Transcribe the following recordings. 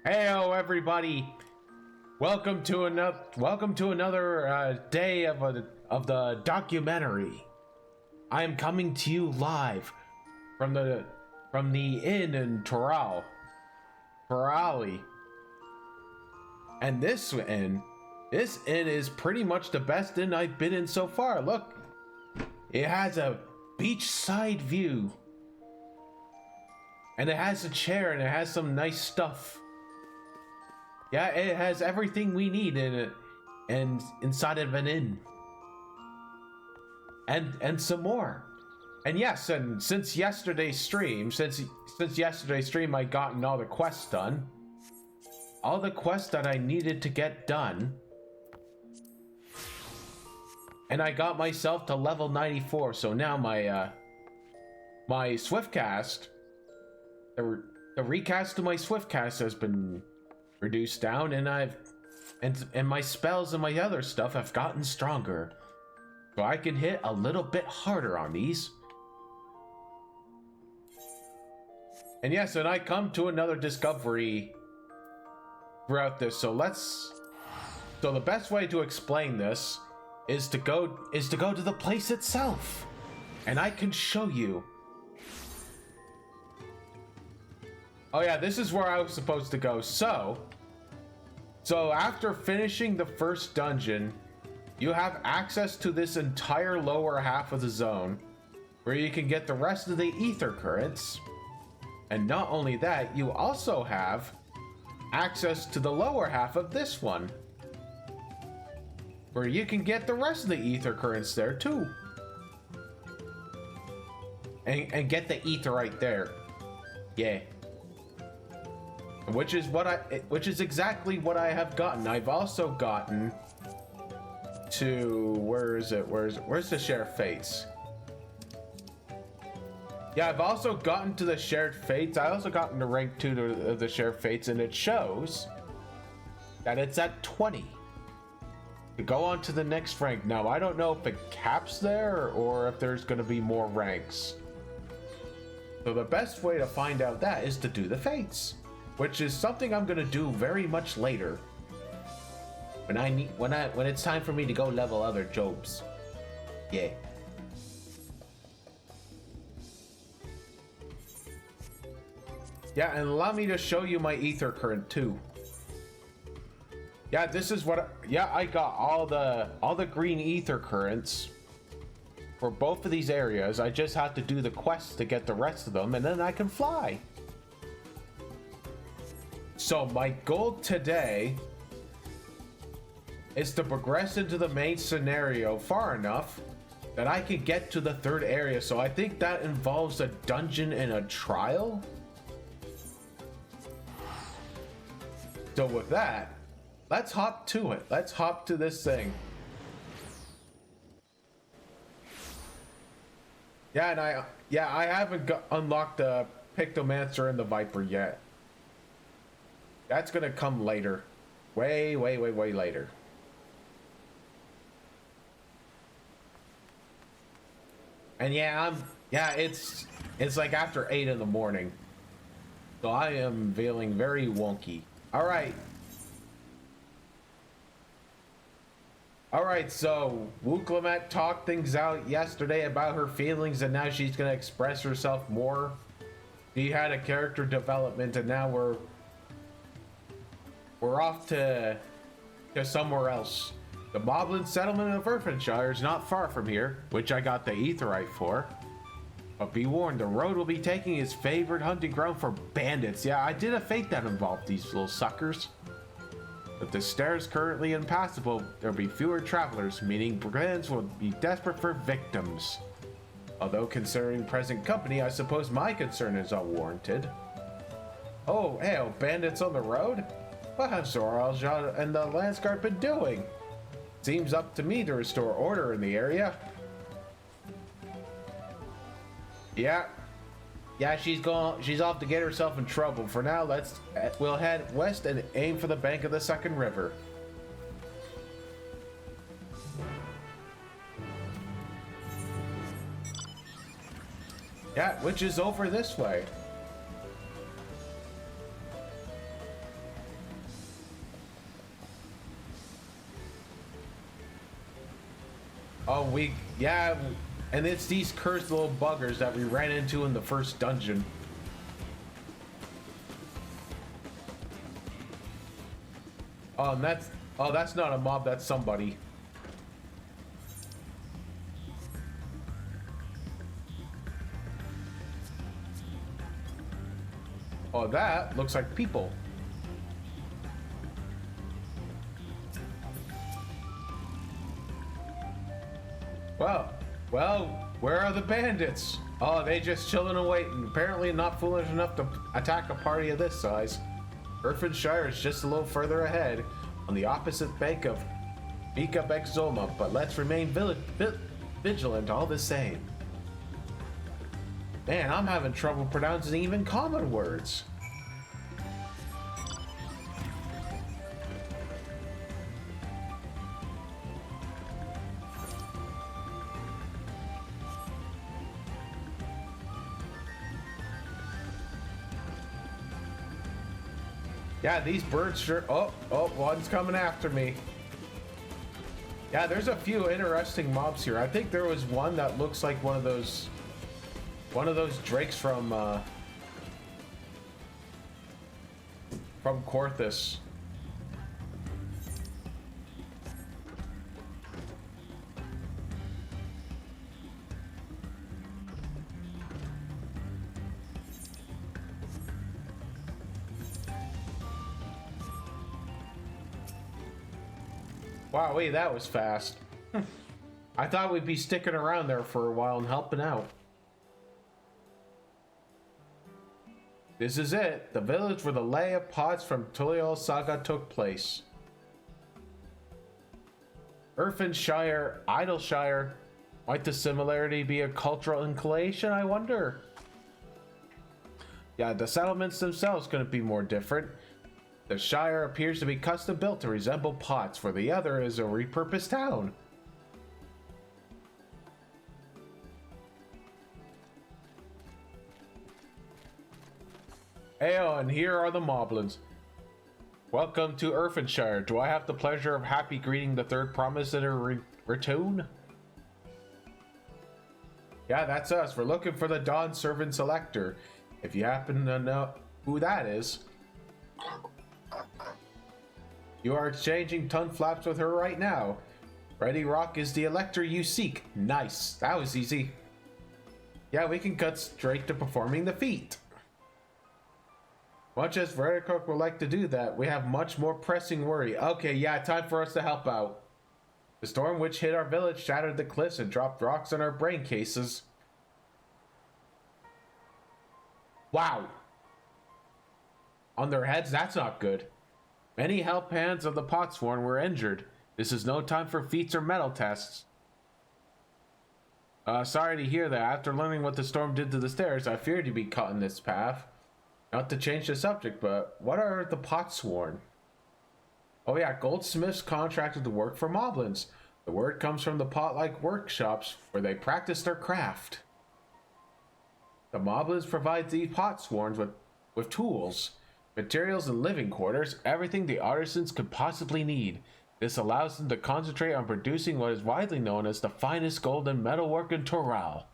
Heyo, everybody! Welcome to another day of the documentary. I am coming to you live from the inn in Torali. And this inn is pretty much the best inn I've been in so far. Look, it has a beachside view, and it has a chair, and it has some nice stuff. Yeah, it has everything we need in it, and inside of an inn, and some more. And yes, and since yesterday's stream, I gotten all the quests done, all the quests that I needed to get done, and I got myself to level 94. So now my Swiftcast, the recast of my Swiftcast has been reduced down, and and my spells and my other stuff have gotten stronger, so I can hit a little bit harder on these. And yes, and I come to another discovery throughout this. So the best way to explain this is to go to the place itself, and I can show you. Oh yeah, this is where I was supposed to go. So after finishing the first dungeon, you have access to this entire lower half of the zone, where you can get the rest of the ether currents. And not only that, you also have access to the lower half of this one, where you can get the rest of the ether currents there too. And get the ether right there. Yeah. Which is exactly what I have gotten. I've also gotten to, where's the Shared Fates? Yeah, I've also gotten to the Shared Fates. I also gotten to rank 2 of the Shared Fates, and it shows that it's at 20 to go on to the next rank. Now, I don't know if it caps there or if there's going to be more ranks. So the best way to find out that is to do the Fates, which is something I'm gonna do very much later. When it's time for me to go level other Jobs. Yeah. Yeah, and allow me to show you my ether current too. Yeah, this is what. I got all the green ether currents for both of these areas. I just have to do the quests to get the rest of them, and then I can fly. So my goal today is to progress into the main scenario far enough that I can get to the third area. So I think that involves a dungeon and a trial. So with that, let's hop to it. Let's hop to this thing. Yeah, and I haven't unlocked the Pictomancer and the Viper yet. That's gonna come later. Way later. And it's like after 8 in the morning. So I am feeling very wonky. Alright, so Wuklemet talked things out yesterday about her feelings, and now she's gonna express herself more. She had a character development, and now we're off to somewhere else. The Moblin settlement of Earthenshire is not far from here, which I got the Aetherite for. But be warned, the road will be taking his favorite hunting ground for bandits. Yeah, I did a fate that involved these little suckers. If the stair is currently impassable, there'll be fewer travelers, meaning brigands will be desperate for victims. Although considering present company, I suppose my concern is unwarranted. Oh, hey, bandits on the road? What have Zoralja and the Landsguard been doing? Seems up to me to restore order in the area. Yeah, she's off to get herself in trouble. For now, we'll head west and aim for the bank of the second river. Yeah, which is over this way. Oh, yeah, and it's these cursed little buggers that we ran into in the first dungeon. Oh, and that's not a mob, that's somebody. Oh, that looks like people. Well, where are the bandits? Oh, they just chilling and waiting. Apparently not foolish enough to attack a party of this size. Irfinshire is just a little further ahead, on the opposite bank of Mika Bexoma, but let's remain vigilant all the same. Man, I'm having trouble pronouncing even common words. Yeah, these birds sure. Oh, one's coming after me. Yeah, there's a few interesting mobs here. I think there was one that looks like one of those drakes from Corthus. Wow, wait, that was fast. I thought we'd be sticking around there for a while and helping out. This is it, the village where the lay of pots from Tulial Saga took place. Irfinshire, Idleshire. Might the similarity be a cultural inclination, I wonder? Yeah, the settlements themselves couldn't be more different. The Shire appears to be custom built to resemble pots, for the other is a repurposed town. Heyo, and here are the moblins. Welcome to Irfinshire. Do I have the pleasure of happy greeting the third promise in a return? Yeah, that's us. We're looking for the Dawn Servant Selector. If you happen to know who that is. You are exchanging tongue flaps with her right now. Ready Rock is the elector you seek. Nice. That was easy. Yeah, we can cut straight to performing the feat. Much as Verticook would like to do that, we have much more pressing worry. Okay, yeah, time for us to help out. The storm which hit our village shattered the cliffs and dropped rocks on our brain cases. Wow. On their heads? That's not good. Many help hands of the Potsworn were injured. This is no time for feats or metal tests. Sorry to hear that. After learning what the storm did to the stairs, I feared you'd be caught in this path. Not to change the subject, but what are the Potsworn? Oh yeah, goldsmiths contracted to work for moblins. The word comes from the pot-like workshops where they practice their craft. The moblins provide these Potsworns with tools, materials, and living quarters, everything the artisans could possibly need. This allows them to concentrate on producing what is widely known as the finest gold and metalwork in Toral.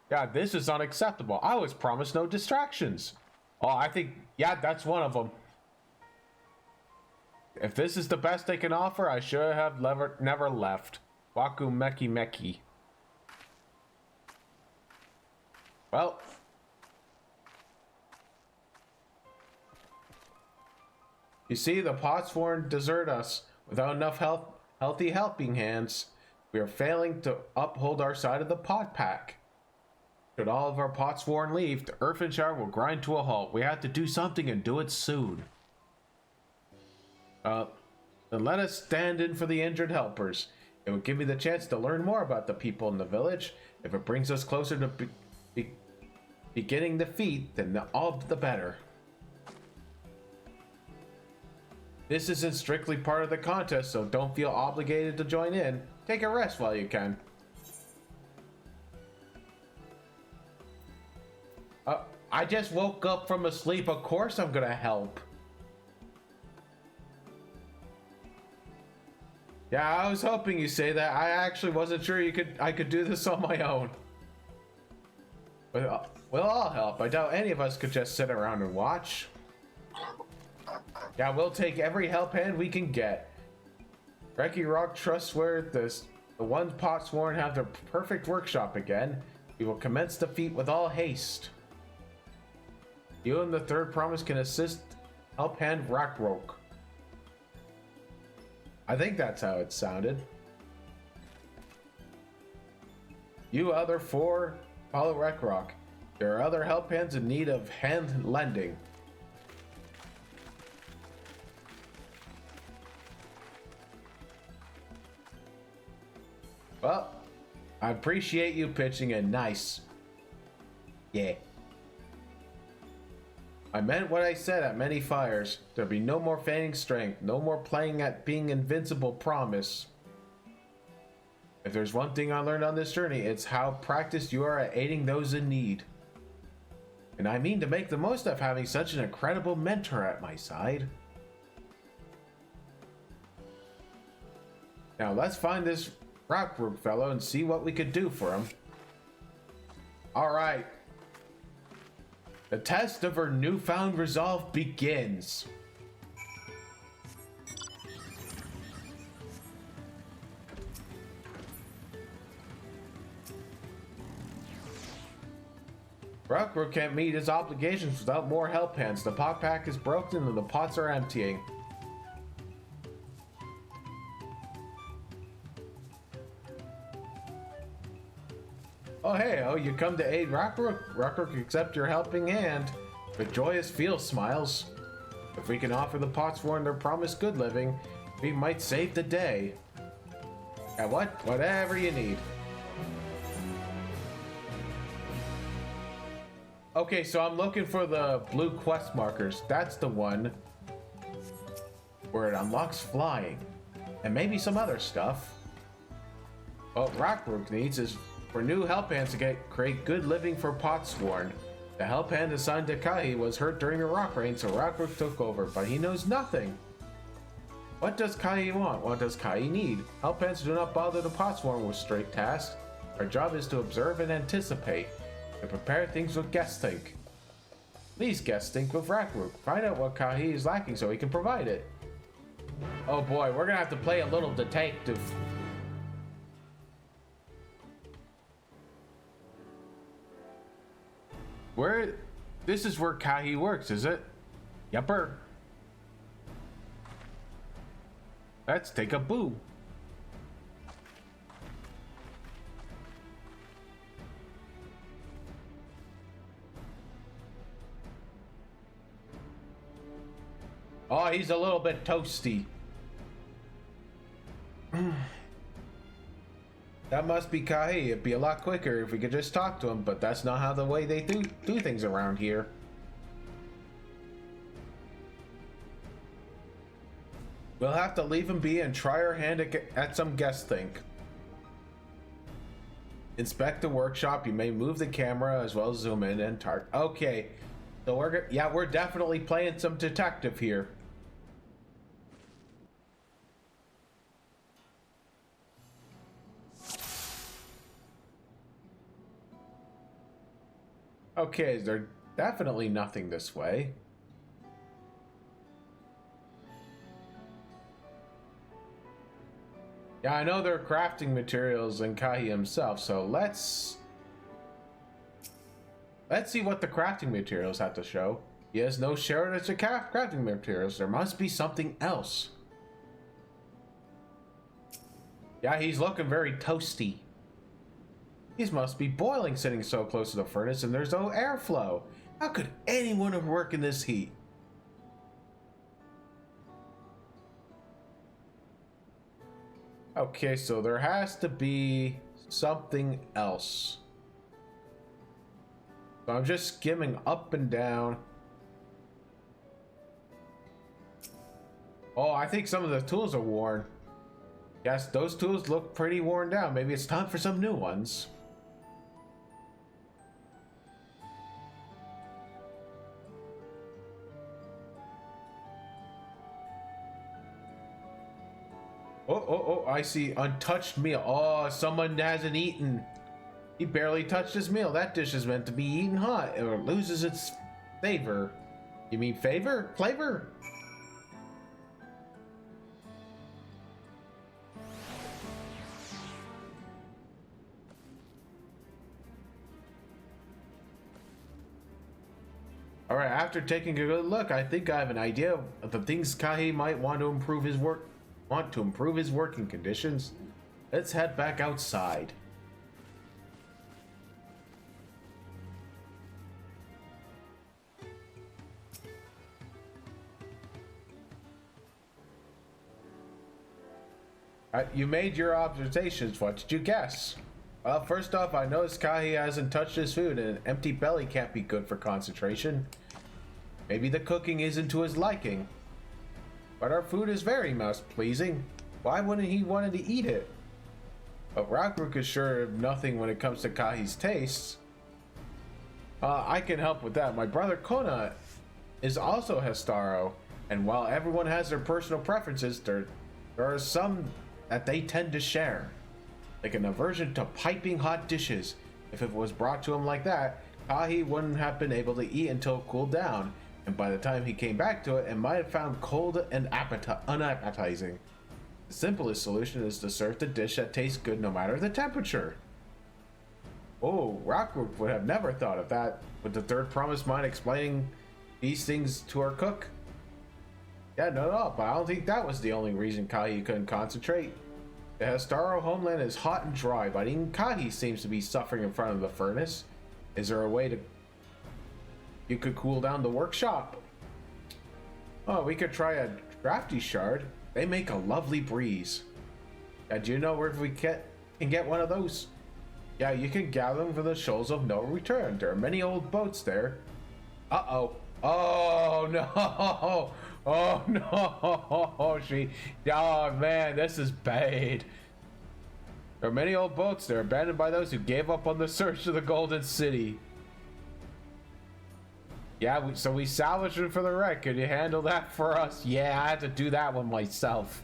Yeah, this is unacceptable. I was promised no distractions. Oh, I think, yeah, that's one of them. If this is the best they can offer, I should have never left. Waku Meki Meki. Well. You see, the Potsworn desert us. Without enough healthy helping hands, we are failing to uphold our side of the pot pack. Should all of our Potsworn leave, the Irfinshire will grind to a halt. We have to do something and do it soon. Then let us stand in for the injured helpers. It will give me the chance to learn more about the people in the village. If it brings us closer to beginning the feat, then all the better. This isn't strictly part of the contest, so don't feel obligated to join in. Take a rest while you can. I just woke up from a sleep. Of course I'm gonna help. Yeah, I was hoping you say that. I actually wasn't sure I could do this on my own. But we'll all help. I doubt any of us could just sit around and watch. Yeah, we'll take every help hand we can get. Wrecky Rock trusts where the ones Potsworn have their perfect workshop again. We will commence the feat with all haste. You and the third promise can assist help hand Rockroak. I think that's how it sounded. You other four follow Rockroak. There are other help hands in need of hand lending. Well, I appreciate you pitching in. Nice. Yeah. I meant what I said at many fires. There'll be no more feigning strength, no more playing at being invincible, promise. If there's one thing I learned on this journey, it's how practiced you are at aiding those in need. And I mean to make the most of having such an incredible mentor at my side. Now let's find this Rockroak fellow and see what we could do for him. Alright. The test of her newfound resolve begins. Rockroak can't meet his obligations without more help hands. The pot pack is broken and the pots are emptying. Oh hey, you come to aid Rockroak. Rockroak, accept your helping hand. With joyous feel smiles. If we can offer the Potsworn their promised good living, we might save the day. Yeah, whatever you need. Okay, so I'm looking for the blue quest markers. That's the one where it unlocks flying. And maybe some other stuff. What Rockroak needs is for new help hands to create good living for Potsworn. The help hand assigned to Kai was hurt during the rock rain, so Rockroak took over, but he knows nothing. What does Kai want? What does Kai need? Help hands do not bother the Potsworn with straight tasks. Our job is to observe and anticipate, and prepare things with guest think. Please guest think with Rockroak. Find out what Kai is lacking so he can provide it. Oh boy, we're gonna have to play a little detective. This is where Kahi works, is it? Yupper. Let's take a boo. Oh, he's a little bit toasty. That must be Kahi. It'd be a lot quicker if we could just talk to him, but that's not how the way they do things around here. We'll have to leave him be and try our hand at some guest think. Inspect the workshop. You may move the camera as well as zoom in and target. Okay, so we're definitely playing some detective here. Okay, there's definitely nothing this way. Yeah, I know there are crafting materials in Kahi himself, so let's see what the crafting materials have to show. He has no shortage of crafting materials. There must be something else. Yeah, he's looking very toasty. These must be boiling sitting so close to the furnace and there's no airflow. How could anyone work in this heat? Okay, so there has to be something else. So I'm just skimming up and down. Oh, I think some of the tools are worn. Yes, those tools look pretty worn down. Maybe it's time for some new ones. Oh, I see. Untouched meal. Oh, someone hasn't eaten. He barely touched his meal. That dish is meant to be eaten hot or it loses its favor. You mean favor? Flavor? Alright, after taking a good look, I think I have an idea of the things Kahi might want to improve his working conditions. Let's head back outside. You made your observations. What did you guess? Well, first off, I noticed Kahi hasn't touched his food, and an empty belly can't be good for concentration. Maybe the cooking isn't to his liking. But our food is very mouse-pleasing. Why wouldn't he want to eat it? But Rockbrook is sure of nothing when it comes to Kahi's tastes. I can help with that. My brother Kona is also Hestaro, and while everyone has their personal preferences, there are some that they tend to share. Like an aversion to piping hot dishes. If it was brought to him like that, Kahi wouldn't have been able to eat until it cooled down, and by the time he came back to it might have found cold and unappetizing. The simplest solution is to serve the dish that tastes good no matter the temperature. Oh, Rockwood would have never thought of that. Would the third promise mind explaining these things to our cook? Yeah, no, but I don't think that was the only reason Kahi couldn't concentrate. The Hestaro homeland is hot and dry, but even Kahi seems to be suffering in front of the furnace. Is there a way you could cool down the workshop? Oh, we could try a drafty shard. They make a lovely breeze. Do you know where we can get one of those? Yeah, you can gather them for the Shoals of No Return. There are many old boats there. Uh-oh. Oh, no. Oh, no. Oh, man, this is bad. There are many old boats there, abandoned by those who gave up on the search of the Golden City. Yeah, so we salvaged them for the wreck. Could you handle that for us? Yeah, I had to do that one myself.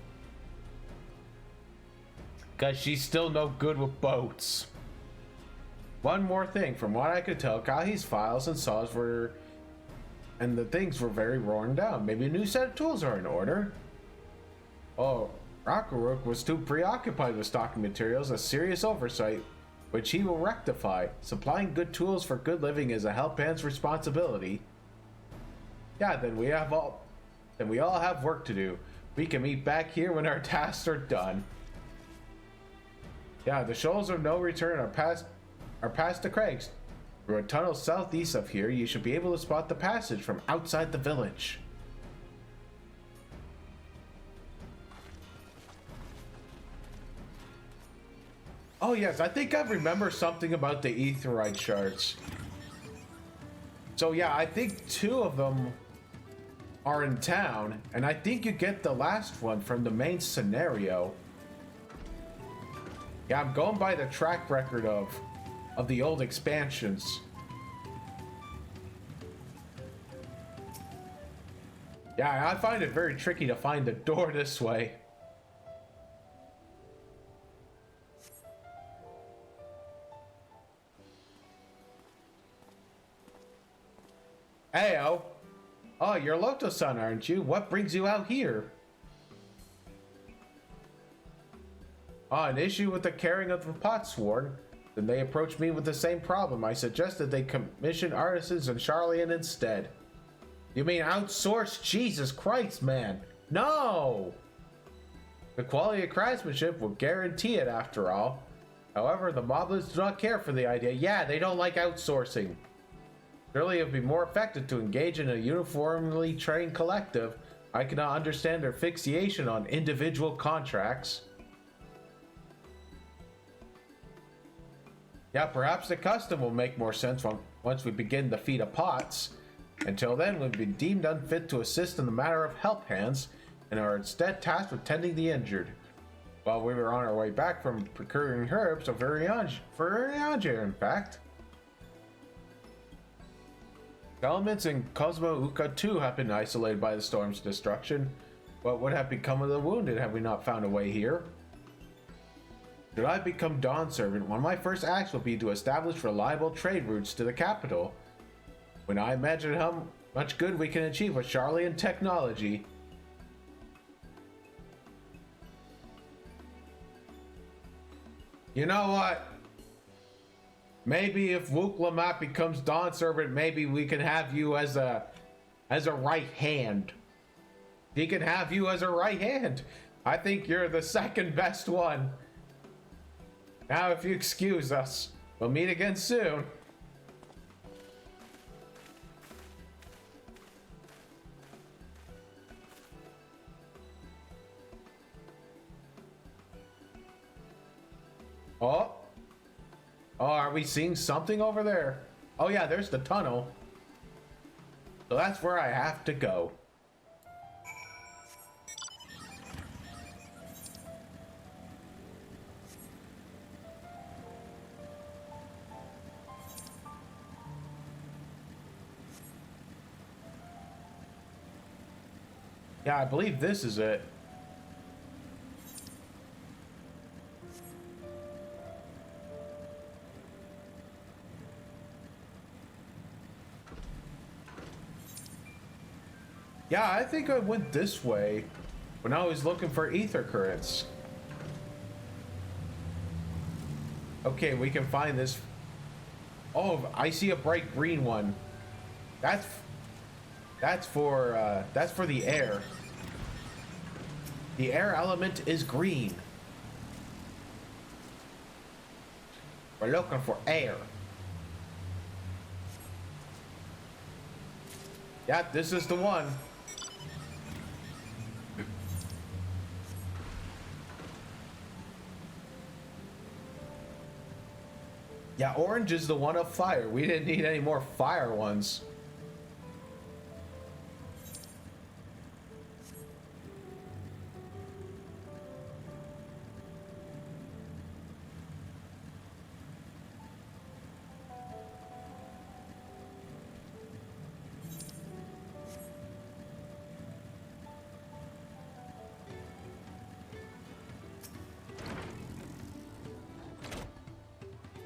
Because she's still no good with boats. One more thing. From what I could tell, Kahi's files and saws and the things were very worn down. Maybe a new set of tools are in order. Oh, Rockrook was too preoccupied with stocking materials, a serious oversight, which he will rectify. Supplying good tools for good living is a help hand's responsibility. Yeah, then we all have work to do. We can meet back here when our tasks are done. Yeah, the Shoals of No Return are past the crags. Through a tunnel southeast of here, you should be able to spot the passage from outside the village. Oh yes, I think I remember something about the Aetheryte shards. So yeah, I think 2 of them are in town, and I think you get the last one from the main scenario. Yeah, I'm going by the track record of the old expansions. Yeah, I find it very tricky to find the door this way. Heyo. Oh, you're Loto-san, aren't you? What brings you out here? Oh, an issue with the carrying of the potsworn? Then they approached me with the same problem. I suggested they commission artisans in Charlian instead. You mean outsource? Jesus Christ, man. No! The quality of craftsmanship will guarantee it after all. However, the moblins do not care for the idea. Yeah, they don't like outsourcing. Surely it would be more effective to engage in a uniformly trained collective. I cannot understand their fixation on individual contracts. Yeah, perhaps the custom will make more sense once we begin the feat of pots. Until then, we've been deemed unfit to assist in the matter of help hands, and are instead tasked with tending the injured. While we were on our way back from procuring herbs of Urianger, in fact. Elements in Cosmo Uka too have been isolated by the storm's destruction. What would have become of the wounded had we not found a way here? Should I become Dawn Servant, one of my first acts will be to establish reliable trade routes to the capital. When I imagine how much good we can achieve with Charlian technology. You know what? Maybe if Wook Lamont becomes Dawn Servant, maybe we can have you as a right hand. He can have you as a right hand. I think you're the second best one. Now, if you excuse us, we'll meet again soon. Oh. Oh, are we seeing something over there? Oh yeah, there's the tunnel. So that's where I have to go. Yeah, I believe this is it. Yeah, I think I went this way when I was looking for ether currents. Okay, we can find this. Oh, I see a bright green one. That's for the air. The air element is green. We're looking for air. Yeah, this is the one. Yeah, orange is the one of fire. We didn't need any more fire ones.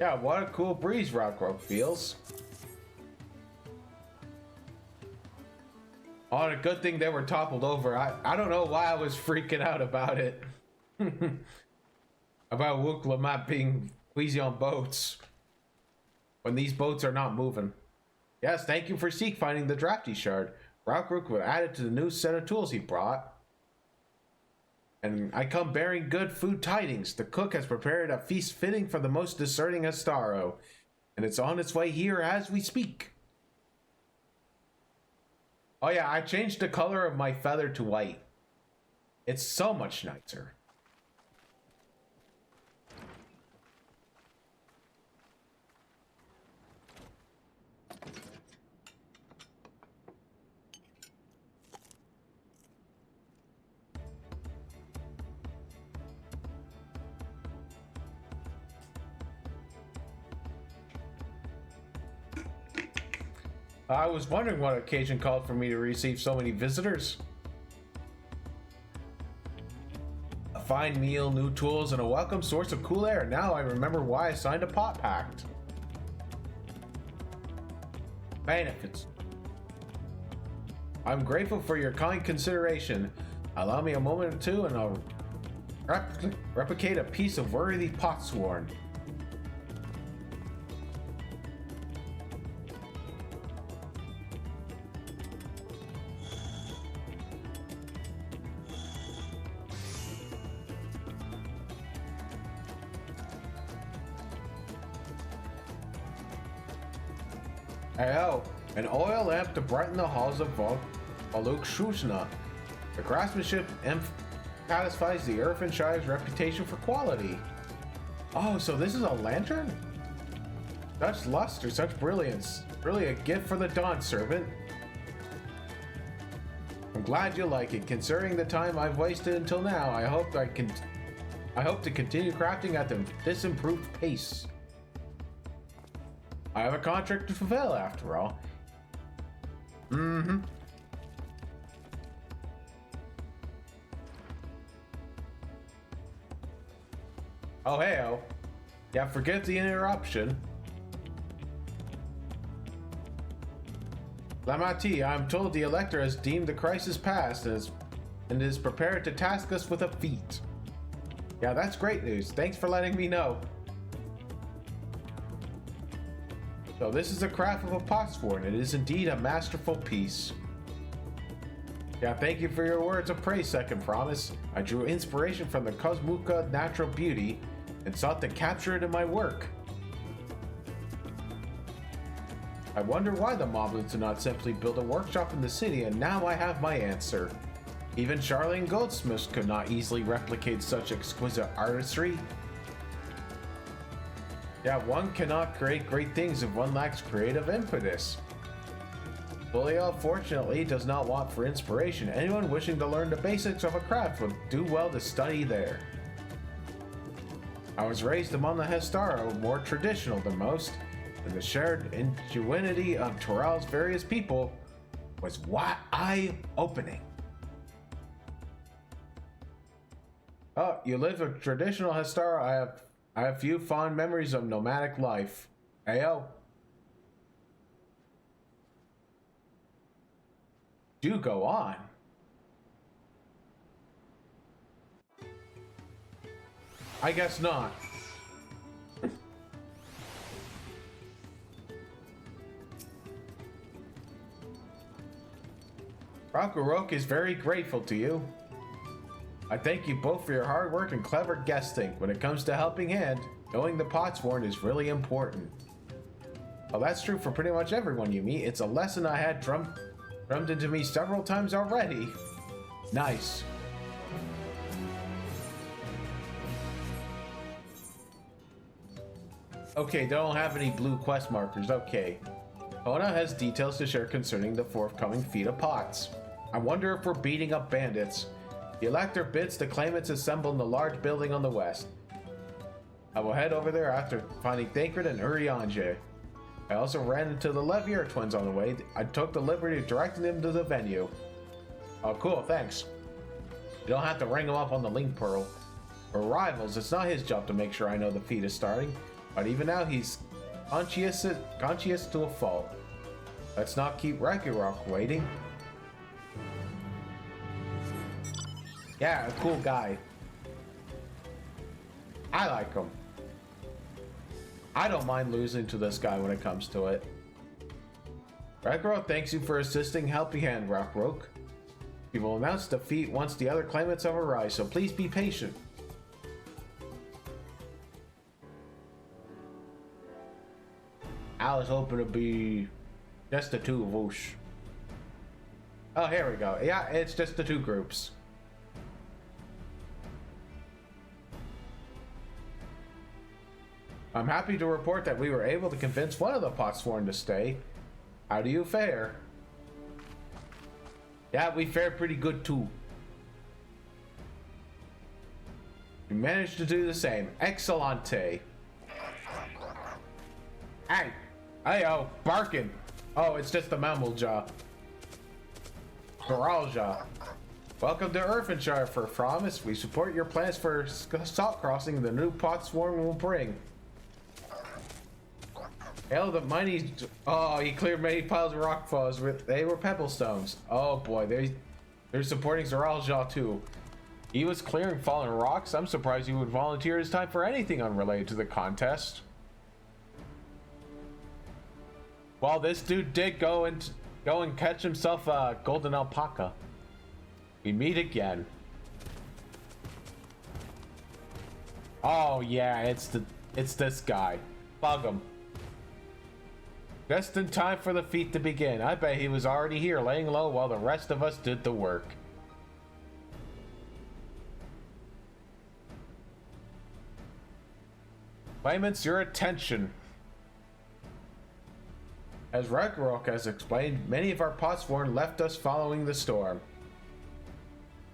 Yeah, what a cool breeze Rock feels. Oh, the good thing they were toppled over. I don't know why I was freaking out about it. About Wook Lamont being queasy on boats. When these boats are not moving. Yes, thank you for finding the drafty shard. Rockrook will add it to the new set of tools he brought. And I come bearing good food tidings. The cook has prepared a feast fitting for the most discerning Astaro, and it's on its way here as we speak. Oh yeah, I changed the color of my feather to white. It's so much nicer. I was wondering what occasion called for me to receive so many visitors. A fine meal, new tools, and a welcome source of cool air. Now I remember why I signed a pot pact. Benefits. I'm grateful for your kind consideration. Allow me a moment or two and I'll replicate a piece of worthy potsworn. Oh, an oil lamp to brighten the halls of Valuk Shushna. The craftsmanship satisfies the Earthenshire's reputation for quality. Oh, so this is a lantern? Such luster, such brilliance. Really a gift for the Dawn Servant. I'm glad you like it. Considering the time I've wasted until now, I hope to continue crafting at this improved pace. I have a contract to fulfill, after all. Oh, hey-oh. Yeah, forgive the interruption. Lamati, I'm told the Elector has deemed the crisis past and is prepared to task us with a feat. Yeah, that's great news. Thanks for letting me know. So this is the craft of a potsworn. It is indeed a masterful piece. Yeah, thank you for your words of praise, Second Promise. I drew inspiration from the Cosmuca natural beauty and sought to capture it in my work. I wonder why the Moblins did not simply build a workshop in the city, and now I have my answer. Even Charlene goldsmiths could not easily replicate such exquisite artistry. Yeah, one cannot create great things if one lacks creative impetus. Julio, fortunately, does not want for inspiration. Anyone wishing to learn the basics of a craft would do well to study there. I was raised among the Hestara, more traditional than most, and the shared ingenuity of Toral's various people was eye-opening. Oh, you live a traditional Hestara. I have few fond memories of nomadic life. Ayo. Do go on. I guess not. Rokurok is very grateful to you. I thank you both for your hard work and clever guesting. When it comes to helping hand, knowing the potsworn is really important. Well, that's true for pretty much everyone you meet. It's a lesson I had drummed into me several times already. Nice. Okay, they don't have any blue quest markers. Okay. Kona has details to share concerning the forthcoming feat of pots. I wonder if we're beating up bandits. The Elector bids the claimants assemble in the large building on the west. I will head over there after finding Thancred and Urianger. I also ran into the Levier twins on the way. I took the liberty of directing them to the venue. Oh, cool, thanks. You don't have to ring them up on the link pearl. For rivals, it's not his job to make sure I know the feat is starting, but even now he's conscious to a fault. Let's not keep Rock waiting. Yeah, a cool guy. I like him. I don't mind losing to this guy when it comes to it. Rock thanks you for assisting Helping Hand, Rock. We will announce defeat once the other claimants have arrived, so please be patient. I was hoping to be just the two of us. Oh, here we go. Yeah, it's just the two groups. I'm happy to report that we were able to convince one of the potsworn to stay. How do you fare? Yeah, we fared pretty good too. We managed to do the same. Excellente. Hey! Hey-oh, barking. Oh, it's just the mammal jaw. Coralja. Welcome to Earthenshire for promise. We support your plans for salt crossing the new potsworn will bring. Hell, the mighty... Oh, he cleared many piles of rock falls. They were pebble stones. Oh boy, they're supporting Zoralja too. He was clearing fallen rocks. I'm surprised he would volunteer his time for anything unrelated to the contest. Well, this dude did go and catch himself a golden alpaca. We meet again. Oh yeah, it's this guy. Bug him. Just in time for the feat to begin. I bet he was already here laying low while the rest of us did the work. Claimants, your attention. As Ragnarok has explained, many of our potsworn left us following the storm.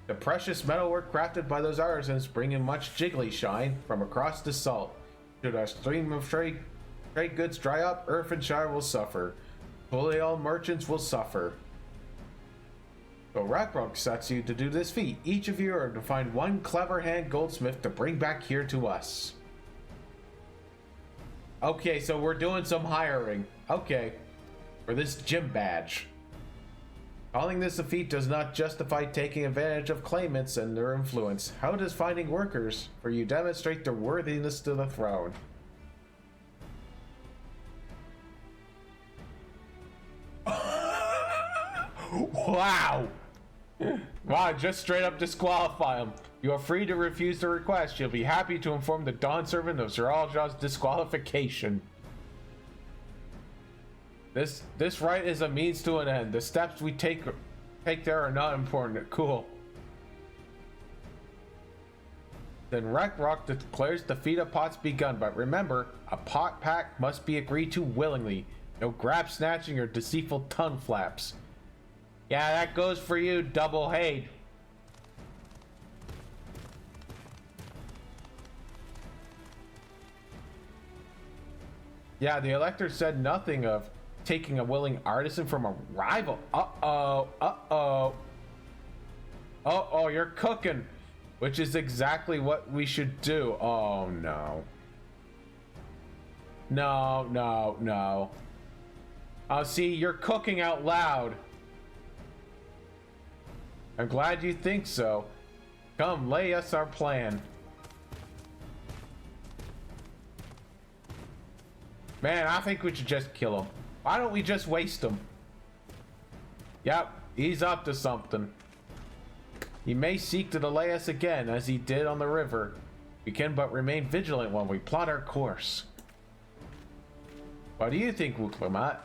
The precious metalwork crafted by those artisans bring in much jiggly shine from across the salt. Should our stream of trade goods dry up, Earthenshire will suffer. All merchants will suffer. So Ragnarok sets you to do this feat. Each of you are to find one clever hand goldsmith to bring back here to us. Okay, so we're doing some hiring. Okay. For this gym badge. Calling this a feat does not justify taking advantage of claimants and their influence. How does finding workers for you demonstrate their worthiness to the throne? Wow! Wow, just straight up disqualify him. You are free to refuse the request. You'll be happy to inform the Dawn servant of Sir Aljaw's disqualification. This right is a means to an end. The steps we take there are not important. Cool. Then Rock declares the feat of pots begun, but remember, a pot pact must be agreed to willingly. No grab snatching or deceitful tongue flaps. Yeah, that goes for you, Double Hade. Yeah, the elector said nothing of taking a willing artisan from a rival. Uh-oh, uh-oh. Uh-oh, you're cooking. Which is exactly what we should do. Oh, no. No, no, no. See, you're cooking out loud. I'm glad you think so. Come, lay us our plan. Man, I think we should just kill him. Why don't we just waste him? Yep, he's up to something. He may seek to delay us again, as he did on the river. We can but remain vigilant while we plot our course. What do you think, Wuklamat?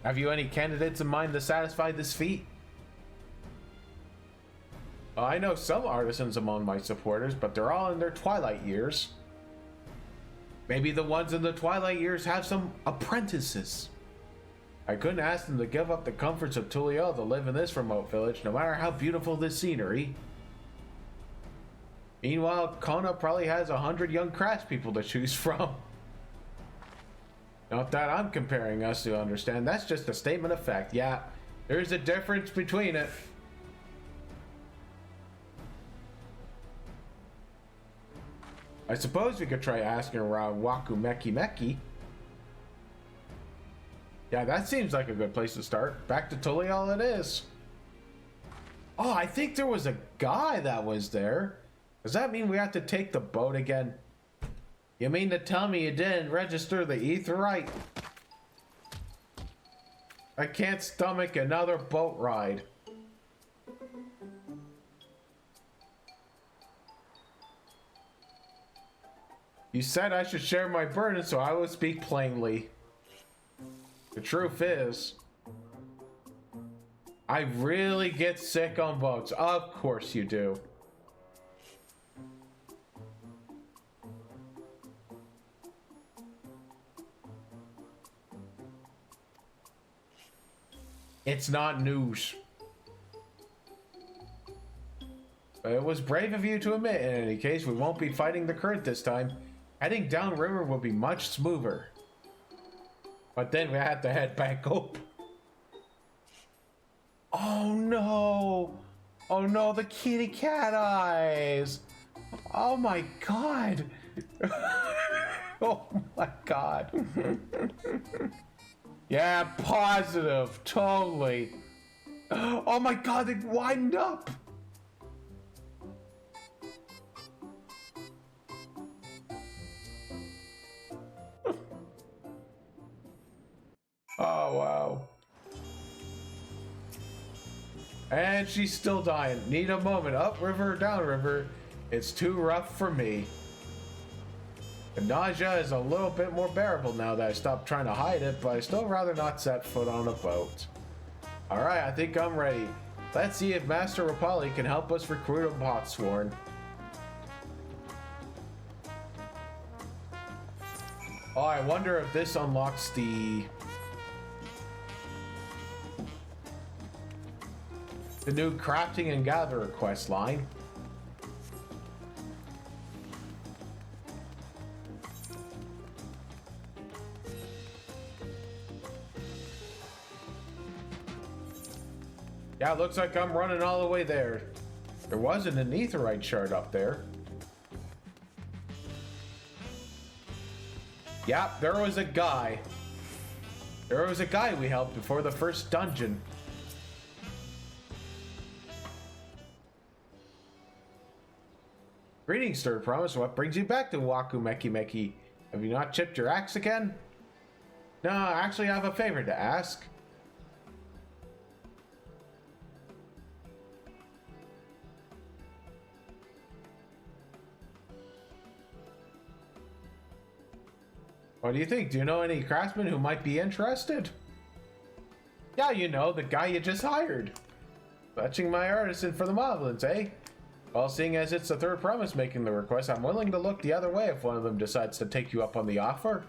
Have you any candidates in mind to satisfy this feat? I know some artisans among my supporters, but they're all in their twilight years. Maybe the ones in the twilight years have some apprentices. I couldn't ask them to give up the comforts of Tuliel to live in this remote village, no matter how beautiful the scenery. Meanwhile, Kona probably has 100 young craftspeople to choose from. Not that I'm comparing us to understand, that's just a statement of fact. Yeah, there's a difference between it. I suppose we could try asking around Waku Meki Meki. Yeah, that seems like a good place to start. Back to Tuliel it is. Oh, I think there was a guy that was there. Does that mean we have to take the boat again? You mean to tell me you didn't register the Aetheryte? I can't stomach another boat ride. You said I should share my burden, so I will speak plainly. The truth is, I really get sick on boats. Of course you do. It's not news. But it was brave of you to admit. In any case, we won't be fighting the current this time. Heading downriver will be much smoother. But then we have to head back up. Oh no! Oh no, the kitty cat eyes! Oh my god! Oh my god. Yeah, positive, totally. Oh my god, they widened up! Oh, wow. And she's still dying. Need a moment. Upriver, downriver. It's too rough for me. The nausea is a little bit more bearable now that I stopped trying to hide it, but I still rather not set foot on a boat. Alright, I think I'm ready. Let's see if Master Rapali can help us recruit a Botsworn. Oh, I wonder if this unlocks the new crafting and gatherer quest line. Yeah, it looks like I'm running all the way there. There wasn't an Aetheryte shard up there. Yep, there was a guy. There was a guy we helped before the first dungeon. Greetings, Third Promise. What brings you back to Waku Meki Meki? Have you not chipped your axe again? No, actually I have a favor to ask. What do you think? Do you know any craftsmen who might be interested? Yeah, you know, the guy you just hired. Fetching my artisan for the Moblins, eh? Well, seeing as it's the Third Promise making the request, I'm willing to look the other way if one of them decides to take you up on the offer.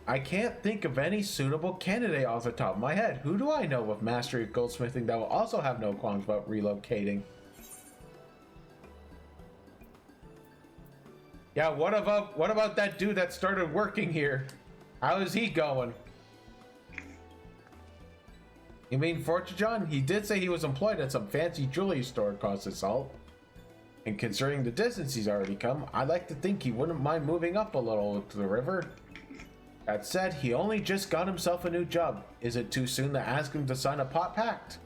I can't think of any suitable candidate off the top of my head. Who do I know with mastery of goldsmithing that will also have no qualms about relocating? Yeah, what about that dude that started working here? How is he going? You mean Fortune John? He did say he was employed at some fancy jewelry store across the salt. And considering the distance he's already come, I'd like to think he wouldn't mind moving up a little to the river. That said, he only just got himself a new job. Is it too soon to ask him to sign a pot pact?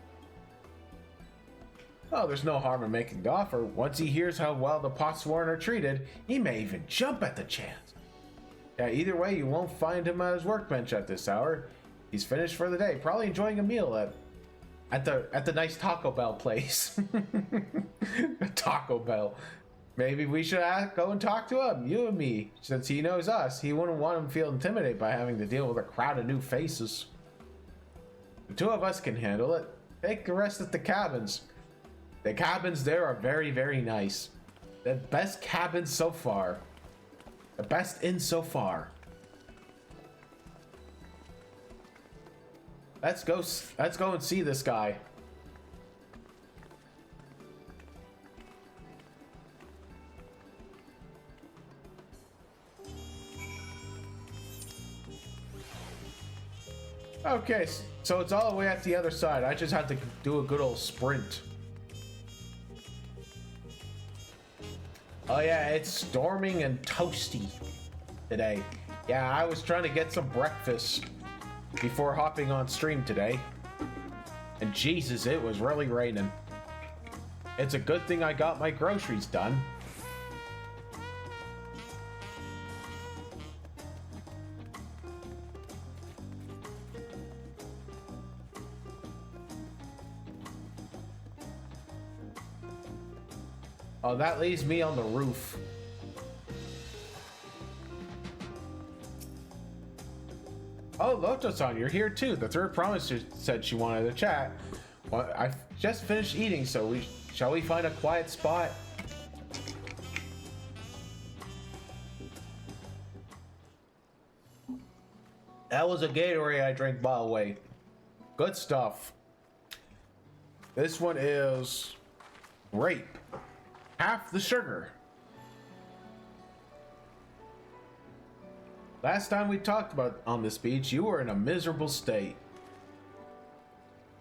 Oh, there's no harm in making the offer. Once he hears how well the Potsworn are treated, he may even jump at the chance. Yeah, either way, you won't find him at his workbench at this hour. He's finished for the day, probably enjoying a meal at the nice Taco Bell place. Taco Bell. Maybe we should go and talk to him, you and me. Since he knows us, he wouldn't want him to feel intimidated by having to deal with a crowd of new faces. The two of us can handle it. Take the rest at the cabins. The cabins there are very, very nice. The best cabins so far. The best inn so far. Let's go and see this guy. Okay, so it's all the way at the other side. I just have to do a good old sprint. Oh yeah, it's storming and toasty today. Yeah, I was trying to get some breakfast before hopping on stream today. And Jesus, it was really raining. It's a good thing I got my groceries done. Oh, that leaves me on the roof. Oh, Loto-san, you're here too. The Third Promise said she wanted to chat. Well, I just finished eating, so shall we find a quiet spot? That was a Gatorade I drank, by the way. Good stuff. This one is grape. Half the sugar. Last time we talked about on this beach, you were in a miserable state.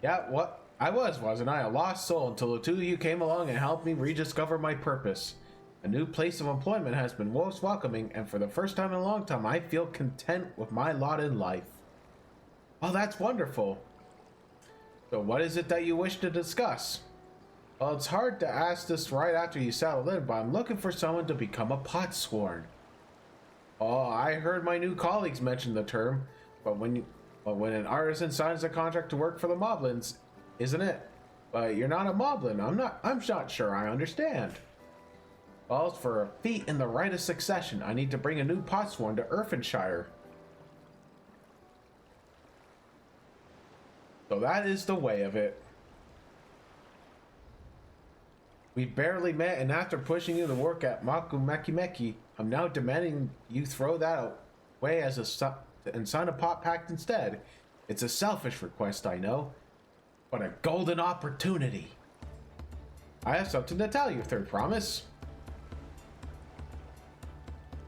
Yeah, what? I wasn't I? A lost soul until the two of you came along and helped me rediscover my purpose. A new place of employment has been most welcoming, and for the first time in a long time, I feel content with my lot in life. Oh, that's wonderful. So what is it that you wish to discuss? Well, it's hard to ask this right after you settle in, but I'm looking for someone to become a Potsworn. Oh, I heard my new colleagues mention the term, but when an artisan signs a contract to work for the Moblins, isn't it? But you're not a Moblin. I'm not sure I understand. Well, for a feat in the right of succession, I need to bring a new Potsworn to Irfinshire. So that is the way of it. We barely met, and after pushing you to work at Waku Meki Meki, I'm now demanding you throw that away and sign a pot pact instead. It's a selfish request, I know, but a golden opportunity. I have something to tell you, Third Promise.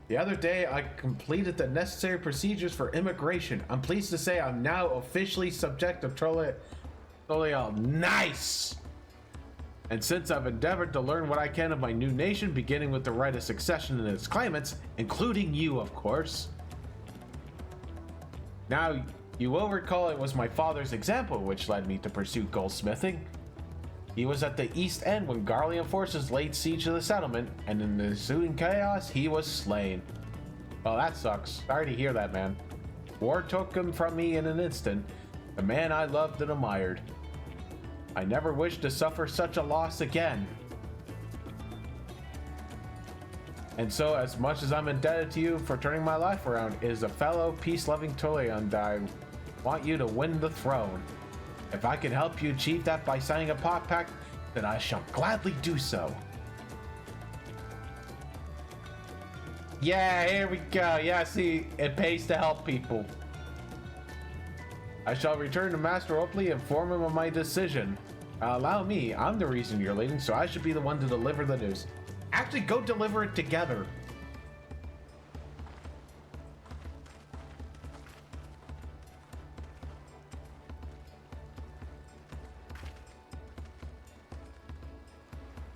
The other day, I completed the necessary procedures for immigration. I'm pleased to say I'm now officially subject of Trolleal. Nice! And since I've endeavored to learn what I can of my new nation, beginning with the right of succession and its claimants, including you, of course, Now, you will recall it was my father's example which led me to pursue goldsmithing. He was at the east end when Garlean forces laid siege to the settlement, and in the ensuing chaos, he was slain. Well, that sucks. Sorry to hear that, man. War took him from me in an instant, the man I loved and admired. I never wish to suffer such a loss again. And so, as much as I'm indebted to you for turning my life around, it is a fellow peace-loving Toleon that I want you to win the throne. If I can help you achieve that by signing a pot pact, then I shall gladly do so. Yeah, here we go. Yeah, see, it pays to help people. I shall return to Master Oakley and inform him of my decision. Allow me, I'm the reason you're leaving, so I should be the one to deliver the news. Actually, go deliver it together.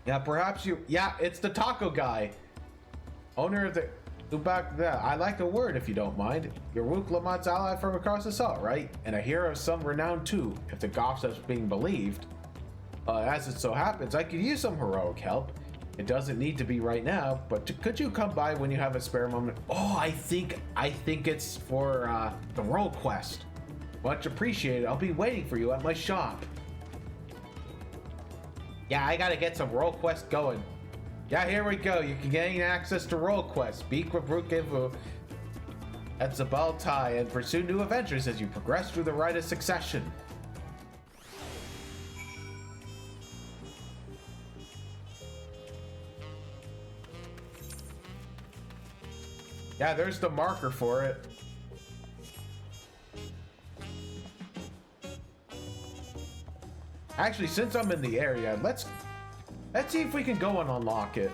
Yeah, perhaps you... Yeah, it's the taco guy. Owner of the... Ubak, I like the word, if you don't mind. You're Wook Lamont's ally from across the salt, right? And a hero of some renown, too, if the gossip's being believed. As it so happens, I could use some heroic help. It doesn't need to be right now, but could you come by when you have a spare moment? Oh, I think it's for the role quest. Much appreciated. I'll be waiting for you at my shop. Yeah, I gotta get some role quest going. Yeah, here we go. You can gain access to role quests. Speak with Rukivu at Zabaltai and pursue new adventures as you progress through the rite of succession. Yeah, there's the marker for it. Actually, since I'm in the area, let's see if we can go and unlock it.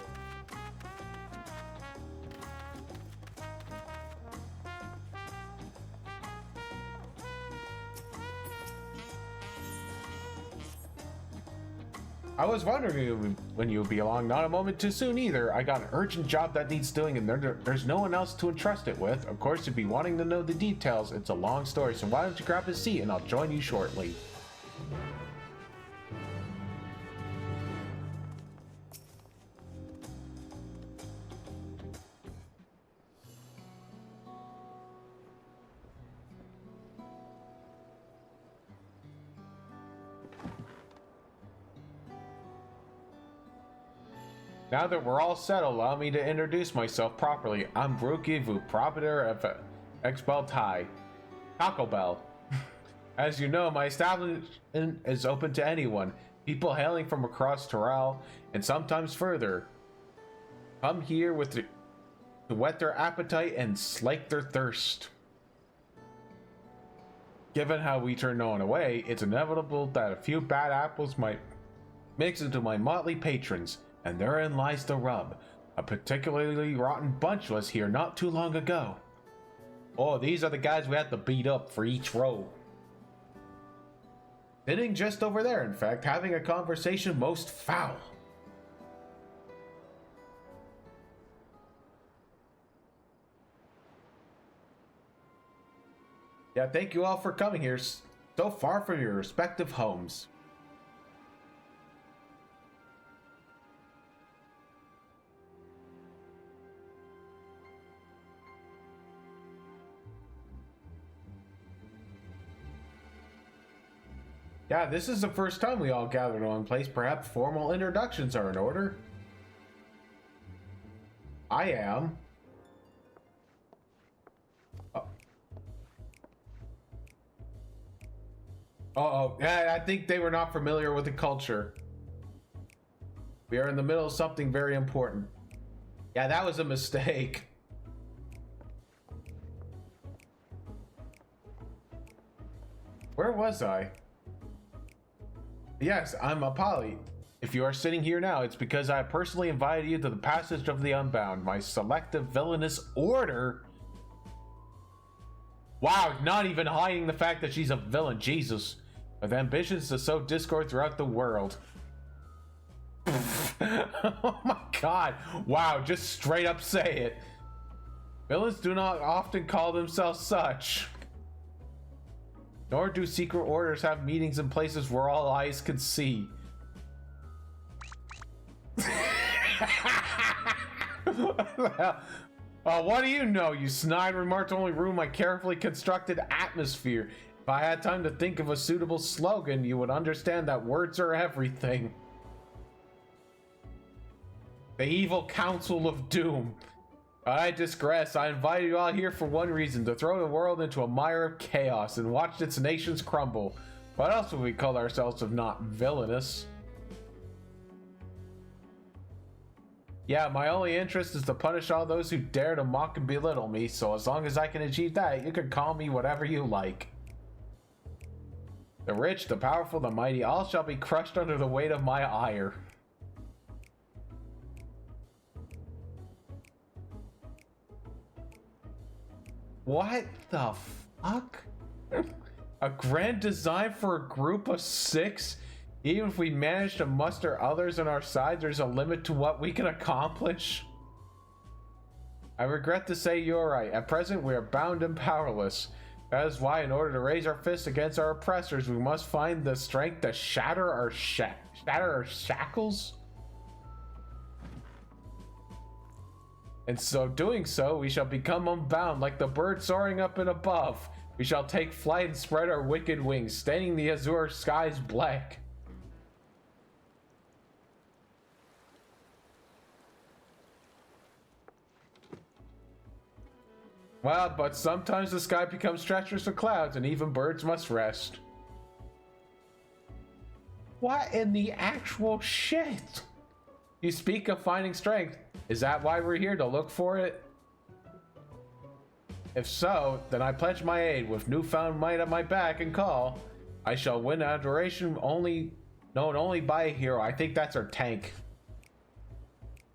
I was wondering when you'll be along. Not a moment too soon either. I got an urgent job that needs doing, and there's no one else to entrust it with. Of course, you'd be wanting to know the details. It's a long story, so why don't you grab a seat and I'll join you shortly. Now that we're all settled, allow me to introduce myself properly. I'm Brukivu, proprietor of Expel Thai, Taco Bell. As you know, my establishment is open to anyone, people hailing from across Terrell and sometimes further. Come here to whet their appetite and slake their thirst. Given how we turn no one away, it's inevitable that a few bad apples might mix into my motley patrons. And therein lies the rub. A particularly rotten bunch was here not too long ago. Oh, these are the guys we have to beat up for each row. Sitting just over there, in fact, having a conversation most foul. Yeah, thank you all for coming here so far from your respective homes. Yeah, this is the first time we all gathered in one place. Perhaps formal introductions are in order. I am. Uh-oh. Yeah, I think they were not familiar with the culture. We are in the middle of something very important. Yeah, that was a mistake. Where was I? Yes, I'm Apolly. If you are sitting here now, it's because I personally invited you to the Passage of the Unbound, my selective villainous order. Wow, not even hiding the fact that she's a villain, Jesus. With ambitions to sow discord throughout the world. Oh my god. Wow, just straight up say it. Villains do not often call themselves such. Nor do secret orders have meetings in places where all eyes can see. What do you know? You snide remarks only ruin my carefully constructed atmosphere. If I had time to think of a suitable slogan, you would understand that words are everything. The evil council of doom. I digress. I invited you all here for one reason, to throw the world into a mire of chaos and watch its nations crumble. What else would we call ourselves if not villainous? Yeah, my only interest is to punish all those who dare to mock and belittle me, so as long as I can achieve that, you can call me whatever you like. The rich, the powerful, the mighty, all shall be crushed under the weight of my ire. What the fuck? A grand design for a group of 6? Even if we manage to muster others on our side, there's a limit to what we can accomplish. I regret to say you're right. At present, we are bound and powerless. That is why, in order to raise our fists against our oppressors, we must find the strength to shatter our shackles. And so, doing so, we shall become unbound like the bird soaring up and above. We shall take flight and spread our wicked wings, staining the azure skies black. Well, but sometimes the sky becomes treacherous with clouds, and even birds must rest. What in the actual shit? You speak of finding strength. Is that why we're here, to look for it? If so, then I pledge my aid. With newfound might at my back and call, I shall win adoration known only by a hero. I think that's our tank.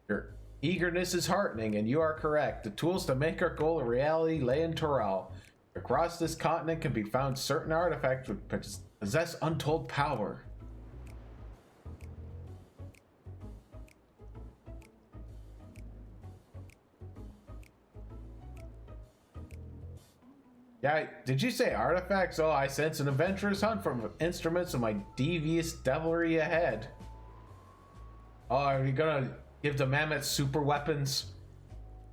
Your eagerness is heartening, and you are correct. The tools to make our goal a reality lay in Toral. Across this continent can be found certain artifacts which possess untold power. Yeah, did you say artifacts? Oh, I sense an adventurous hunt for instruments of my devious devilry ahead. Oh, are you gonna give the mammoth super weapons?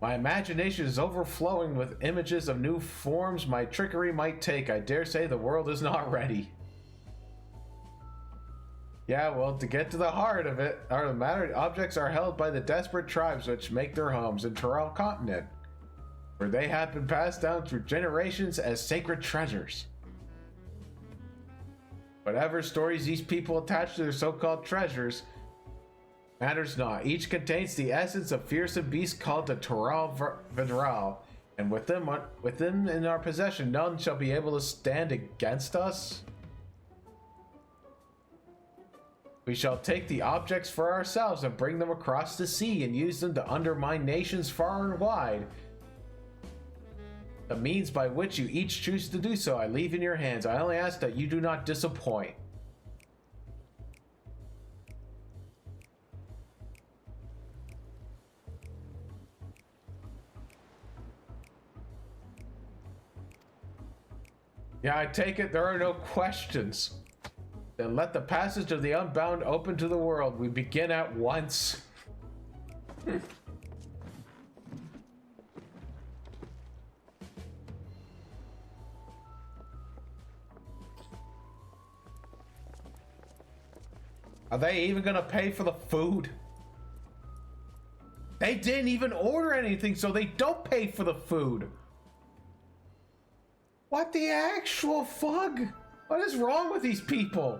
My imagination is overflowing with images of new forms my trickery might take. I dare say the world is not ready. Yeah, well, to get to the heart of it, the matter, objects are held by the desperate tribes which make their homes in Toral continent, where they have been passed down through generations as sacred treasures. Whatever stories these people attach to their so-called treasures matters not. Each contains the essence of fearsome beasts called the Toral Vidral, and with them in our possession, none shall be able to stand against us. We shall take the objects for ourselves and bring them across the sea and use them to undermine nations far and wide. The means by which you each choose to do so, I leave in your hands. I only ask that you do not disappoint. Yeah, I take it there are no questions. Then let the passage of the unbound open to the world. We begin at once. Are they even gonna pay for the food? They didn't even order anything, so they don't pay for the food. What the actual fuck? What is wrong with these people?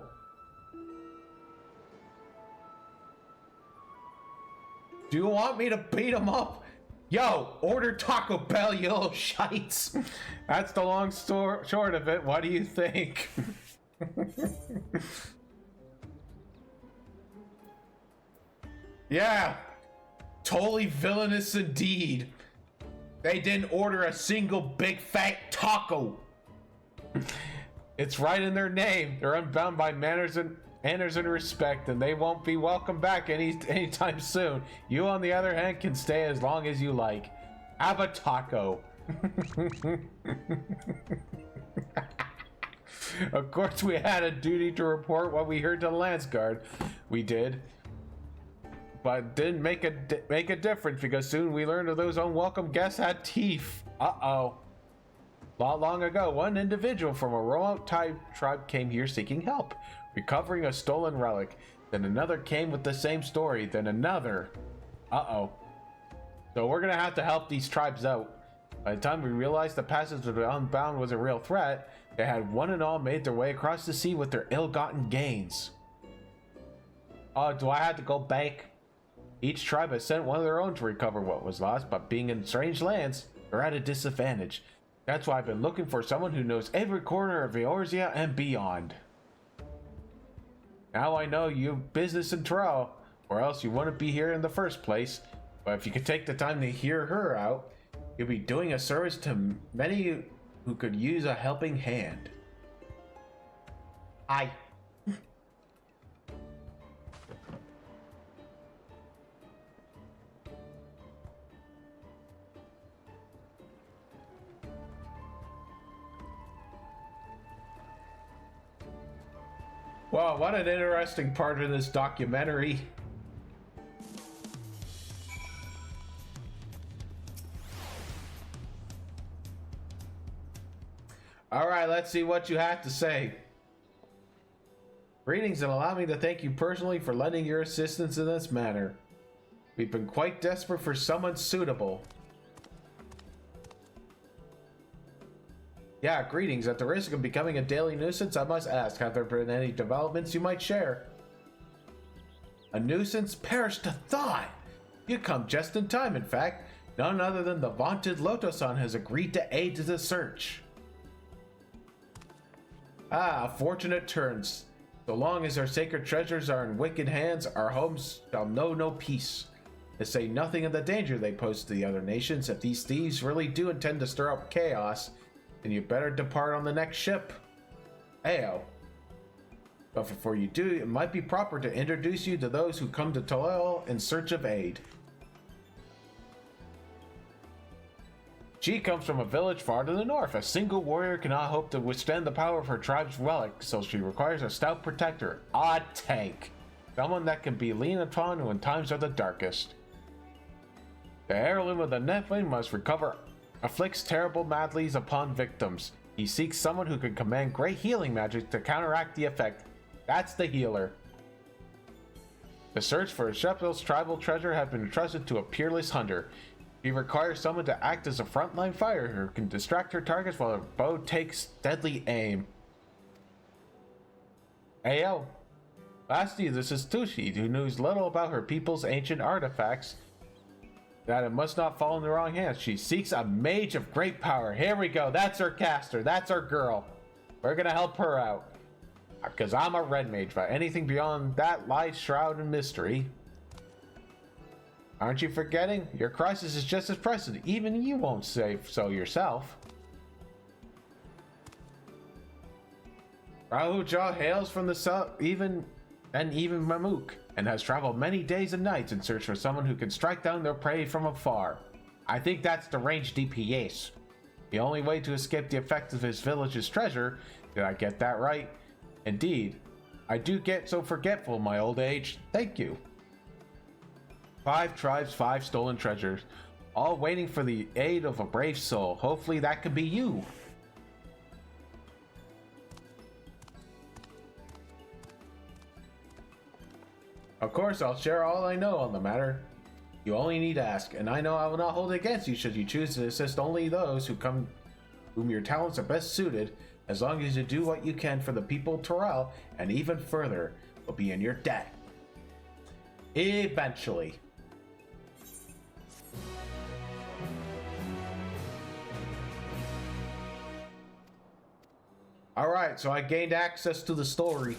Do you want me to beat them up? Yo, order Taco Bell, you little shites. That's the long short of it. What do you think? Yeah, totally villainous indeed. They didn't order a single big fat taco. It's right in their name. They're unbound by manners and respect, and they won't be welcome back anytime soon. You, on the other hand, can stay as long as you like. Have a taco. Of course, we had a duty to report what we heard to the Lance Guard. We did. But didn't make a difference because soon we learned that those unwelcome guests had teeth. Uh-oh. Not long ago, one individual from a remote tribe came here seeking help, recovering a stolen relic. Then another came with the same story. Then another. Uh-oh. So we're gonna have to help these tribes out. By the time we realized the passage of the Unbound was a real threat, they had one and all made their way across the sea with their ill-gotten gains. Oh, do I have to go back? Each tribe has sent one of their own to recover what was lost, but being in strange lands, they're at a disadvantage. That's why I've been looking for someone who knows every corner of Eorzea and beyond. Now I know you have business in Terrell, or else you wouldn't be here in the first place. But if you could take the time to hear her out, you'll be doing a service to many who could use a helping hand. Aye. Wow, what an interesting part of this documentary. All right, let's see what you have to say. Greetings, and allow me to thank you personally for lending your assistance in this matter. We've been quite desperate for someone suitable. Yeah, greetings. At the risk of becoming a daily nuisance, I must ask, have there been any developments you might share? A nuisance? Perish to thought! You come just in time, in fact. None other than the vaunted Loto-san has agreed to aid to the search. Ah, fortunate turns. So long as our sacred treasures are in wicked hands, our homes shall know no peace. To say nothing of the danger they pose to the other nations, if these thieves really do intend to stir up chaos, then you better depart on the next ship. Ayo. But before you do, it might be proper to introduce you to those who come to Toil in search of aid. She comes from a village far to the north. A single warrior cannot hope to withstand the power of her tribe's relic, so she requires a stout protector, a tank. Someone that can be leaned upon when times are the darkest. The heirloom of the Nephilim must afflicts terrible madlies upon victims. He seeks someone who can command great healing magic to counteract the effect. That's the healer. The search for Shephel's tribal treasure has been entrusted to a peerless hunter. He requires someone to act as a frontline fighter who can distract her targets while her bow takes deadly aim. Ayo. Lastly, this is Tushi, who knows little about her people's ancient artifacts, that it must not fall in the wrong hands. She seeks a mage of great power. Here we go. That's our caster. That's our girl. We're gonna help her out. Because I'm a red mage, but anything beyond that lies shrouded in mystery. Aren't you forgetting? Your crisis is just as pressing. Even you won't say so yourself. Rahuja hails from the south, even Mamuk, and has traveled many days and nights in search for someone who can strike down their prey from afar. I think that's the ranged DPS. The only way to escape the effects of his village's treasure. Did I get that right? Indeed. I do get so forgetful in my old age. Thank you. 5 tribes, 5 stolen treasures. All waiting for the aid of a brave soul. Hopefully that could be you. Of course, I'll share all I know on the matter. You only need to ask, and I know I will not hold it against you should you choose to assist only those whom your talents are best suited, as long as you do what you can for the people of Terrell, and even further, will be in your debt. Eventually. Alright, so I gained access to the story.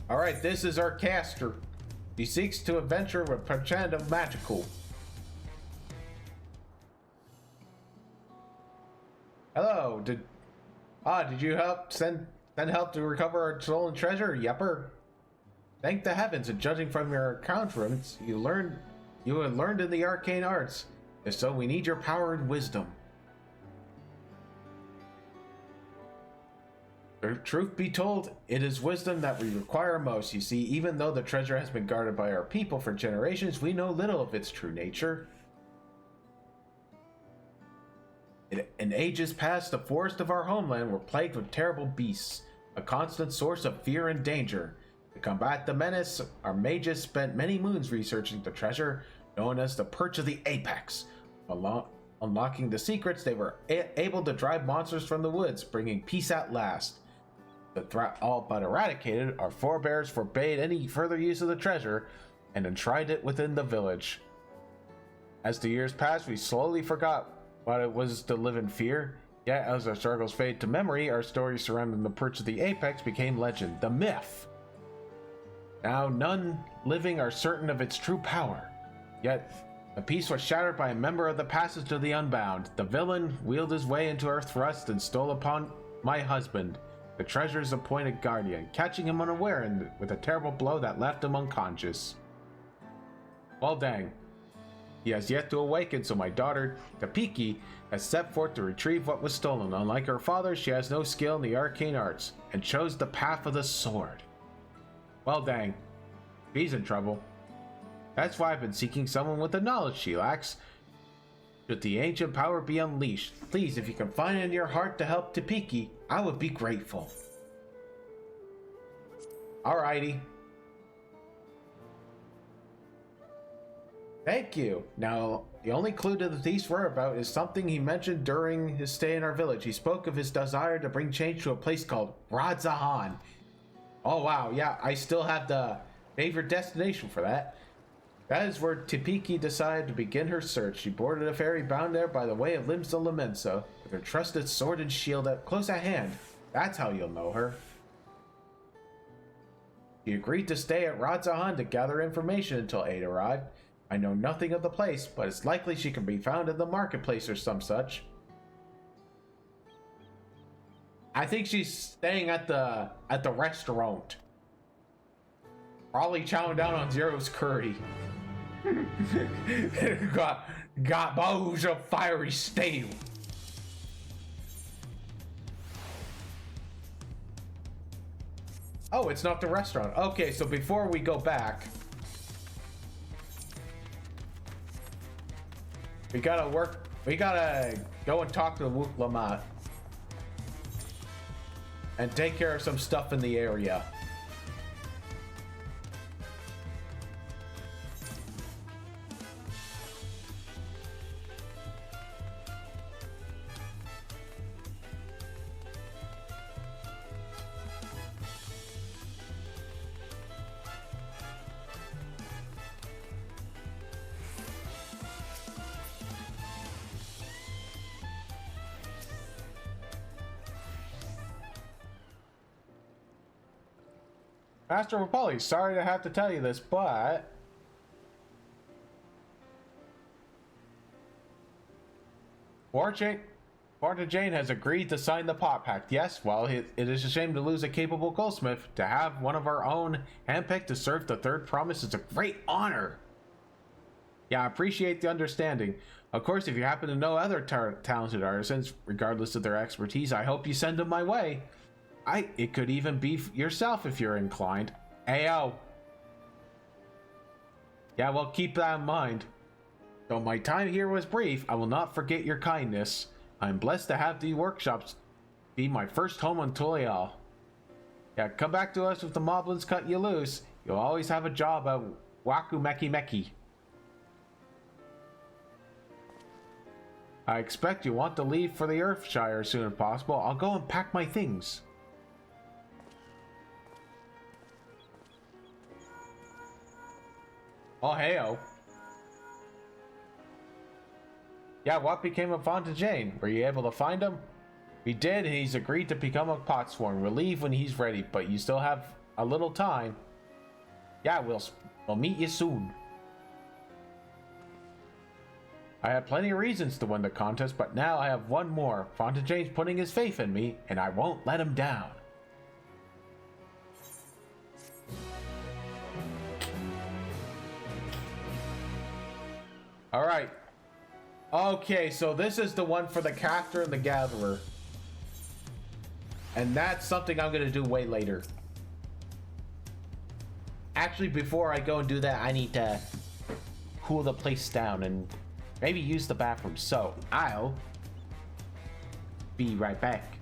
Alright, this is our caster. He seeks to adventure with pretend of magical. Hello, did you send help to recover our stolen treasure, Yepper? Thank the heavens, and judging from your accoutrements, you had learned in the arcane arts. If so, we need your power and wisdom. The truth be told, it is wisdom that we require most. You see, even though the treasure has been guarded by our people for generations, we know little of its true nature. In ages past, the forests of our homeland were plagued with terrible beasts, a constant source of fear and danger. To combat the menace, our mages spent many moons researching the treasure, known as the Perch of the Apex. Unlocking the secrets, they were able to drive monsters from the woods, bringing peace at last. The threat all but eradicated, our forebears forbade any further use of the treasure and enshrined it within the village. As the years passed, we slowly forgot what it was to live in fear. Yet, as our struggles fade to memory, our stories surrounding the Perch of the Apex became legend, the myth. Now, none living are certain of its true power. Yet, the peace was shattered by a member of the Passage of the Unbound. The villain wheeled his way into our thrust and stole upon my husband, the treasure's appointed guardian, catching him unaware with a terrible blow that left him unconscious. Well, dang. He has yet to awaken, so my daughter, Tapiki, has set forth to retrieve what was stolen. Unlike her father, she has no skill in the arcane arts, and chose the path of the sword. Well, dang. He's in trouble. That's why I've been seeking someone with the knowledge she lacks. Should the ancient power be unleashed, please, if you can find it in your heart to help Tapiki, I would be grateful. Alrighty. Thank you. Now, the only clue to the thief's whereabouts is something he mentioned during his stay in our village. He spoke of his desire to bring change to a place called Radzahan. Oh wow, yeah, I still have the favorite destination for that. That is where Tipiki decided to begin her search. She boarded a ferry bound there by the way of Limbs de Lamensa, with her trusted sword and shield close at hand. That's how you'll know her. She agreed to stay at Radzahan to gather information until aid arrived. I know nothing of the place, but it's likely she can be found in the marketplace or some such. I think she's staying at the restaurant. Probably chowing down on Zero's curry. got boughs of fiery steel. Oh, it's not the restaurant. Okay, so before we go back, we gotta go and talk to Wook Lamont and take care of some stuff in the area. Master Rapali, sorry to have to tell you this, but Barta Jane has agreed to sign the Pot Pact. Yes, while it is a shame to lose a capable goldsmith, to have one of our own handpicked to serve the third promise is a great honor. Yeah, I appreciate the understanding. Of course, if you happen to know other talented artisans, regardless of their expertise, I hope you send them my way. It could even be yourself if you're inclined. Ayo. Yeah, well, keep that in mind. Though my time here was brief, I will not forget your kindness. I am blessed to have the workshops be my first home on Tulial. Yeah, come back to us if the moblins cut you loose. You'll always have a job at Waku Meki Meki. I expect you want to leave for the Earthshire as soon as possible. I'll go and pack my things. Oh, heyo. Yeah, what became of Fonta Jane? Were you able to find him? We did, and he's agreed to become a potsworn. We'll leave when he's ready, but you still have a little time. Yeah, we'll meet you soon. I had plenty of reasons to win the contest, but now I have one more. Fonta Jane's putting his faith in me, and I won't let him down. Alright. Okay, so this is the one for the Caster and the Gatherer. And that's something I'm gonna do way later. Actually, before I go and do that, I need to cool the place down and maybe use the bathroom. So I'll be right back.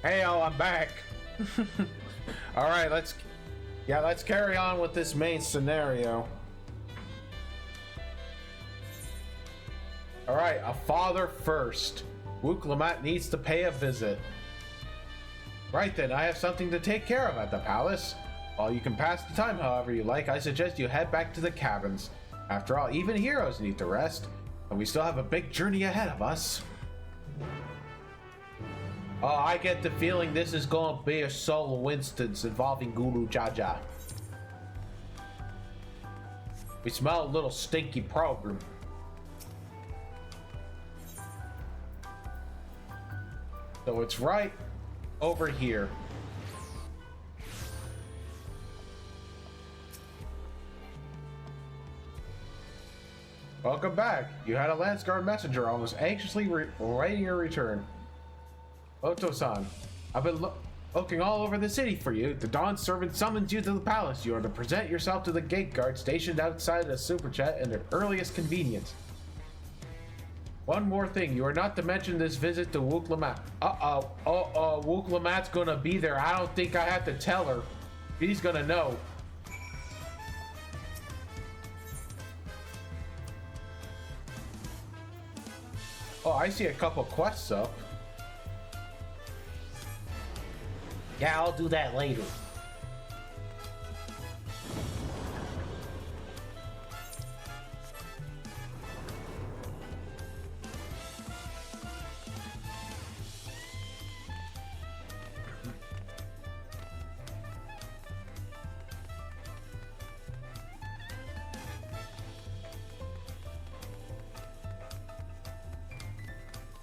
Hey, I'm back. All right, let's carry on with this main scenario. All right, a father first. Wook Lamat needs to pay a visit. Right then, I have something to take care of at the palace. While you can pass the time however you like, I suggest you head back to the cabins. After all, even heroes need to rest, and we still have a big journey ahead of us. Oh, I get the feeling this is going to be a solo instance involving Guru Jaja. We smell a little stinky program. So it's right over here. Welcome back. You had a Landsguard messenger almost anxiously awaiting your return. Oto-san, I've been looking all over the city for you. The Dawn servant summons you to the palace. You are to present yourself to the gate guard stationed outside the super chat in the earliest convenience. One more thing, you are not to mention this visit to Wook Lamat. Wook Lamat's gonna be there. I don't think I have to tell her. He's gonna know. Oh, I see a couple quests up. Yeah, I'll do that later.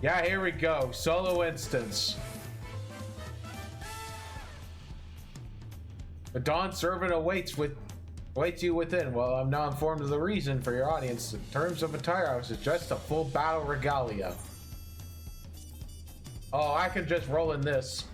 Yeah, here we go. Solo instance. The Dawn servant awaits you within. Well, I'm now informed of the reason for your audience. In terms of attire, I would suggest a full battle regalia. Oh, I can just roll in this.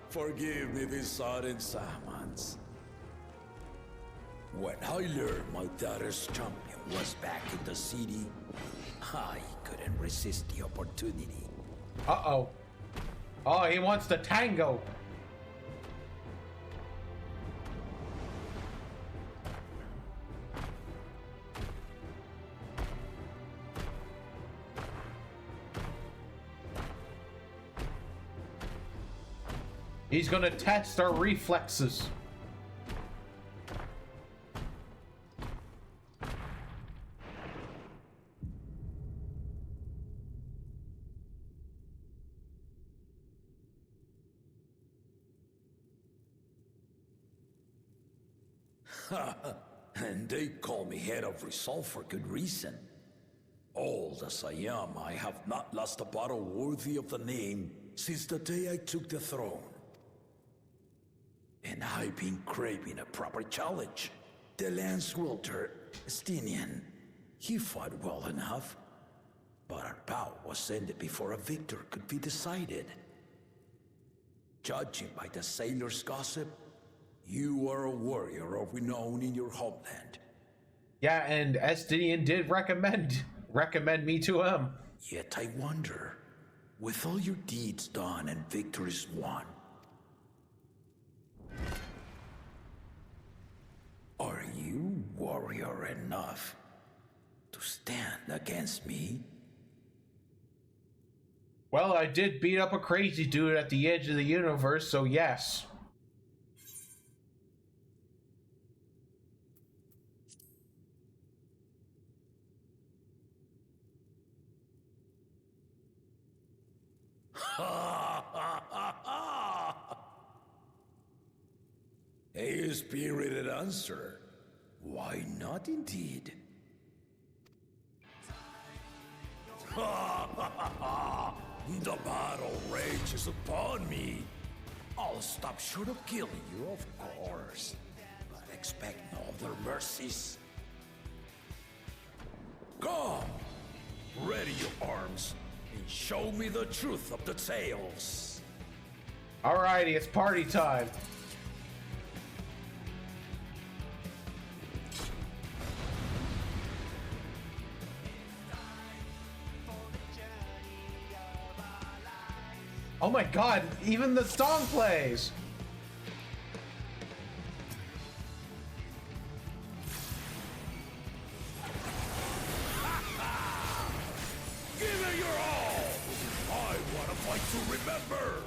Forgive me this sudden summons. When I learned my daughter's champion was back in the city, I couldn't resist the opportunity. Uh-oh. Oh, he wants the tango. He's gonna test our reflexes. And they call me head of resolve for good reason. Old as I am, I have not lost a battle worthy of the name since the day I took the throne. And I've been craving a proper challenge. The Lance Wielder, Stinian, he fought well enough, but our bout was ended before a victor could be decided. Judging by the sailors' gossip, you are a warrior of renown in your homeland. Yeah, and Estinian did recommend me to him. Yet I wonder, with all your deeds done and victories won, are you warrior enough to stand against me? Well, I did beat up a crazy dude at the edge of the universe, so yes. A spirited answer. Why not indeed? The battle rages upon me. I'll stop short of killing you, of course, but expect no other mercies. Come, ready your arms, and show me the truth of the tales. Alrighty, it's party time. Oh my god, even the song plays! Give it your all! I want to fight to remember!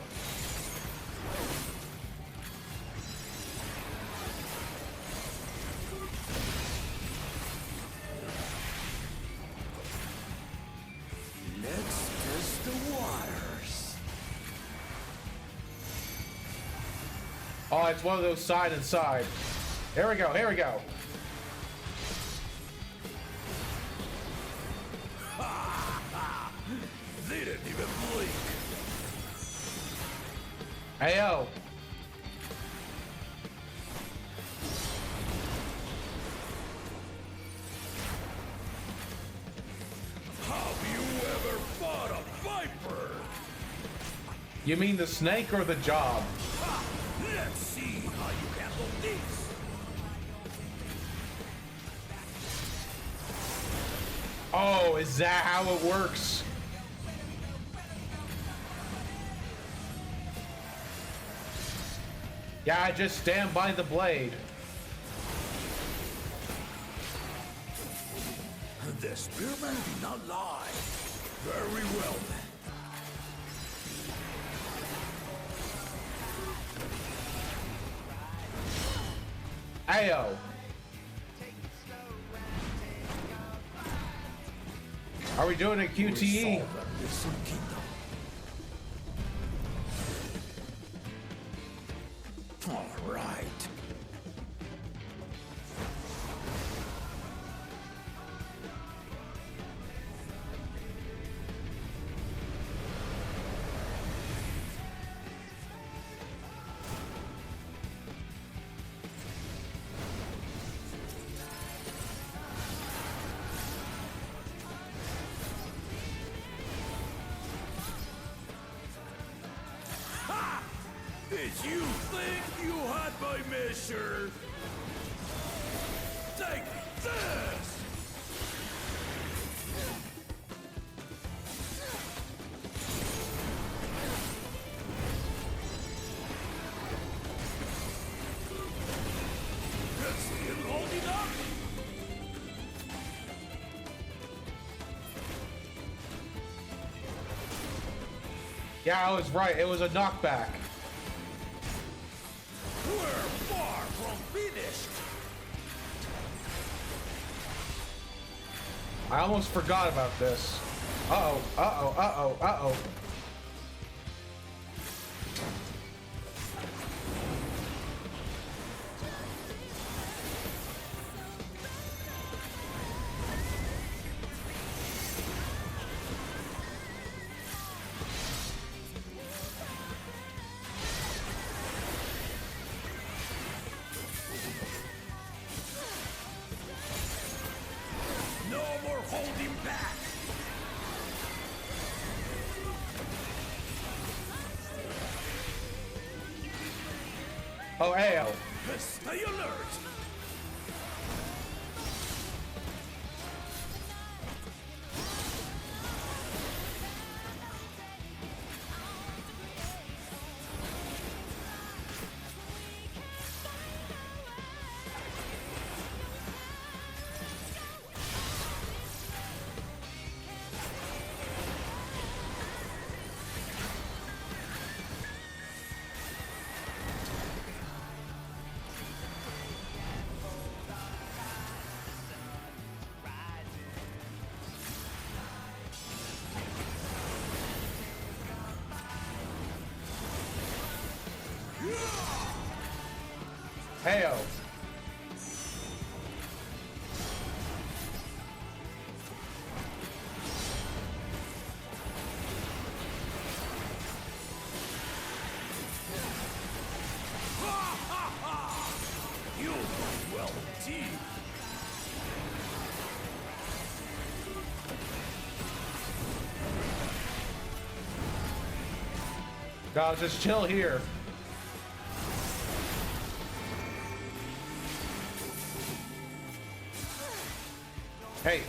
Let's test the waters. Oh, it's one of those side and side. Here we go, here we go. They didn't even blink. Hey, yo. Have you ever fought a viper? You mean the snake or the job? Ha! Let's see how you handle this. Oh, is that how it works? Yeah, I just stand by the blade. The spearman did not lie. Very well then. Ayo. Are we doing a QTE? All right. Did you think you had my measure? Take this! Still holding up? Yeah, I was right. It was a knockback. We're far from finished. I almost forgot about this. Uh-oh, uh-oh, uh-oh, uh-oh. No more holding back. Oh, ayo. Stay alert. Heyo. You do well indeed. Guys, just chill here. Hey.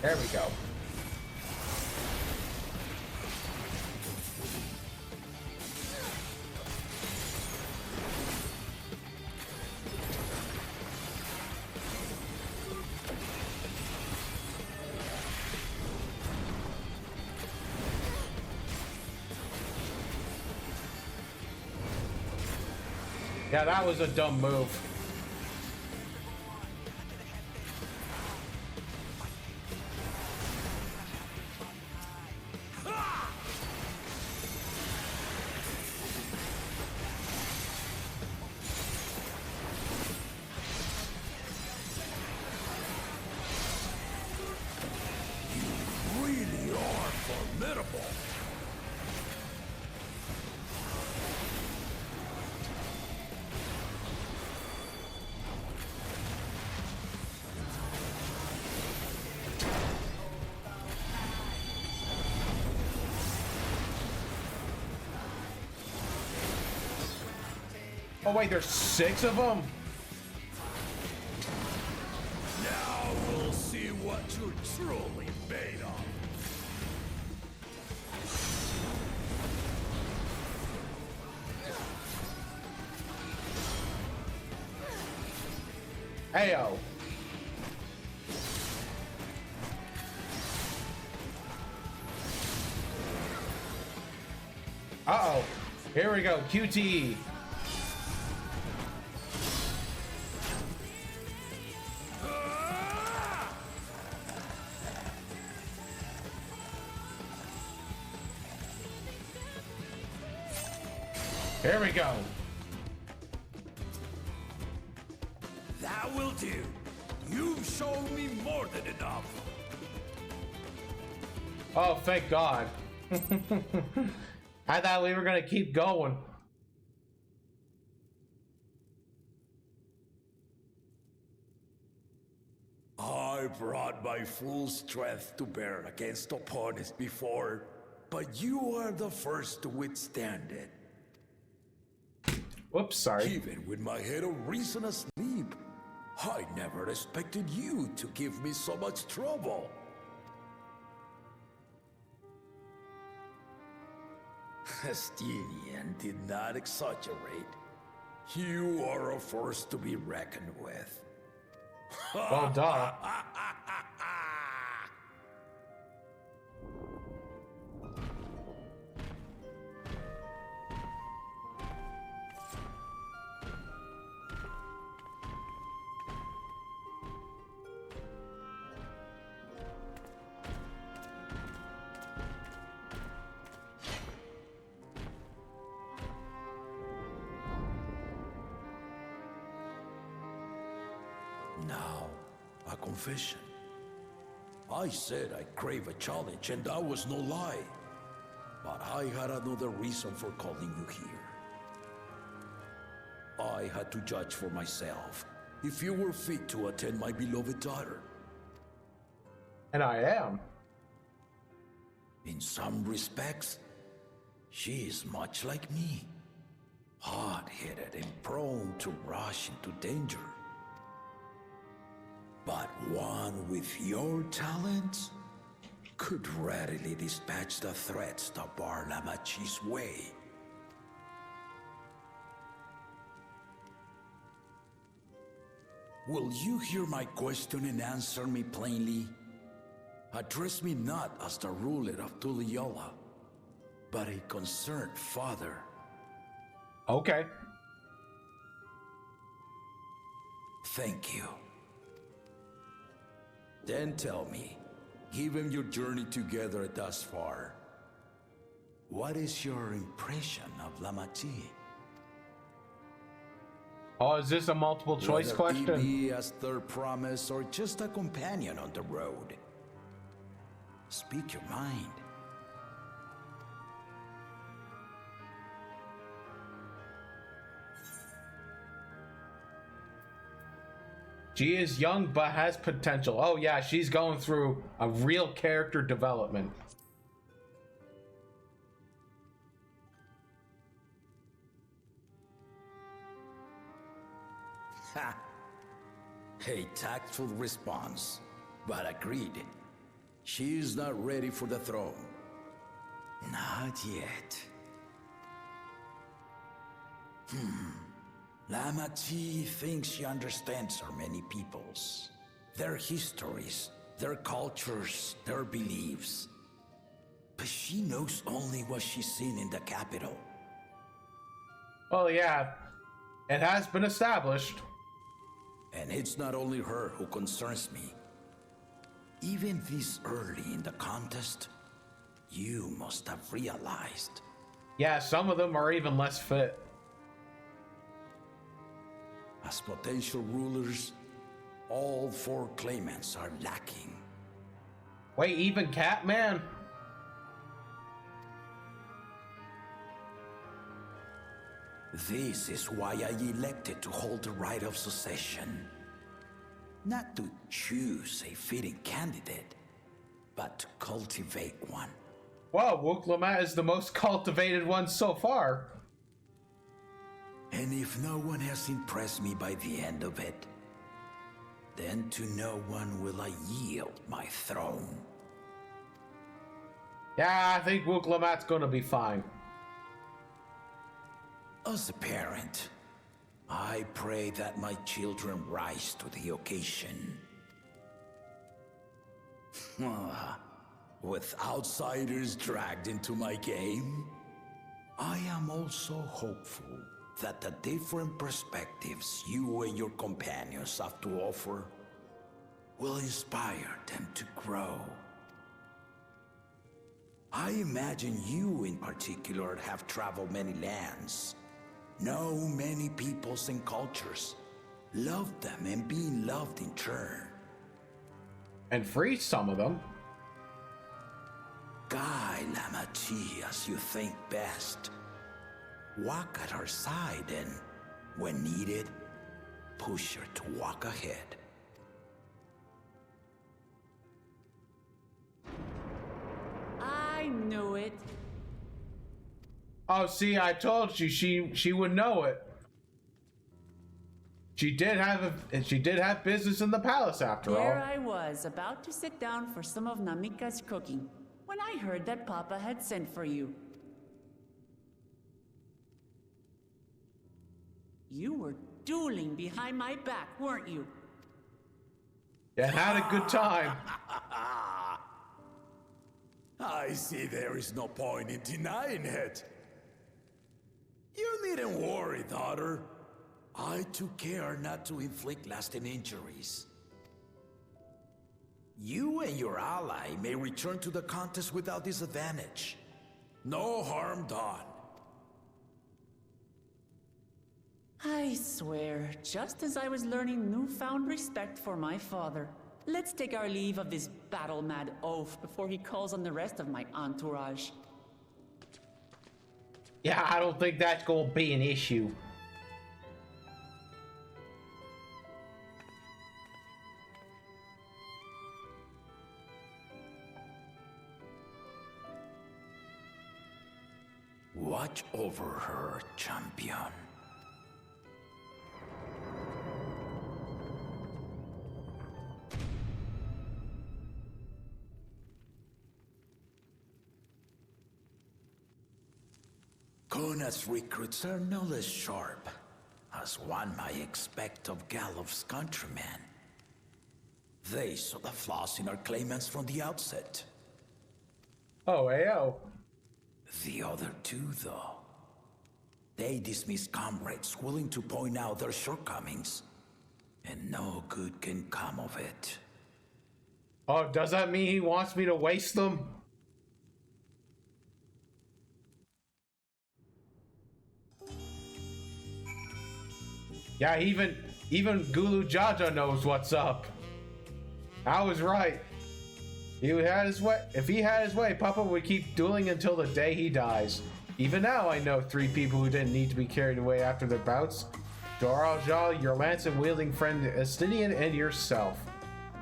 There we go. Yeah, that was a dumb move. Oh wait, there's 6 of them? Now we'll see what you're truly made of. Heyo. Uh-oh. Here we go. QTE. Here we go. That will do. You've shown me more than enough. Oh, thank God. I thought we were gonna keep going. I brought my full strength to bear against opponents before, but you are the first to withstand it. Whoops, sorry. Even with my head of reason asleep, I never expected you to give me so much trouble. Estinian did not exaggerate. You are a force to be reckoned with. Well, duh. Now, a confession. I said I crave a challenge, and that was no lie. But I had another reason for calling you here. I had to judge for myself if you were fit to attend my beloved daughter. And I am. In some respects, she is much like me. Hard-headed and prone to rush into danger. But one with your talents could readily dispatch the threats that bar Lamachi's way. Will you hear my question and answer me plainly? Address me not as the ruler of Tuliola, but a concerned father. Okay. Thank you. Then tell me, given your journey together thus far, what is your impression of Lamachi? Oh, is this a multiple choice Whether question? he be as their promise or just a companion on the road? Speak your mind. She is young but has potential. Oh yeah, she's going through a real character development. Ha! A tactful response, but agreed. She is not ready for the throne. Not yet. Lamachi thinks she understands our many peoples, their histories, their cultures, their beliefs. But she knows only what she's seen in the capital. Well, yeah, it has been established. And it's not only her who concerns me. Even this early in the contest, you must have realized. Yeah, some of them are even less fit. As potential rulers, all 4 claimants are lacking. Wait, even Catman? This is why I elected to hold the right of succession. Not to choose a fitting candidate, but to cultivate one. Wow, Wook Lamat is the most cultivated one so far. And if no one has impressed me by the end of it, then to no one will I yield my throne. Yeah, I think Wooklamat's gonna be fine. As a parent, I pray that my children rise to the occasion. With outsiders dragged into my game, I am also hopeful that the different perspectives you and your companions have to offer will inspire them to grow. I imagine you in particular have traveled many lands, know many peoples and cultures, loved them and being loved in turn. And free some of them. Guide Lamachi as you think best. Walk at her side and, when needed, push her to walk ahead. I knew it. Oh, see, I told you she would know it. She did have business in the palace after all. There I was, about to sit down for some of Namika's cooking, when I heard that Papa had sent for you. You were dueling behind my back, weren't you? You had a good time. I see there is no point in denying it. You needn't worry, daughter. I took care not to inflict lasting injuries. You and your ally may return to the contest without disadvantage. No harm done. I swear, just as I was learning newfound respect for my father. Let's take our leave of this battle-mad oaf before he calls on the rest of my entourage. Yeah, I don't think that's gonna be an issue. Watch over her, champion. Kona's recruits are no less sharp, as one might expect of Galloff's countrymen. They saw the flaws in our claimants from the outset. Oh, AO. The other two, though, they dismiss comrades willing to point out their shortcomings, and no good can come of it. Oh, does that mean he wants me to waste them? Yeah, even Gulu Jaja knows what's up. I was right. He had his way. If he had his way, Papa would keep dueling until the day he dies. Even now, I know 3 people who didn't need to be carried away after their bouts. Doralja, your lance-wielding friend Estinian, and yourself.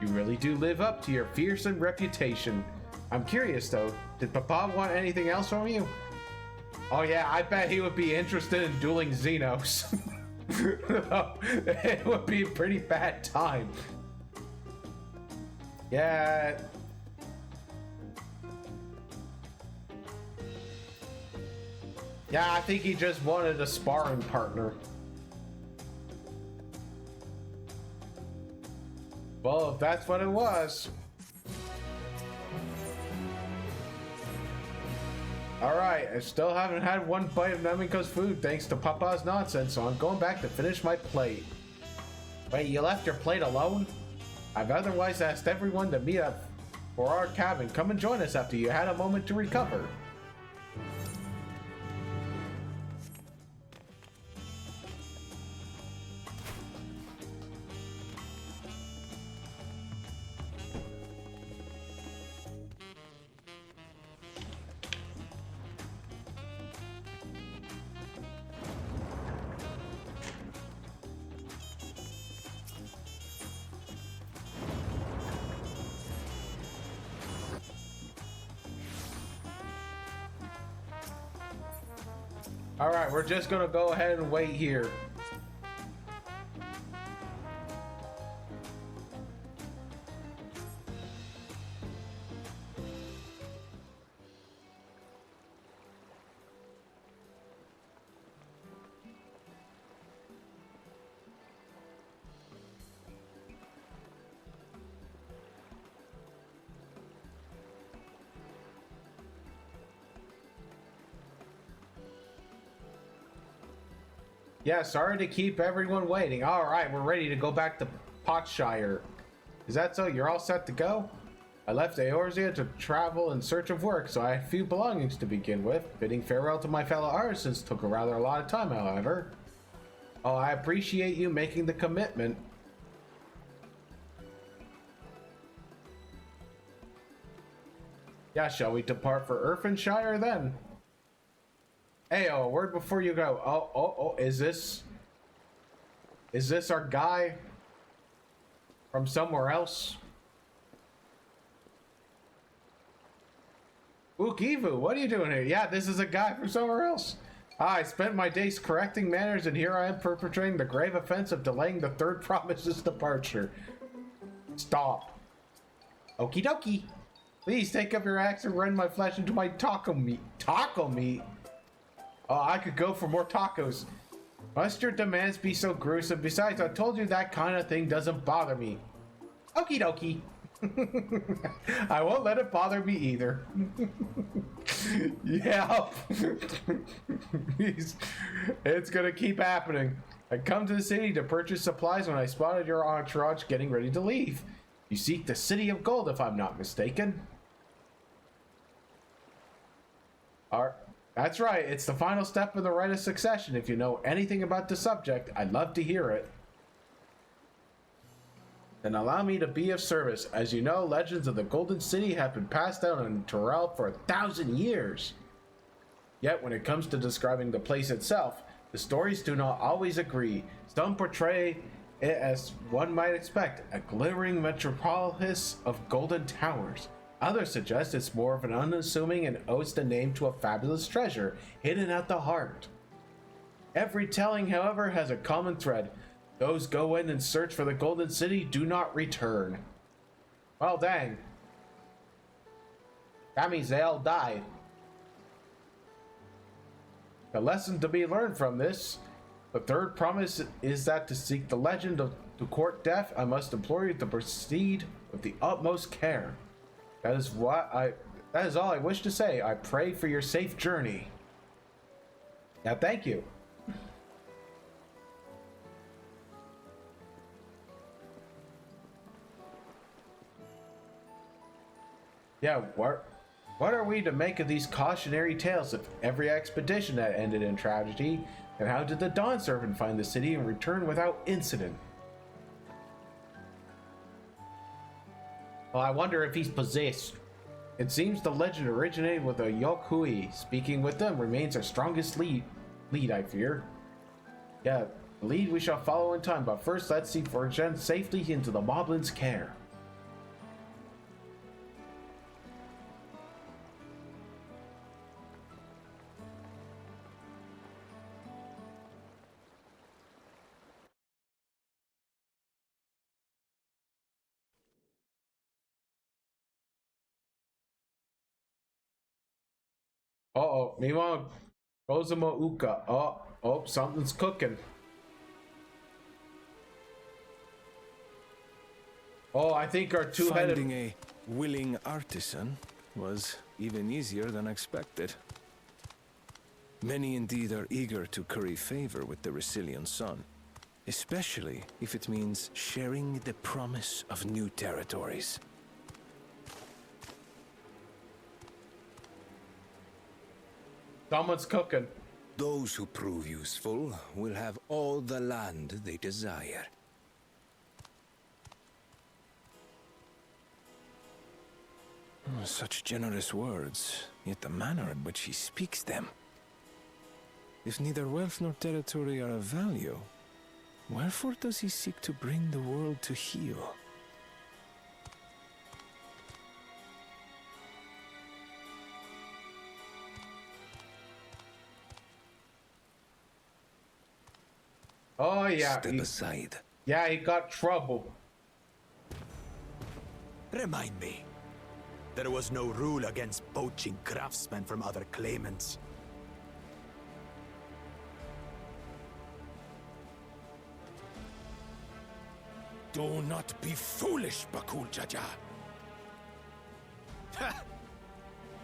You really do live up to your fearsome reputation. I'm curious though, did Papa want anything else from you? Oh yeah, I bet he would be interested in dueling Xenos. It would be a pretty bad time. Yeah. Yeah, I think he just wanted a sparring partner. Well, if that's what it was. Alright, I still haven't had one bite of Namiko's food thanks to Papa's nonsense, so I'm going back to finish my plate. Wait, you left your plate alone? I've otherwise asked everyone to meet up for our cabin. Come and join us after you had a moment to recover. All right, we're just gonna go ahead and wait here. Yeah, sorry to keep everyone waiting. All right, we're ready to go back to Potshire. Is that so? You're all set to go? I left Eorzea to travel in search of work, so I had few belongings to begin with. Bidding farewell to my fellow artisans took a rather a lot of time, however. Oh, I appreciate you making the commitment. Yeah, shall we depart for Irfinshire then? Hey, a word before you go. Oh, is this our guy from somewhere else? Ookivu, what are you doing here? Yeah, this is a guy from somewhere else. I spent my days correcting manners, and here I am perpetrating the grave offense of delaying the third promise's departure. Stop. Okie dokie. Please take up your axe and rend my flesh into my taco meat. Taco meat? Oh, I could go for more tacos. Must your demands be so gruesome? Besides, I told you that kind of thing doesn't bother me. Okie dokie. I won't let it bother me either. Yeah. It's gonna keep happening. I come to the city to purchase supplies when I spotted your entourage getting ready to leave. You seek the City of Gold, if I'm not mistaken. That's right, it's the final step in the rite of succession. If you know anything about the subject, I'd love to hear it. Then allow me to be of service. As you know, legends of the Golden City have been passed down in Torel for 1,000 years. Yet when it comes to describing the place itself, the stories do not always agree. Some portray it as one might expect, a glittering metropolis of golden towers. Others suggest it's more of an unassuming and owes the name to a fabulous treasure hidden at the heart. Every telling, however, has a common thread. Those go in and search for the Golden City do not return. Well, dang. That means they all died. The lesson to be learned from this, the third promise is that to seek the legend of the court death, I must implore you to proceed with the utmost care. That is all I wish to say. I pray for your safe journey. Yeah, thank you. Yeah, what are we to make of these cautionary tales of every expedition that ended in tragedy? And how did the Dawn Servant find the city and return without incident? Well, I wonder if he's possessed. It seems the legend originated with a Yokui. Speaking with them remains our strongest lead, I fear. Yeah, the lead we shall follow in time, but first let's see Forgen safely into the Moblin's care. Uh-oh, Mima Kozuma Uka. Oh, something's cooking. Oh, I think our two-headed... Finding a willing artisan was even easier than expected. Many indeed are eager to curry favor with the Resilient Sun, especially if it means sharing the promise of new territories. Someone's cooking. Those who prove useful will have all the land they desire. Such generous words, yet the manner in which he speaks them. If neither wealth nor territory are of value, wherefore does he seek to bring the world to heel? Oh yeah. Step aside. Yeah, he got trouble. Remind me. There was no rule against poaching craftsmen from other claimants. Do not be foolish, Bakul Jaja.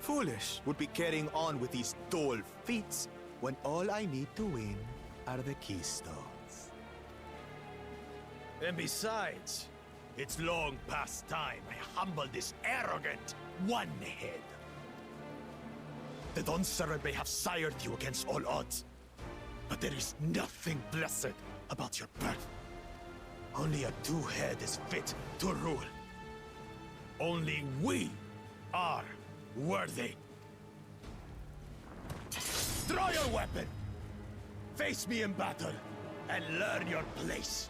Foolish would be carrying on with these dull feats when all I need to win are the keystones. And besides, it's long past time I humble this arrogant one-head. The Dawn servant may have sired you against all odds, but there is nothing blessed about your birth. Only a two-head is fit to rule. Only we are worthy. Draw your weapon! Face me in battle, and learn your place.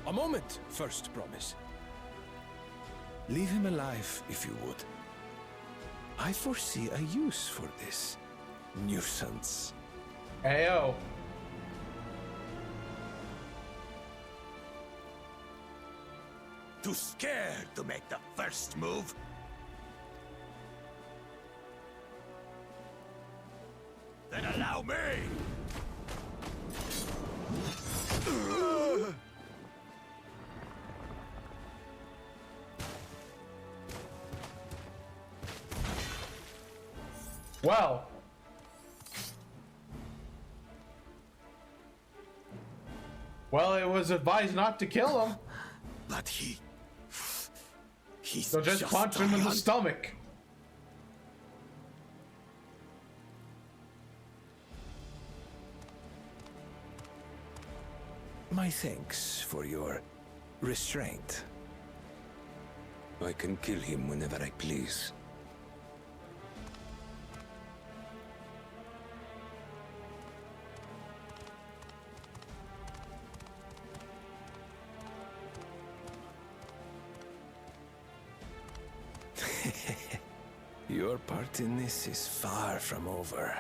A moment, First Promise. Leave him alive, if you would. I foresee a use for this nuisance. Ayo. Too scared to make the first move? Then allow me! Well. Well, it was advised not to kill him. But he's So just punch him in the stomach. My thanks for your restraint. I can kill him whenever I please. Your part in this is far from over.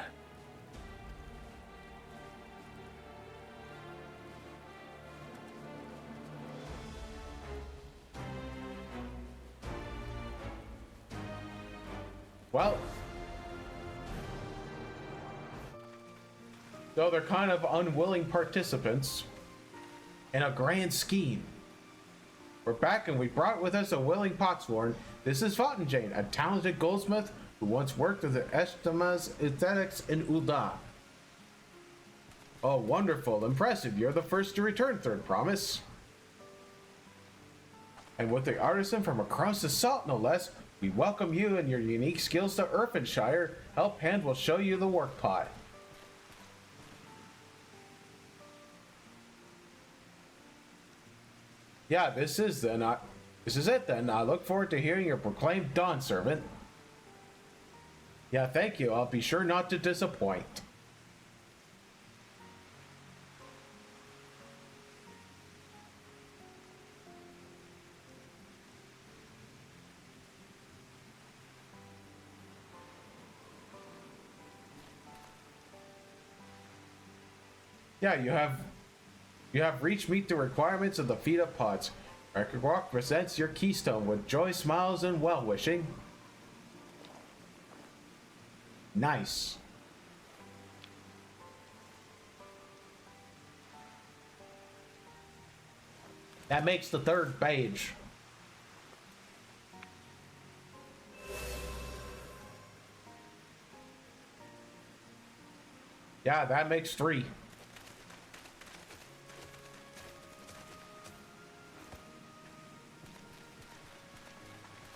Well. So they're kind of unwilling participants in a grand scheme. We're back and we brought with us a willing potsworn. This is Jane, a talented goldsmith who once worked with the Estimas Aesthetics in Ul'dah. Oh, wonderful, impressive. You're the first to return, Third Promise. And with the artisan from across the salt, no less, we welcome you and your unique skills to Irfinshire. Help Hand will show you the work pot. Yeah, this is it then. I look forward to hearing your proclaimed Dawn servant. Yeah, thank you. I'll be sure not to disappoint. Yeah, you have reached meet the requirements of the feat of pots. Rock presents your keystone with joy, smiles, and well-wishing. Nice. That makes the third page. Yeah, that makes 3.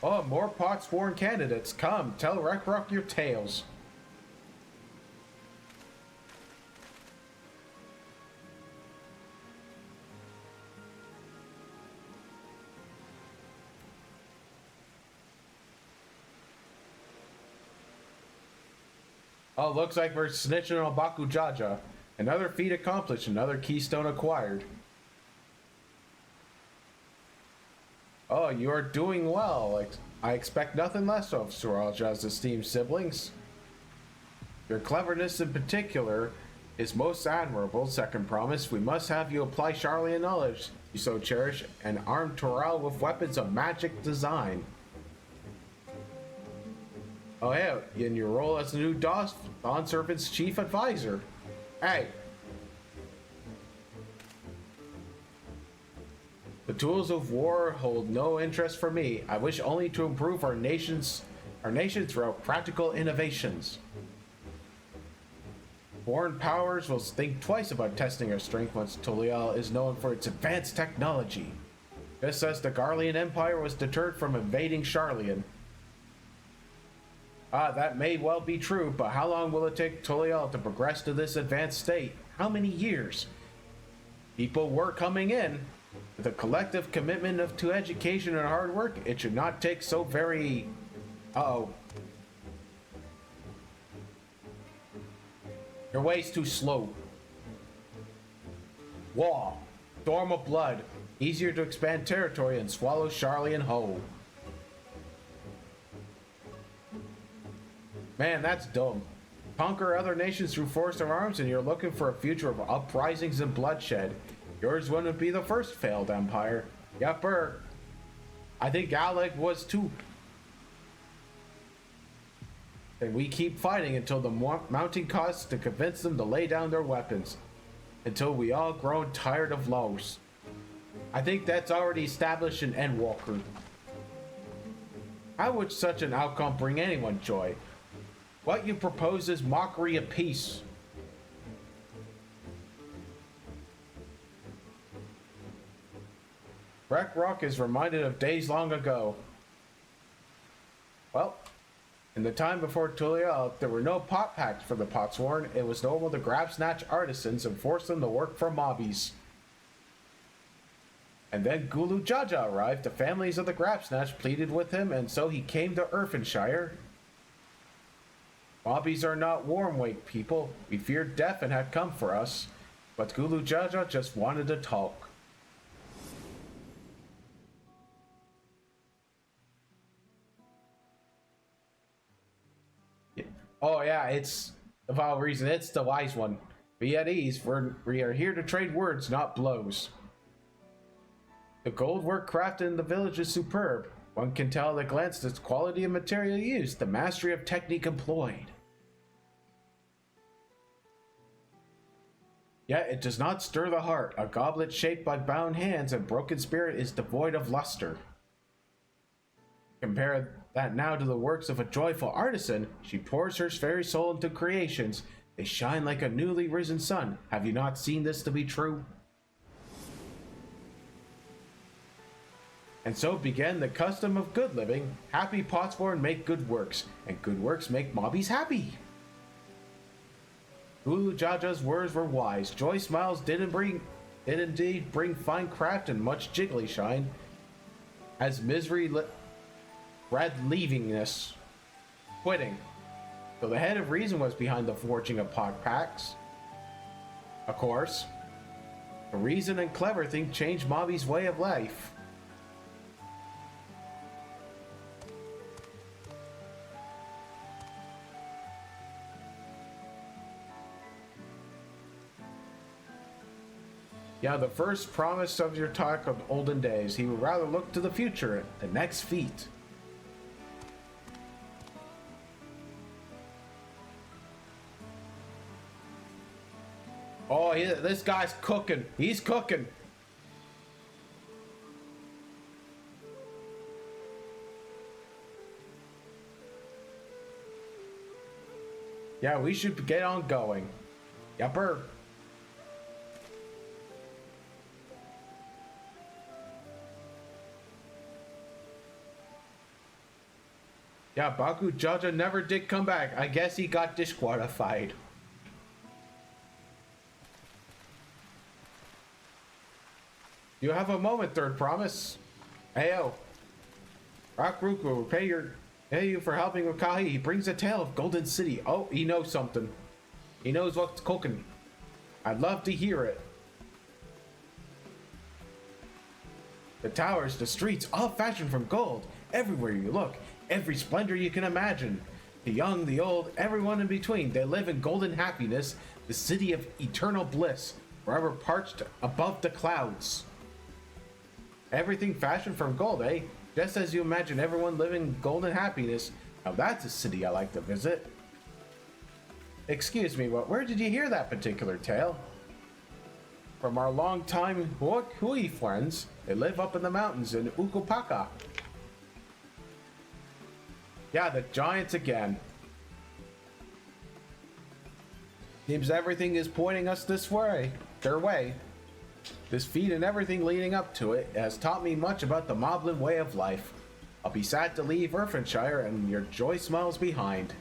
Oh, more potsworn candidates. Come, tell Rekrok your tales. Oh, looks like we're snitching on Baku Jaja. Another feat accomplished, another keystone acquired. Oh, you are doing well. I expect nothing less of Suraja's esteemed siblings. Your cleverness in particular is most admirable. Second promise, we must have you apply Charlian knowledge you so cherish and arm Toral with weapons of magic design. Oh yeah, in your role as the new Dawn Serpent's chief advisor. Hey. The tools of war hold no interest for me. I wish only to improve our nation through practical innovations. Foreign powers will think twice about testing our strength once Tolial is known for its advanced technology. Just as the Garlean Empire was deterred from invading Charlian. That may well be true, but how long will it take Tolial to progress to this advanced state? How many years? People were coming in. With a collective commitment to education and hard work, it should not take so very... Uh-oh. Your way's too slow. Wall. Storm of blood. Easier to expand territory and swallow Charlian whole. Man, that's dumb. Conquer other nations through force of arms and you're looking for a future of uprisings and bloodshed. Yours wouldn't be the first failed empire. Yepper. I think Alec was too. And we keep fighting until the mounting costs to convince them to lay down their weapons. Until we all grown tired of Laos. I think that's already established in Endwalker. How would such an outcome bring anyone joy? What you propose is mockery of peace. Rock is reminded of days long ago. Well, in the time before Tulia, there were no pot packs for the Potsworn. It was normal to grab snatch artisans and force them to work for mobbies. And then Gulu Jaja arrived. The families of the Grabsnatch pleaded with him, and so he came to Irfinshire. Mobbies are not warm-wake people. We feared death and had come for us. But Gulu Jaja just wanted to talk. Oh yeah, it's the vile reason. It's the wise one. Be at ease, we are here to trade words, not blows. The gold work crafted in the village is superb. One can tell at a glance the quality of material used, the mastery of technique employed. Yet it does not stir the heart. A goblet shaped by bound hands and broken spirit is devoid of luster. Compare that now to the works of a joyful artisan. She pours her very soul into creations. They shine like a newly risen sun. Have you not seen this to be true? And so began the custom of good living. Happy Potsworn make good works, and good works make mobbies happy. Gulu Jaja's words were wise. Joy smiles did indeed bring fine craft and much jiggly shine. As misery bred leavingness, quitting. So the head of reason was behind the forging of pot packs. Of course, the reason and clever thing changed Mobby's way of life. Yeah, the first promise of your talk of olden days. He would rather look to the future, the next feat. Oh, this guy's cooking. He's cooking. Yeah, we should get on going. Yupper. Yeah, Baku Jaja never did come back. I guess he got disqualified. You have a moment, third promise. Ayo. Rockrook will pay you for helping with Kahi. He brings a tale of Golden City. Oh, he knows something. He knows what's cooking. I'd love to hear it. The towers, the streets, all fashioned from gold. everywhere you look, every splendor you can imagine. The young, the old, everyone in between, they live in golden happiness, the city of eternal bliss, forever perched above the clouds. Everything fashioned from gold, eh? Just as you imagine everyone living in golden happiness. Now that's a city I like to visit. Excuse me, where did you hear that particular tale? From our long-time Hui friends. They live up in the mountains in Ukupaka. Yeah, the giants again. Seems everything is pointing us this way. Their way. This feat and everything leading up to it has taught me much about the Moblin way of life. I'll be sad to leave Earthenshire and your joy smiles behind.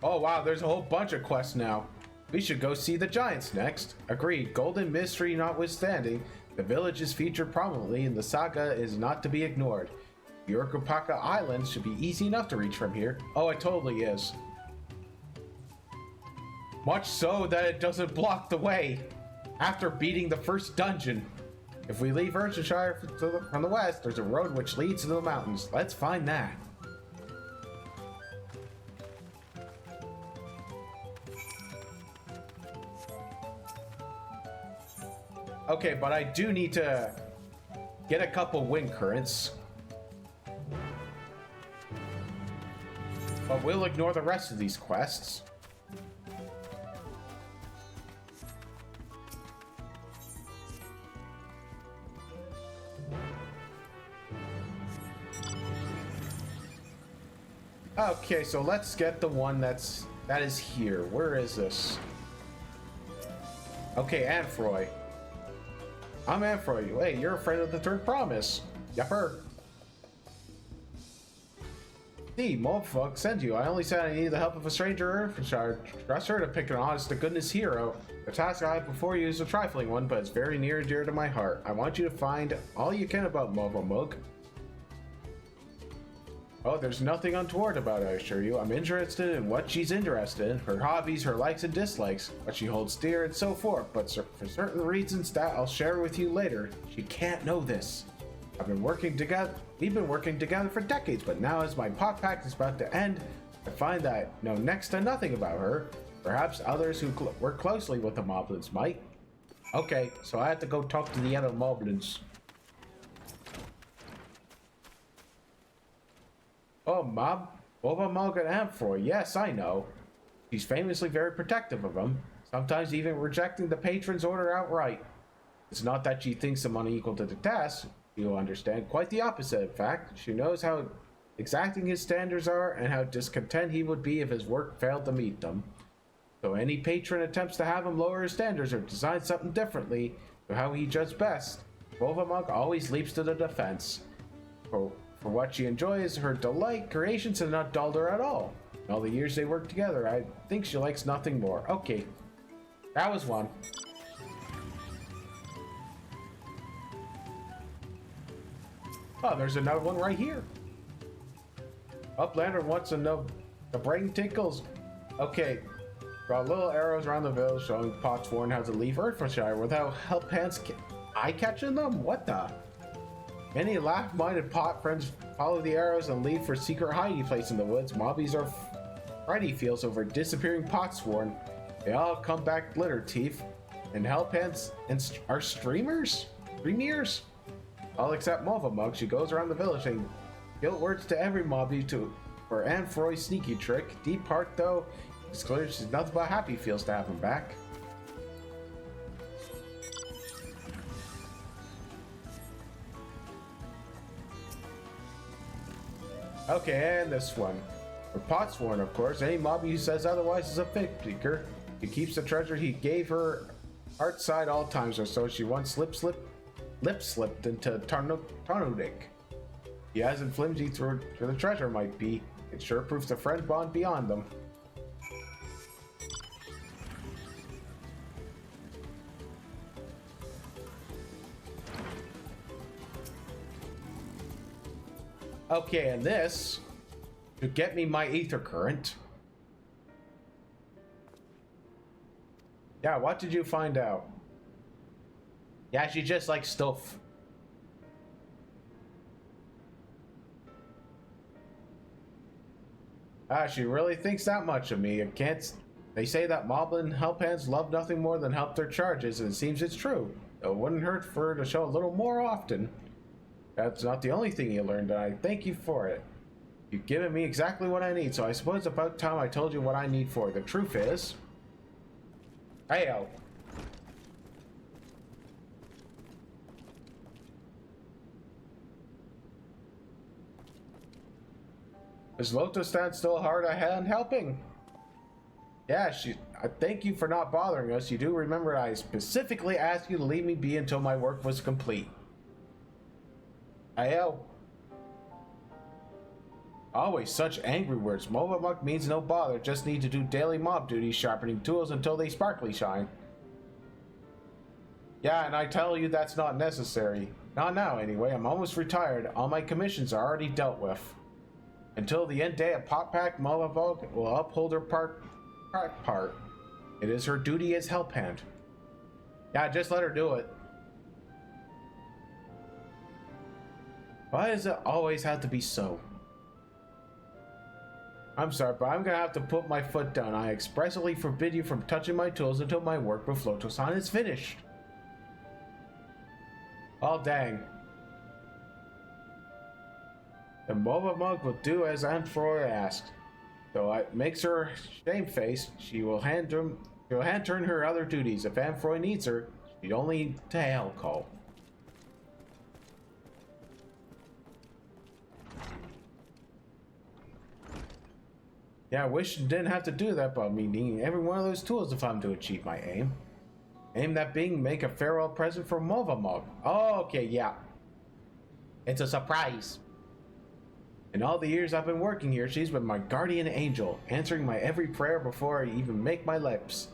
Oh wow, there's a whole bunch of quests now. We should go see the giants next. Agreed, golden mystery notwithstanding, the village is featured prominently and the saga is not to be ignored. The Urkupaka Islands should be easy enough to reach from here. Oh, it totally is. Much so that it doesn't block the way. After beating the first dungeon. If we leave Earthenshire from the west, there's a road which leads to the mountains. Let's find that. Okay, but I do need to get a couple wind currents. But we'll ignore the rest of these quests. Okay, so let's get the one that is here. Where is this? Okay, Anfroy. I'm Anfroy. Hey, you're a friend of the Third Promise. Yepper. See, Moldfolk sent you. I only said I needed the help of a stranger in Earthenshire. Trust her to pick an honest-to-goodness hero. The task I have before you is a trifling one, but it's very near and dear to my heart. I want you to find all you can about Movamug. Oh, there's nothing untoward about it, I assure you. I'm interested in what she's interested in, her hobbies, her likes and dislikes, what she holds dear, and so forth. But for certain reasons that I'll share with you later, she can't know this. We've been working together for decades, but now as my pot pack is about to end, I find that I know next to nothing about her. Perhaps others who work closely with the Moblins might. Okay, so I have to go talk to the other Moblins. Oh, Movamug and Amphoy, yes, I know. She's famously very protective of him, sometimes even rejecting the patron's order outright. It's not that she thinks him unequal to the task, you'll understand, quite the opposite, in fact. She knows how exacting his standards are and how discontent he would be if his work failed to meet them. So any patron attempts to have him lower his standards or design something differently to how he judges best, Movamug always leaps to the defense. For what she enjoys, her delight, creations have not dulled her at all. In all the years they work together, I think she likes nothing more. Okay, that was one. Oh, there's another one right here. Uplander wants to know the brain tinkles. Okay, got little arrows around the village showing Potsworn how to leave Earthenshire without help hands eye-catching them? What the? Many laugh-minded pot friends follow the arrows and leave for secret hiding place in the woods. Mobbies are Freddy feels over disappearing Potsworn. They all come back glitter teeth. And hellpants and are streamers? All except Movamug. She goes around the village saying guilt words to every mobby for Anfroy's sneaky trick. Deep heart though, it's clear she's nothing but happy feels to have him back. Okay, and this one. For Potsworn, of course, any mobby who says otherwise is a fig seeker. He keeps the treasure he gave her heart side all times or so. She once lip slipped into Tarnudik. He hasn't flimsy through the treasure might be. It sure proves a friend bond beyond them. Okay, and this to get me my ether current. Yeah, what did you find out? Yeah, she just likes stuff. Ah, she really thinks that much of me. It can't. They say that Moblin help hands love nothing more than help their charges, and it seems it's true. It wouldn't hurt for her to show a little more often. That's not the only thing you learned, and I thank you for it. You've given me exactly what I need, so I suppose it's about time I told you what I need for it. The truth is... Heyo. Is Lotus stand still hard a hand helping? Yeah, I thank you for not bothering us. You do remember I specifically asked you to leave me be until my work was complete. Heyo. Always such angry words. Movamuk means no bother, just need to do daily mob duties sharpening tools until they sparkly shine. Yeah, and I tell you that's not necessary. Not now anyway, I'm almost retired. All my commissions are already dealt with. Until the end day of Potpack, Movamuk will uphold her part. It is her duty as help hand. Yeah, just let her do it. Why does it always have to be so? I'm sorry, but I'm gonna have to put my foot down. I expressly forbid you from touching my tools until my work with Flotosan is finished. Oh, dang. The Movamuk will do as Anthroy asked. Though it makes her shamefaced, she will hand-turn her other duties. If Anthroy needs her, she'd only to hell call. Yeah, I wish you didn't have to do that, but me needing every one of those tools if I'm to achieve my aim. Aim that being make a farewell present for Movamuk. Oh, okay, yeah. It's a surprise. In all the years I've been working here, she's been my guardian angel, answering my every prayer before I even make my lips.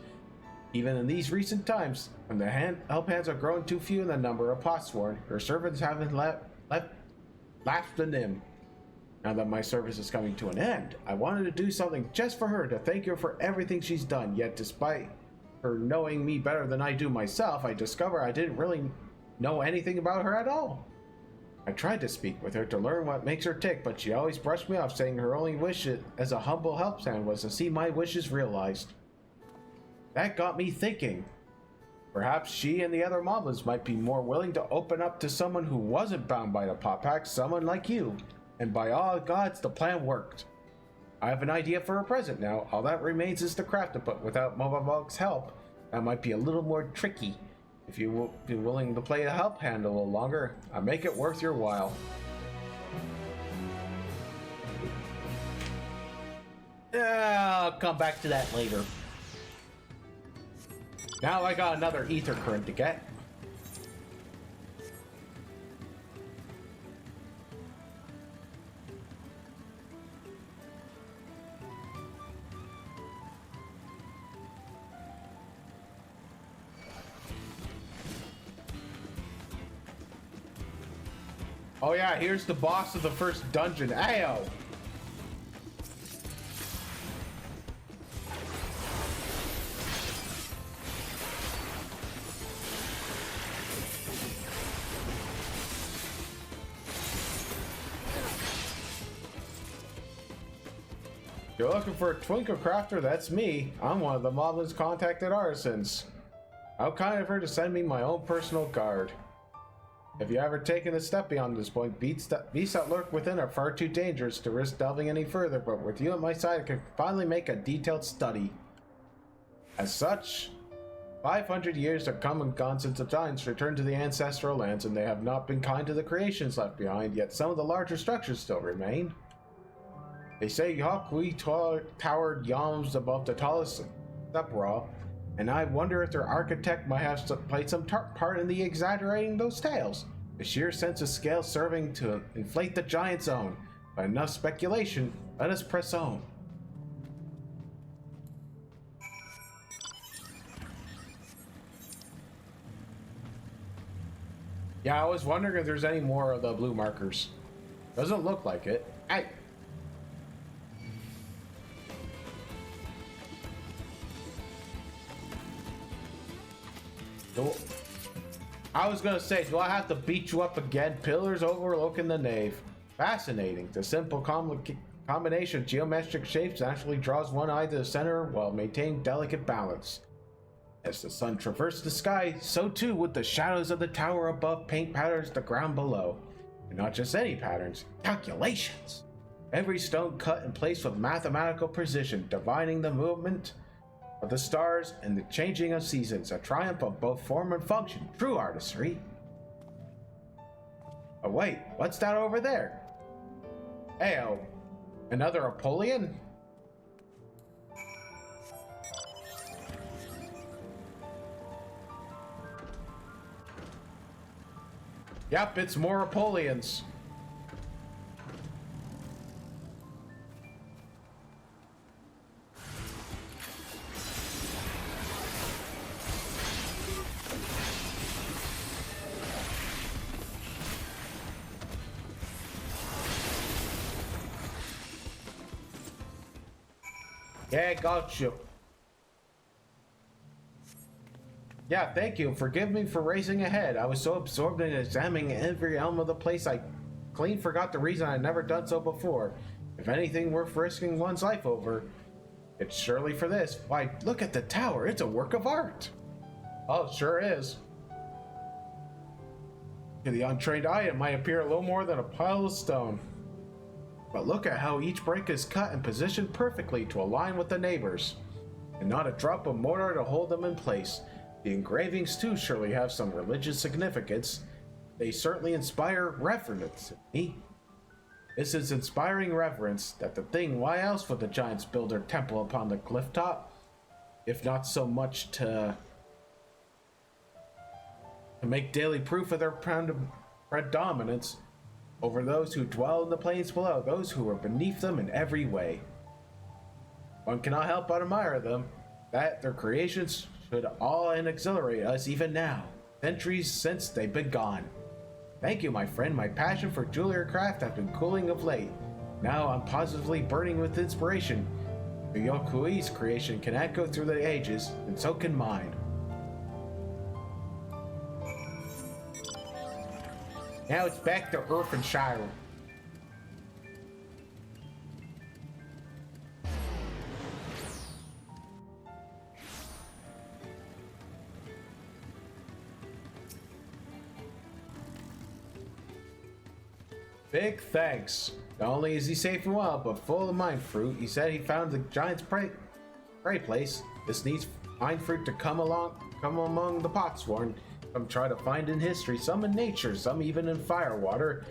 Even in these recent times, when the help hands are growing too few in the number of Potsworn, her servants haven't left the nim. Now that my service is coming to an end, I wanted to do something just for her to thank her for everything she's done, yet despite her knowing me better than I do myself, I discover I didn't really know anything about her at all. I tried to speak with her to learn what makes her tick, but she always brushed me off, saying her only wish as a humble help hand was to see my wishes realized. That got me thinking. Perhaps she and the other Moblins might be more willing to open up to someone who wasn't bound by the Potpack, someone like you. And by all gods, the plan worked. I have an idea for a present now. All that remains is to craft it, but without Movamuk's help, that might be a little more tricky. If you will be willing to play the help hand a little longer, I'll make it worth your while. I'll come back to that later. Now I got another ether current to get. Oh yeah, here's the boss of the first dungeon. Ayo! You're looking for a Twinkle Crafter? That's me. I'm one of the Moblin's contacted artisans. How kind of her to send me my own personal guard. Have you ever taken a step beyond this point? Beasts that lurk within are far too dangerous to risk delving any further, but with you at my side, I can finally make a detailed study. As such, 500 years have come and gone since the giants returned to the ancestral lands, and they have not been kind to the creations left behind, yet some of the larger structures still remain. They say Yokwi towered yams above the tallest Sepra, and I wonder if their architect might have played some part in the exaggerating those tales. The sheer sense of scale serving to inflate the giant's own. By enough speculation, let us press on. Yeah, I was wondering if there's any more of the blue markers. Doesn't look like it. I was gonna say, do I have to beat you up again? Pillars overlooking the nave. Fascinating. The simple combination of geometric shapes actually draws one eye to the center while maintaining delicate balance. As the sun traversed the sky, so too would the shadows of the tower above paint patterns the ground below. And not just any patterns, calculations. Every stone cut and placed with mathematical precision, divining the movement of the stars and the changing of seasons, a triumph of both form and function, true artistry. Oh wait, what's that over there? Ayo, another Apollyon? Yep, it's more Apollyons. Yeah, got you. Yeah, thank you. Forgive me for racing ahead. I was so absorbed in examining every element of the place I clean forgot the reason I'd never done so before. If anything worth risking one's life over, it's surely for this. Why, look at the tower. It's a work of art. Oh, it sure is. To the untrained eye, it might appear a little more than a pile of stone. But look at how each brick is cut and positioned perfectly to align with the neighbors. And not a drop of mortar to hold them in place. The engravings too surely have some religious significance. They certainly inspire reverence in me. This is inspiring reverence that the thing, why else would the giants build their temple upon the cliff top? If not so much to make daily proof of their predominance over those who dwell in the plains below, those who are beneath them in every way. One cannot help but admire them, that their creations should awe and exhilarate us even now, centuries since they've been gone. Thank you, my friend. My passion for jewelry craft has been cooling of late. Now I'm positively burning with inspiration. Yokui's creation can echo through the ages, and so can mine. Now it's back to Earthenshire. Big thanks. Not only is he safe and well, but full of mind fruit. He said he found the giant's prey place. This needs mind fruit to come among the potsworn. Some try to find in history, some in nature, some even in firewater.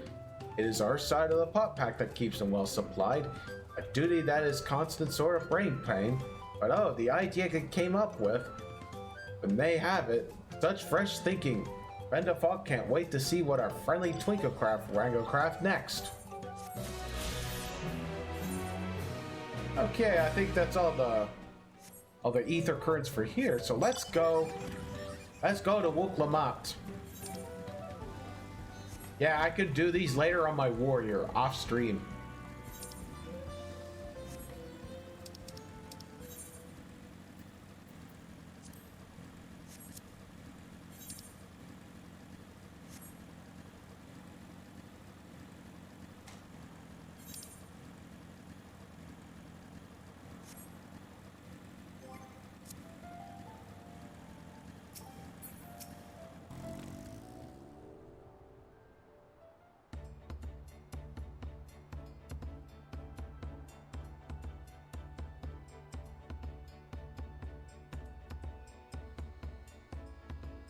It is our side of the pot pack that keeps them well supplied. A duty that is constant sort of brain pain. But oh, the idea it came up with. When they have it, such fresh thinking. Brenda Falk can't wait to see what our friendly Twinklecraft Wranglecraft next. Okay, I think that's all the ether currents for here. So let's go to Wuk-Lamont. Yeah, I could do these later on my warrior off stream.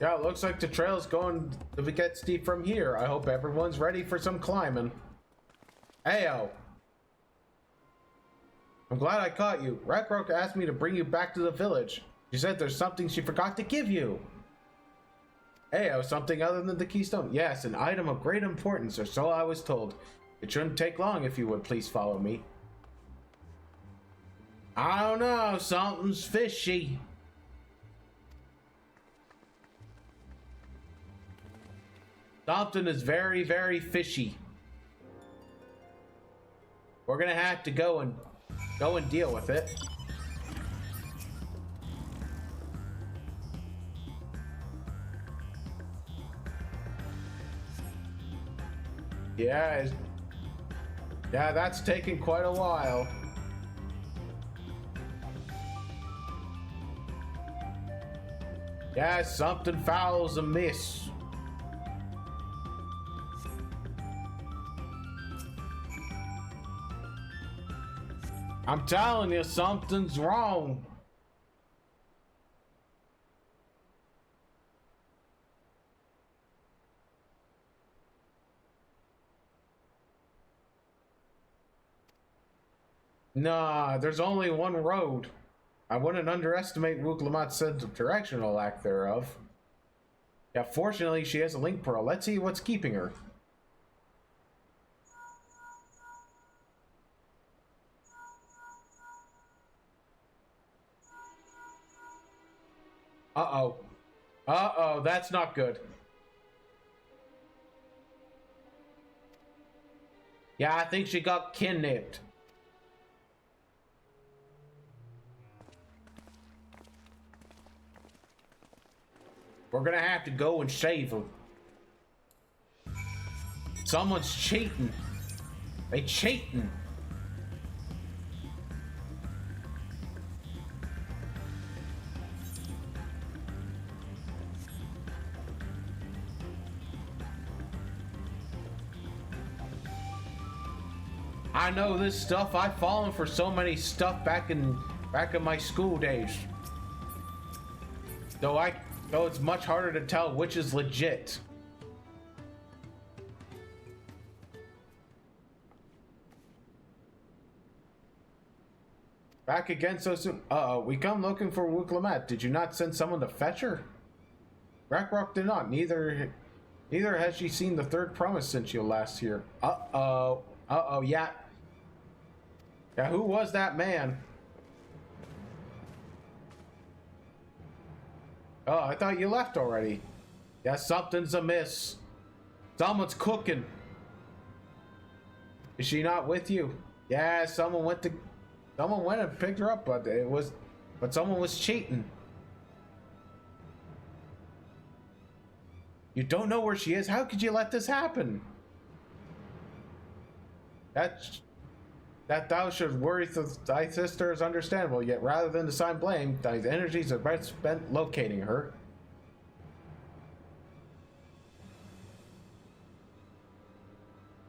Yeah, it looks like the trail's going to get steep from here. I hope everyone's ready for some climbing. Ayo. I'm glad I caught you. Ragnarok asked me to bring you back to the village. She said there's something she forgot to give you. Ayo, something other than the keystone? Yes, an item of great importance, or so I was told. It shouldn't take long if you would please follow me. I don't know, something's fishy. Something is very, very fishy. We're gonna have to go and deal with it. Yeah, yeah, that's taken quite a while. Yeah, something foul's amiss. I'm telling you, something's wrong. Nah, there's only one road. I wouldn't underestimate Wuklamot's sense of direction or lack thereof. Yeah, fortunately, she has a link pearl. Let's see what's keeping her. Uh-oh. Uh-oh, that's not good. Yeah, I think she got kidnapped. We're gonna have to go and save her. Someone's cheating. They cheating. I know this stuff. I've fallen for so many stuff back in my school days. Though it's much harder to tell which is legit. Back again so soon. Uh-oh, we come looking for Wuklamot. Did you not send someone to fetch her? Rackrock did not. Neither has she seen the third promise since you last here. Uh-oh. Uh-oh, yeah. Yeah, who was that man? Oh, I thought you left already. Yeah, something's amiss. Someone's cooking. Is she not with you? Yeah, someone went and picked her up, but someone was cheating. You don't know where she is? How could you let this happen? That thou should worry thy sister is understandable, yet rather than assign blame, thy energies are best spent locating her.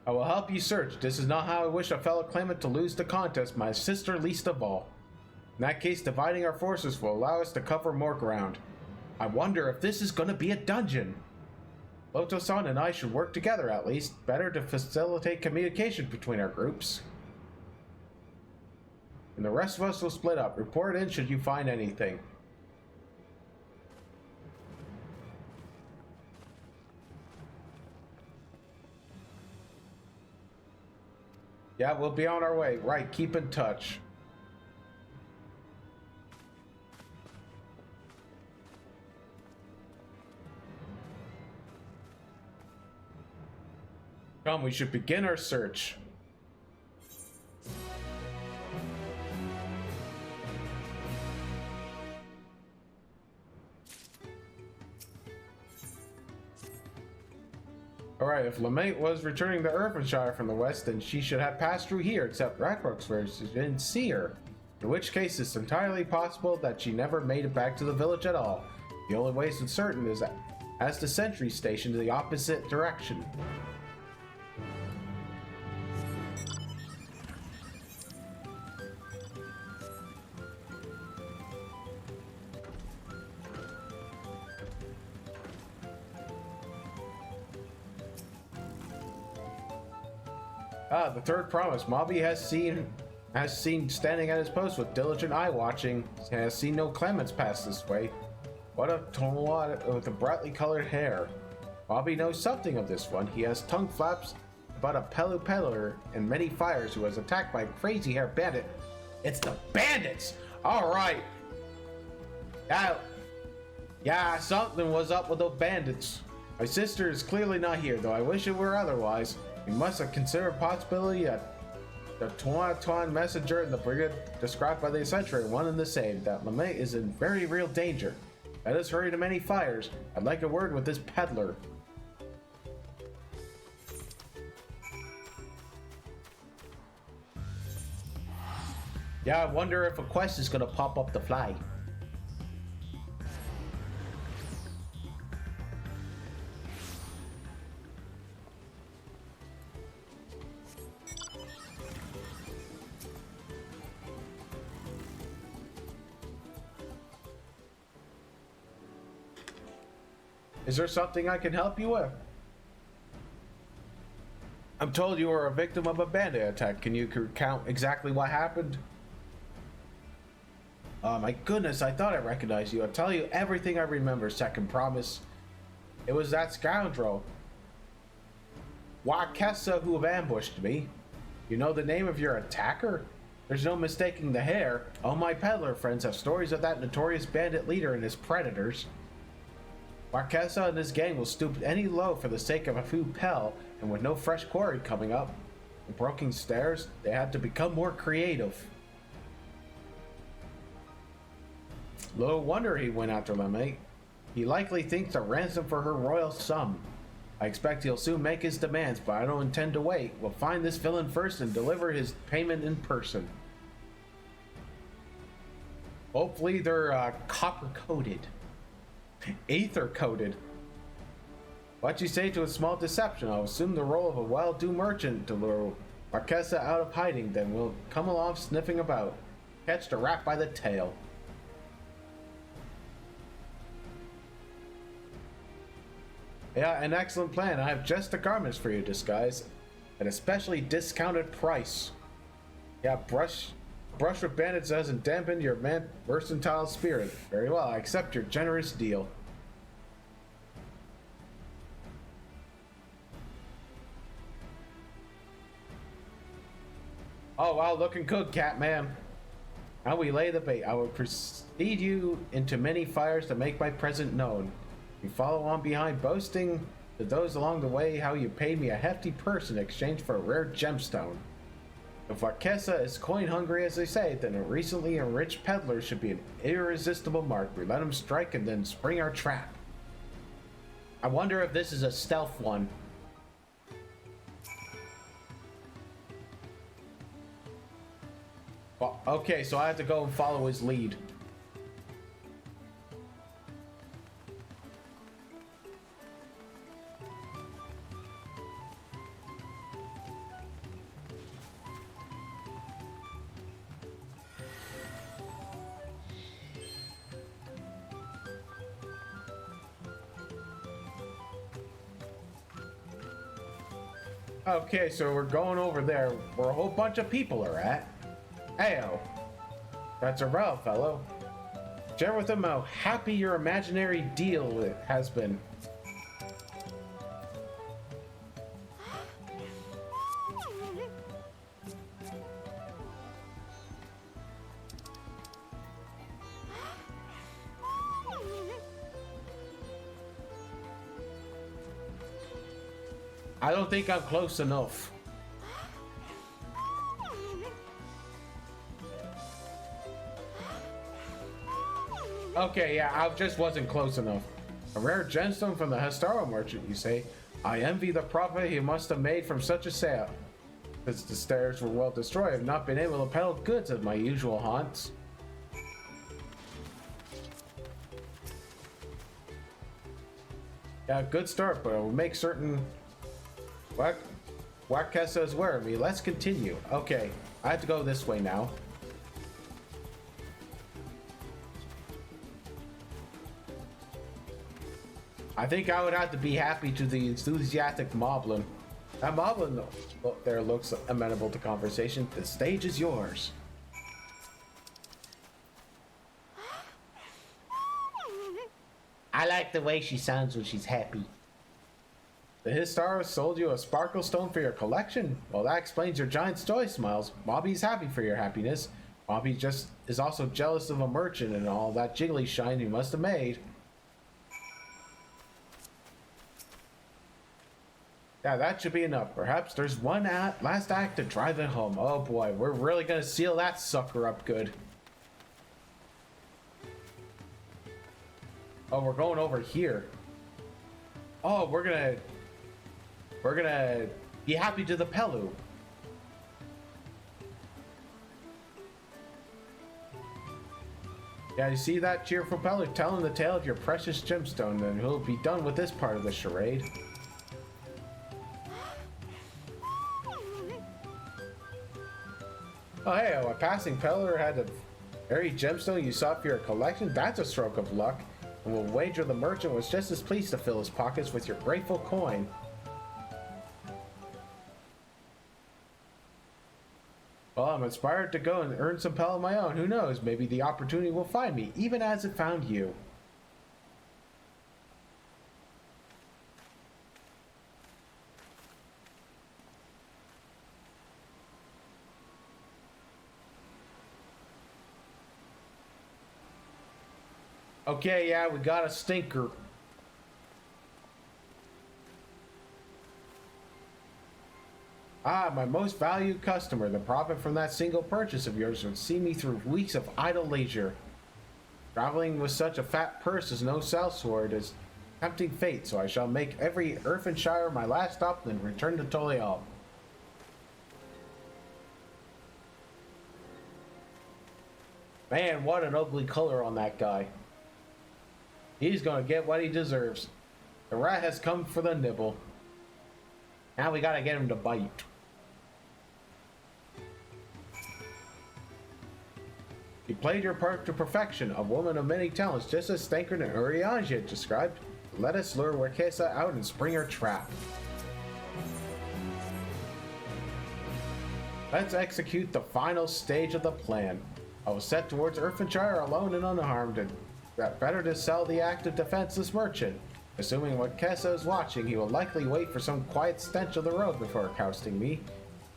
I will help you search. This is not how I wish a fellow claimant to lose the contest, my sister least of all. In that case, dividing our forces will allow us to cover more ground. I wonder if this is going to be a dungeon. Loto-san and I should work together at least, better to facilitate communication between our groups. And the rest of us will split up. Report in should you find anything. Yeah, we'll be on our way. Right, keep in touch. Come, we should begin our search. Alright, if LeMaitre was returning to Irvinshire from the west, then she should have passed through here, except Rackrock's where she didn't see her. In which case, it's entirely possible that she never made it back to the village at all. The only way it's certain is that as the sentry station to the opposite direction. Ah, the third promise. Mobby has seen standing at his post with diligent eye watching. Has seen no claimants pass this way. What a tonal with a brightly colored hair. Mobby knows something of this one. He has tongue flaps about a Peller and many fires who was attacked by a crazy hair bandit. It's the bandits! Alright. Yeah, something was up with those bandits. My sister is clearly not here, though I wish it were otherwise. We must consider a possibility that the Tuan messenger and the brigade described by the Century are one and the same, that LeMaitre is in very real danger. Let us hurry to many fires. I'd like a word with this peddler. Yeah, I wonder if a quest is gonna pop up the fly. Is there something I can help you with? I'm told you were a victim of a bandit attack. Can you recount exactly what happened? Oh my goodness, I thought I recognized you. I'll tell you everything I remember, second promise. It was that scoundrel, Wakesa, who ambushed me. You know the name of your attacker? There's no mistaking the hair. All my peddler friends have stories of that notorious bandit leader and his predators. Wakesa and his gang will stoop any low for the sake of a few pel, and with no fresh quarry coming up and broken stairs, they had to become more creative. Little wonder he went after Lemay. He likely thinks a ransom for her royal sum. I expect he'll soon make his demands, but I don't intend to wait. We'll find this villain first and deliver his payment in person. Hopefully they're copper-coated. Aether-coated. What you say to a small deception? I'll assume the role of a well-do merchant to lure Marquesa out of hiding, then we'll come along sniffing about. Catch the rat by the tail. Yeah, an excellent plan. I have just the garments for you, disguise. At a specially discounted price. Yeah, brush with bandits doesn't dampen your mercantile spirit. Very well, I accept your generous deal. Oh wow, looking good, Catman. Now we lay the bait. I will precede you into many fires to make my presence known. You follow on behind, boasting to those along the way how you paid me a hefty purse in exchange for a rare gemstone. If Wakesa is coin hungry as they say, then a recently enriched peddler should be an irresistible mark. We let him strike and then spring our trap. I wonder if this is a stealth one. Well, okay, so I have to go and follow his lead. Okay, so we're going over there where a whole bunch of people are at. Ayo. That's a row, fellow. Share with them how happy your imaginary deal has been. I don't think I'm close enough. Okay, yeah, I just wasn't close enough. A rare gemstone from the Hestaro merchant, you say? I envy the profit he must have made from such a sale. Since the stairs were well destroyed, I've not been able to peddle goods at my usual haunts. Yeah, good start, but I will make certain... Wakesa is aware of me. Let's continue. Okay, I have to go this way now. I think I would have to be happy to the enthusiastic Moblin. That Moblin there looks amenable to conversation. The stage is yours. I like the way she sounds when she's happy. The Histaro sold you a sparkle stone for your collection? Well, that explains your giant joy smiles. Mobby's happy for your happiness. Mobby just is also jealous of a merchant and all that jiggly shine you must have made. Yeah, that should be enough. Perhaps there's one last act to drive it home. Oh boy, we're really gonna seal that sucker up good. Oh, we're going over here. Oh, we're gonna be happy to the Pelu. Yeah, you see that cheerful feller telling the tale of your precious gemstone, then we'll be done with this part of the charade. Oh hey, a passing peddler had the very gemstone you sought for your collection? That's a stroke of luck, and we'll wager the merchant was just as pleased to fill his pockets with your grateful coin. Well, I'm inspired to go and earn some pel of my own. Who knows, maybe the opportunity will find me, even as it found you. Okay, yeah, we got a stinker. Ah, my most valued customer. The profit from that single purchase of yours would see me through weeks of idle leisure. Traveling with such a fat purse is no sellsword is tempting fate, so I shall make every Earthenshire my last stop, then return to Tolial. Man, what an ugly color on that guy. He's gonna get what he deserves. The rat has come for the nibble. Now we gotta get him to bite. You played your part to perfection, a woman of many talents, just as Stankard and Uriange had described. Let us lure Wakesa out and spring her trap. Let's execute the final stage of the plan. I will set towards Earthenshire alone and unharmed, and better to sell the active defenseless merchant. Assuming Wakesa is watching, he will likely wait for some quiet stench of the road before ousting me.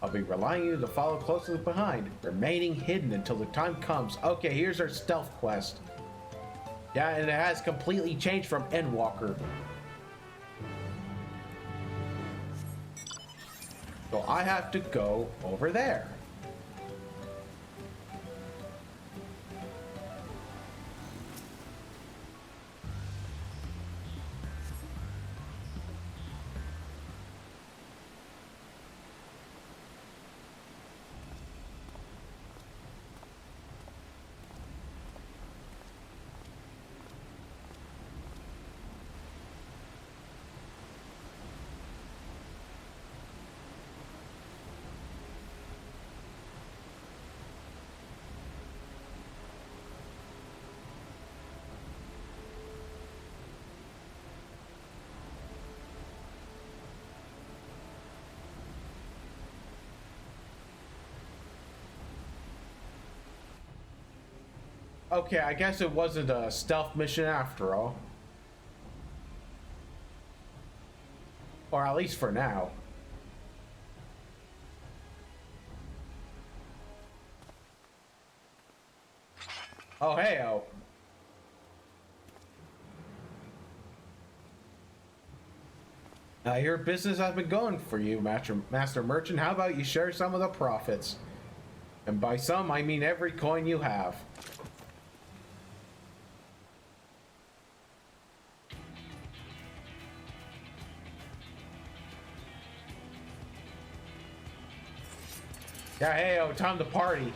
I'll be relying on you to follow closely behind, remaining hidden until the time comes. Okay, here's our stealth quest. Yeah, and it has completely changed from Endwalker. So I have to go over there. Okay, I guess it wasn't a stealth mission after all. Or at least for now. Oh, hey-oh. I hear business has been going for you, Master Merchant. How about you share some of the profits? And by some, I mean every coin you have. Yeah, hey, oh, time to party.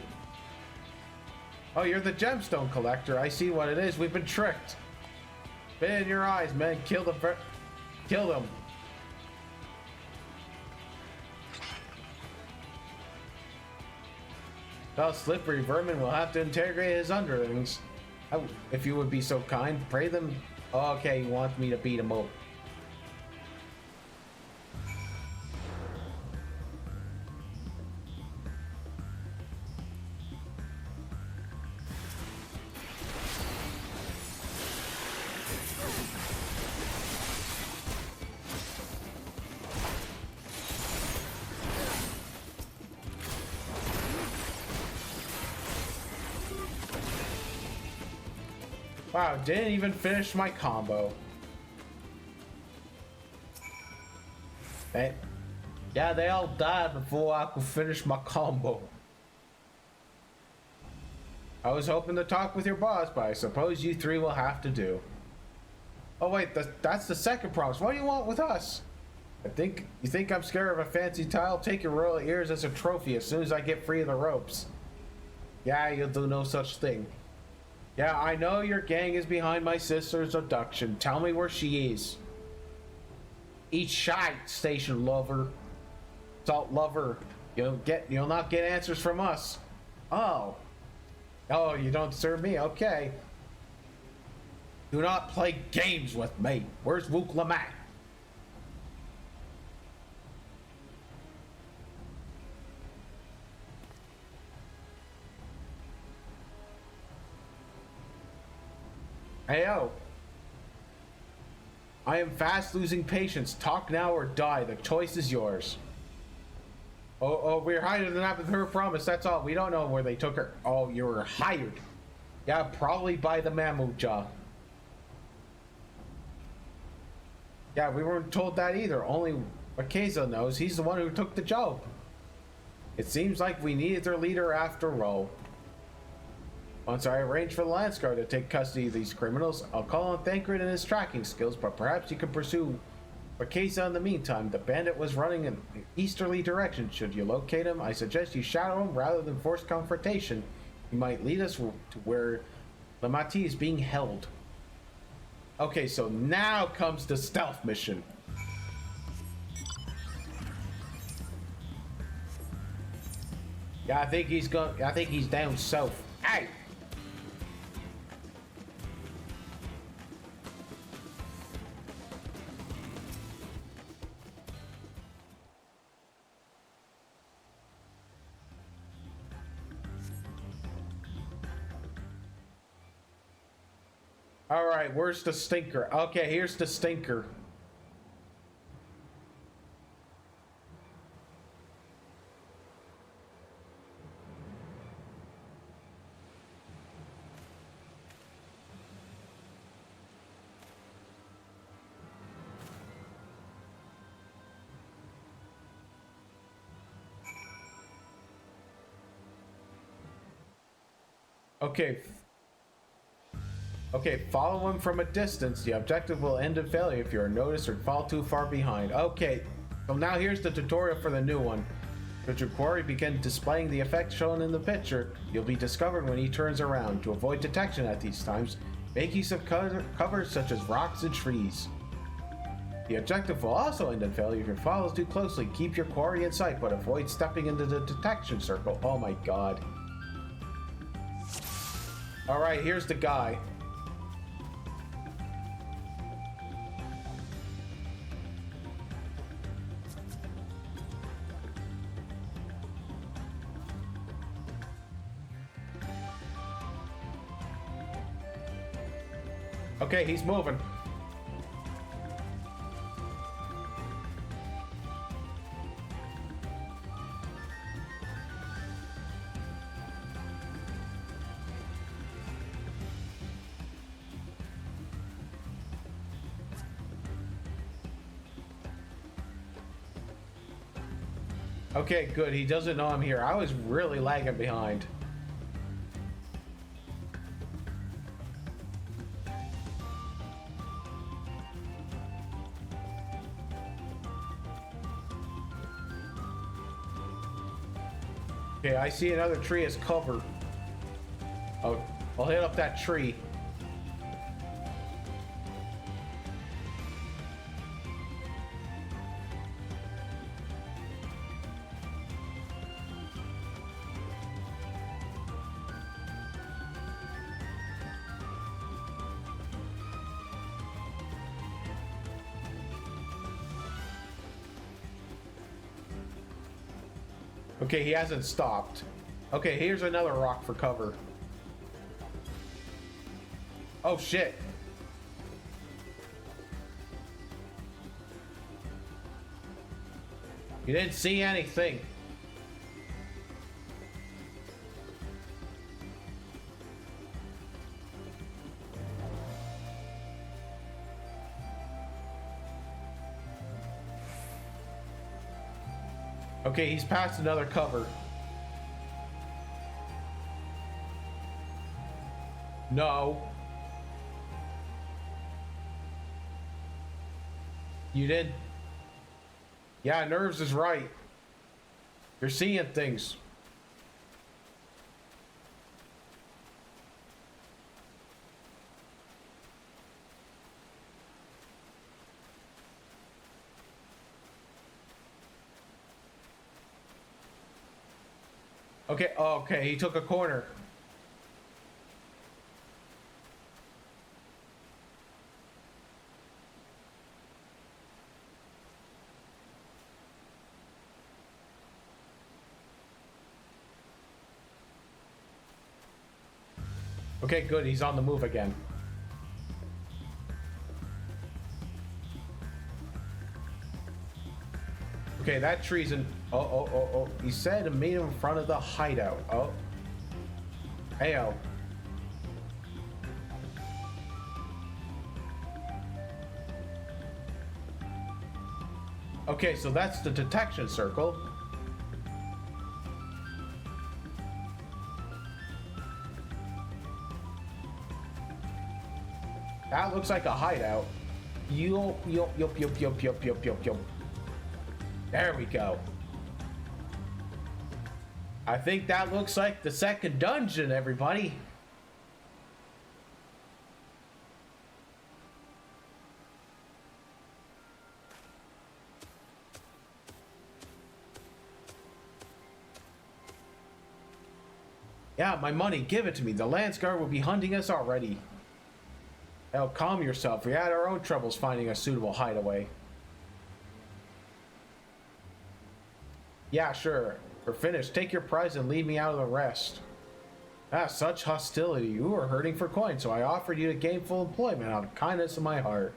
Oh, you're the gemstone collector. I see what it is. We've been tricked. Spit in your eyes, man. Kill them. Well, slippery vermin will have to interrogate his underlings. If you would be so kind, pray them. Oh, okay, he wants me to beat him up. Wow, didn't even finish my combo. Hey. Yeah, they all died before I could finish my combo. I was hoping to talk with your boss, but I suppose you three will have to do. Oh wait, that's the second promise. What do you want with us? You think I'm scared of a fancy tile? Take your royal ears as a trophy as soon as I get free of the ropes. Yeah, you'll do no such thing. Yeah, I know your gang is behind my sister's abduction. Tell me where she is. Eat shite, station lover. Salt lover. You'll not get answers from us. Oh. Oh, you don't serve me? Okay. Do not play games with me. Where's Wook Lamont? Heyo. I am fast losing patience. Talk now or die. The choice is yours. Oh, we're hired than with her promise. That's all. We don't know where they took her. Oh, you were hired. Yeah, probably by the Mammoth Jaw. Yeah, we weren't told that either. Only Wakeza knows. He's the one who took the job. It seems like we needed their leader after all. Once I arrange for the Lance Guard to take custody of these criminals, I'll call on Thancred and his tracking skills, but perhaps you can pursue Wakeza in the meantime. The bandit was running in an easterly direction. Should you locate him, I suggest you shadow him rather than force confrontation. He might lead us to where Lamati is being held. Okay, so now comes the stealth mission. Yeah, I think he's down south. Hey! All right, where's the stinker? Okay, here's the stinker. Okay, follow him from a distance. The objective will end in failure if you are noticed or fall too far behind. Okay, so now here's the tutorial for the new one. Should your quarry begin displaying the effect shown in the picture, you'll be discovered when he turns around. To avoid detection at these times, make use of covers such as rocks and trees. The objective will also end in failure if it follows too closely. Keep your quarry in sight, but avoid stepping into the detection circle. Oh my god. Alright, here's the guy. Okay, he's moving. Okay, good. He doesn't know I'm here. I was really lagging behind. Okay, I see another tree as cover. Oh, I'll hit up that tree. Okay, he hasn't stopped. Okay, here's another rock for cover. Oh shit. You didn't see anything. Okay, he's past another cover. No. You did. Yeah, Nerves is right. You're seeing things. Okay, okay, he took a corner. Okay, good, he's on the move again. Okay, that tree's in. Oh. He said to meet him in front of the hideout. Oh. Heyo. Okay, so that's the detection circle. That looks like a hideout. Yup. There we go. I think that looks like the second dungeon, everybody. Yeah, my money, give it to me. The Lance Guard will be hunting us already. Hell, calm yourself. We had our own troubles finding a suitable hideaway. Yeah, sure. We're finished. Take your prize and leave me out of the rest. Ah, such hostility. You were hurting for coin, so I offered you a gainful employment out of kindness of my heart.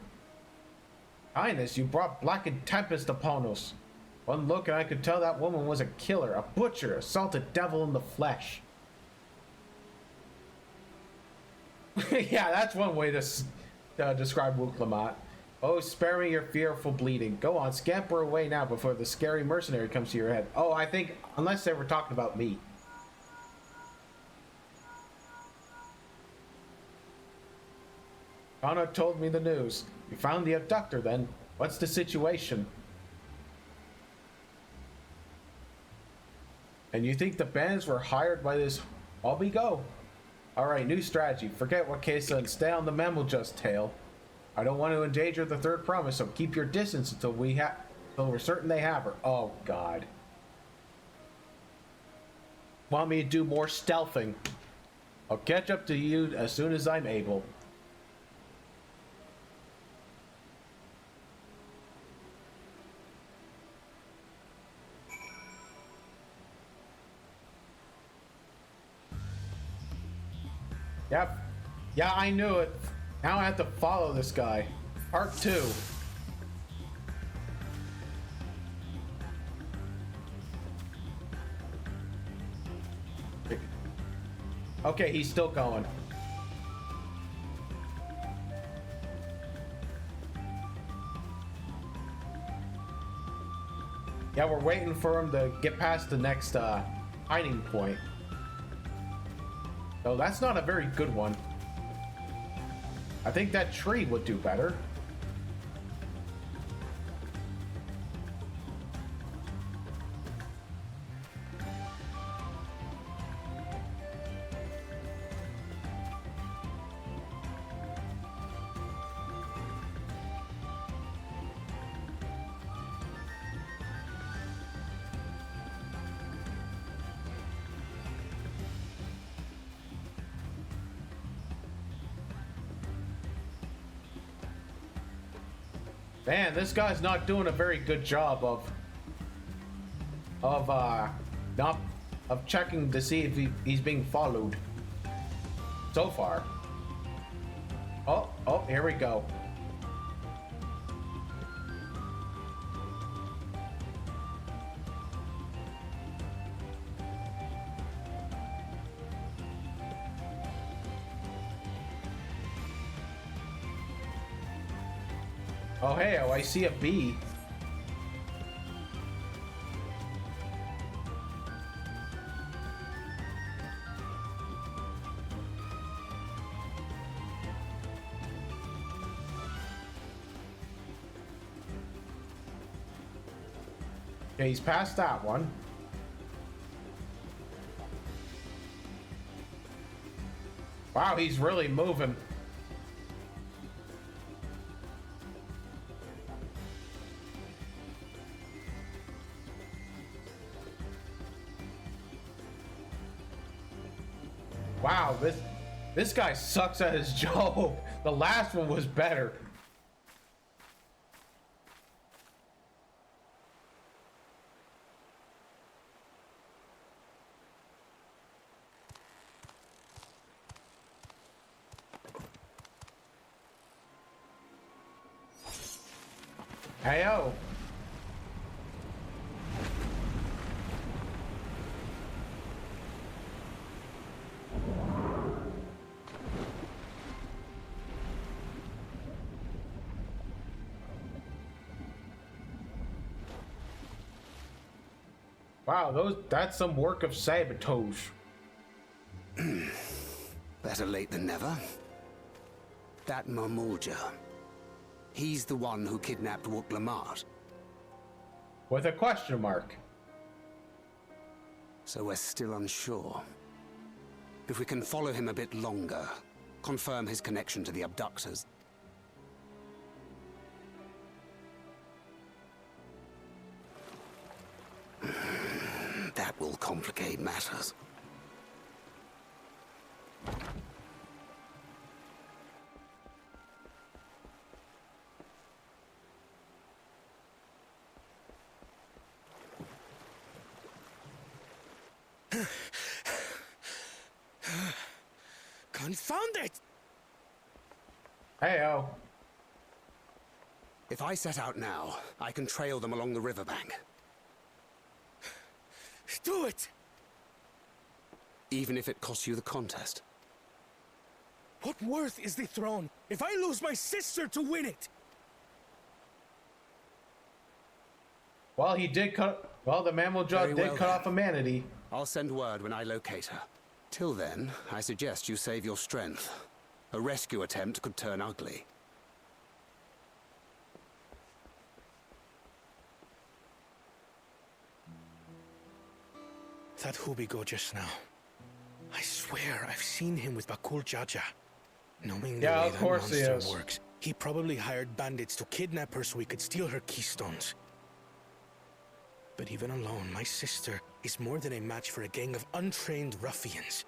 Kindness? You brought blackened tempest upon us. One look and I could tell that woman was a killer, a butcher, a salted devil in the flesh. Yeah, that's one way to describe Wuklamat. Oh, spare me your fearful bleeding. Go on, scamper away now before the scary mercenary comes to your head. Oh, I think, unless they were talking about me. Anna told me the news. You found the abductor then. What's the situation? And you think the bands were hired by this Obigo? Alright, new strategy. Forget what Kesa and stay on the Mammel-Just tail. I don't want to endanger the third promise, so keep your distance until we're certain they have her. Oh, God. Want me to do more stealthing? I'll catch up to you as soon as I'm able. Yep. Yeah, I knew it. Now I have to follow this guy. Part 2. Okay, he's still going. Yeah, we're waiting for him to get past the next hiding point. Oh, that's not a very good one. I think that tree would do better. Man, this guy's not doing a very good job of checking to see if he's being followed so far. Oh, here we go. Oh, hey, I see a bee. Okay, he's past that one. Wow, he's really moving. Wow, this guy sucks at his job. The last one was better. Heyo. Wow, that's some work of sabotage. Better late than never. That Mamulja. He's the one who kidnapped Wook Lamart. With a question mark. So we're still unsure. If we can follow him a bit longer, confirm his connection to the abductors. That will complicate matters. Confound it! Heyo. If I set out now, I can trail them along the riverbank. Do it! Even if it costs you the contest. What worth is the throne if I lose my sister to win it? Well, the mammal jaw Very did well cut then. off a manatee. I'll send word when I locate her. Till then, I suggest you save your strength. A rescue attempt could turn ugly. That Hubigo just now. I swear I've seen him with Bakul Jaja. Knowing the Yeah, way of that course he monster is. works, he probably hired bandits to kidnap her so he could steal her keystones. But even alone, my sister is more than a match for a gang of untrained ruffians.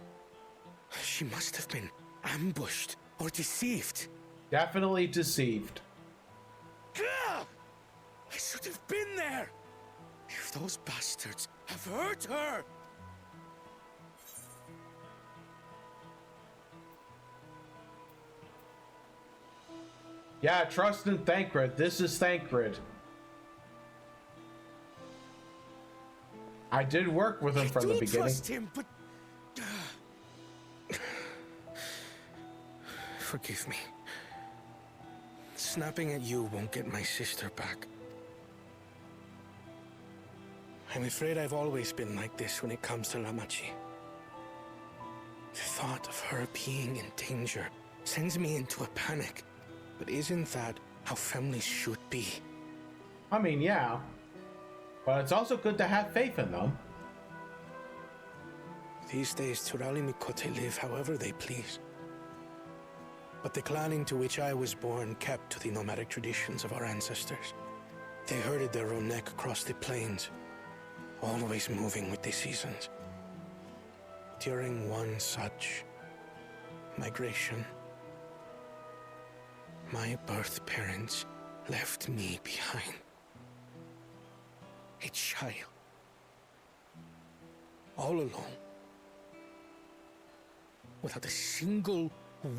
She must have been ambushed or deceived. Definitely deceived. Gah! I should have been there! If those bastards have hurt her! Yeah, trust in Thancred. This is Thancred. I did work with him from the beginning. Trust him, but forgive me. Snapping at you won't get my sister back. I'm afraid I've always been like this when it comes to Lamachi. The thought of her being in danger sends me into a panic. But isn't that how families should be? I mean, yeah. But it's also good to have faith in them. These days, Turali Mikote live however they please. But the clan into which I was born kept to the nomadic traditions of our ancestors. They herded their own neck across the plains, always moving with the seasons. During one such migration, my birth parents left me behind. A child. All alone. Without a single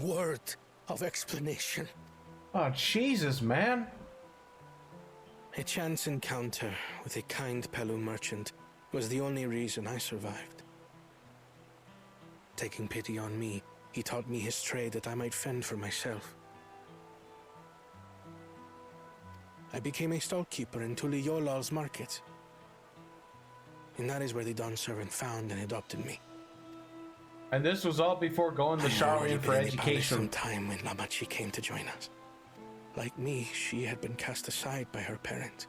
word of explanation. Oh, Jesus, man. A chance encounter with a kind Pelu merchant was the only reason I survived. Taking pity on me, he taught me his trade that I might fend for myself. I became a stallkeeper in Tuliyolal's market. And that is where the Dawn servant found and adopted me. And this was all before going to I had already Charlene for been in the palace education. some time when Lamachi came to join us. Like me, she had been cast aside by her parent.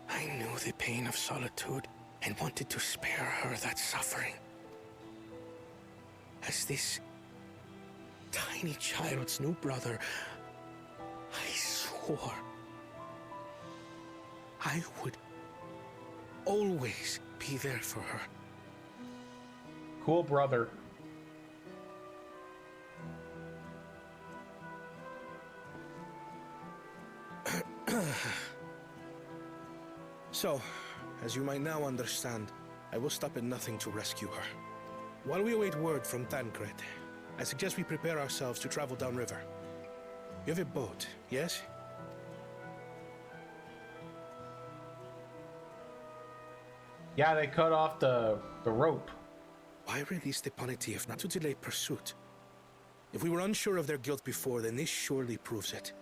I knew the pain of solitude and wanted to spare her that suffering. As this tiny child's new brother, I swore I would always be there for her. Cool brother. So, as you might now understand, I will stop at nothing to rescue her. While we await word from Tancred, I suggest we prepare ourselves to travel downriver. You have a boat, yes? Yeah, they cut off the rope. Why release the Poneti if not to delay pursuit? If we were unsure of their guilt before, then this surely proves it.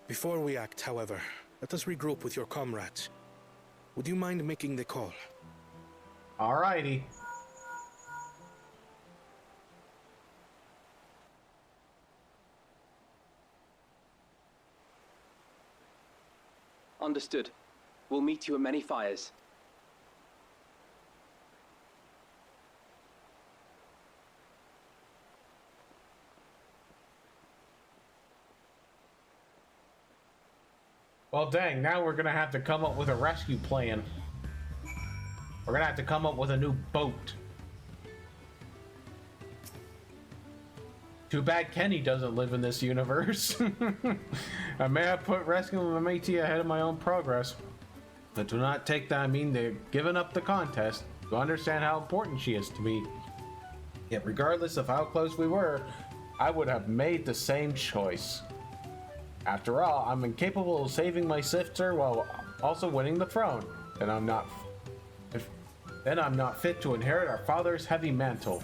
Before we act, however, let us regroup with your comrades. Would you mind making the call? Alrighty. Understood. We'll meet you at many fires. Well, dang, now we're gonna have to come up with a rescue plan. We're gonna have to come up with a new boat. Too bad Kenny doesn't live in this universe. I may have put rescuing the matey ahead of my own progress, but do not take that I mean they're giving up the contest. To understand how important she is to me. Yet regardless of how close we were, I would have made the same choice. After all, I'm incapable of saving my sister while also winning the throne. Then I'm not fit to inherit our father's heavy mantle.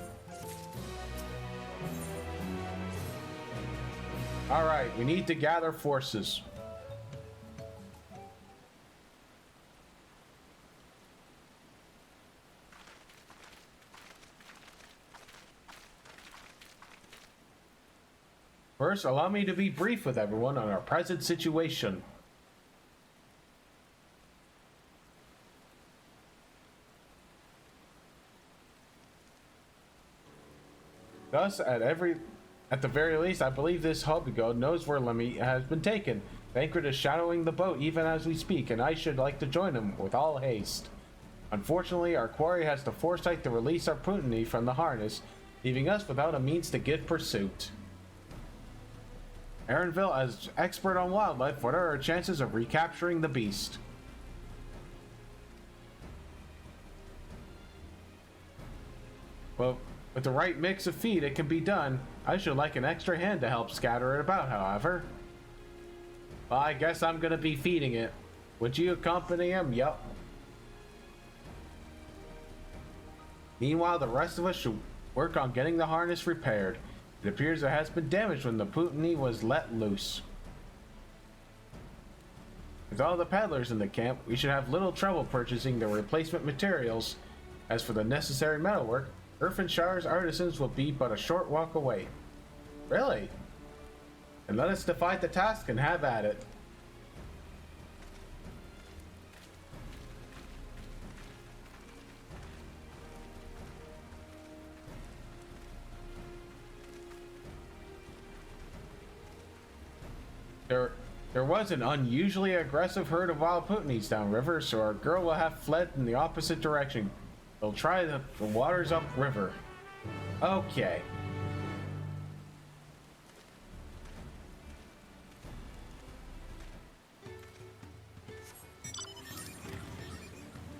Alright, we need to gather forces. First, allow me to be brief with everyone on our present situation. Thus, at the very least, I believe this Hobbigo knows where Lemmy has been taken. Tancred is shadowing the boat even as we speak, and I should like to join him with all haste. Unfortunately, our quarry has the foresight to release our Putinni from the harness, leaving us without a means to give pursuit. Aaronville, as expert on wildlife, what are our chances of recapturing the beast? Well, with the right mix of feed, it can be done. I should like an extra hand to help scatter it about, however. Well, I guess I'm gonna be feeding it. Would you accompany him? Yup. Meanwhile, the rest of us should work on getting the harness repaired. It appears it has been damaged when the Putinni was let loose. With all the peddlers in the camp, we should have little trouble purchasing the replacement materials. As for the necessary metalwork, Earthenshire's artisans will be but a short walk away. Really? And let us divide the task and have at it. There was an unusually aggressive herd of wild Putinnis downriver, so our girl will have fled in the opposite direction. They'll try the waters upriver. Okay.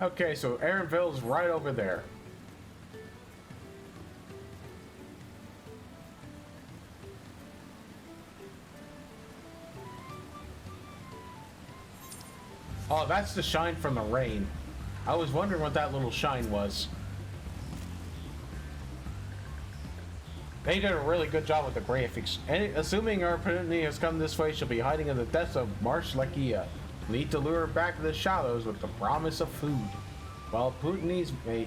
Okay, so Aaronville's right over there. Oh, that's the shine from the rain. I was wondering what that little shine was. They did a really good job with the graphics. And assuming our Putinni has come this way, she'll be hiding in the depths of Marsh Lakia. Need to lure her back to the shallows with the promise of food. While Putinnis may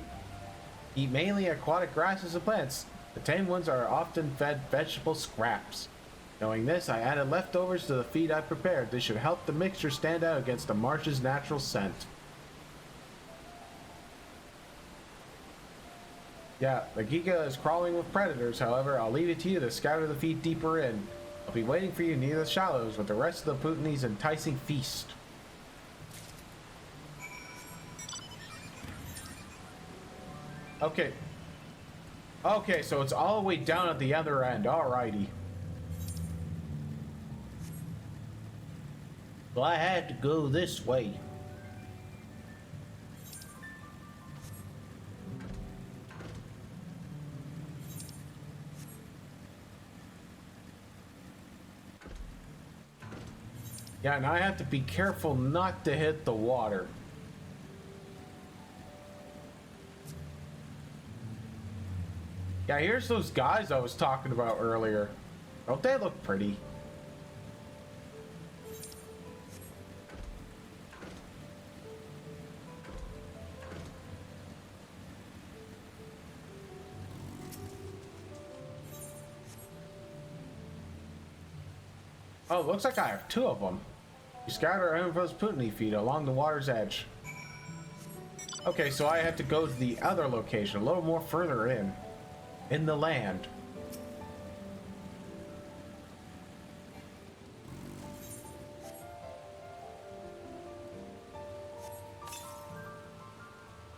eat mainly aquatic grasses and plants, the tame ones are often fed vegetable scraps. Knowing this, I added leftovers to the feed I prepared. This should help the mixture stand out against the marsh's natural scent. Yeah, the Giga is crawling with predators, however, I'll leave it to you to scatter the feed deeper in. I'll be waiting for you near the shallows with the rest of the Putinni's enticing feast. Okay. Okay, so it's all the way down at the other end. Alrighty. Well, I had to go this way. Yeah, and I have to be careful not to hit the water. Yeah, here's those guys I was talking about earlier. Don't they look pretty? Oh, looks like I have two of them. You scatter Emerald's Putney feet along the water's edge. Okay, so I have to go to the other location, a little more further in the land.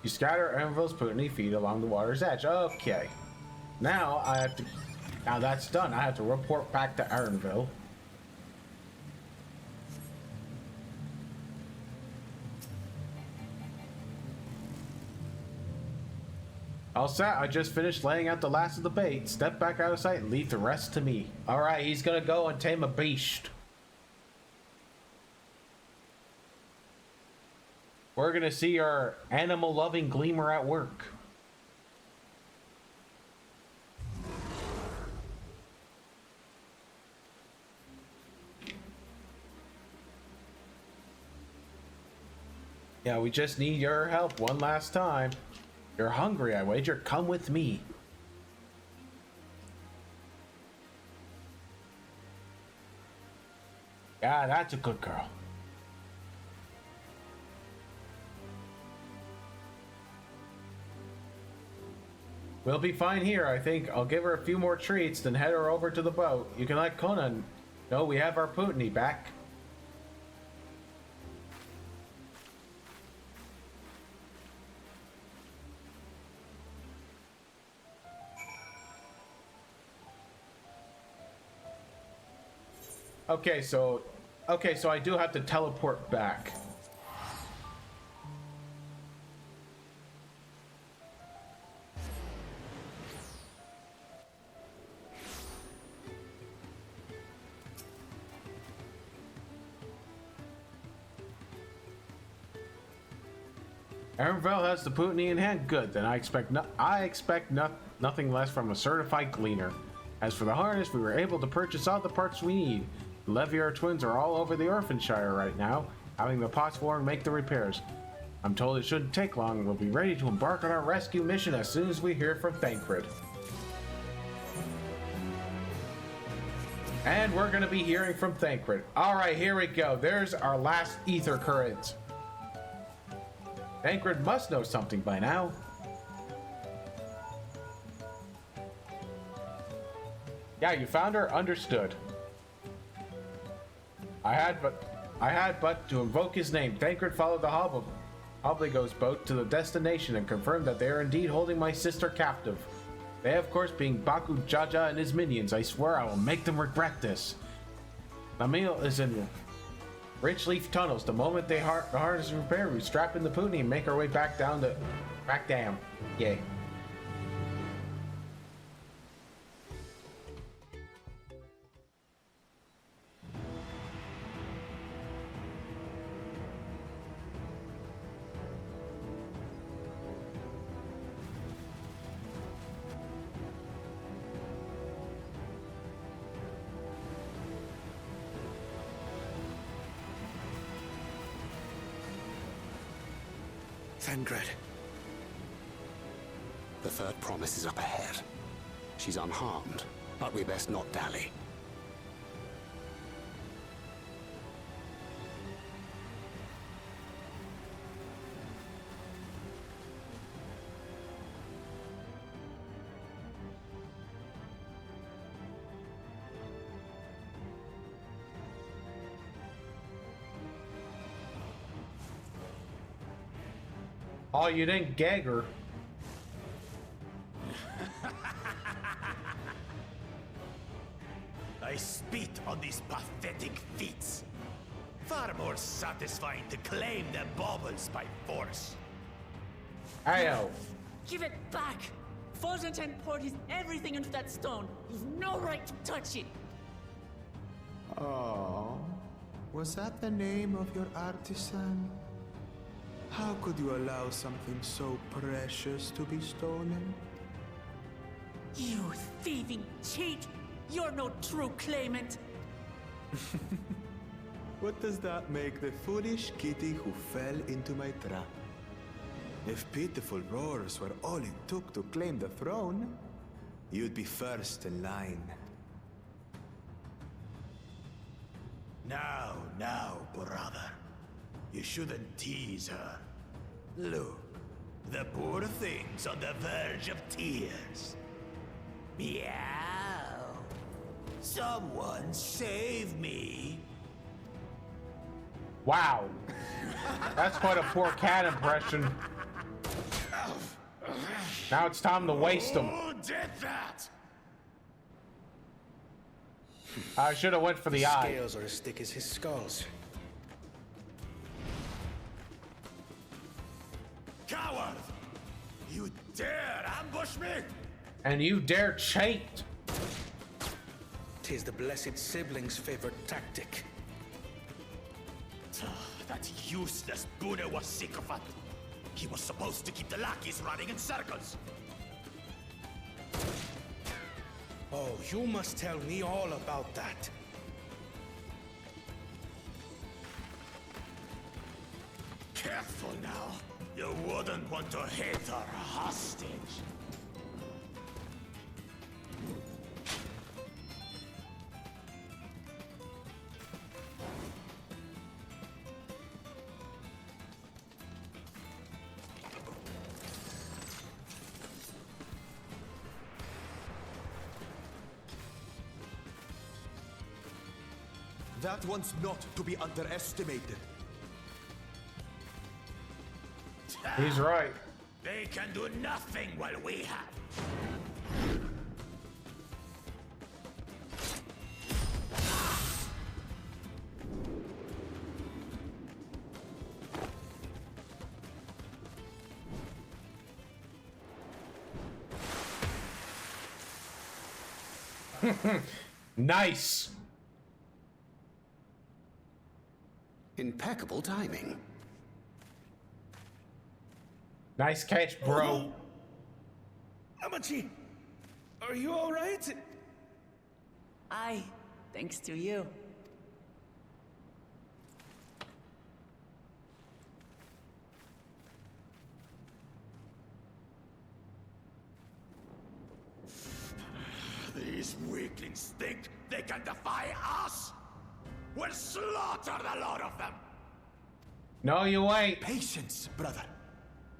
You scatter Emerald's Putney feet along the water's edge. Okay. Now I have to... Now that's done. I have to report back to Ironville. All set. I just finished laying out the last of the bait. Step back out of sight and leave the rest to me. Alright, he's gonna go and tame a beast. We're gonna see our animal-loving gleamer at work. Yeah, we just need your help one last time. You're hungry, I wager. Come with me. Yeah, that's a good girl. We'll be fine here, I think. I'll give her a few more treats, then head her over to the boat. You can let Conan know we have our Putney back. Okay, so I do have to teleport back. Aaronville has the Putney in hand. Good, then I expect nothing less from a certified gleaner. As for the harness, we were able to purchase all the parts we need. The Leviar twins are all over the Orphanshire right now, having the pots for and make the repairs. I'm told it shouldn't take long. We'll be ready to embark on our rescue mission as soon as we hear from Thancred. And we're going to be hearing from Thancred. Alright, here we go. There's our last ether current. Thancred must know something by now. Yeah, you found her. Understood. I had but to invoke his name. Thancred followed the Hobligos boat to the destination and confirmed that they are indeed holding my sister captive. They, of course, being Baku Jaja and his minions. I swear I will make them regret this. Namil is in Rich Leaf tunnels. The moment the harness is repaired, we strap in the Putney and make our way back down. Yay. Thancred. The third promise is up ahead. She's unharmed, but we best not dally. Oh, you didn't gag her. these pathetic feats. Far more satisfying to claim the baubles by force. Ayo. Give it back! Forzanten poured his everything into that stone. You've no right to touch it! Oh, was that the name of your artisan? How could you allow something so precious to be stolen? You thieving cheat! You're no true claimant! What does that make the foolish kitty who fell into my trap? If pitiful roars were all it took to claim the throne, you'd be first in line. Now, brother. You shouldn't tease her. Look, the poor thing's on the verge of tears. Meow. Someone save me. Wow. That's quite a poor cat impression. Now it's time to waste them. Who did that? I should have went for the eye. Scales are as thick as his skulls. Coward! You dare ambush me? And you dare cheat? 'Tis the blessed sibling's favorite tactic. That useless Bune was sycophant. He was supposed to keep the lackeys running in circles. Oh, you must tell me all about that. Careful now. You wouldn't want to hit her hostage. That one's not to be underestimated. He's right. They can do nothing while we have. Nice. Impeccable timing. Nice catch, bro. Amachi, are you all right? Aye, thanks to you. These weaklings think they can defy us? We'll slaughter the lot of them! No, you ain't. Patience, brother.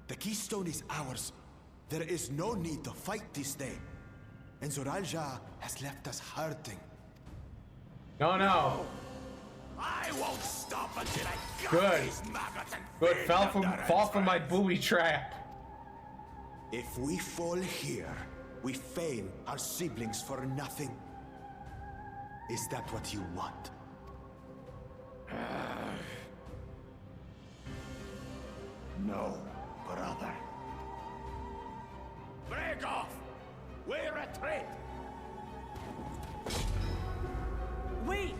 The keystone is ours. There is no need to fight this day. And Zoralja has left us hurting. No, no. I won't stop until I gut Good. these maggots and Good. feed Fall them their from my entrails. booby trap. If we fall here, we fail our siblings for nothing. Is that what you want? No, brother. Break off! We retreat! Wait!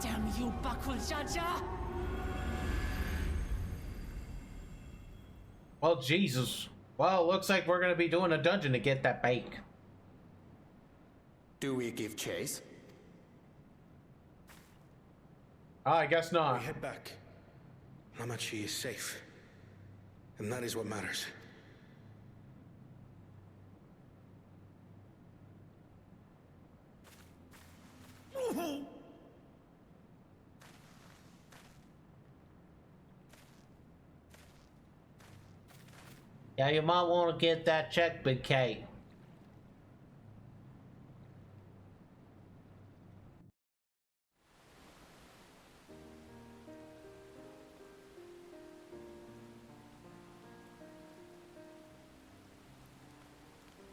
Damn you, Bakul Jaja! Well, Jesus. Well, looks like we're gonna be doing a dungeon to get that bake. Do we give chase? I guess not. We head back. Amachi is safe. And that is what matters. Yeah, you might want to get that checked, Big K.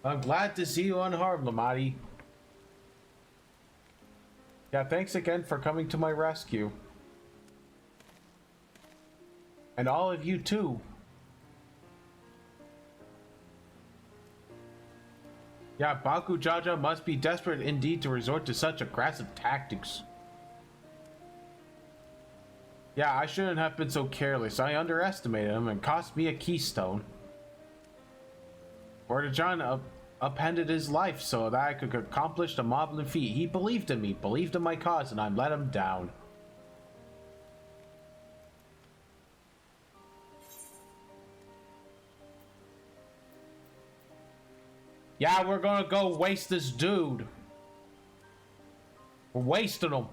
I'm glad to see you unharmed, Lamati. Yeah, thanks again for coming to my rescue. And all of you too. Yeah, Baku Jaja must be desperate indeed to resort to such aggressive tactics. Yeah, I shouldn't have been so careless. I underestimated him and cost me a keystone. Portajan upended his life so that I could accomplish the Moblin feat. He believed in me, believed in my cause, and I let him down. Yeah, we're gonna go waste this dude. We're wasting him.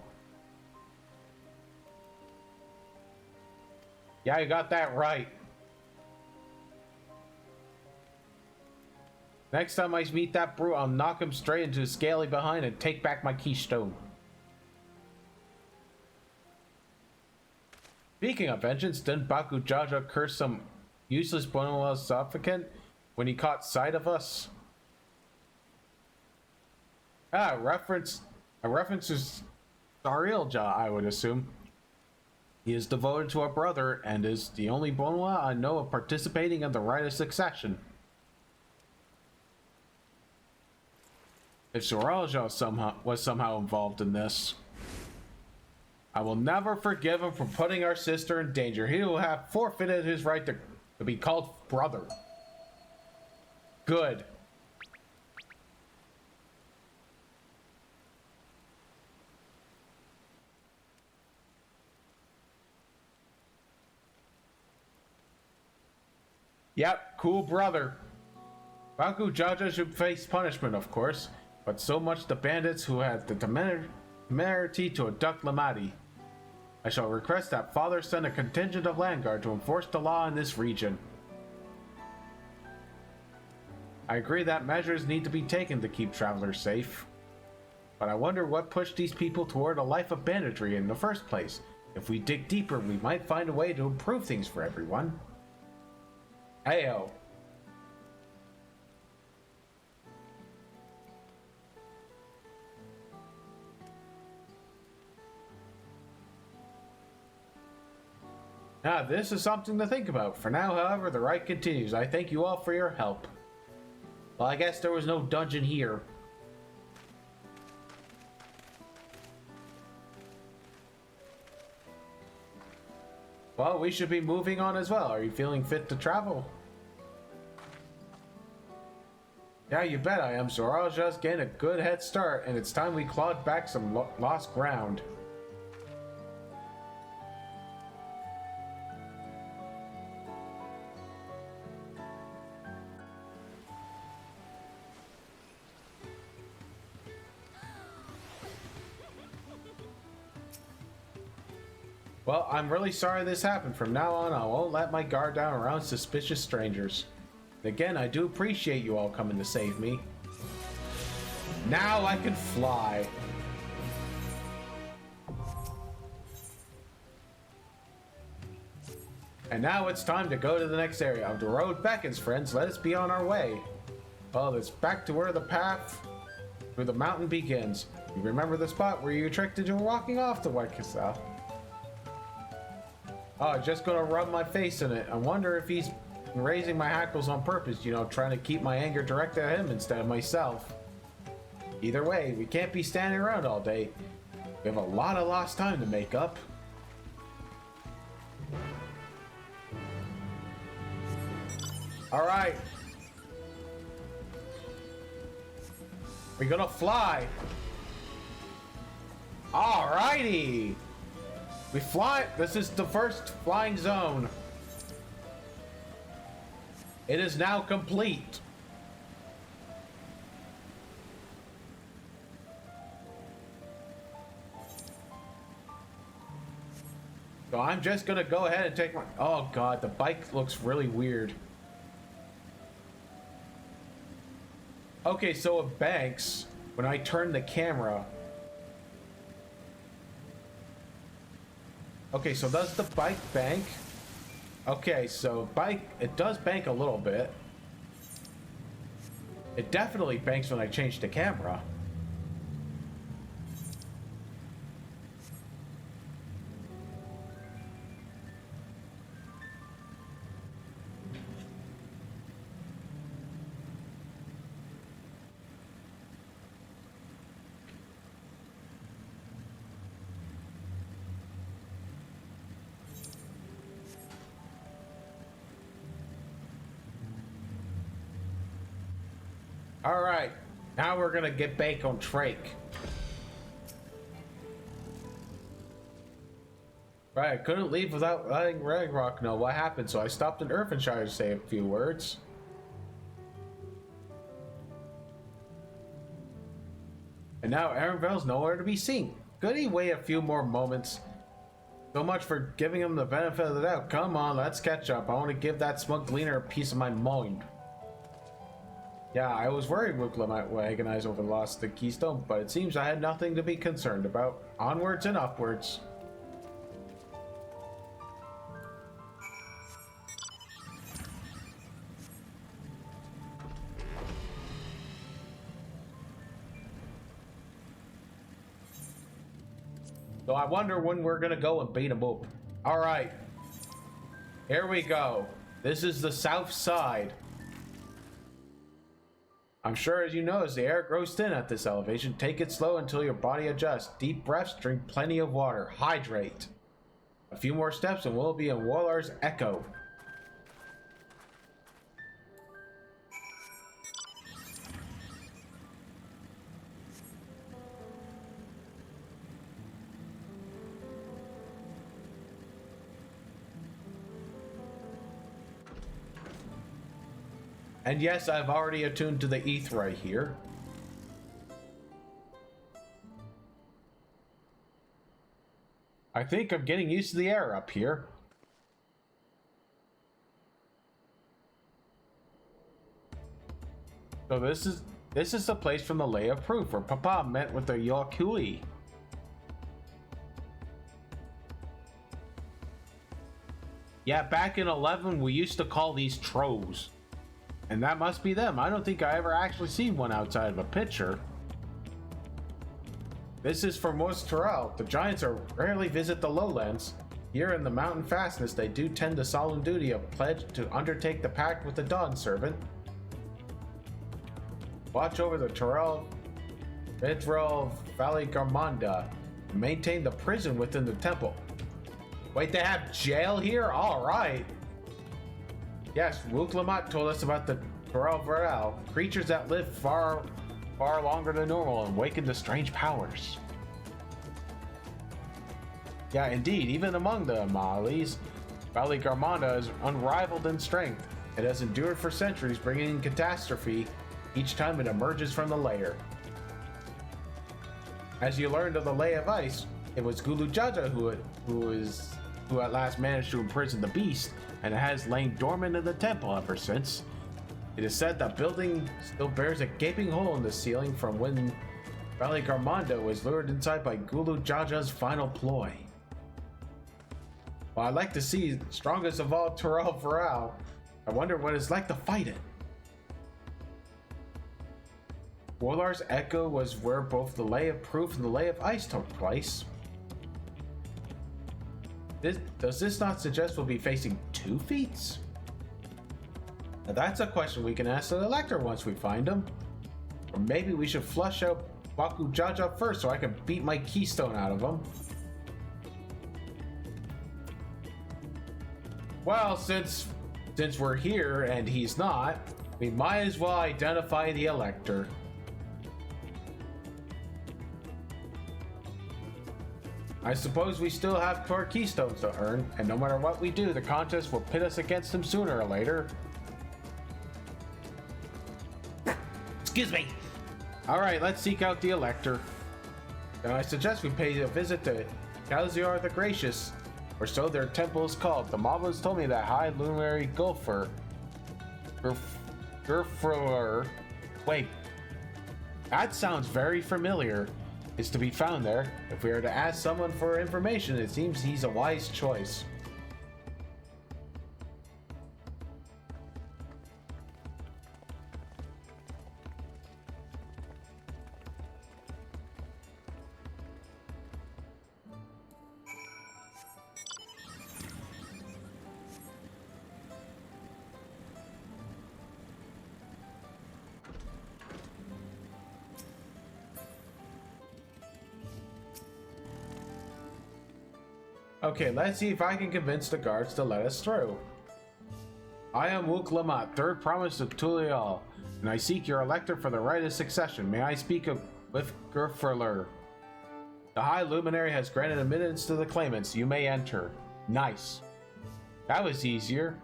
Yeah, you got that right. Next time I meet that brute, I'll knock him straight into his scaly behind and take back my keystone. Speaking of vengeance, didn't Baku Jaja curse some useless Bonawala suffocant when he caught sight of us? Ah, a reference is Sarielja, I would assume. He is devoted to our brother and is the only Bonwa I know of participating in the rite of succession. If Sarielja was somehow involved in this, I will never forgive him for putting our sister in danger. He will have forfeited his right to be called brother. Good. Yep, cool brother. Baku Jaja should face punishment, of course, but so much the bandits who had the temerity to abduct Lamati. I shall request that Father send a contingent of land guard to enforce the law in this region. I agree that measures need to be taken to keep travelers safe. But I wonder what pushed these people toward a life of banditry in the first place. If we dig deeper, we might find a way to improve things for everyone. Ayo. Now, this is something to think about. For now, however, the rite continues. I thank you all for your help. Well, I guess there was no dungeon here. Well, we should be moving on as well. Are you feeling fit to travel? Yeah, you bet I am. So I'll just gain a good head start, and it's time we clawed back some lost ground. Well, I'm really sorry this happened. From now on, I won't let my guard down around suspicious strangers. Again, I do appreciate you all coming to save me. Now I can fly. And now it's time to go to the next area. The road beckons, friends. Let us be on our way. Well, it's back to where the path through the mountain begins. You remember the spot where you tricked into walking off to White Castle? Oh, just gonna rub my face in it. I wonder if he's raising my hackles on purpose, you know, trying to keep my anger directed at him instead of myself. Either way, we can't be standing around all day. We have a lot of lost time to make up. Alright. We're gonna fly. Alrighty. We fly. This is the first flying zone. It is now complete. So I'm just gonna go ahead and take my... Oh god, the bike looks really weird. Okay, so it banks when I turn the camera. Okay, so does the bike bank? Okay, so bike, it does bank a little bit. It definitely banks when I change the camera. All right, now we're gonna get back on track. Right, I couldn't leave without letting Ragnarok know what happened, so I stopped in Irvinshire to say a few words. And now Erenvel's nowhere to be seen. Could he wait a few more moments? So much for giving him the benefit of the doubt. Come on, let's catch up. I want to give that smug gleaner a piece of my mind. Yeah, I was worried Wukla might agonize over the loss of the Keystone, but it seems I had nothing to be concerned about. Onwards and upwards. So I wonder when we're gonna go and beat him up. All right, here we go. This is the south side. I'm sure as you know, as the air grows thin at this elevation, take it slow until your body adjusts. Deep breaths, drink plenty of water, hydrate. A few more steps and we'll be in Wallar's Echo. And yes, I've already attuned to the Aetheryte here. I think I'm getting used to the air up here. So this is the place from the Lay of Proof where Papa met with the Yokui. Yeah, back in 11 we used to call these trolls. And that must be them. I don't think I ever actually seen one outside of a picture. This is for Mos Terrell. The giants are rarely visit the lowlands. Here in the mountain fastness, they do tend to solemn duty of pledge to undertake the pact with the Dawn Servant. Watch over the Vidril Valley Garmanda and maintain the prison within the temple. Wait, they have jail here? All right. Yes, Wuklamot told us about the Torel Viral, creatures that live far longer than normal and awaken to strange powers. Yeah, indeed, even among the Amalis, Valley Garmanda is unrivaled in strength. It has endured for centuries, bringing catastrophe each time it emerges from the lair. As you learned of the Lay of Ice, it was Gulu Jaja who at last managed to imprison the beast, and it has lain dormant in the temple ever since. It is said that building still bears a gaping hole in the ceiling from when Valley Garmanda was lured inside by Gulu Jaja's final ploy. Well, I'd like to see strongest of all Torel Viral. I wonder what it's like to fight it. Wallar's Echo was where both the Lay of Proof and the Lay of Ice took place. Does this not suggest we'll be facing two feats? Now that's a question we can ask the Elector once we find him. Or maybe we should flush out Baku Jaja first so I can beat my keystone out of him. Well, since we're here and he's not, we might as well identify the Elector. I suppose we still have 4 keystones to earn, and no matter what we do, the contest will pit us against him sooner or later. Excuse me! Alright, let's seek out the Elector. And I suggest we pay a visit to Kalzior the Gracious, or so their temple is called. The Moblins told me that High Luminary Gulfer... Gurfler... Wait. That sounds very familiar. Is to be found there. If we are to ask someone for information, it seems he's a wise choice. Okay, let's see if I can convince the guards to let us through. I am Wook Lamat, third promise of Tulial, and I seek your elector for the right of succession. May I speak with Gerfurler? The High Luminary has granted admittance to the claimants. You may enter. Nice. That was easier.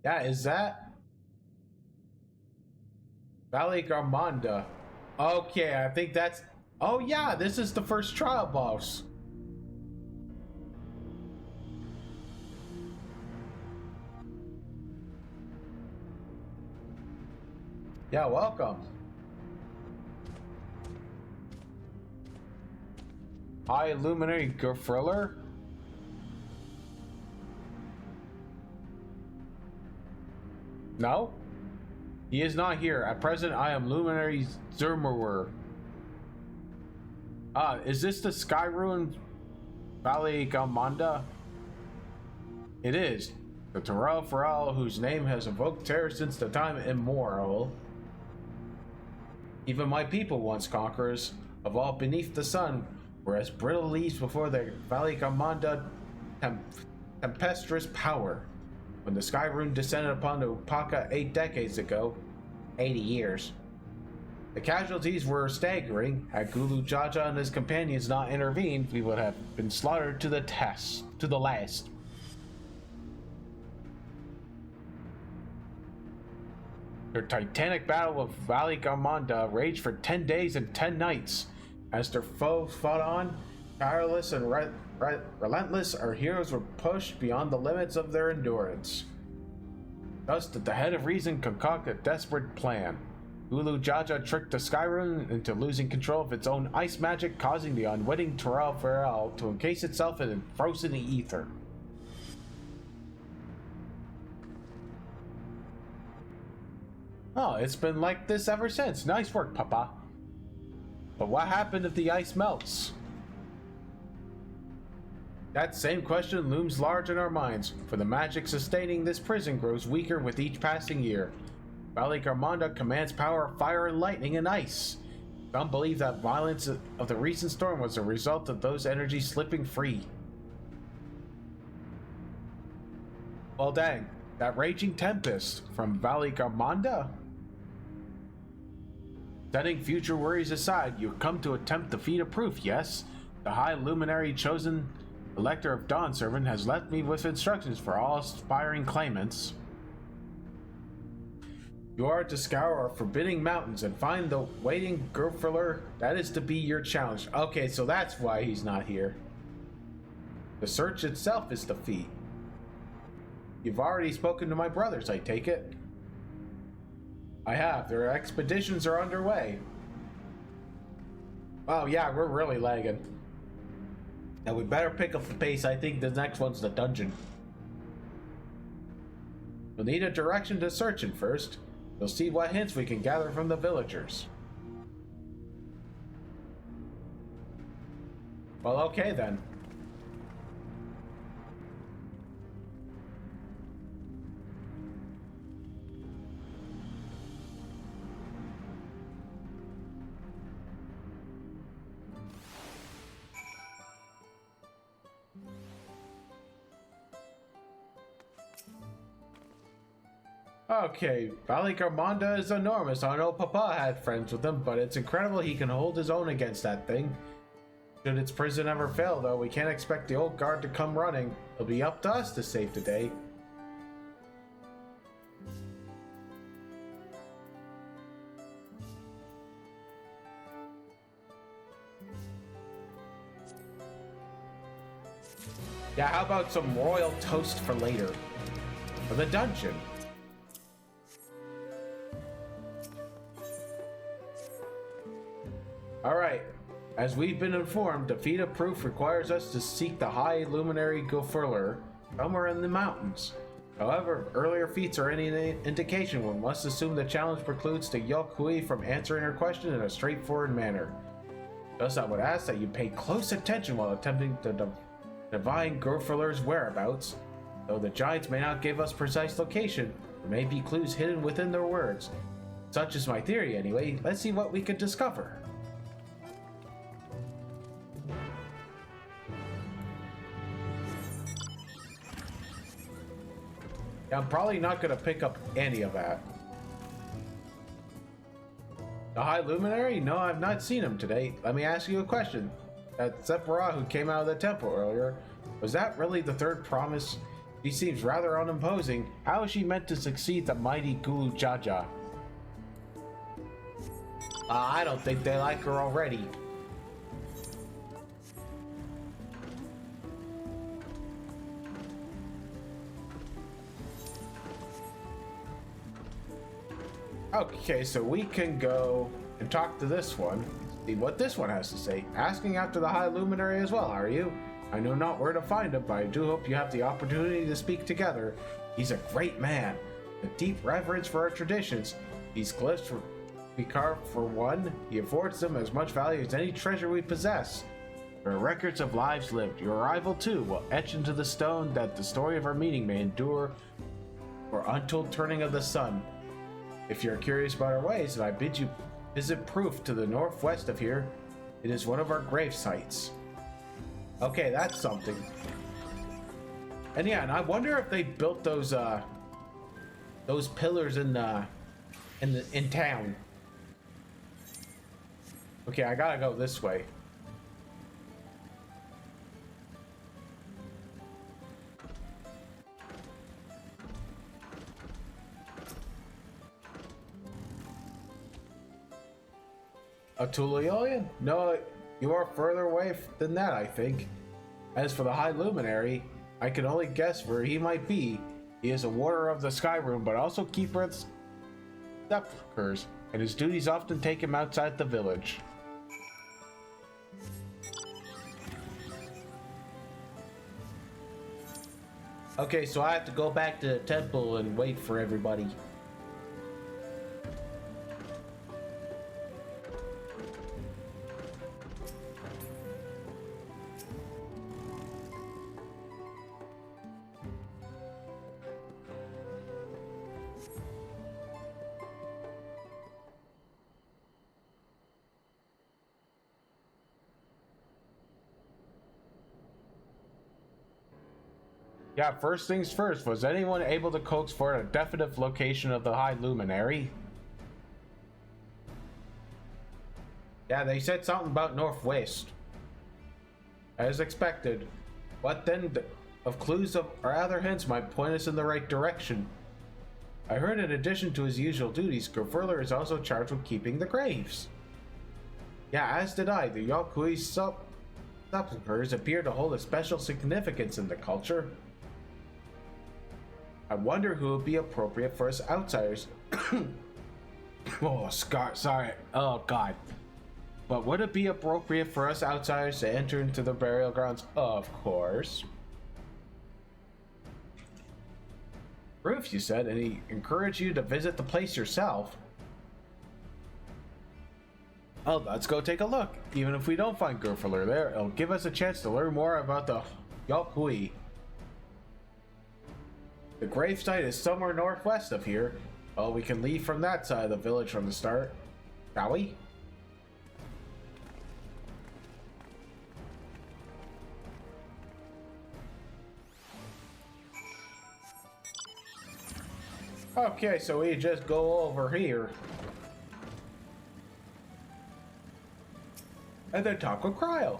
Yeah, is that Valley Garmonda? Okay, I think that's... Oh yeah, this is the first trial boss. Yeah, welcome. High Luminary Gerfurler? No? He is not here. At present, I am Luminary Zermerer. Is this the Sky Ruin Valley Galmanda? It is. The Terrell Feral, whose name has evoked terror since the time immemorial. Even my people, once conquerors of all beneath the sun, were as brittle leaves before the Valley Galmanda tempestuous power. When the Sky Rune descended upon the Upaka 8 decades ago, 80 years, the casualties were staggering. Had Gulu Jaja and his companions not intervened, we would have been slaughtered to the last. Their titanic battle of Valley Garmonda raged for 10 days and 10 nights. As their foes fought on, tireless and relentless, our heroes were pushed beyond the limits of their endurance. Thus did the head of reason concoct a desperate plan. Ulu Jaja tricked the Skyrune into losing control of its own ice magic, causing the unwitting Terrell Feral to encase itself in frozen ether. Oh, it's been like this ever since. Nice work, Papa. But what happened if the ice melts? That same question looms large in our minds, for the magic sustaining this prison grows weaker with each passing year. Valley Garmonda commands power of fire and lightning and ice. Some believe that violence of the recent storm was a result of those energies slipping free. Well dang, that raging tempest from Valley Garmonda? Setting future worries aside, you come to attempt the feat of proof, yes? The High Luminary chosen Elector of Dawnservant has left me with instructions for all aspiring claimants. You are to scour our forbidding mountains and find the waiting Gerfurler. That is to be your challenge. Okay, so that's why he's not here. The search itself is the feat. You've already spoken to my brothers, I take it? I have. Their expeditions are underway. Oh yeah, we're really lagging. Now we better pick up the pace. I think the next one's the dungeon. We'll need a direction to search in first. We'll see what hints we can gather from the villagers. Well, okay then. Okay, Valley Garmonda is enormous. I know Papa had friends with him, but it's incredible he can hold his own against that thing. Should its prison ever fail, though, we can't expect the old guard to come running. It'll be up to us to save the day. Yeah, how about some royal toast for later? For the dungeon. Alright, as we've been informed, the feat of proof requires us to seek the High Luminary Gerfurler somewhere in the mountains. However, if earlier feats are any indication, one must assume the challenge precludes the Yok Hui from answering her question in a straightforward manner. Thus, I would ask that you pay close attention while attempting to divine Grofler's whereabouts. Though the giants may not give us precise location, there may be clues hidden within their words. Such is my theory anyway. Let's see what we can discover. I'm probably not going to pick up any of that. The High Luminary? No, I've not seen him today. Let me ask you a question. That Sephora who came out of the temple earlier, was that really the third promise? She seems rather unimposing. How is she meant to succeed the mighty Gulu Jaja? I don't think they like her already. Okay, so we can go and talk to this one, see what this one has to say. Asking after the High Luminary as well, are you? I know not where to find him, but I do hope you have the opportunity to speak together. He's a great man, a deep reverence for our traditions. These glyphs we carved for one, he affords them as much value as any treasure we possess. There are records of lives lived. Your arrival, too, will etch into the stone that the story of our meeting may endure for untold turning of the sun. If you're curious about our ways, then I bid you visit Proof to the northwest of here. It is one of our grave sites. Okay, that's something. And yeah, and I wonder if they built those pillars in town. Okay, I gotta go this way. A Tuliolian? No, you are further away than that, I think. As for the High Luminary, I can only guess where he might be. He is a warder of the Sky Room, but also keeper of sepulchres, and his duties often take him outside the village. Okay, so I have to go back to the temple and wait for everybody. Yeah, first things first, was anyone able to coax for a definite location of the High Luminary? Yeah, they said something about northwest. As expected. What then of clues or other hints might point us in the right direction? I heard in addition to his usual duties, Grofler is also charged with keeping the graves. Yeah, as did I. The Yokui sepulchres appear to hold a special significance in the culture. I wonder who would be appropriate for us outsiders. Oh, sorry. Oh, God. But would it be appropriate for us outsiders to enter into the burial grounds? Of course. Proof, you said, and he encouraged you to visit the place yourself. Oh, let's go take a look. Even if we don't find Grofler there, it'll give us a chance to learn more about the Yokui. The gravesite is somewhere northwest of here. Well, we can leave from that side of the village from the start. Shall we? Okay, so we just go over here. And then talk with Cryo.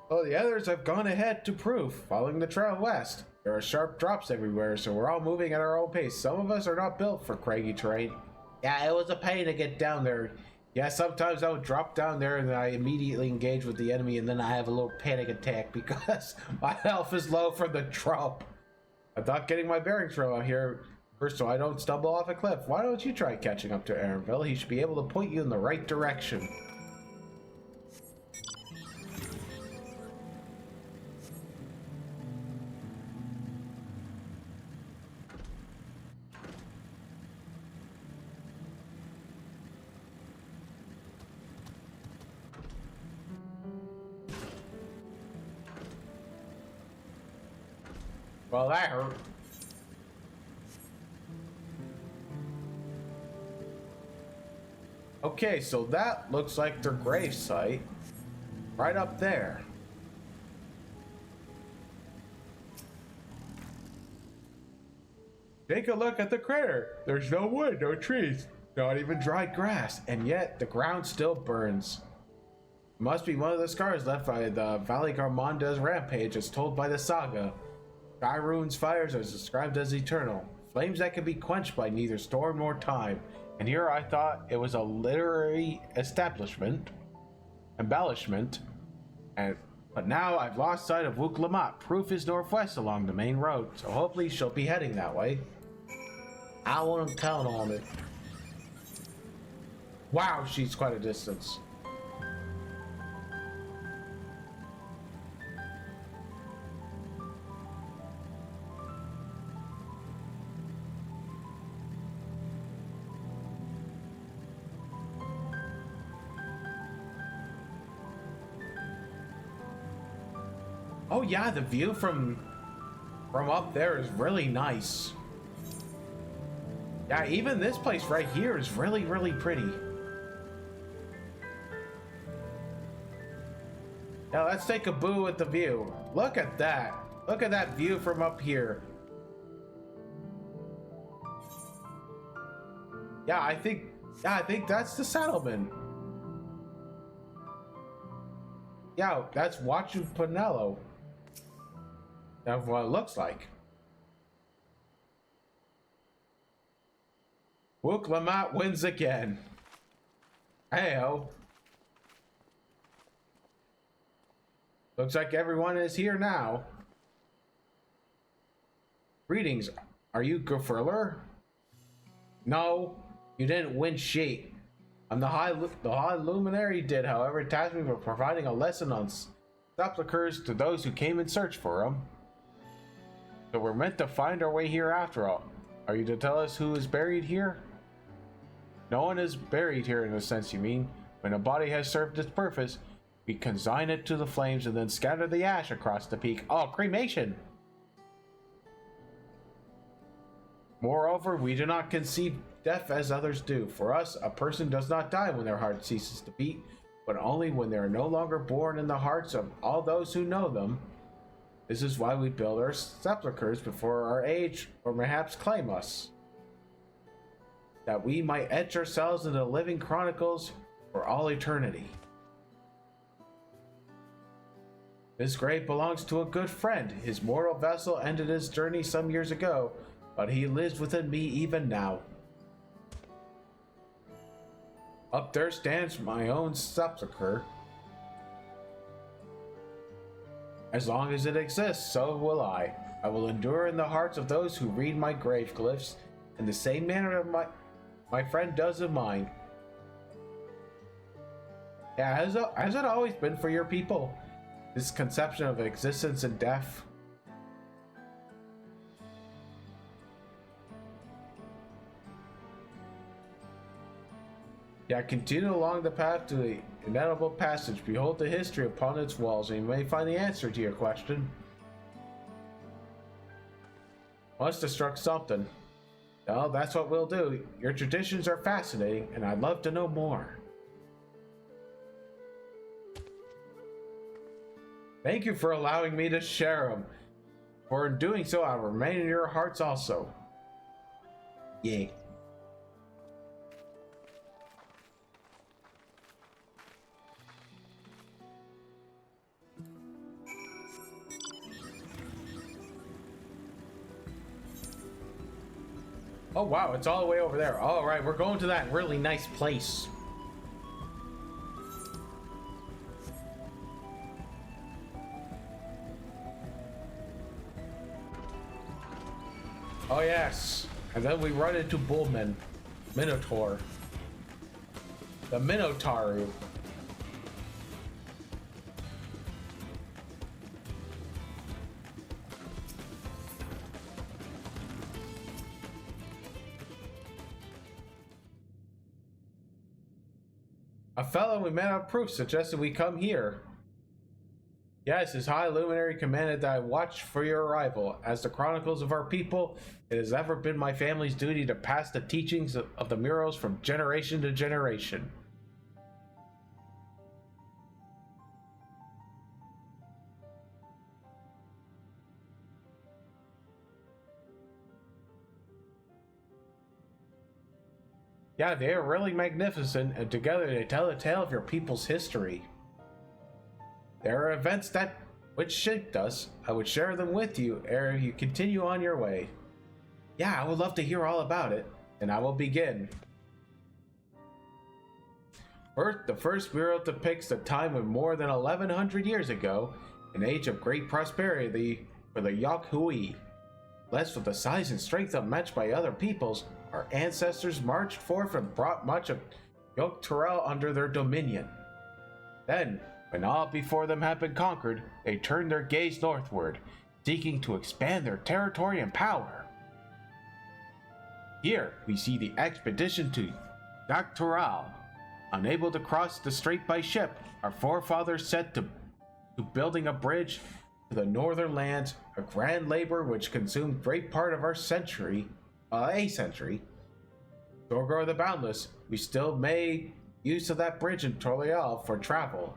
Well, the others have gone ahead to Proof, following the trail west. There are sharp drops everywhere, so we're all moving at our own pace. Some of us are not built for craggy terrain. Yeah, it was a pain to get down there. Yeah, sometimes I would drop down there and then I immediately engage with the enemy and then I have a little panic attack because my health is low from the drop. I'm not getting my bearings from out here first so I don't stumble off a cliff. Why don't you try catching up to Aaronville? He should be able to point you in the right direction. Well, that hurt. Okay, so that looks like their grave site. Right up there. Take a look at the crater. There's no wood, no trees, not even dried grass, and yet the ground still burns. It must be one of the scars left by the Valley Garmonda's rampage as told by the saga. Skyrune's fires are described as eternal, flames that can be quenched by neither storm nor time. And here I thought it was a literary embellishment, but now I've lost sight of Wuklamat. Proof is northwest along the main road, so hopefully she'll be heading that way. I wouldn't count on it. Wow, she's quite a distance. Oh yeah, the view from up there is really nice. Yeah, even this place right here is really, really pretty. Now let's take a boo at the view. Look at that. Look at that view from up here. Yeah, I think that's the settlement. Yeah, that's Wachu Pinello. That's what it looks like. Wuklamat wins again. Heyo. Looks like everyone is here now. Greetings. Are you Gefurler? No, you didn't win shit. I'm the high luminary did, however, tasked me with providing a lesson on sepulchres to those who came in search for them. So we're meant to find our way here after all. Are you to tell us who is buried here? No one is buried here in a sense, you mean. When a body has served its purpose, we consign it to the flames and then scatter the ash across the peak. Oh, cremation! Moreover, we do not conceive death as others do. For us, a person does not die when their heart ceases to beat, but only when they are no longer born in the hearts of all those who know them. This is why we build our sepulchres before our age, or perhaps claim us, that we might etch ourselves into the living chronicles for all eternity. This grave belongs to a good friend. His mortal vessel ended his journey some years ago, but he lives within me even now. Up there stands my own sepulcher. As long as it exists, so will I. I will endure in the hearts of those who read my grave glyphs in the same manner my friend does of mine. Yeah, has it always been for your people? This conception of existence and death? Yeah, continue along the path to the inevitable passage. Behold the history upon its walls, and you may find the answer to your question. Must have struck something. Well, that's what we'll do. Your traditions are fascinating, and I'd love to know more. Thank you for allowing me to share them. For in doing so, I'll remain in your hearts also. Yeah. Oh wow, it's all the way over there. All right, we're going to that really nice place. Oh yes, and then we run into Bullman, Minotaur, the Minotaur. A fellow we met on proof suggested we come here. Yes, His High Luminary commanded that I watch for your arrival. As the chronicles of our people, it has ever been my family's duty to pass the teachings of the murals from generation to generation. Yeah, they are really magnificent, and together they tell a tale of your people's history. There are events that which shaped us. I would share them with you ere you continue on your way. Yeah, I would love to hear all about it, and I will begin. First, the first mural depicts a time when more than 1100 years ago, an age of great prosperity for the Yokhui. Blessed with the size and strength unmatched by other peoples, our ancestors marched forth and brought much of Dawntrail under their dominion. Then, when all before them had been conquered, they turned their gaze northward, seeking to expand their territory and power. Here, we see the expedition to Dawntrail. Unable to cross the strait by ship, our forefathers set to building a bridge to the northern lands, a grand labor which consumed great part of our century. Dorgor the Boundless, we still made use of that bridge in Toriel for travel.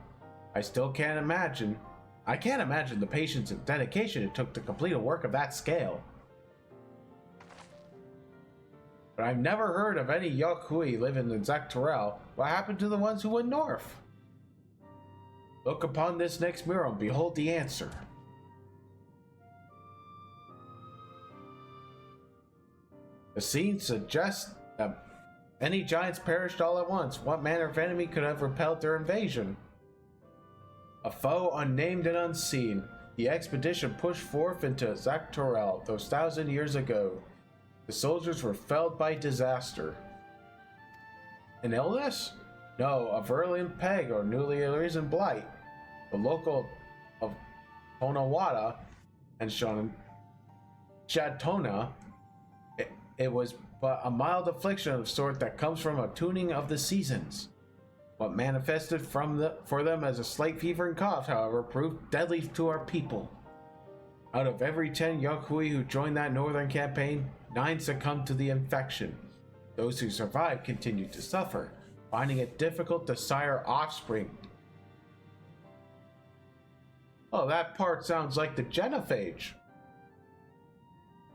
I can't imagine the patience and dedication it took to complete a work of that scale. But I've never heard of any Yokhui living in Dawntrail. What happened to the ones who went north? Look upon this next mural and behold the answer. The scene suggests that many giants perished all at once. What manner of enemy could have repelled their invasion? A foe unnamed and unseen. The expedition pushed forth into Dawntrail those 1,000 years ago. The soldiers were felled by disaster. An illness? No, a virulent plague or newly arisen blight. The local of Tonawada and Shatona, it was but a mild affliction of sort that comes from a tuning of the seasons. What manifested for them as a slight fever and cough, however, proved deadly to our people. Out of every 10 Yokhui who joined that northern campaign, 9 succumbed to the infection. Those who survived continued to suffer, finding it difficult to sire offspring. Oh, that part sounds like the genophage.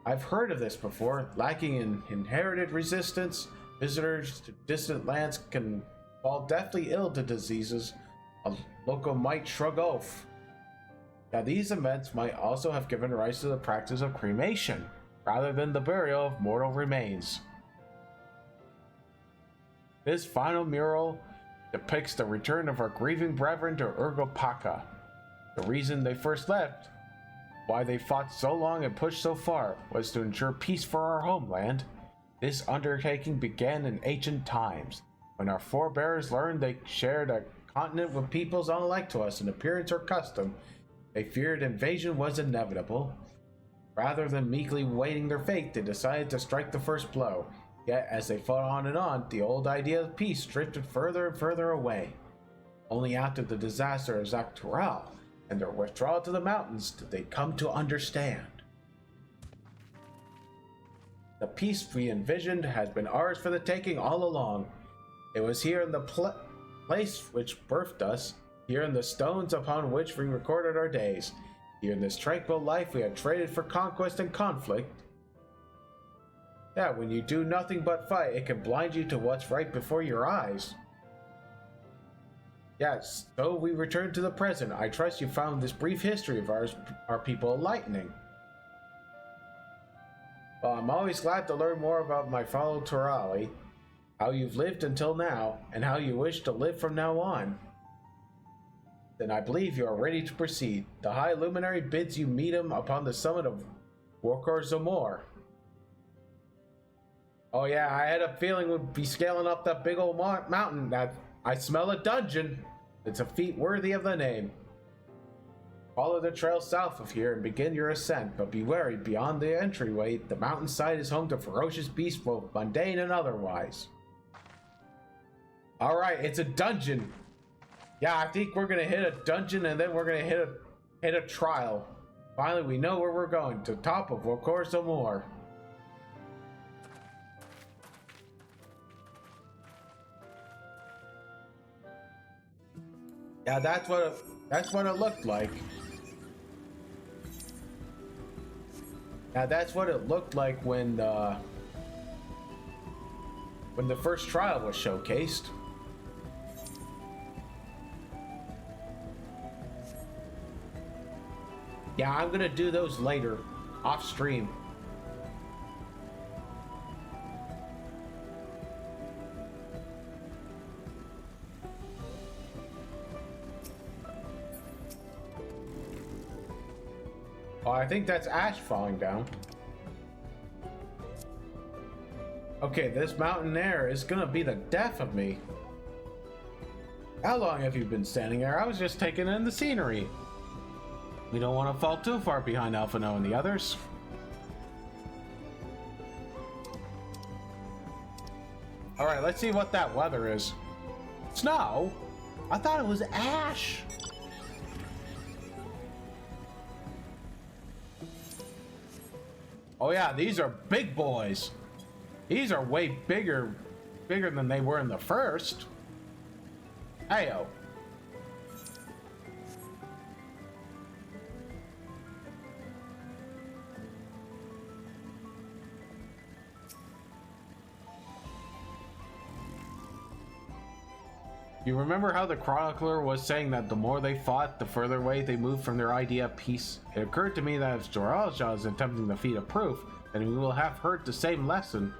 I've heard of this before. Lacking in inherited resistance, visitors to distant lands can fall deathly ill to diseases a local might shrug off. Now, these events might also have given rise to the practice of cremation, rather than the burial of mortal remains. This final mural depicts the return of our grieving brethren to Urgopaka. The reason they first left, why they fought so long and pushed so far, was to ensure peace for our homeland. This undertaking began in ancient times, when our forebears learned they shared a continent with peoples unlike to us in appearance or custom. They feared invasion was inevitable. Rather than meekly waiting their fate, they decided to strike the first blow. Yet, as they fought on and on, the old idea of peace drifted further and further away. Only after the disaster of Dawntrail and their withdrawal to the mountains did they come to understand. The peace we envisioned has been ours for the taking all along. It was here in the place which birthed us, here in the stones upon which we recorded our days, here in this tranquil life we had traded for conquest and conflict. Yeah, when you do nothing but fight, it can blind you to what's right before your eyes. Yes, so we return to the present. I trust you found this brief history of our people enlightening. Well, I'm always glad to learn more about my fellow Torali, how you've lived until now, and how you wish to live from now on. Then I believe you are ready to proceed. The High Luminary bids you meet him upon the summit of Workor Zamor. Oh yeah, I had a feeling we'd be scaling up that big old mountain. That I smell a dungeon. It's a feat worthy of the name. Follow the trail south of here and begin your ascent, but be wary beyond the entryway. The mountainside is home to ferocious beasts, both mundane and otherwise. Alright, it's a dungeon. Yeah, I think we're gonna hit a dungeon and then we're gonna hit Hit a trial. Finally, we know where we're going, to top of Corso Moor. Yeah, that's what it looked like. Yeah, that's what it looked like when the first trial was showcased. Yeah, I'm gonna do those later, off stream. Oh, I think that's ash falling down. Okay, this mountain air is gonna be the death of me. How long have you been standing there? I was just taking in the scenery. We don't want to fall too far behind Alphino and the others. Alright, let's see what that weather is. Snow? I thought it was ash. Oh yeah, these are big boys. These are way bigger than they were in the first. Heyo. You remember how the chronicler was saying that the more they fought, the further away they moved from their idea of peace? It occurred to me that if Zoralja is attempting the feat of proof, then we will have heard the same lesson.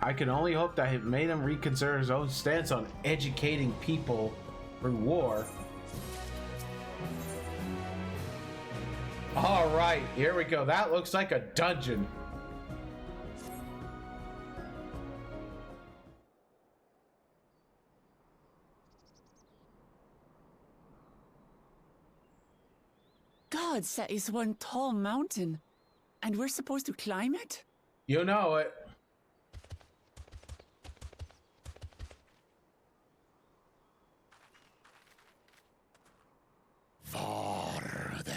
I can only hope that it made him reconsider his own stance on educating people through war. Alright, here we go. That looks like a dungeon. God, that is one tall mountain. And we're supposed to climb it? You know it. Farther.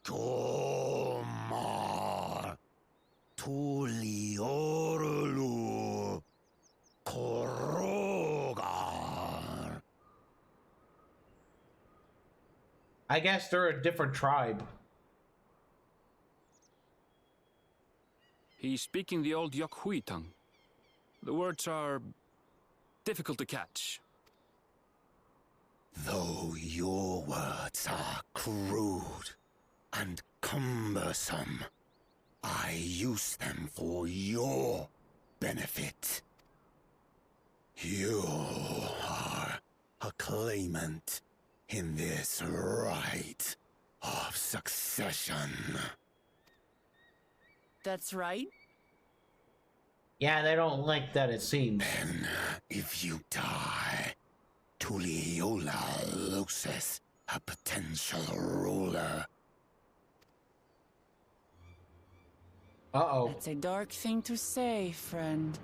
Tomar. Tuliorlu. Korogar. I guess they're a different tribe. He's speaking the old Yokhui tongue. The words are difficult to catch. Though your words are crude and cumbersome, I use them for your benefit. You are a claimant in this right of succession. That's right. Yeah, they don't like that, it seems. Then, if you die, Tuliola loses a potential ruler. Uh-oh. That's a dark thing to say, friend.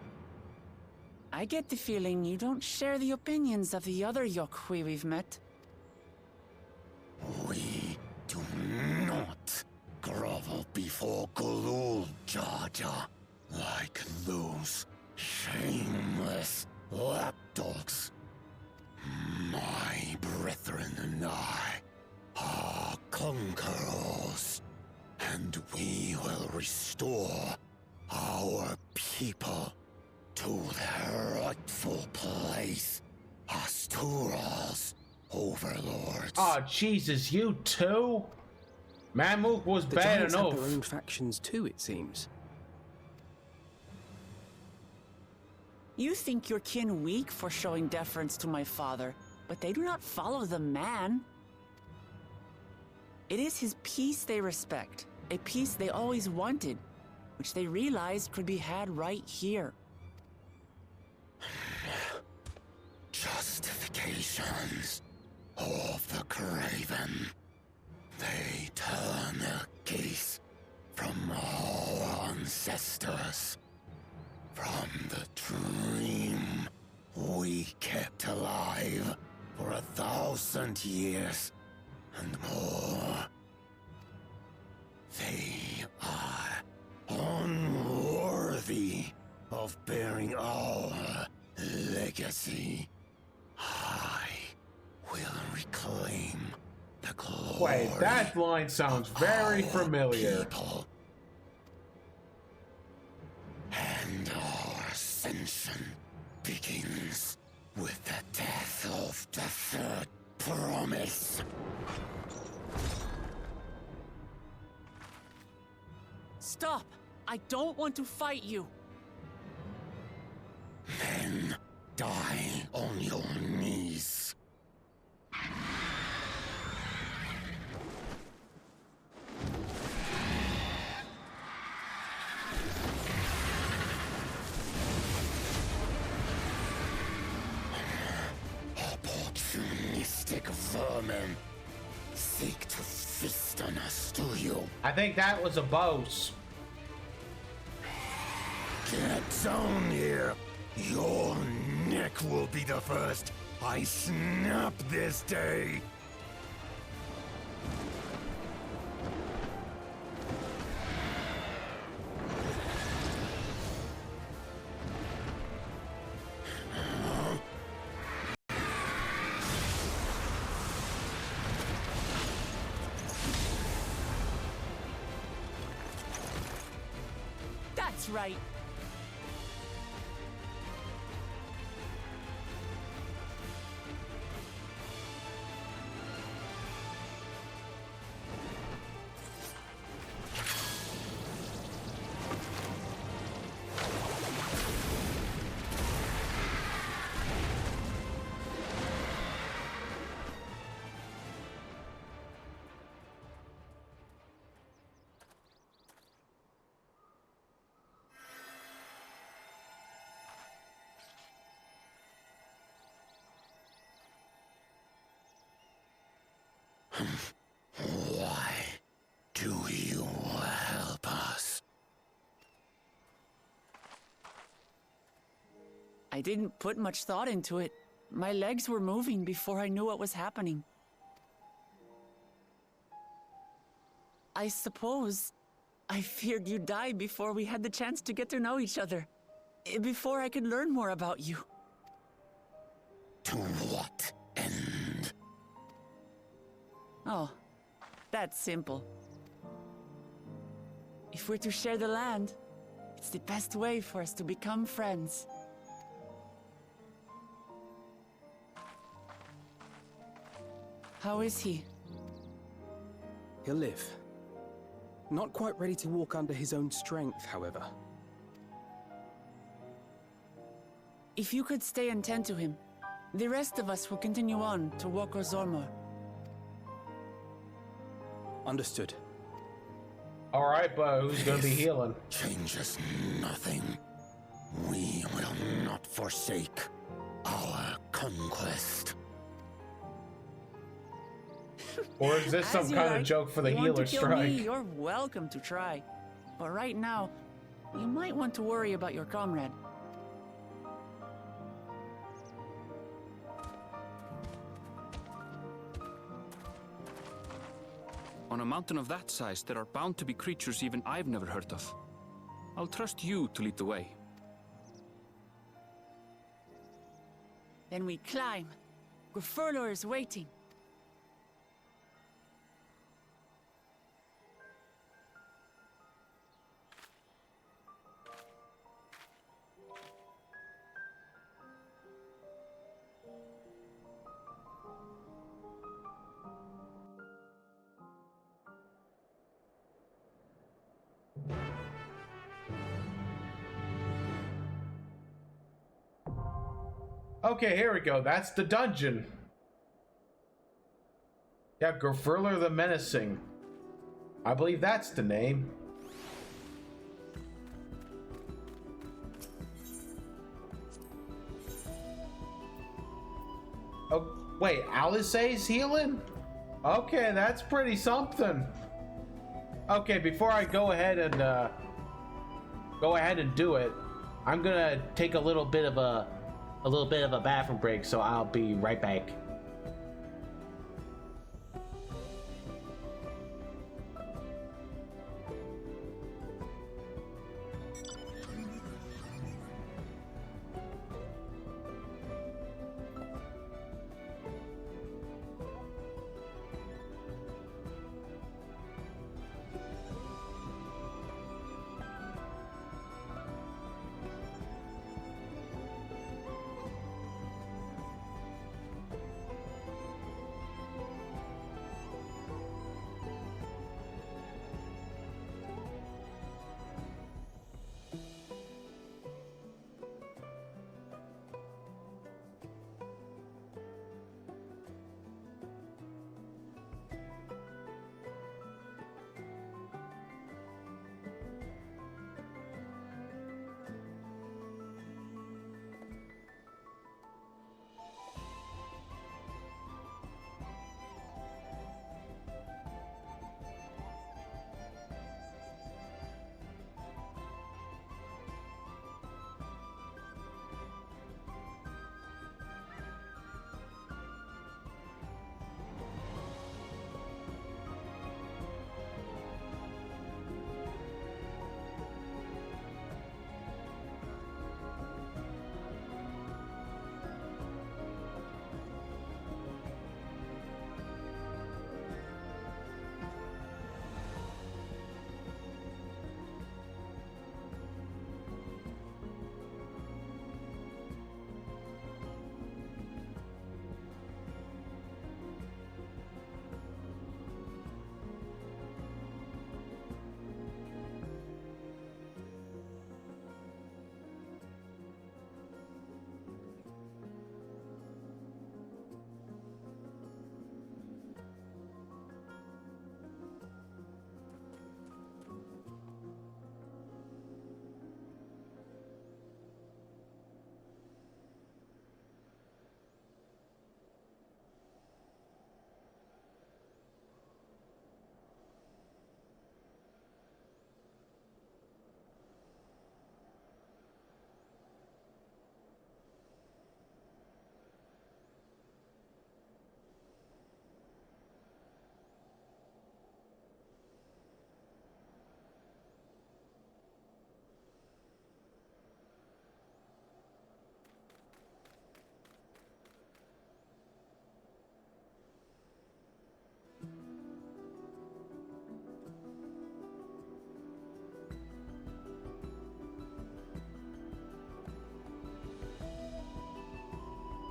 I get the feeling you don't share the opinions of the other Yokhui we've met. We do not grovel before Gulul, Jar Jar, like those shameless lapdogs. My brethren and I are conquerors, and we will restore our people to their rightful place as Tural's overlords. Oh, Jesus, you too? Mammoth was The bad giants have enough. their own factions too, it seems. You think your kin weak for showing deference to my father, but they do not follow the man. It is his peace they respect, a peace they always wanted, which they realized could be had right here. Justifications of the craven. They turn their gaze from our ancestors, from the dream we kept alive for 1,000 years, and more. They are unworthy of bearing our legacy. I will reclaim the glory. Wait, that line sounds very familiar. People. And our ascension begins with the death of the third promise. Stop! I don't want to fight you. Then die on your knees. Opportunistic vermin seek to feast on us, do you? I think that was a boast. Get down here. Your neck will be the first I snap this day. That's right. Why do you help us? I didn't put much thought into it. My legs were moving before I knew what was happening. I suppose I feared you'd die before we had the chance to get to know each other. Before I could learn more about you. To what end? Oh, that's simple. If we're to share the land, it's the best way for us to become friends. How is he? He'll live. Not quite ready to walk under his own strength, however. If you could stay and tend to him, the rest of us will continue on to Woko Zormor. Understood. All right, but who's gonna be healing? Changes nothing. We will not forsake our conquest. Or is this some As you kind like. of joke for the You want healer to kill strike? me, you're welcome to try. But right now, you might want to worry about your comrade. On a mountain of that size, there are bound to be creatures even I've never heard of. I'll trust you to lead the way. Then we climb. Gurfurlor is waiting. Okay, here we go. That's the dungeon. Yeah, Gurfurlor the Menacing. I believe that's the name. Oh, wait, Alice's healing? Okay, that's pretty something. Okay, before I go ahead and do it, I'm gonna take a little bit of a bathroom break, so I'll be right back.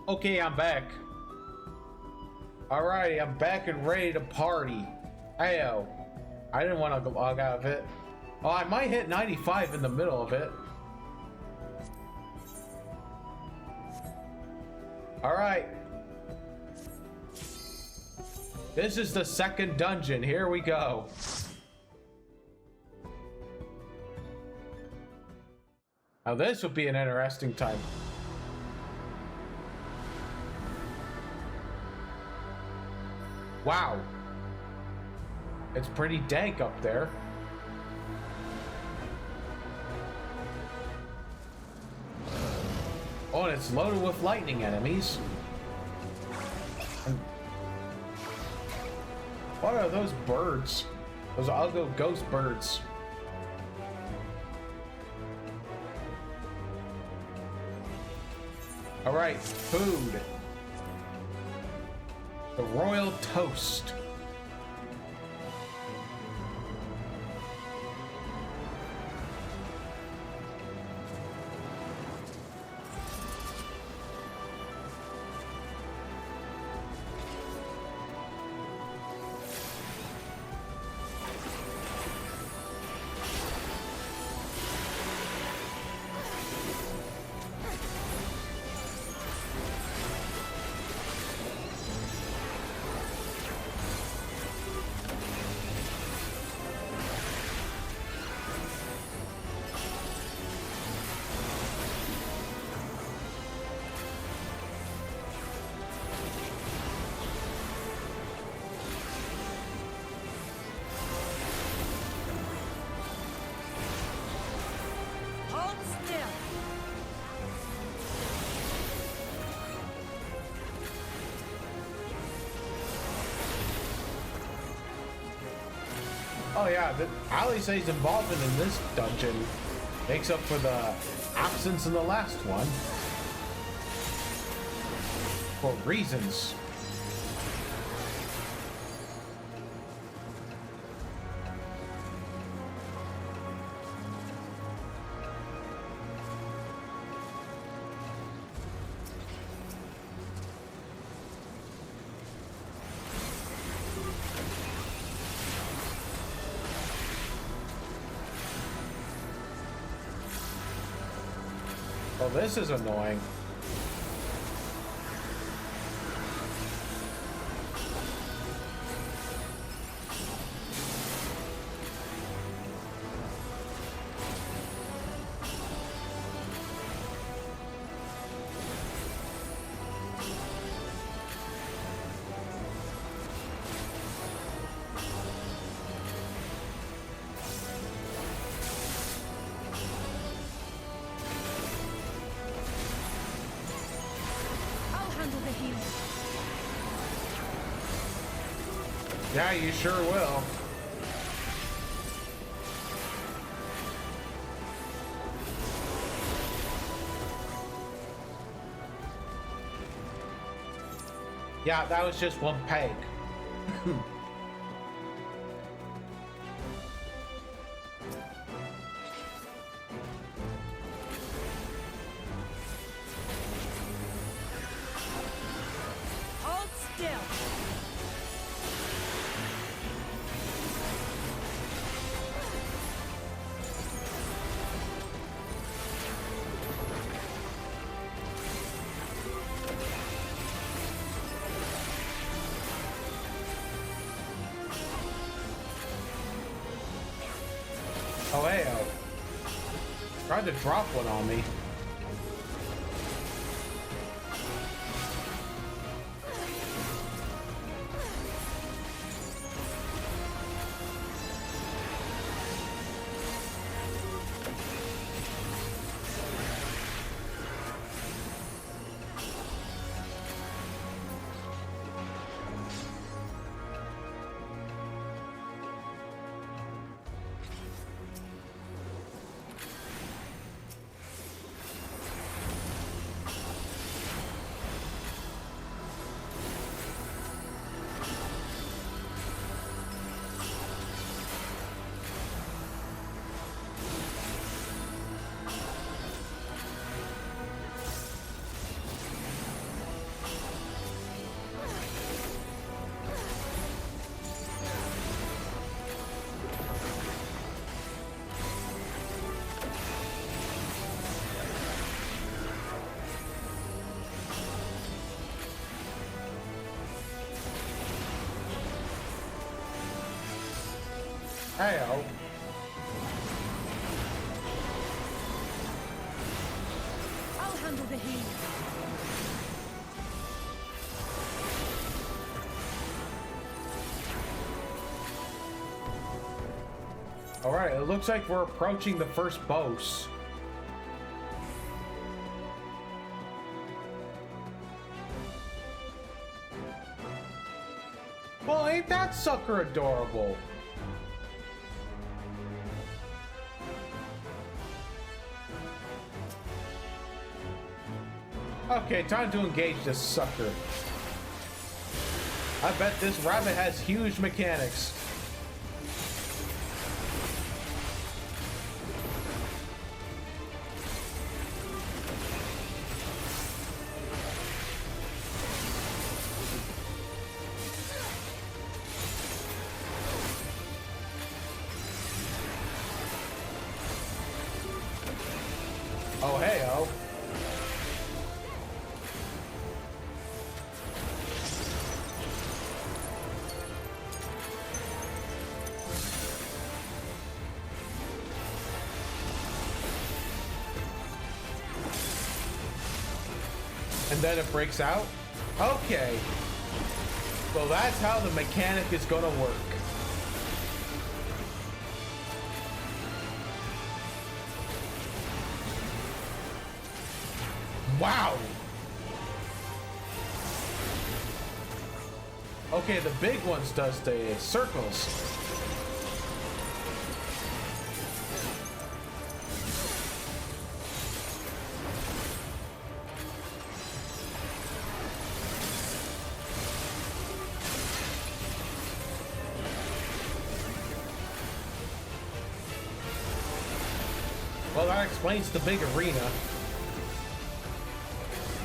Okay, I'm back. Alrighty, I'm back and ready to party. Ayo. I didn't want to log out of it. Oh, I might hit 95 in the middle of it. Alright. This is the second dungeon. Here we go. Now this would be an interesting time. Wow. It's pretty dank up there. Oh, and it's loaded with lightning enemies. And what are those birds? Those ugly ghost birds. All right, food. The royal toast. Oh yeah, Alisaie's involvement in this dungeon makes up for the absence in the last one. For reasons. Oh, this is annoying. Yeah, you sure will. Yeah, that was just one peg. Hold still. Oh, hey, tried to drop one on me. Hey-oh. I'll handle the heat. Alright, it looks like we're approaching the first boss. Well, ain't that sucker adorable? Okay, time to engage this sucker. I bet this rabbit has huge mechanics. Oh, hey-oh. And then it breaks out? Okay. So that's how the mechanic is gonna work. Wow! Okay, the big ones does the circles. Well, that explains the big arena.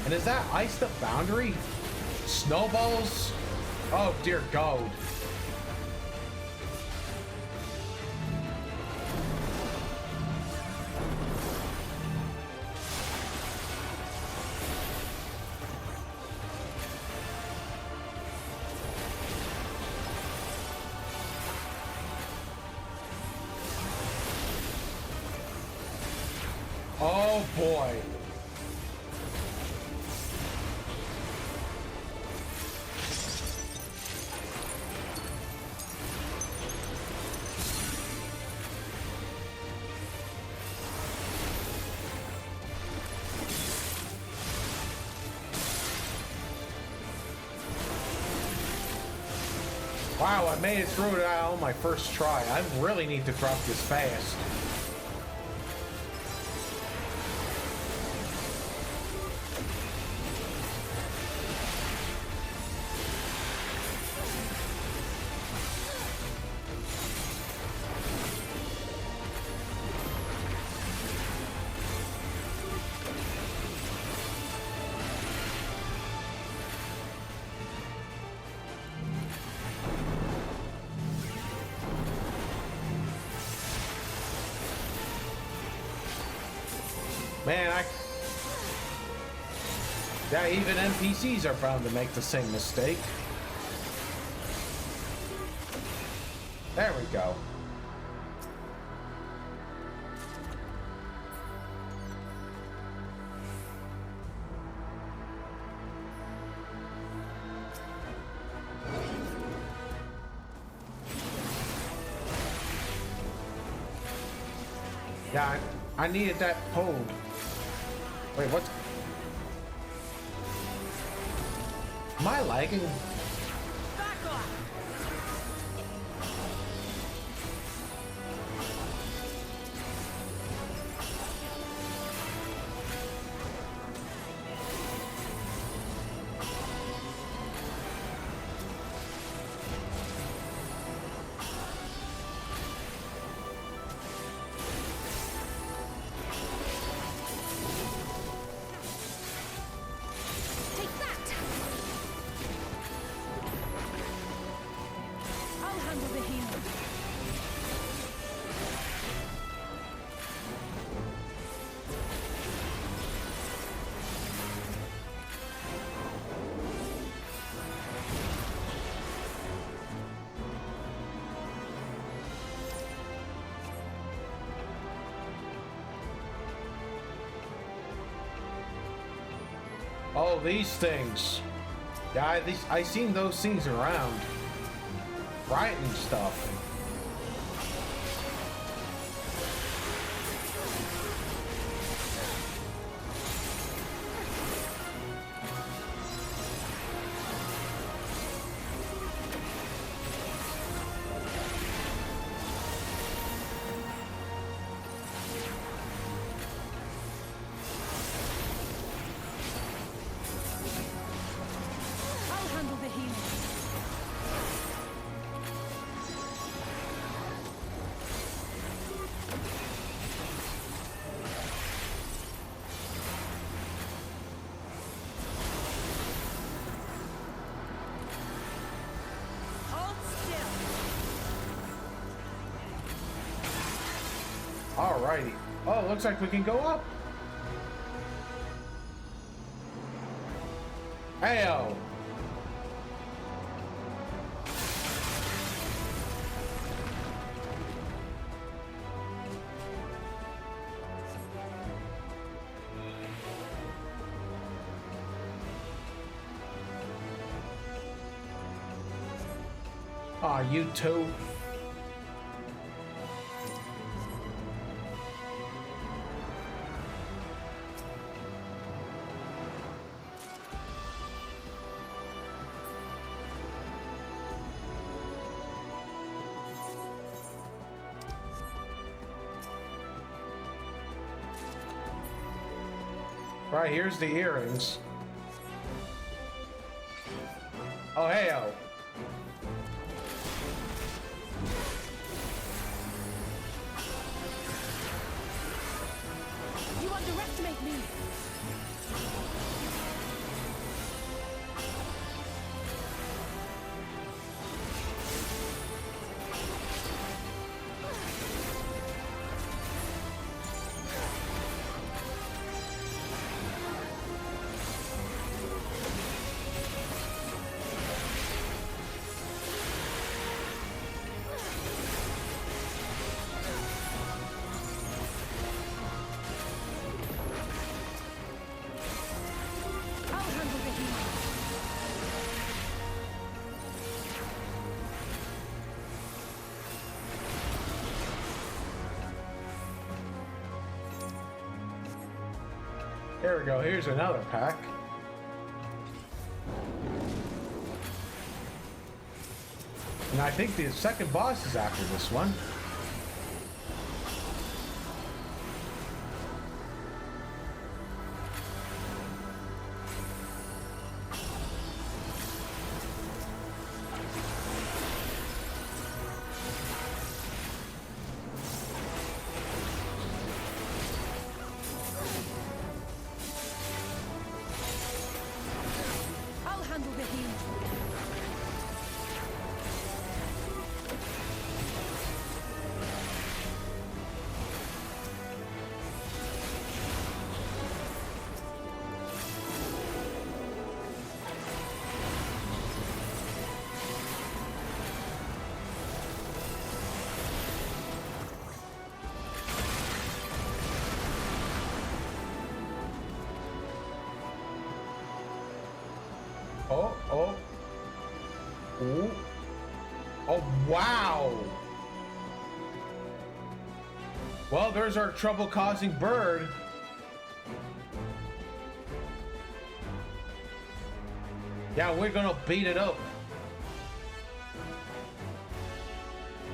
And is that ice the boundary? Snowballs? Oh dear God. Oh boy. Wow, I made it through it on my first try. I really need to drop this fast. Man, yeah, even NPCs are bound to make the same mistake. There we go. Yeah, I needed that pole. Wait, what? Am I lagging? Back off! Oh, these things. Yeah, I seen those things around. Frightening stuff. I'll handle the healing. Hold still. Alrighty. Oh, looks like we can go up. Heyo. Aw, you too. Right, here's the earrings. Oh, hey-o. You underestimate me. I'll handle the healing. There we go, here's another pack. And I think the second boss is after this one. I'll handle the healing. Oh, oh. Ooh. Oh, wow. Well, there's our trouble-causing bird. Yeah, we're gonna beat it up.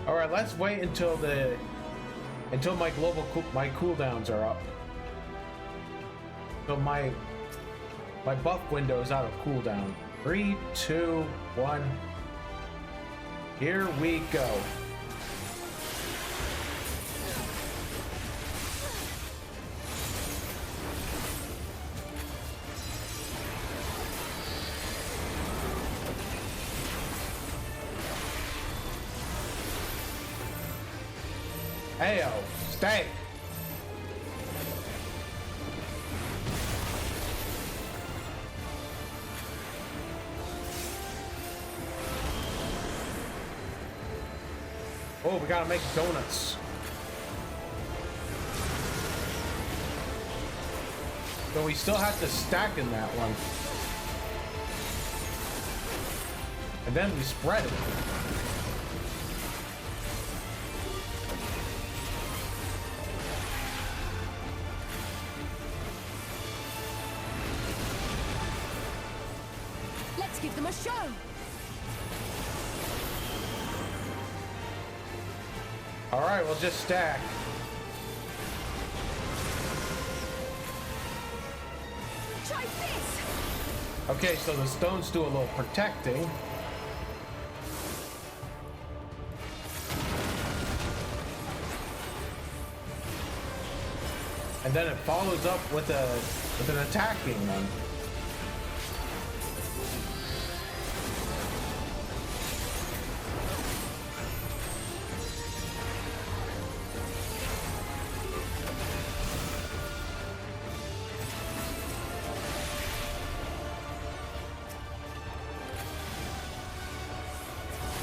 All right, let's wait until my my cooldowns are up. So my buff window is out of cooldown. 3, 2, 1. Here we go. Heyo, stay. Oh, we gotta make donuts. So we still have to stack in that one. And then we spread it. Let's give them a show. All right, we'll just stack. Try this. Okay, so the stones do a little protecting. And then it follows up with an attacking one.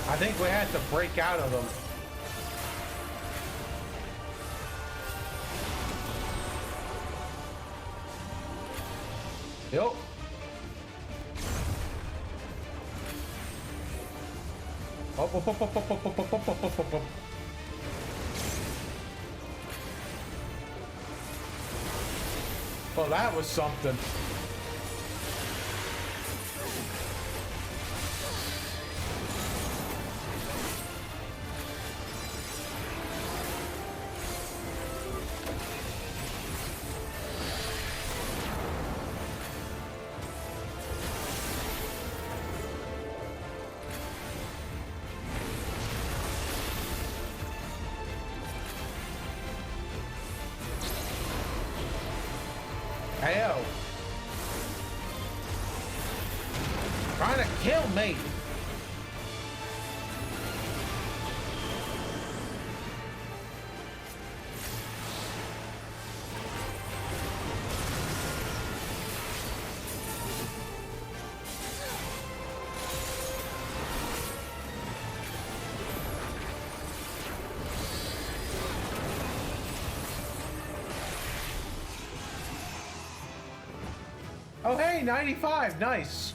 I think we had to break out of them. Yep. Up, up, up, up, up, up, up, up, up, up, up, up. Well, that was something. Hell. Trying to kill me. Oh, hey, 95. Nice.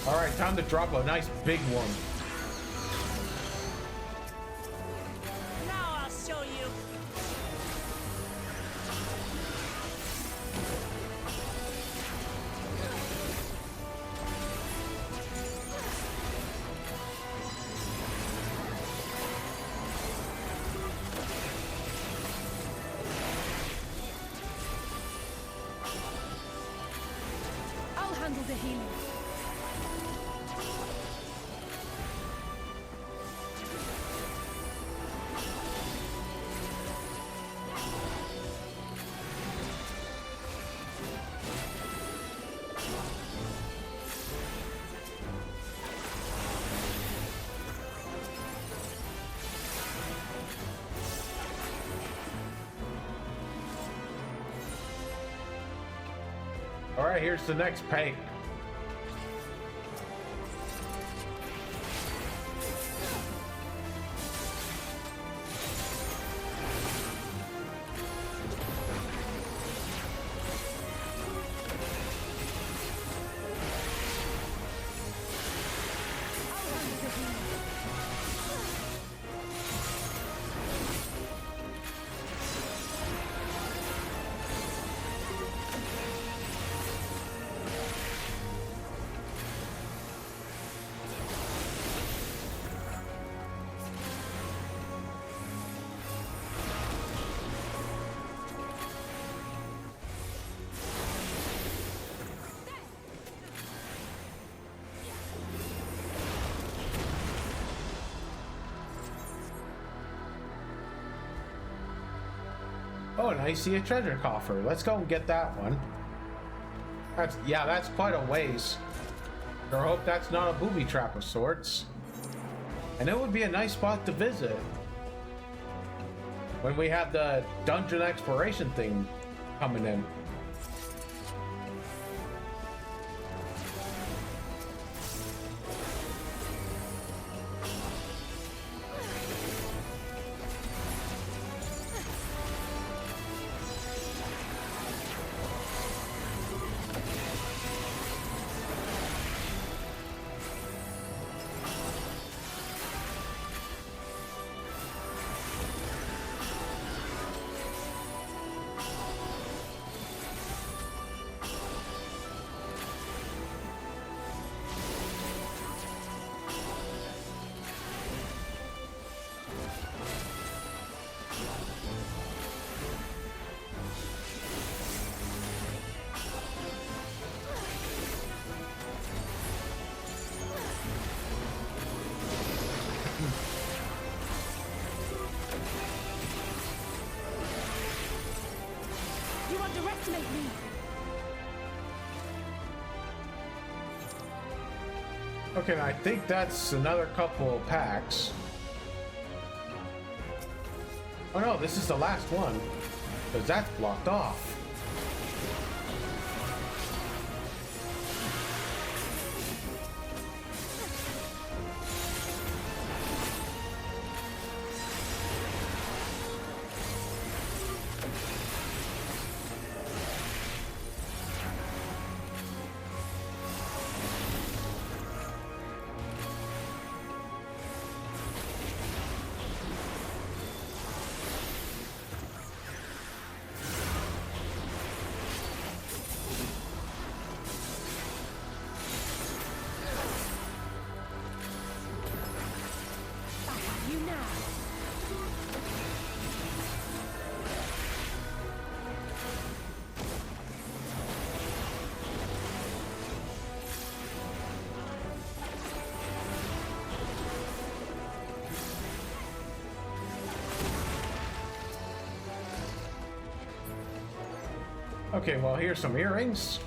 All right, time to drop a nice big one. Now I'll show you. I'll handle the healing. All right, here's the next peg. Oh, and I see a treasure coffer. Let's go and get that one. That's quite a ways. I hope that's not a booby trap of sorts. And it would be a nice spot to visit when we have the dungeon exploration thing coming in. Okay, I think that's another couple of packs. Oh no, this is the last one. Because that's blocked off. You now. Okay, well, here's some earrings.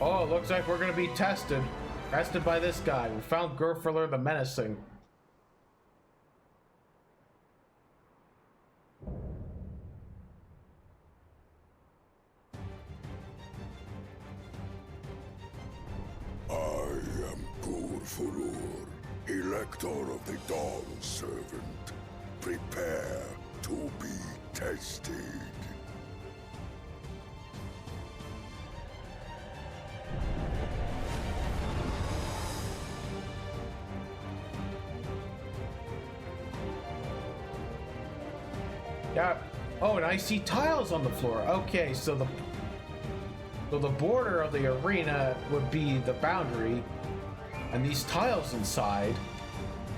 Oh, it looks like we're gonna be tested. Tested by this guy. We found Gerfurler the Menacing. I am Gerfurler, Elector of the Dawn Servant. Prepare to be tested. Yeah. Oh, and I see tiles on the floor. Okay, so the border of the arena would be the boundary, and these tiles inside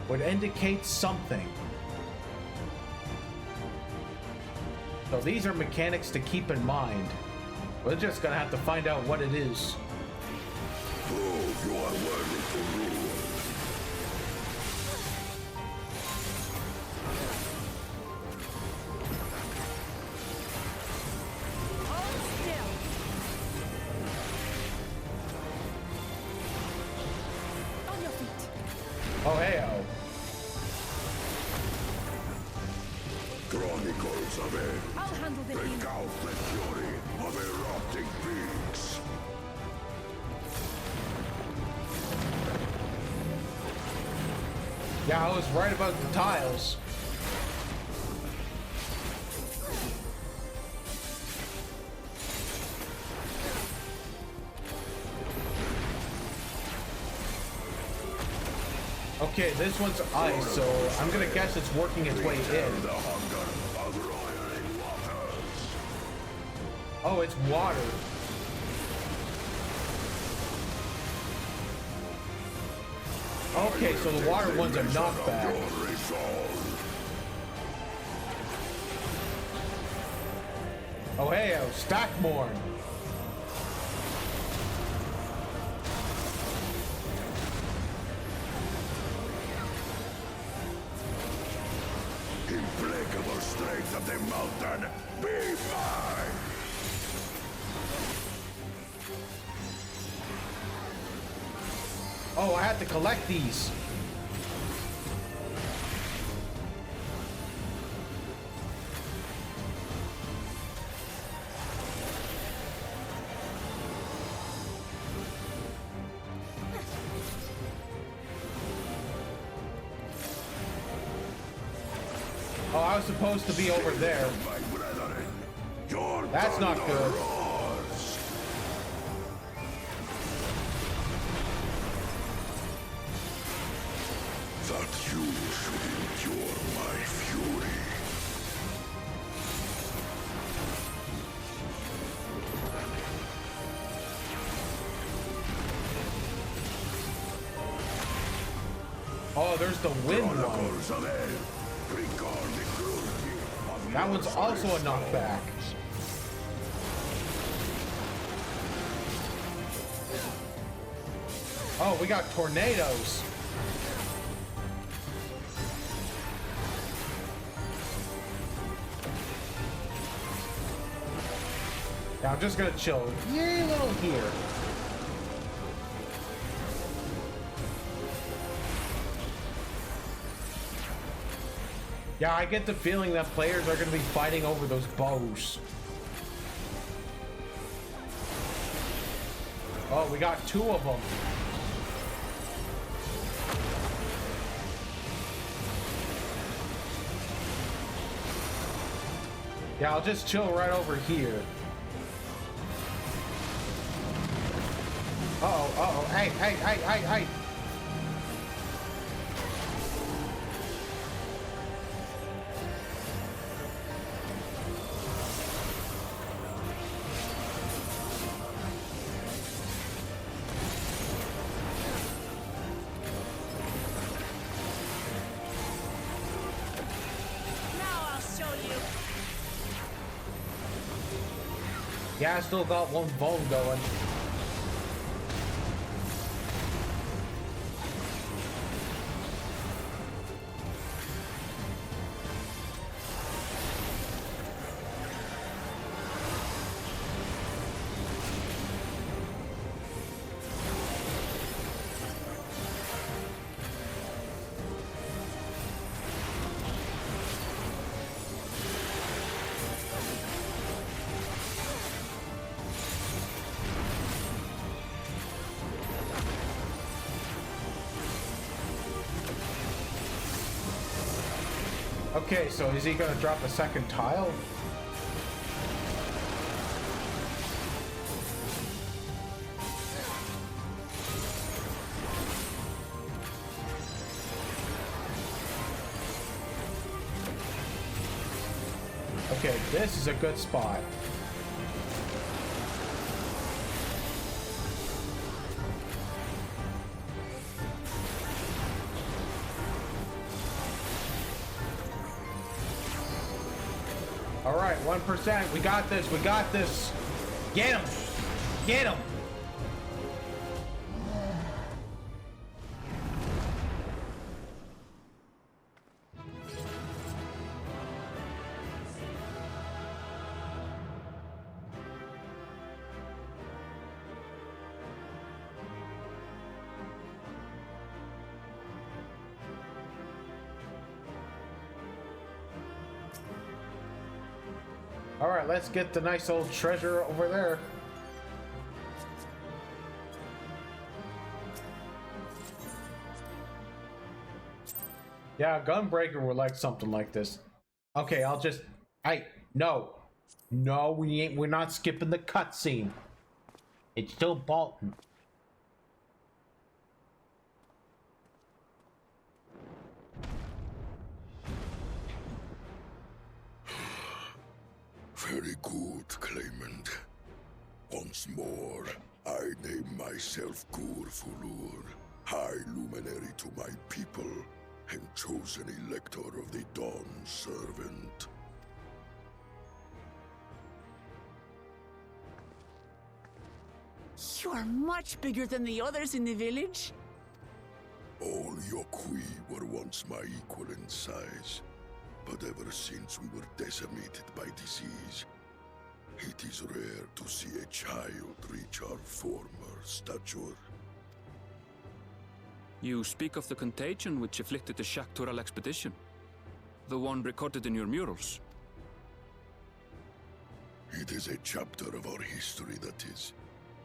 would indicate something. So these are mechanics to keep in mind. We're just gonna have to find out what it is. Prove you are worthy to rule. Oh, hey-oh. Chronicles of Eris. I'll handle the healing. Break out the fury of erupting beings. Yeah, I was right about the tiles. Okay, this one's ice, so I'm gonna guess it's working its way in. Oh, it's water. Okay, so the water one's a knockback. Oh, hey, oh, Stackmorn. Implacable strength of the mountain, be mine! Oh, I have to collect these. Oh, I was supposed to be over there. That's not good. That you should endure my fury. Oh, there's the wind one. That one's also a knockback. Oh, we got tornadoes. Now I'm just gonna chill. Yay, a little here. Yeah, I get the feeling that players are gonna be fighting over those bows. Oh, we got 2 of them. Yeah, I'll just chill right over here. Uh-oh, hey. Yeah, I still got 1 bone going. Okay, so is he gonna drop a second tile? Okay, this is a good spot. All right, 1%. We got this. We got this. Get him. Get him. All right, let's get the nice old treasure over there. Yeah, Gunbreaker would like something like this. Okay, I'll just... No, we're not skipping the cutscene. It's still Bolton. Very good, Claimant. Once more, I name myself Gurfulur, High Luminary to my people, and chosen Elector of the Dawn Servant. You are much bigger than the others in the village. All Yokui were once my equal in size, but ever since we were decimated by disease, it is rare to see a child reach our former stature. You speak of the contagion which afflicted the Shaktural expedition, the one recorded in your murals. It is a chapter of our history that is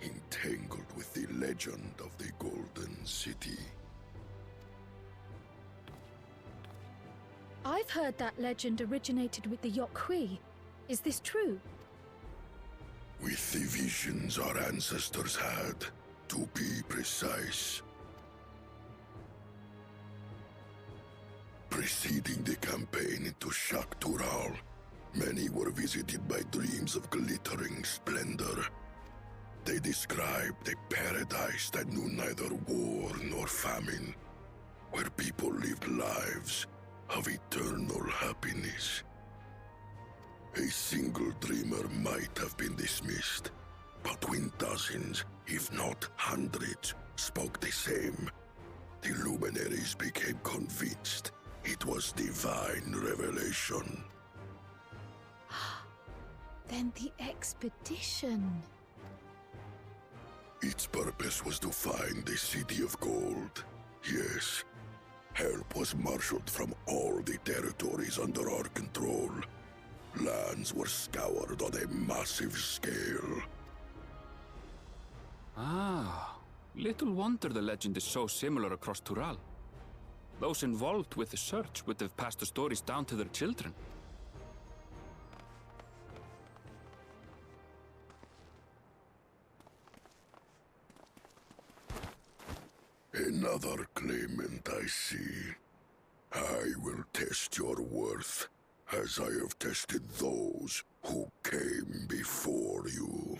entangled with the legend of the Golden City. I've heard that legend originated with the Yokui. Is this true? With the visions our ancestors had, to be precise. Preceding the campaign into Shaktural, many were visited by dreams of glittering splendor. They described a paradise that knew neither war nor famine, where people lived lives of eternal happiness. A single dreamer might have been dismissed, but when dozens, if not hundreds, spoke the same, the luminaries became convinced it was divine revelation. Then the expedition. Its purpose was to find the City of Gold. Yes. Help was marshaled from all the territories under our control. Lands were scoured on a massive scale. Ah, little wonder the legend is so similar across Tural. Those involved with the search would have passed the stories down to their children. Another claimant, I see. I will test your worth, as I have tested those who came before you.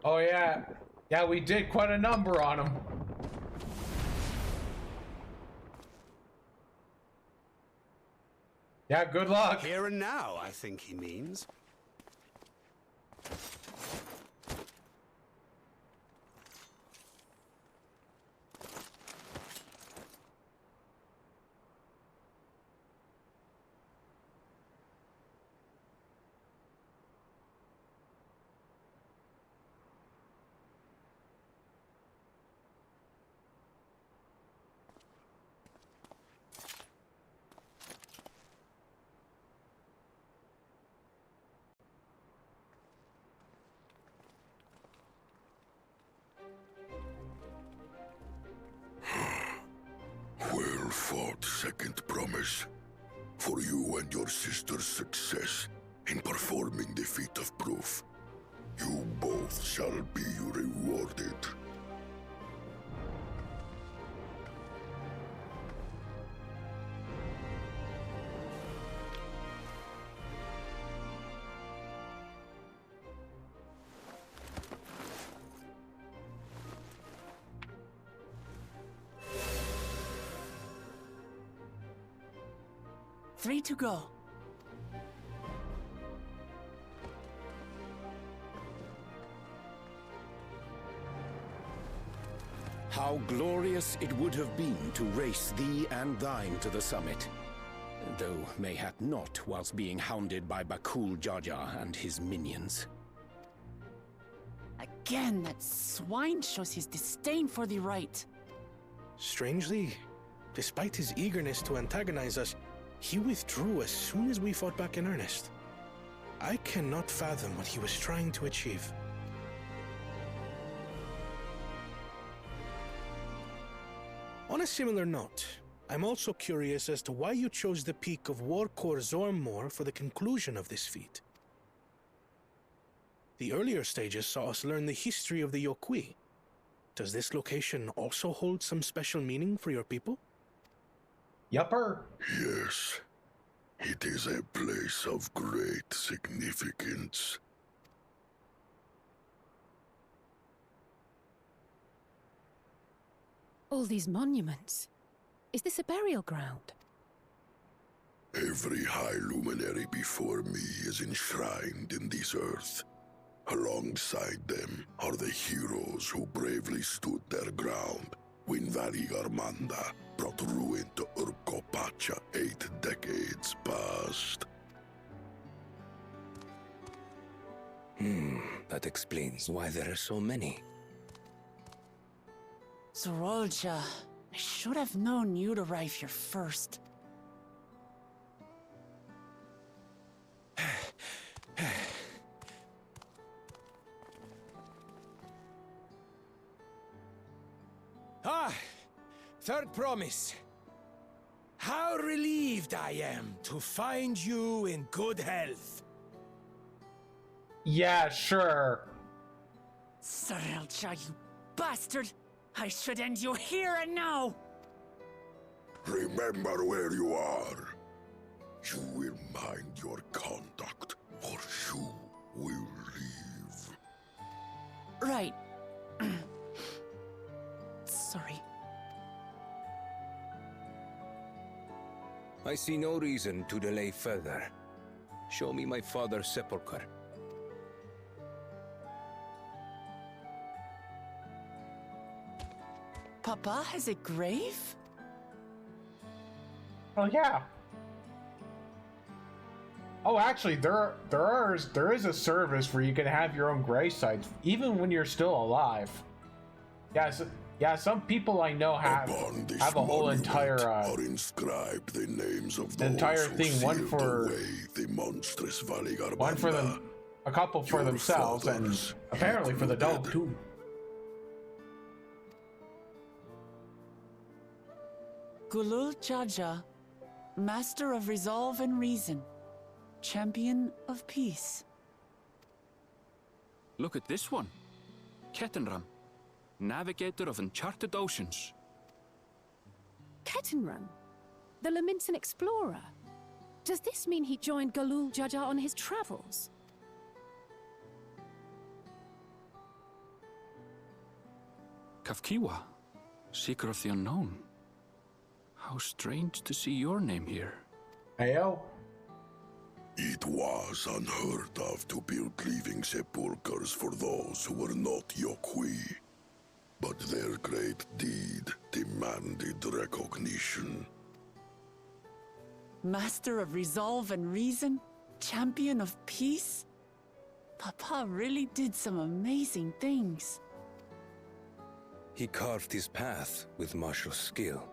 Oh yeah. Yeah, we did quite a number on them. Yeah, good luck. Here and now, I think he means. Well fought, second promise. For you and your sister's success in performing the feat of proof. You both shall be rewarded. Three to go. How glorious it would have been to race thee and thine to the summit. Though mayhap not whilst being hounded by Bakul Jaja and his minions. Again, that swine shows his disdain for the right. Strangely, despite his eagerness to antagonize us, he withdrew as soon as we fought back in earnest. I cannot fathom what he was trying to achieve. On a similar note, I'm also curious as to why you chose the peak of Warkor Zormor for the conclusion of this feat. The earlier stages saw us learn the history of the Yokui. Does this location also hold some special meaning for your people? Yupper. Yes. It is a place of great significance. All these monuments. Is this a burial ground? Every high luminary before me is enshrined in this earth. Alongside them are the heroes who bravely stood their ground when Varigarmanda brought ruin to Urkopacha 8 decades past. That explains why there are so many. Zorolja, I should have known you'd arrive here first. Third promise. How relieved I am to find you in good health. Yeah, sure. Zorolja, you bastard! I should end you here and now! Remember where you are. You will mind your conduct, or you will leave. Right. Sorry. I see no reason to delay further. Show me my father's sepulchre. Papa has a grave? Oh yeah. Oh, actually, there is a service where you can have your own grave sites, even when you're still alive. Yeah, yeah. Some people I know have a whole entire are inscribed the names of those entire who thing. One sealed for away the monstrous Valigar one for Banda. them, a couple for Your themselves, and fathers apparently for the dog too. Gulul Jaja, Master of Resolve and Reason, Champion of Peace. Look at this one. Kettenram, Navigator of Uncharted Oceans. Kettenram? The Laminsan explorer? Does this mean he joined Gulul Jaja on his travels? Kafkiwa, Seeker of the Unknown. How strange to see your name here. Ayo. It was unheard of to build living sepulchres for those who were not Yokwi. But their great deed demanded recognition. Master of Resolve and Reason, Champion of Peace? Papa really did some amazing things. He carved his path with martial skill.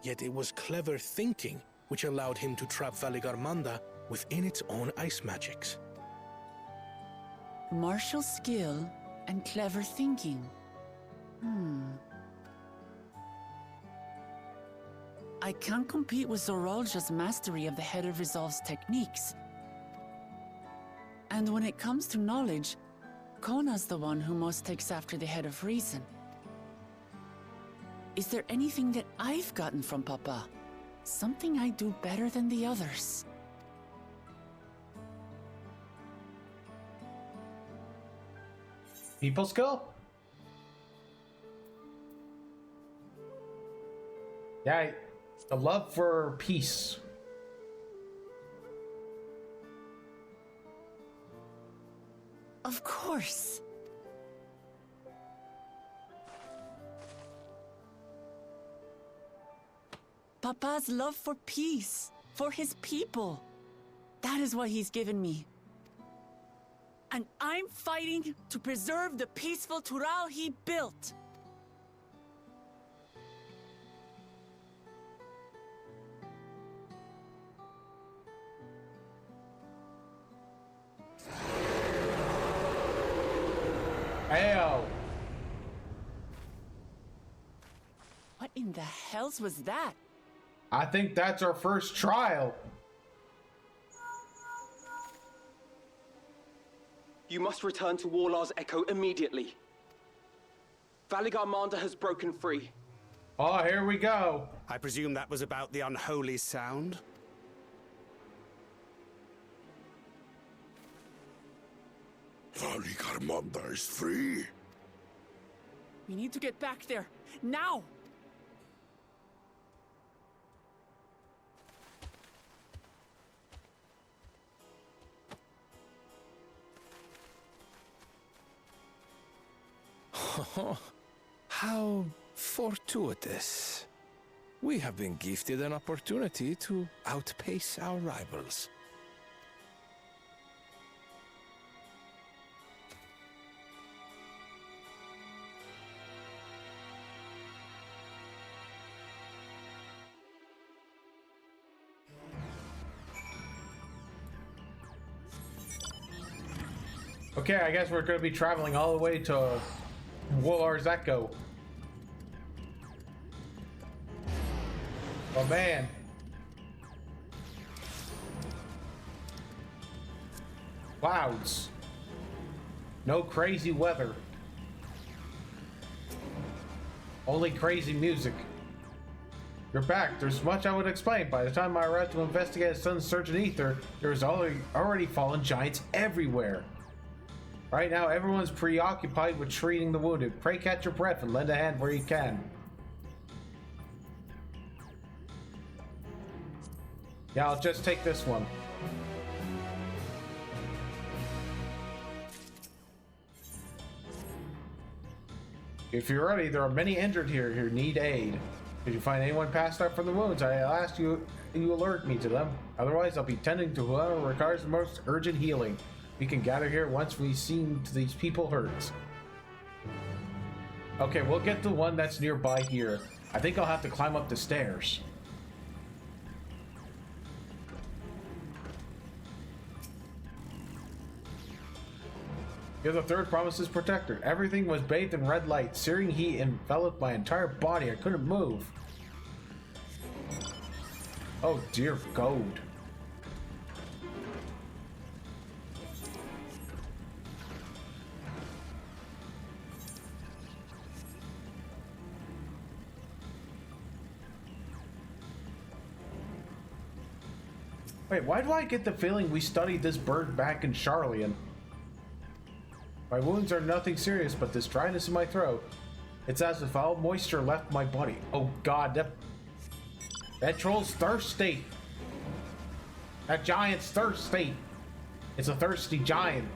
Yet it was clever thinking which allowed him to trap Valigarmanda within its own ice magics. Martial skill and clever thinking. I can't compete with Zorolja's mastery of the Head of Resolve's techniques. And when it comes to knowledge, Kona's the one who most takes after the Head of Reason. Is there anything that I've gotten from Papa? Something I do better than the others? People skill? Yeah, the love for peace. Of course. Papa's love for peace, for his people. That is what he's given me. And I'm fighting to preserve the peaceful Tural he built. Ayo. What in the hells was that? I think that's our first trial. You must return to Warlar's Echo immediately. Valigarmanda has broken free. Oh, here we go. I presume that was about the unholy sound? Valigarmanda is free. We need to get back there, now! How fortuitous. We have been gifted an opportunity to outpace our rivals. Okay, I guess we're going to be traveling all the way to Warlar's Echo. Oh man. Clouds. No crazy weather. Only crazy music. You're back. There's much I would explain. By the time I arrived to investigate Sun's surge in ether, there was already fallen giants everywhere. Right now, everyone's preoccupied with treating the wounded. Pray catch your breath and lend a hand where you can. Yeah, I'll just take this one. If you're ready, there are many injured here who need aid. Did you find anyone passed out from the wounds? I'll ask you alert me to them. Otherwise, I'll be tending to whoever requires the most urgent healing. We can gather here once we've seen these people hurt. Okay, we'll get the one that's nearby here. I think I'll have to climb up the stairs. You're the third promise's protector. Everything was bathed in red light. Searing heat enveloped my entire body. I couldn't move. Oh dear God. Wait, why do I get the feeling we studied this bird back in Charlian? My wounds are nothing serious, but this dryness in my throat, it's as if all moisture left my body. Oh God, that troll's thirsty. That giant's thirsty. It's a thirsty giant.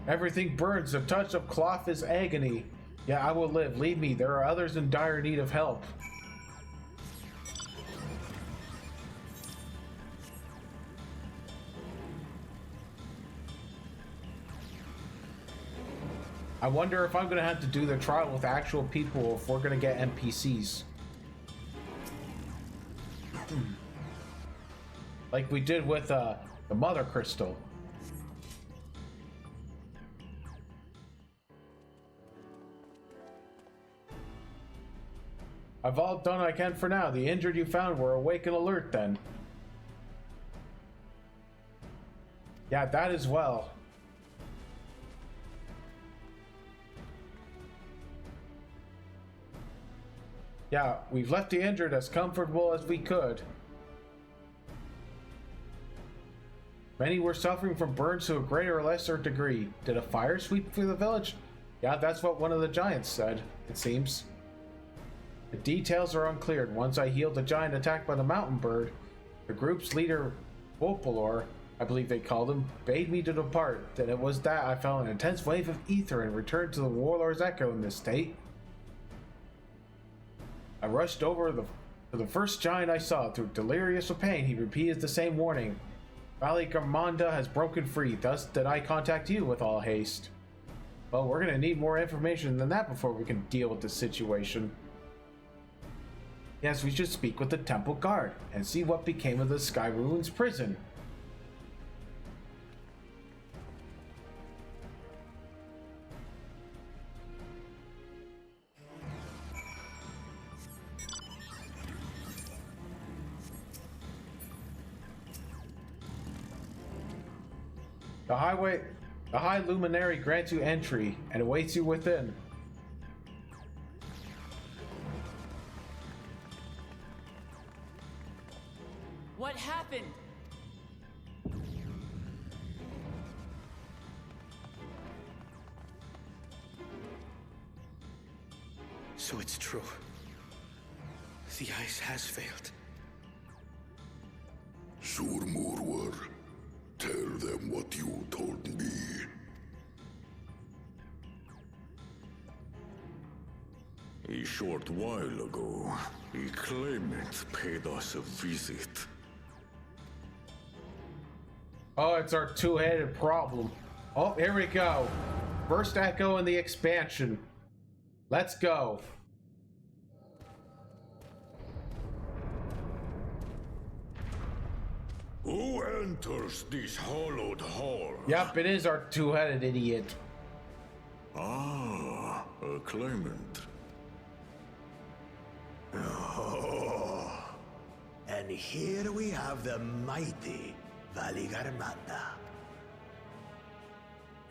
Everything burns. The touch of cloth is agony. Yeah, I will live. Leave me. There are others in dire need of help. I wonder if I'm going to have to do the trial with actual people or if we're going to get NPCs. Like we did with the Mother Crystal. I've all done I can for now. The injured you found were awake and alert then. Yeah, that as well. Yeah, we've left the injured as comfortable as we could. Many were suffering from burns to a greater or lesser degree. Did a fire sweep through the village? Yeah, that's what one of the giants said, it seems. The details are unclear. Once I healed the giant attacked by the mountain bird, the group's leader, Wopalor, I believe they called him, bade me to depart. Then it was that I felt an intense wave of ether and returned to the warlord's echo in this state. I rushed over to the first giant I saw. Through delirious with pain, he repeated the same warning. Valley Garmanda has broken free, thus did I contact you with all haste. Well, we're gonna need more information than that before we can deal with the situation. Yes, we should speak with the temple guard and see what became of the Sky Ruins prison. The High Luminary grants you entry and awaits you within. What happened? So it's true. The ice has failed. Surmurwar, tell them what you told me. A short while ago, a claimant paid us a visit. Oh, it's our two-headed problem. Oh, here we go. First echo in the expansion. Let's go. Who enters this hallowed hall? Yep, it is our two-headed idiot. Ah, a claimant. Oh, and here we have the mighty Valley Garmanda.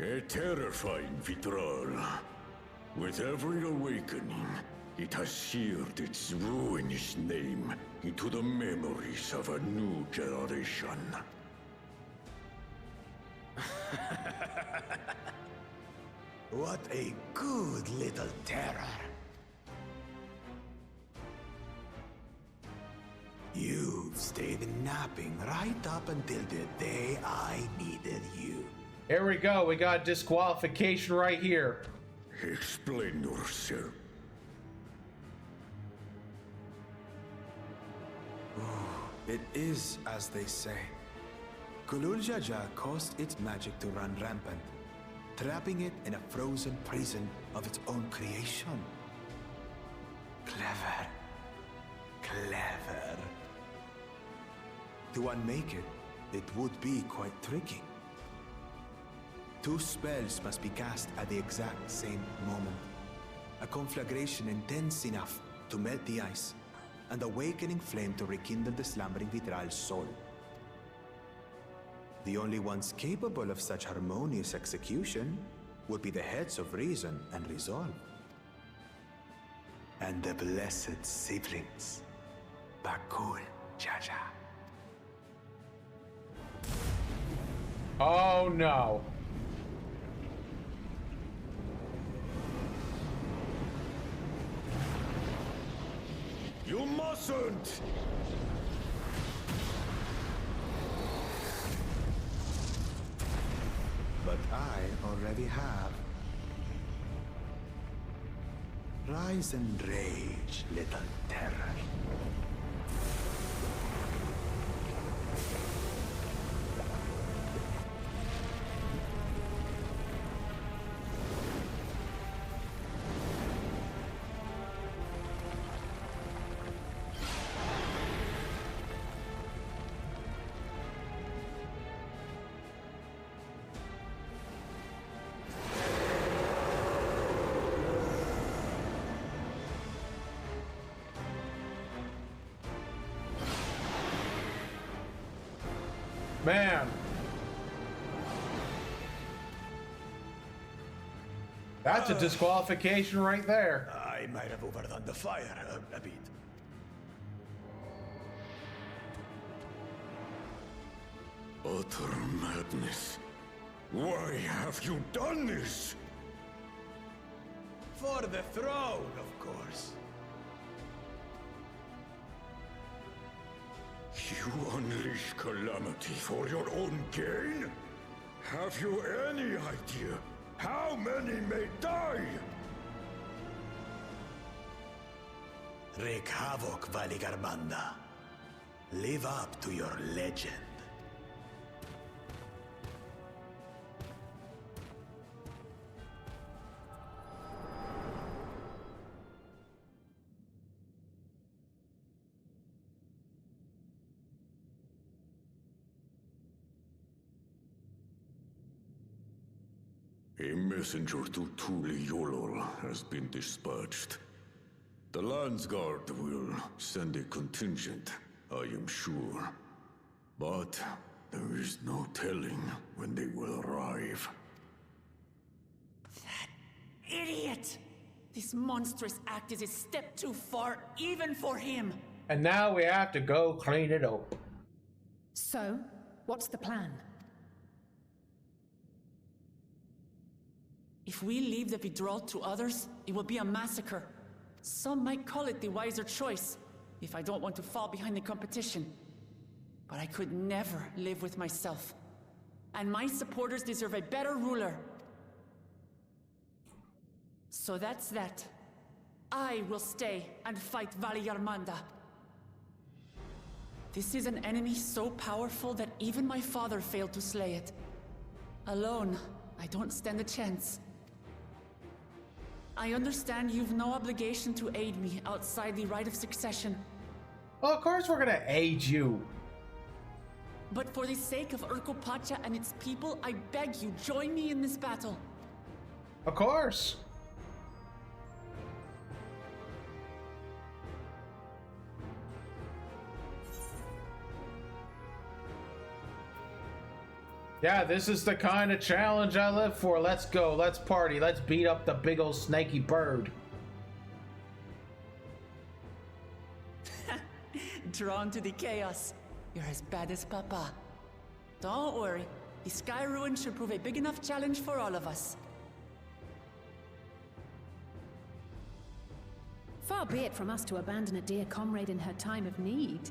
A terrifying Vitral. With every awakening, it has seared its ruinous name into the memories of a new generation. What a good little terror. You You've stayed napping right up until the day I needed you. Here we go. We got disqualification right here. Explain yourself. It is as they say. Gulul Jaja caused its magic to run rampant, trapping it in a frozen prison of its own creation. Clever. Clever. To unmake it, it would be quite tricky. 2 spells must be cast at the exact same moment. A conflagration intense enough to melt the ice, and awakening flame to rekindle the slumbering Vitral's soul. The only ones capable of such harmonious execution would be the heads of reason and resolve. And the blessed siblings, Bakul Jaja. Oh no. You mustn't! But I already have. Rise and rage, little terror. Man. That's a disqualification right there. I might have overdone the fire a bit. Utter madness. Why have you done this? For the throne, of course. You unleash calamity for your own gain? Have you any idea how many may die? Wreak havoc, Valigarbanda. Live up to your legend. A messenger to Tuli Yolol has been dispatched. The Landsguard will send a contingent, I am sure. But there is no telling when they will arrive. That idiot! This monstrous act is a step too far, even for him. And now we have to go clean it up. So, what's the plan? If we leave the withdrawal to others, it will be a massacre. Some might call it the wiser choice, if I don't want to fall behind the competition. But I could never live with myself. And my supporters deserve a better ruler. So that's that. I will stay and fight Valyarmanda. This is an enemy so powerful that even my father failed to slay it. Alone, I don't stand a chance. I understand you've no obligation to aid me outside the right of succession. Well, of course we're gonna aid you. But for the sake of Urkopacha and its people, I beg you, join me in this battle. Of course. Yeah, this is the kind of challenge I live for. Let's go, let's party, let's beat up the big old snaky bird. Drawn to the chaos. You're as bad as Papa. Don't worry, the Sky Ruin should prove a big enough challenge for all of us. Far be it from us to abandon a dear comrade in her time of need.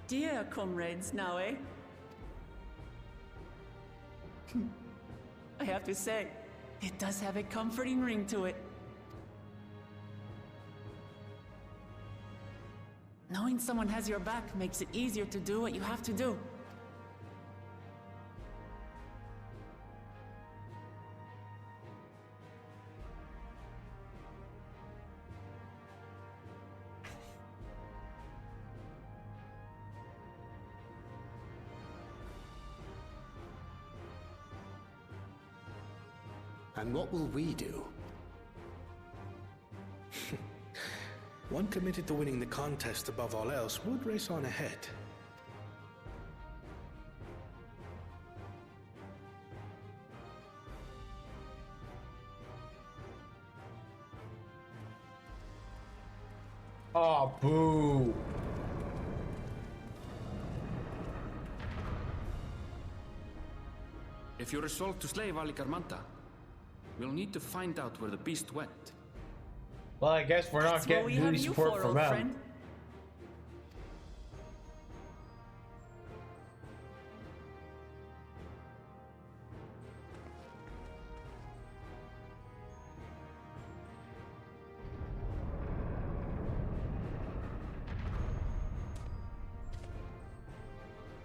Dear comrades now, eh? I have to say, it does have a comforting ring to it. Knowing someone has your back makes it easier to do what you have to do. And what will we do? One committed to winning the contest above all else would race on ahead. Oh, boo. If you're resolved to slay Valikarmanta, we'll need to find out where the beast went. Well, I guess we're not getting any support from them.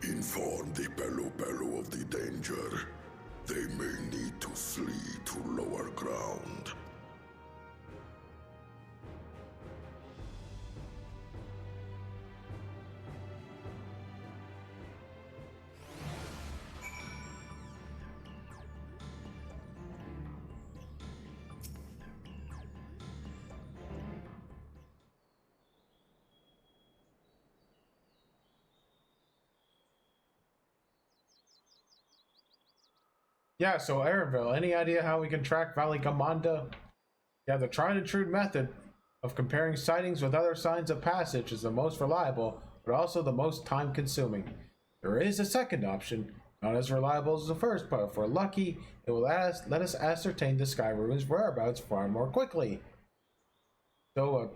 Inform the Pelu of the danger. They may need to flee to lower ground. Yeah, so Erenville, any idea how we can track Valikamanda? Yeah, the tried and true method of comparing sightings with other signs of passage is the most reliable, but also the most time consuming. There is a second option, not as reliable as the first, but if we're lucky, it will let us ascertain the Sky Ruin's whereabouts far more quickly. Though a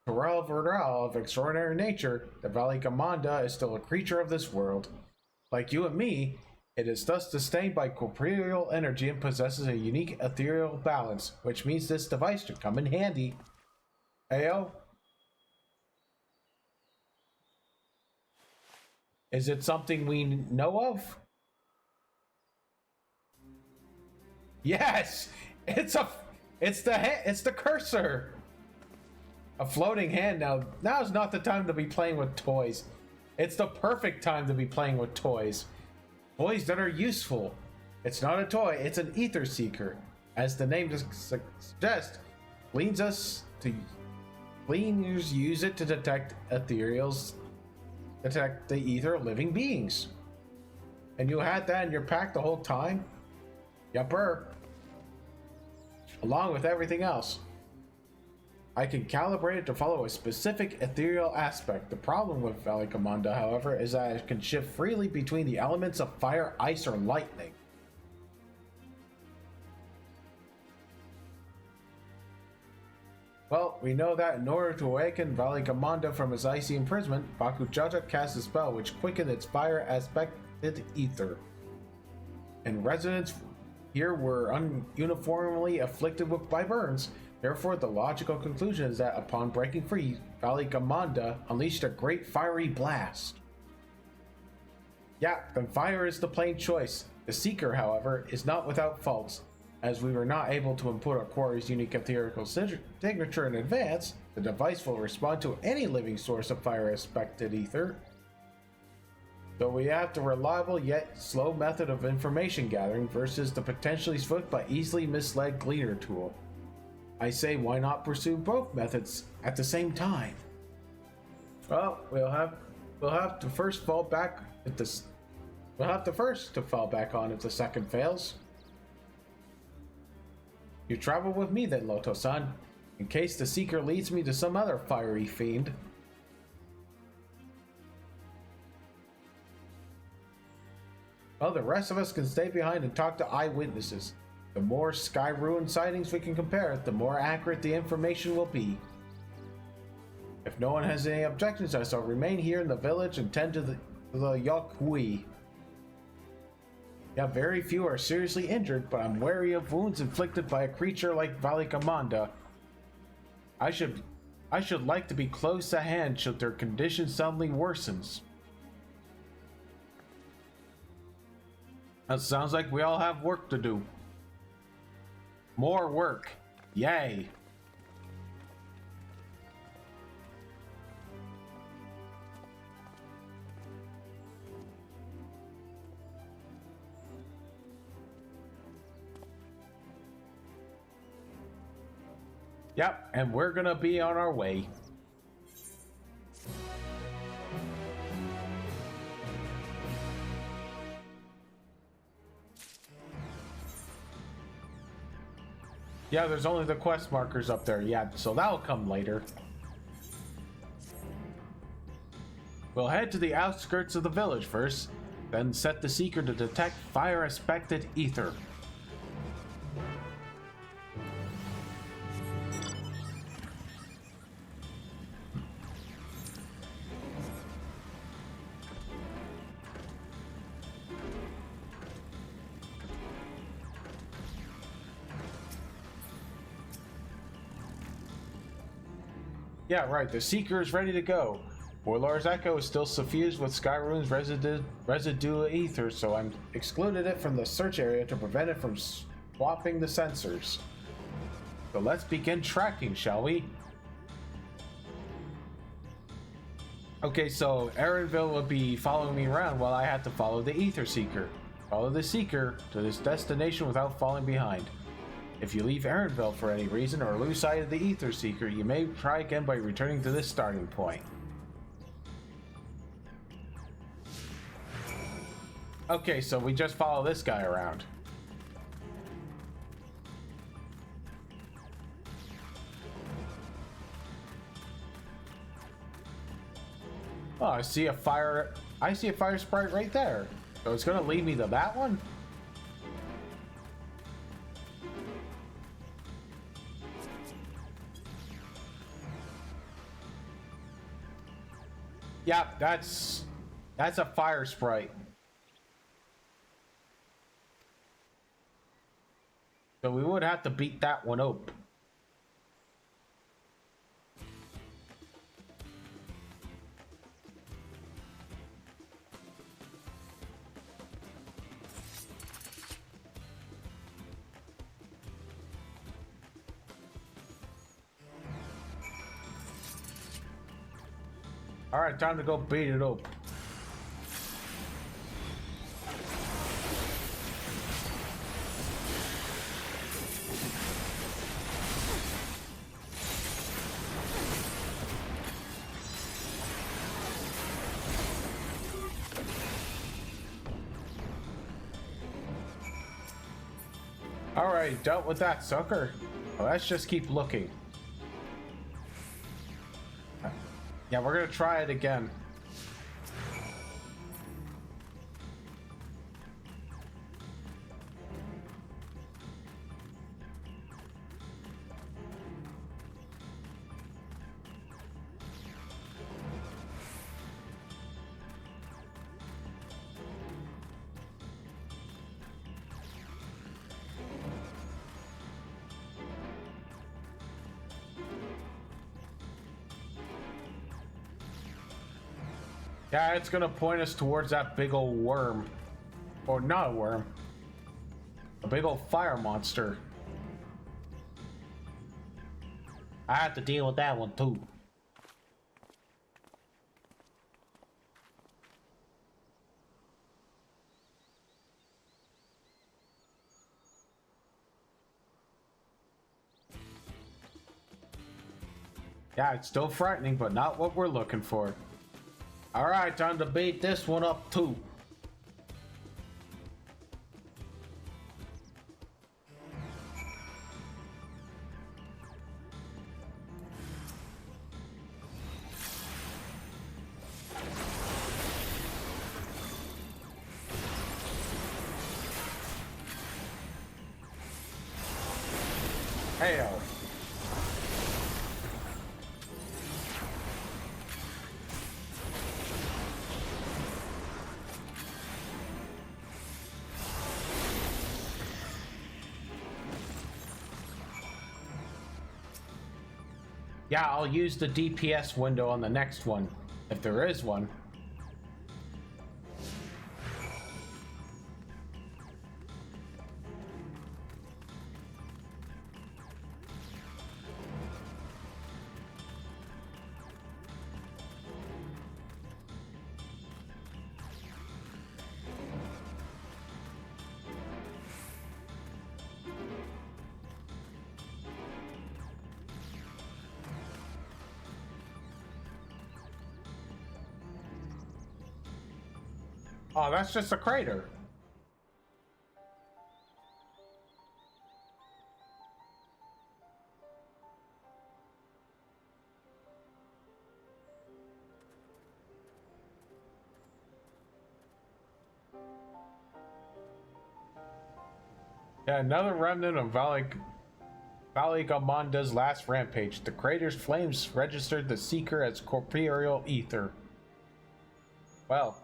Terrell of extraordinary nature, the Valikamanda is still a creature of this world. Like you and me, it is thus sustained by corporeal energy and possesses a unique ethereal balance, which means this device should come in handy. Ayo? Is it something we know of? Yes! It's the cursor! A floating hand. Now's not the time to be playing with toys. It's the perfect time to be playing with toys. Toys that are useful. It's not a toy, it's an ether seeker. As the name suggests, gleaners use it to detect the ether of living beings. And you had that in your pack the whole time? Yupper. Along with everything else. I can calibrate it to follow a specific ethereal aspect. The problem with Valikamanda, however, is that it can shift freely between the elements of fire, ice, or lightning. Well, we know that in order to awaken Valikamanda from his icy imprisonment, Bakujaja cast a spell which quickened its fire aspected ether. And residents here were uniformly afflicted by burns. Therefore, the logical conclusion is that upon breaking free, Valikamanda unleashed a great fiery blast. Yeah, then fire is the plain choice. The Seeker, however, is not without faults. As we were not able to input our quarry's unique ethereal signature in advance, the device will respond to any living source of fire-aspected ether. Though we have the reliable yet slow method of information gathering versus the potentially swift but easily misled Gleaner tool. I say, why not pursue both methods at the same time? Well, we'll have to first fall back if this. We'll have the first to fall back on if the second fails. You travel with me then, Loto-san, in case the Seeker leads me to some other fiery fiend. Well, the rest of us can stay behind and talk to eyewitnesses. The more Sky Ruin sightings we can compare, the more accurate the information will be. If If no one has any objections, I shall remain here in the village and tend to the Yokwi. Yeah, very few are seriously injured, but I'm wary of wounds inflicted by a creature like Valikamanda. I should like to be close at hand should their condition suddenly worsens. That sounds like we all have work to do. More work. Yay. Yep, and we're gonna be on our way. Yeah, there's only the quest markers up there. Yeah, so that'll come later. We'll head to the outskirts of the village first, then set the seeker to detect fire-aspected ether. Yeah, right, the Seeker is ready to go. Warlord's Echo is still suffused with Skyrune's residue ether, so I'm excluded it from the search area to prevent it from swapping the sensors. So let's begin tracking, shall we? Okay, so Erenville will be following me around while I have to follow the Ether Seeker. Follow the Seeker to this destination without falling behind. If you leave Erenville for any reason or lose sight of the Ether Seeker, you may try again by returning to this starting point. Okay, so we just follow this guy around. Oh, I see a fire sprite right there. So it's gonna lead me to that one? Yeah, that's a fire sprite. So we would have to beat that one up. All right, time to go beat it up. All right, dealt with that sucker. Well, let's just keep looking. Yeah, we're gonna try it again. Yeah, it's gonna point us towards that big old worm. Or not a worm. A big old fire monster. I have to deal with that one too. Yeah, it's still frightening, but not what we're looking for. Alright, time to beat this one up too. Heyo. Yeah, I'll use the DPS window on the next one, if there is one. Oh, that's just a crater. Yeah, another remnant of Valigamonda's last rampage. The crater's flames registered the Seeker as corporeal ether. Well.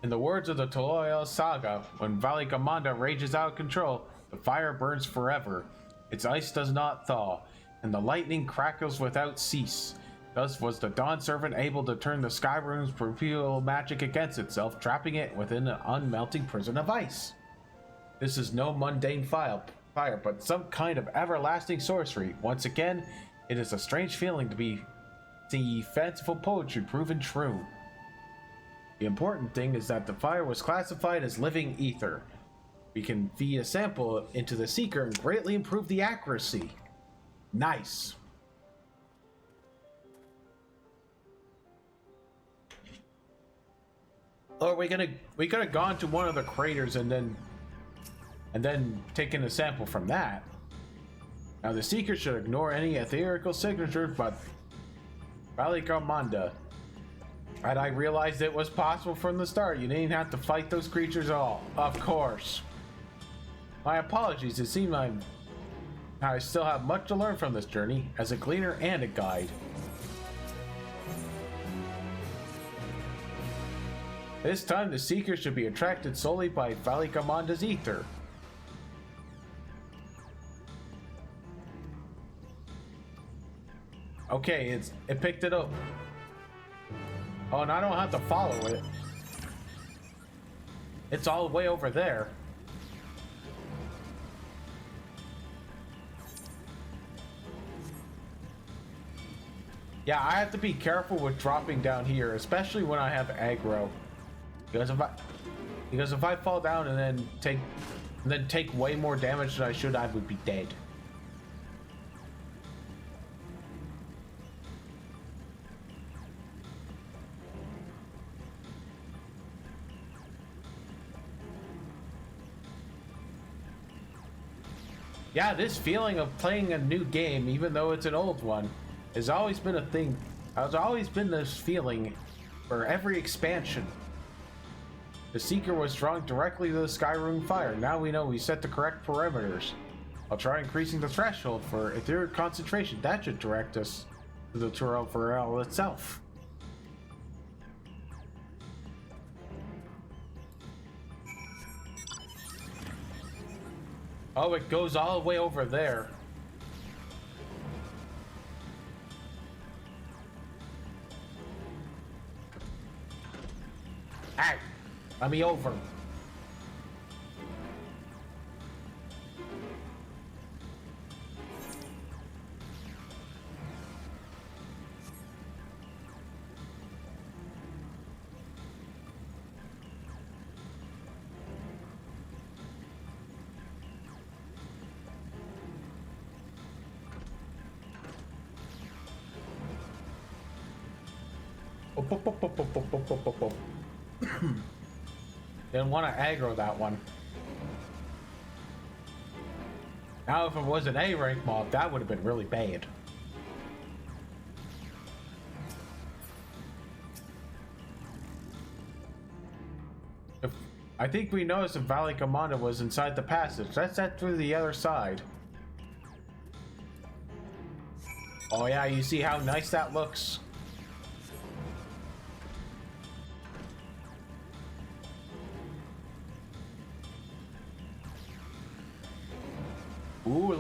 In the words of the Toloya saga, when Valigamonda rages out of control, the fire burns forever, its ice does not thaw, and the lightning crackles without cease. Thus was the Dawn Servant able to turn the Skyrune's perpetual magic against itself, trapping it within an unmelting prison of ice. This is no mundane fire, but some kind of everlasting sorcery. Once again, it is a strange feeling to see fanciful poetry proven true. The important thing is that the fire was classified as living ether. We can feed a sample into the Seeker and greatly improve the accuracy. Nice. Or we could have gone to one of the craters and then taken a sample from that. Now the Seeker should ignore any etherical signatures, but Valigamonda. And I realized it was possible from the start. You didn't have to fight those creatures at all. Of course. My apologies. It seems I still have much to learn from this journey as a gleaner and a guide. This time the Seeker should be attracted solely by Valigamonda's ether. Okay, it picked it up. Oh, and I don't have to follow it. It's all the way over there. Yeah, I have to be careful with dropping down here, especially when I have aggro. Because if I fall down and then take way more damage than I should, I would be dead. Yeah, this feeling of playing a new game, even though it's an old one, has always been a thing. Has always been this feeling for every expansion. The Seeker was drawn directly to the Skyrune fire. Now we know we set the correct parameters. I'll try increasing the threshold for etheric concentration. That should direct us to the tutorial itself. Oh, it goes all the way over there. Ow! Let me over. Didn't want to aggro that one. Now if it was an A rank mob, that would have been really bad. I think we noticed if Valigamonda was inside the passage. Let's head through the other side. Oh yeah, you see how nice that looks? Ooh,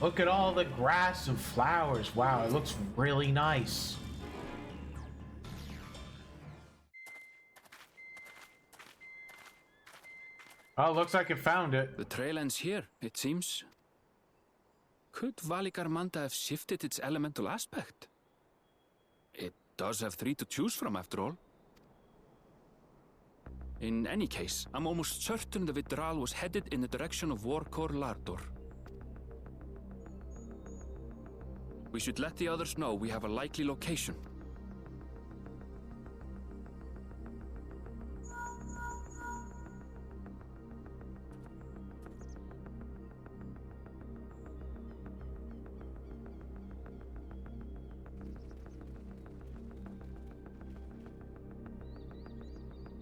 look at all the grass and flowers. Wow, it looks really nice. Oh, looks like it found it. The trail ends here, it seems. Could Valigarmanda have shifted its elemental aspect? It does have 3 to choose from, after all. In any case, I'm almost certain the Vidral was headed in the direction of Warkor Lardor. We should let the others know we have a likely location.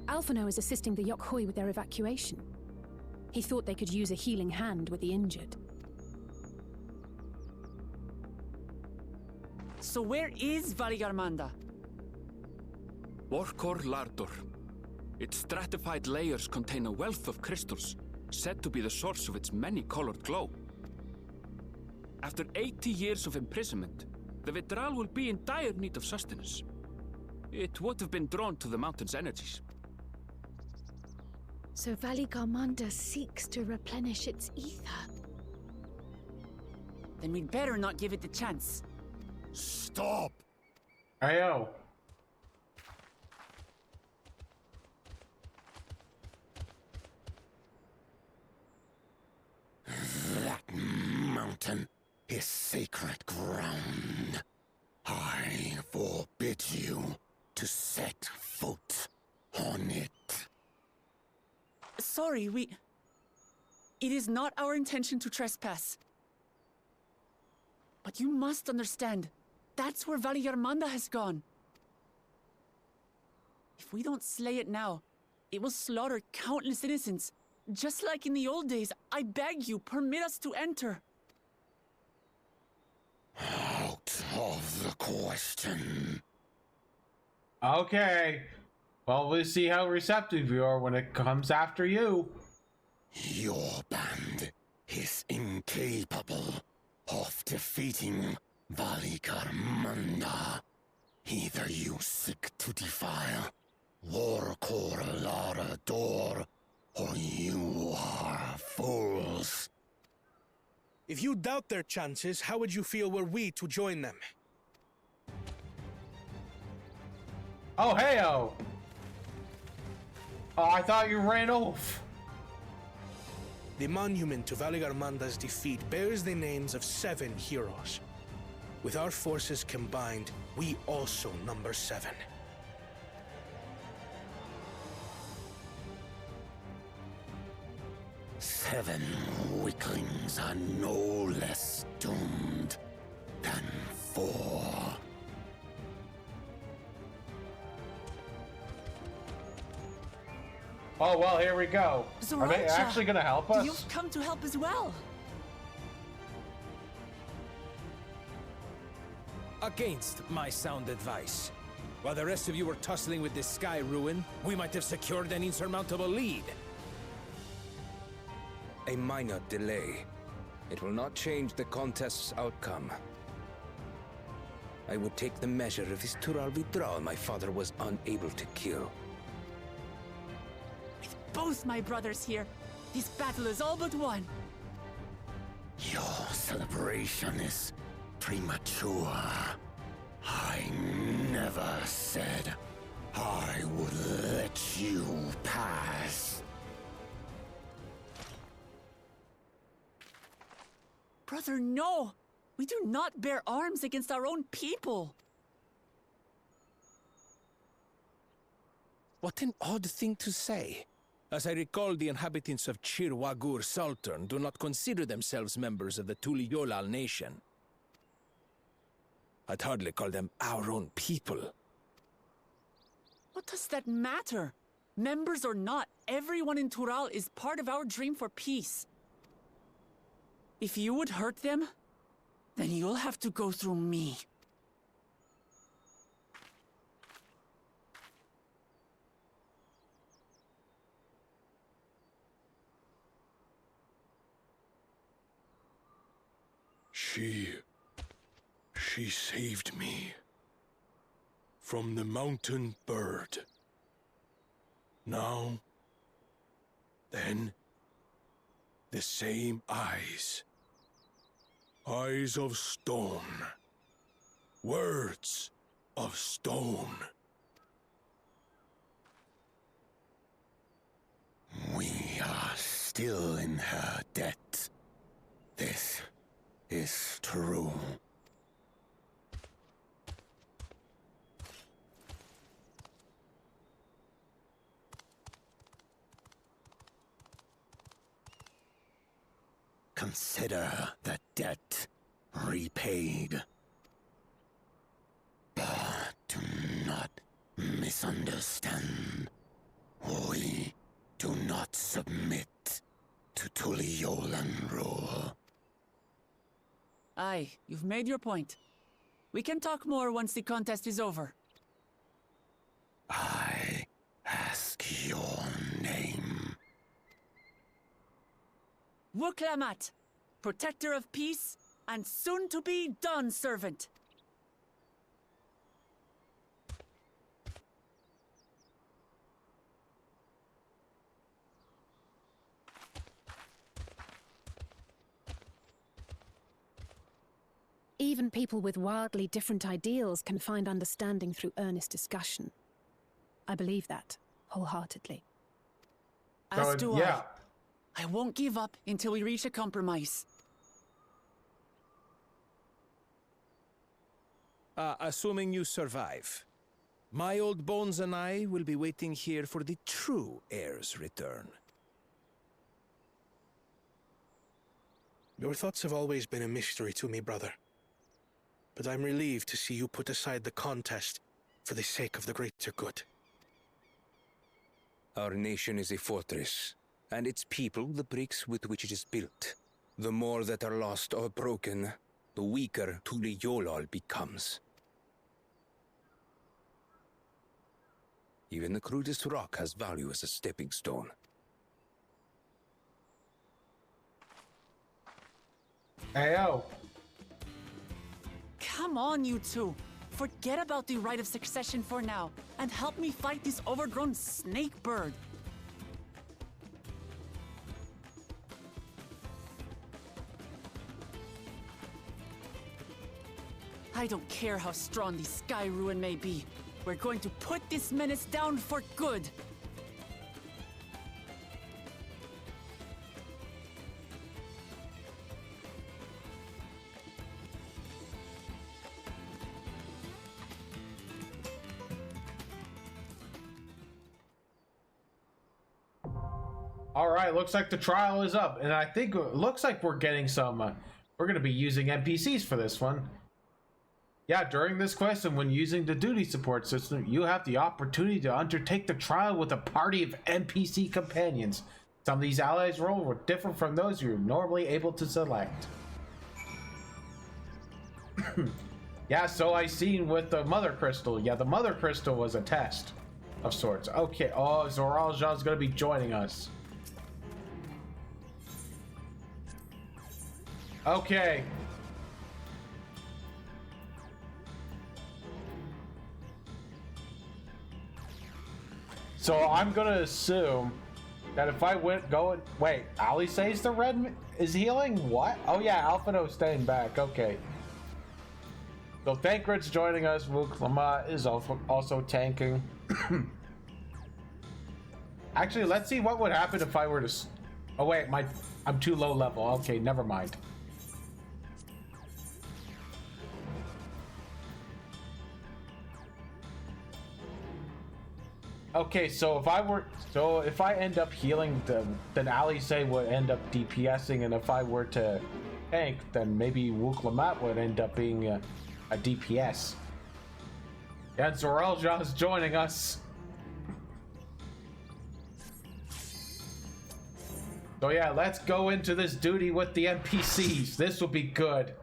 Alphino is assisting the Yokhoi with their evacuation. He thought they could use a healing hand with the injured. So where is Valigarmanda? Warkor Lardor. Its stratified layers contain a wealth of crystals, said to be the source of its many-colored glow. After 80 years of imprisonment, the Vidral will be in dire need of sustenance. It would have been drawn to the mountain's energies. So Valigarmanda seeks to replenish its ether. Then we'd better not give it the chance. Stop! Ayo. That mountain is sacred ground. I forbid you to set foot on it. Sorry, It is not our intention to trespass. But you must understand, that's where Valigarmanda has gone. If we don't slay it now, it will slaughter countless innocents. Just like in the old days, I beg you, permit us to enter. Out of the question. Okay. Well, we'll see how receptive you are when it comes after you. Your band is incapable of defeating Valigarmanda. Either you seek to defile Warkor Lardor, or you are fools. If you doubt their chances, how would you feel were we to join them? Oh, hey-oh. Oh, I thought you ran off. The monument to Valigarmanda's defeat bears the names of 7 heroes. With our forces combined, we also number 7. Seven weaklings are no less doomed than 4. Oh, well, here we go. Are they Zoraija, actually going to help us? You've come to help as well. Against my sound advice. While the rest of you were tussling with this sky ruin, we might have secured an insurmountable lead. A minor delay. It will not change the contest's outcome. I would take the measure of this Tural Vidral my father was unable to kill. With both my brothers here, this battle is all but won. Your celebration is premature. I never said I would let you pass. Brother, no! We do not bear arms against our own people! What an odd thing to say. As I recall, the inhabitants of Chir Wagur Sultan do not consider themselves members of the Tuliyolal nation. I'd hardly call them our own people. What does that matter? Members or not, everyone in Tural is part of our dream for peace. If you would hurt them, then you'll have to go through me. She saved me from the mountain bird. Now, then, the same eyes. Eyes of stone. Words of stone. We are still in her debt. This is true. Consider the debt repaid. But do not misunderstand. We do not submit to Tuliolan rule. Aye, you've made your point. We can talk more once the contest is over. I ask your name. Wuklamat, protector of peace, and soon-to-be Dawn servant. Even people with wildly different ideals can find understanding through earnest discussion. I believe that, wholeheartedly. As do I. I won't give up until we reach a compromise. Assuming you survive, my old bones and I will be waiting here for the true heir's return. Your thoughts have always been a mystery to me, brother. But I'm relieved to see you put aside the contest for the sake of the greater good. Our nation is a fortress, and its people the bricks with which it is built. The more that are lost or broken, the weaker Tuliyolal becomes. Even the crudest rock has value as a stepping stone. Ayo. Come on, you two. Forget about the right of succession for now, and help me fight this overgrown snake bird. I don't care how strong the Sky Ruin may be. We're going to put this menace down for good. All right, looks like the trial is up, and I think it looks like we're getting some. We're going to be using NPCs for this one. Yeah, during this quest and when using the duty support system, you have the opportunity to undertake the trial with a party of NPC companions. Some of these allies' roles were different from those you're normally able to select. Yeah, so I seen with the Mother Crystal. Yeah, the Mother Crystal was a test of sorts. Okay, oh, Zoraljan's going to be joining us. Okay. So I'm gonna assume that if I wait, Ali says the red is healing? What? Oh yeah, Alphino staying back. Okay. So Thancred's joining us. Wuklama is also tanking. Actually, let's see what would happen if I were to. Oh wait, I'm too low level. Okay, never mind. Okay, so if I end up healing, then Alice would end up DPSing, and if I were to tank, then maybe Wuklamat would end up being a DPS. And Zoralja is joining us. So yeah, let's go into this duty with the NPCs. This will be good.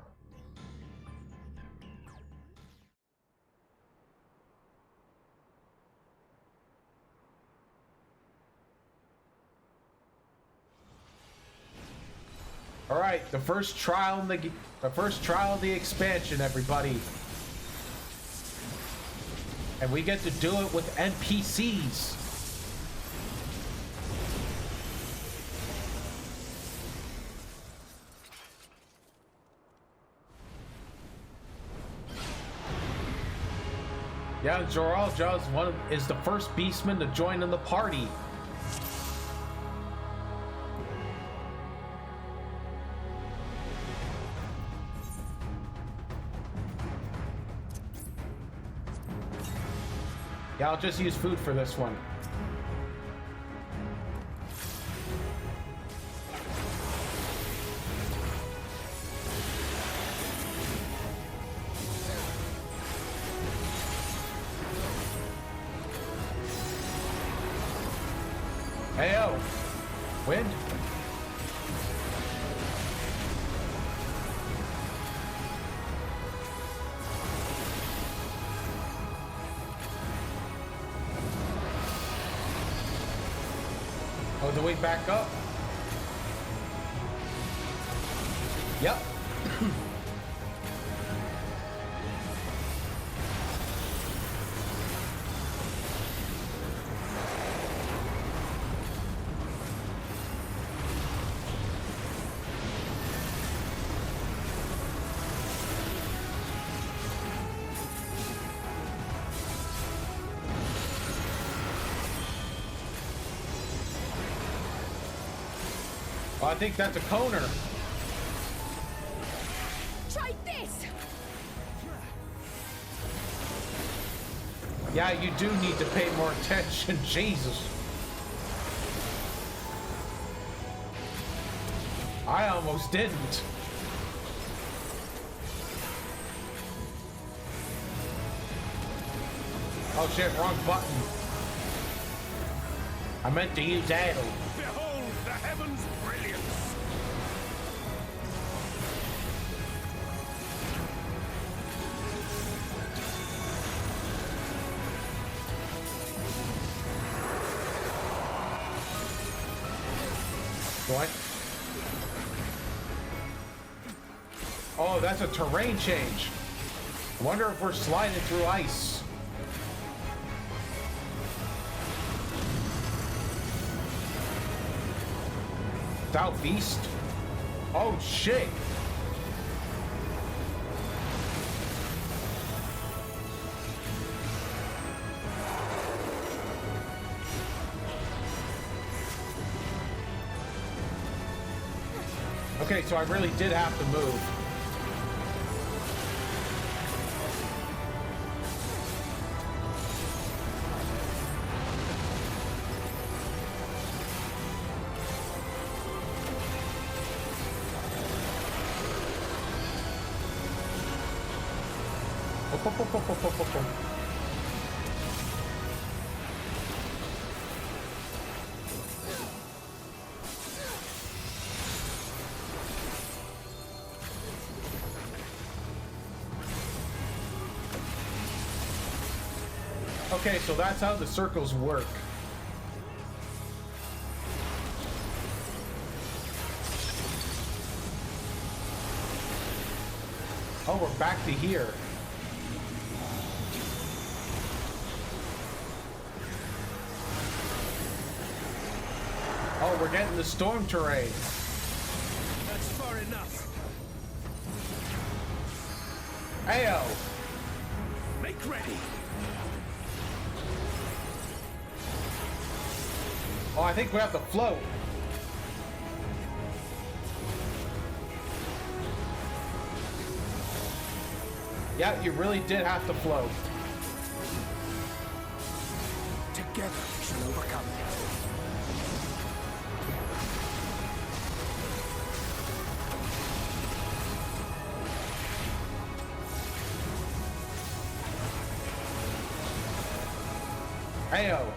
All right, the first trial in the The first trial of the expansion, everybody. And we get to do it with NPCs. Yeah, Zoral Jaws is the first beastman to join in the party. Yeah, I'll just use food for this one. Heyo! Wind? Oh, do we back up? Yep. I think that's a coner. Try this. Yeah, you do need to pay more attention. Jesus. I almost didn't. Oh shit, wrong button. I meant to use arrow. Behold the heavens' brilliance! What? Oh, that's a terrain change. I wonder if we're sliding through ice. Southeast? Oh shit! Okay, so I really did have to move. Okay, so that's how the circles work. Oh, we're back to here. Oh, we're getting the storm terrain. That's far enough. Ayo! Make ready. Oh, I think we have to float. Yeah, you really did have to float. Together we shall overcome. Heyo!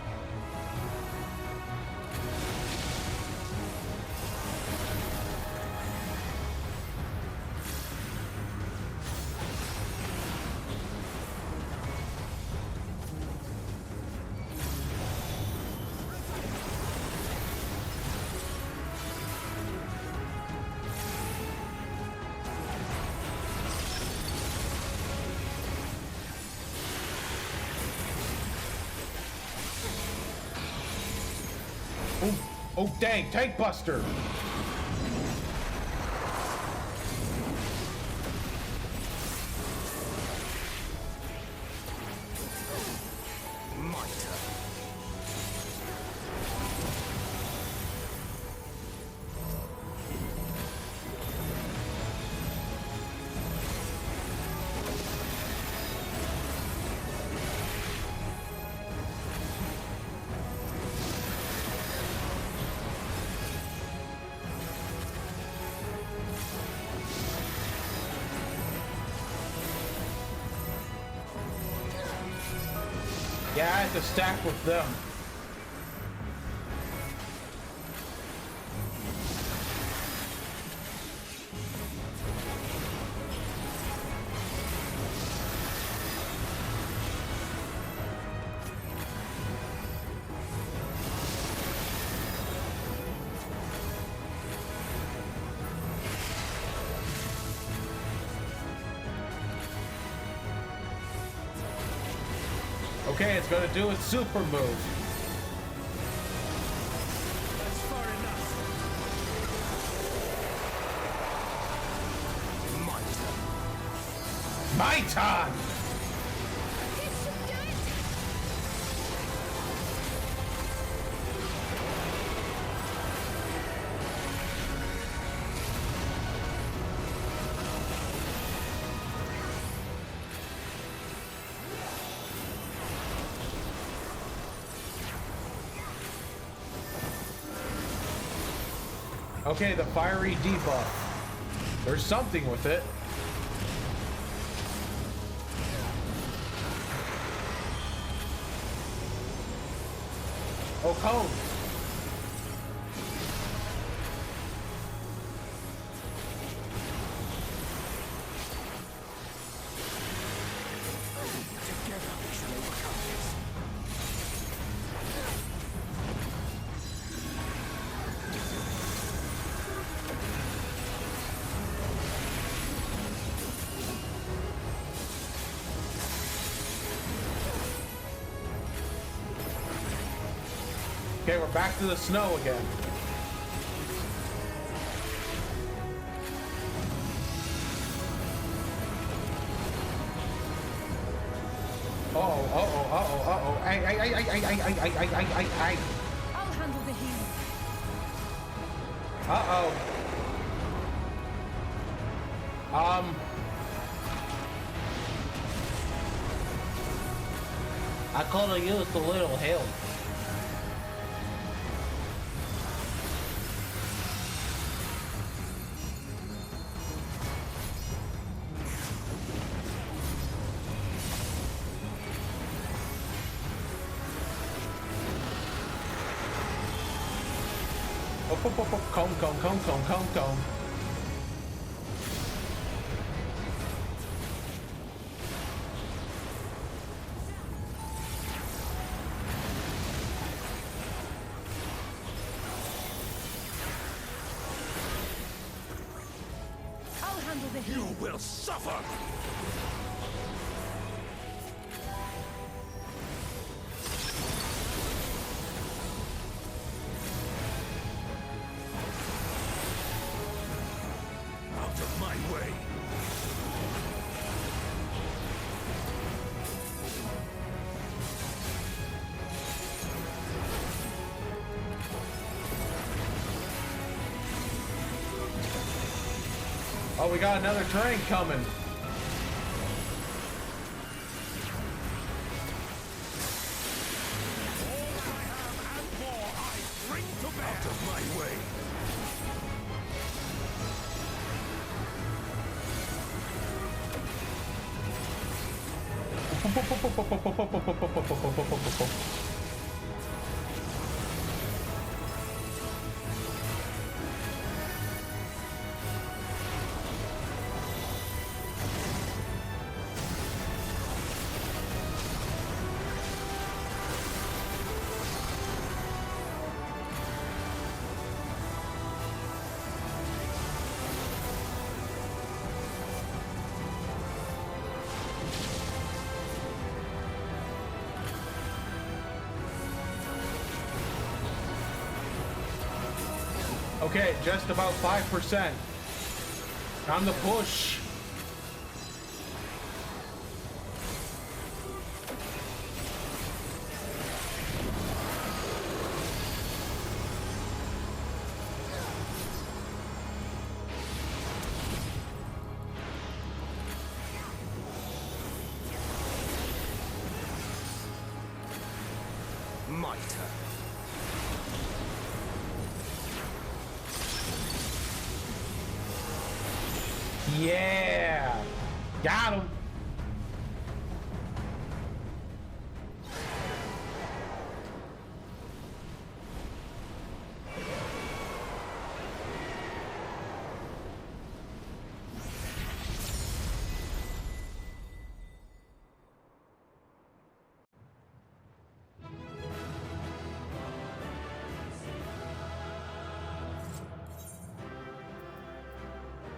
Oh, dang, Tank Buster! Yeah, I had to stack with them. Okay, it's gonna do its super move. That's far enough. My turn! Okay, the fiery debuff. There's something with it. Oh, cone. Okay, we're back to the snow again. Uh-oh. Ay. I'll handle the healing. Uh-oh. I could have used a little help. Comb. I'll handle the healing. You will suffer! Out of my way! Oh, we got another train coming. Out of my way! Okay, just about 5%. Time to push. My turn. Yeah! Got him!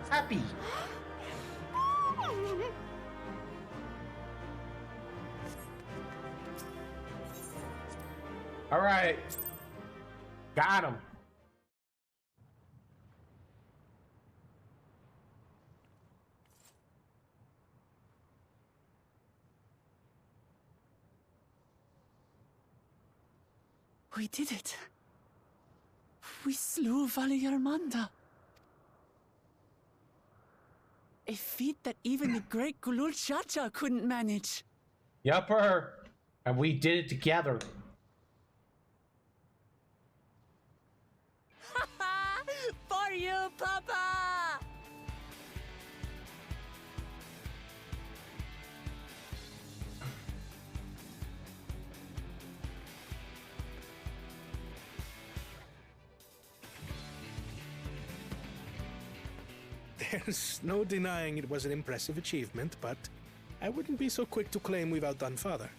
Happy! All right. Got him. We did it. We slew Valiarmanda. A feat that even the great Kulul Chacha couldn't manage. Yupper. And we did it together. For you, Papa! There's no denying it was an impressive achievement, but I wouldn't be so quick to claim we've outdone Father.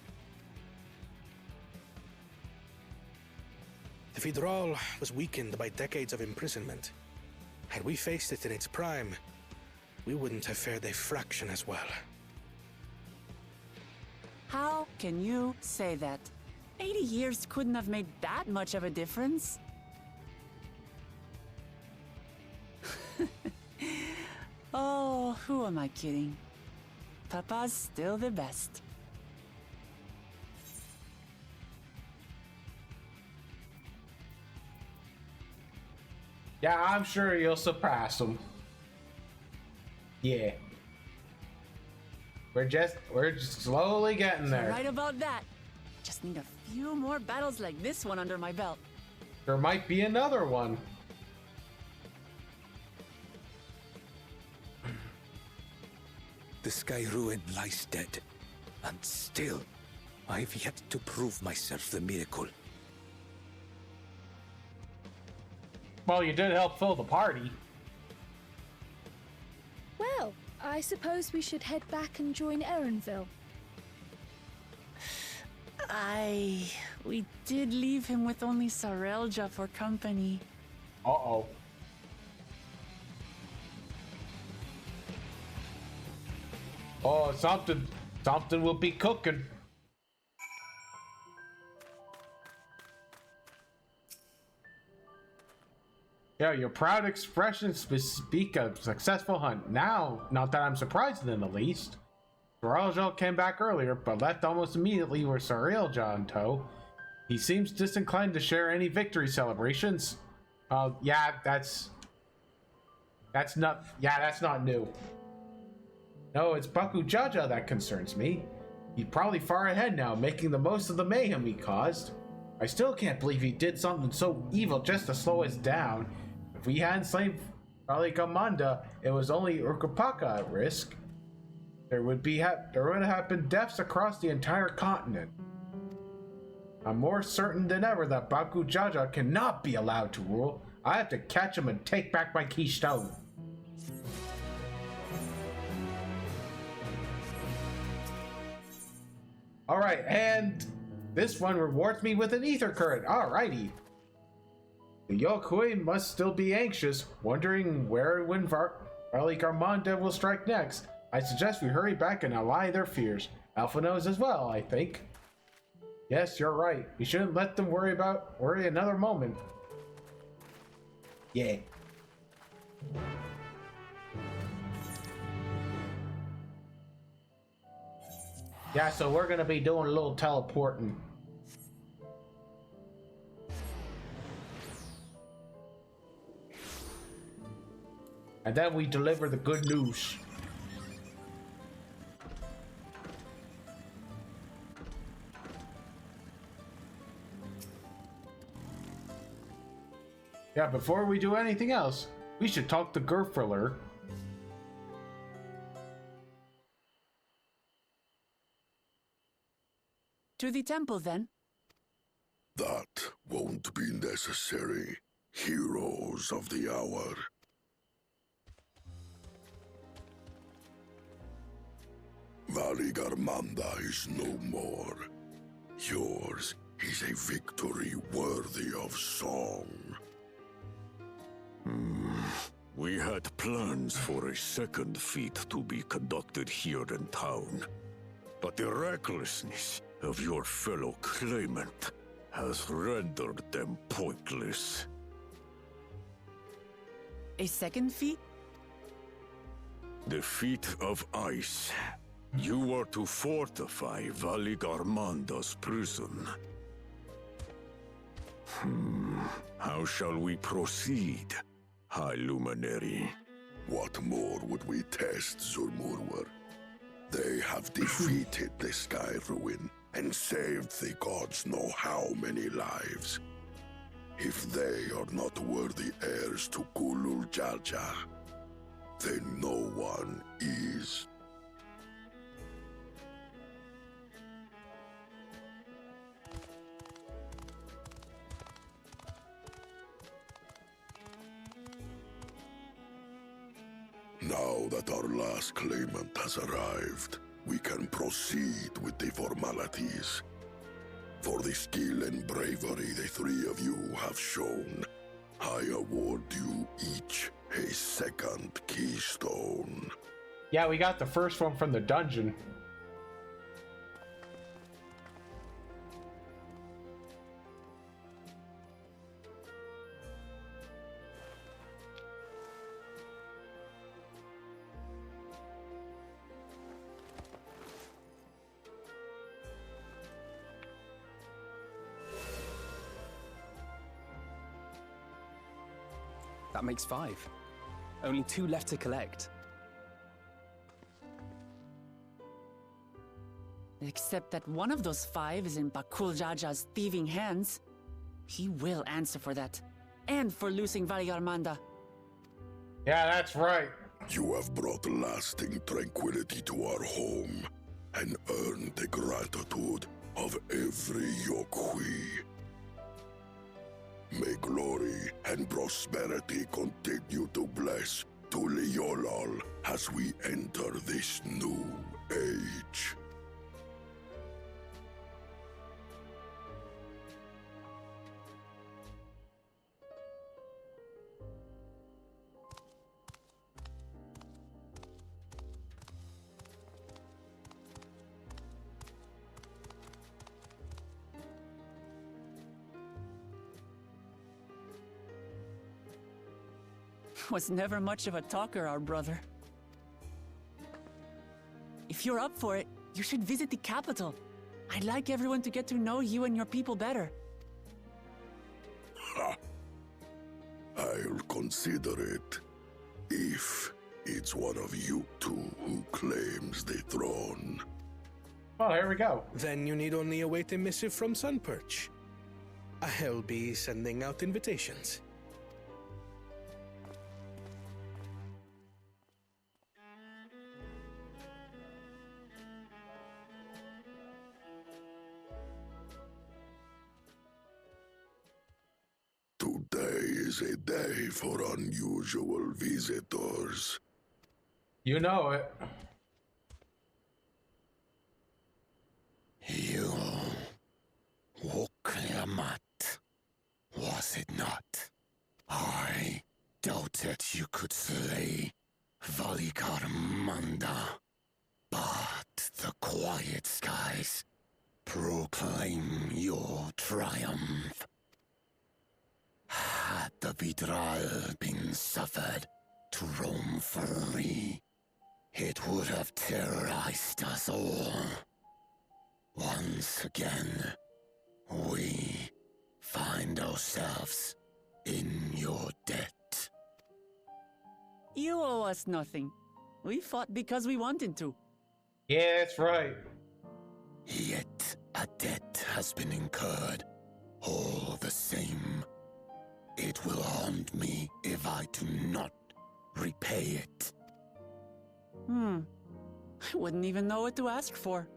The Vidral was weakened by decades of imprisonment. Had we faced it in its prime, we wouldn't have fared a fraction as well. How can you say that? 80 years couldn't have made that much of a difference. Oh, who am I kidding? Papa's still the best. Yeah, I'm sure you'll surpass him. Yeah. We're just slowly getting there. You're right about that. Just need a few more battles like this one under my belt. There might be another one. The Sky Ruin lies dead, and still, I've yet to prove myself the miracle. Well, you did help fill the party. Well, I suppose we should head back and join Erenville. We did leave him with only Sarelja for company. Uh-oh. Oh, something will be cooking. Yeah, your proud expressions speak of successful hunt. Now, not that I'm surprised in the least. Sarelja came back earlier, but left almost immediately with Sarelja in tow. He seems disinclined to share any victory celebrations. Yeah, that's not new. No, it's Baku Jaja that concerns me. He's probably far ahead now, making the most of the mayhem he caused. I still can't believe he did something so evil just to slow us down. If we hadn't slain Valiarmanda, it was only Urkapaka at risk. There would have been deaths across the entire continent. I'm more certain than ever that Baku Jaja cannot be allowed to rule. I have to catch him and take back my keystone. Alright, and this one rewards me with an ether current. Alrighty. The Yokui must still be anxious, wondering where and when Valiarmanda will strike next. I suggest we hurry back and allay their fears. Alpha knows as well, I think. Yes, you're right. We shouldn't let them worry another moment. Yeah. Yeah, so we're gonna be doing a little teleporting. And then we deliver the good news. Yeah, before we do anything else, we should talk to Gerfriller. To the temple, then. That won't be necessary, heroes of the hour. Valigarmanda is no more. Yours is a victory worthy of song. We had plans for a second feat to be conducted here in town, but the recklessness of your fellow claimant has rendered them pointless. A second feat? The feat of ice. You are to fortify Valigarmanda's prison. How shall we proceed, High Luminary? What more would we test, Zurmurwer? They have defeated the Sky Ruin and saved the gods know how many lives. If they are not worthy heirs to Kulul Jalja, then no one is. Now that our last claimant has arrived, we can proceed with the formalities. For the skill and bravery the three of you have shown, I award you each a second keystone. Yeah, we got the first one from the dungeon. That makes 5. Only 2 left to collect. Except that one of those 5 is in Bakul Jaja's thieving hands. He will answer for that. And for losing Valigarmanda. Yeah, that's right. You have brought lasting tranquility to our home and earned the gratitude of every Yokui. May glory and prosperity continue to bless Tuliolol as we enter this new age. Was never much of a talker, our brother. If you're up for it, you should visit the capital. I'd like everyone to get to know you and your people better. Ha! I'll consider it. If it's one of you two who claims the throne. Oh, here we go. Then you need only await a missive from Sunperch. I'll be sending out invitations. Today is a day for unusual visitors. You know it. You Woklamat, was it not? I doubted you could slay Valigarmanda, but the quiet skies proclaim your triumph. Had the Vidral been suffered to roam free, it would have terrorized us all. Once again, we find ourselves in your debt. You owe us nothing. We fought because we wanted to. Yeah, that's right. Yet a debt has been incurred. All the same, it will haunt me if I do not repay it. I wouldn't even know what to ask for.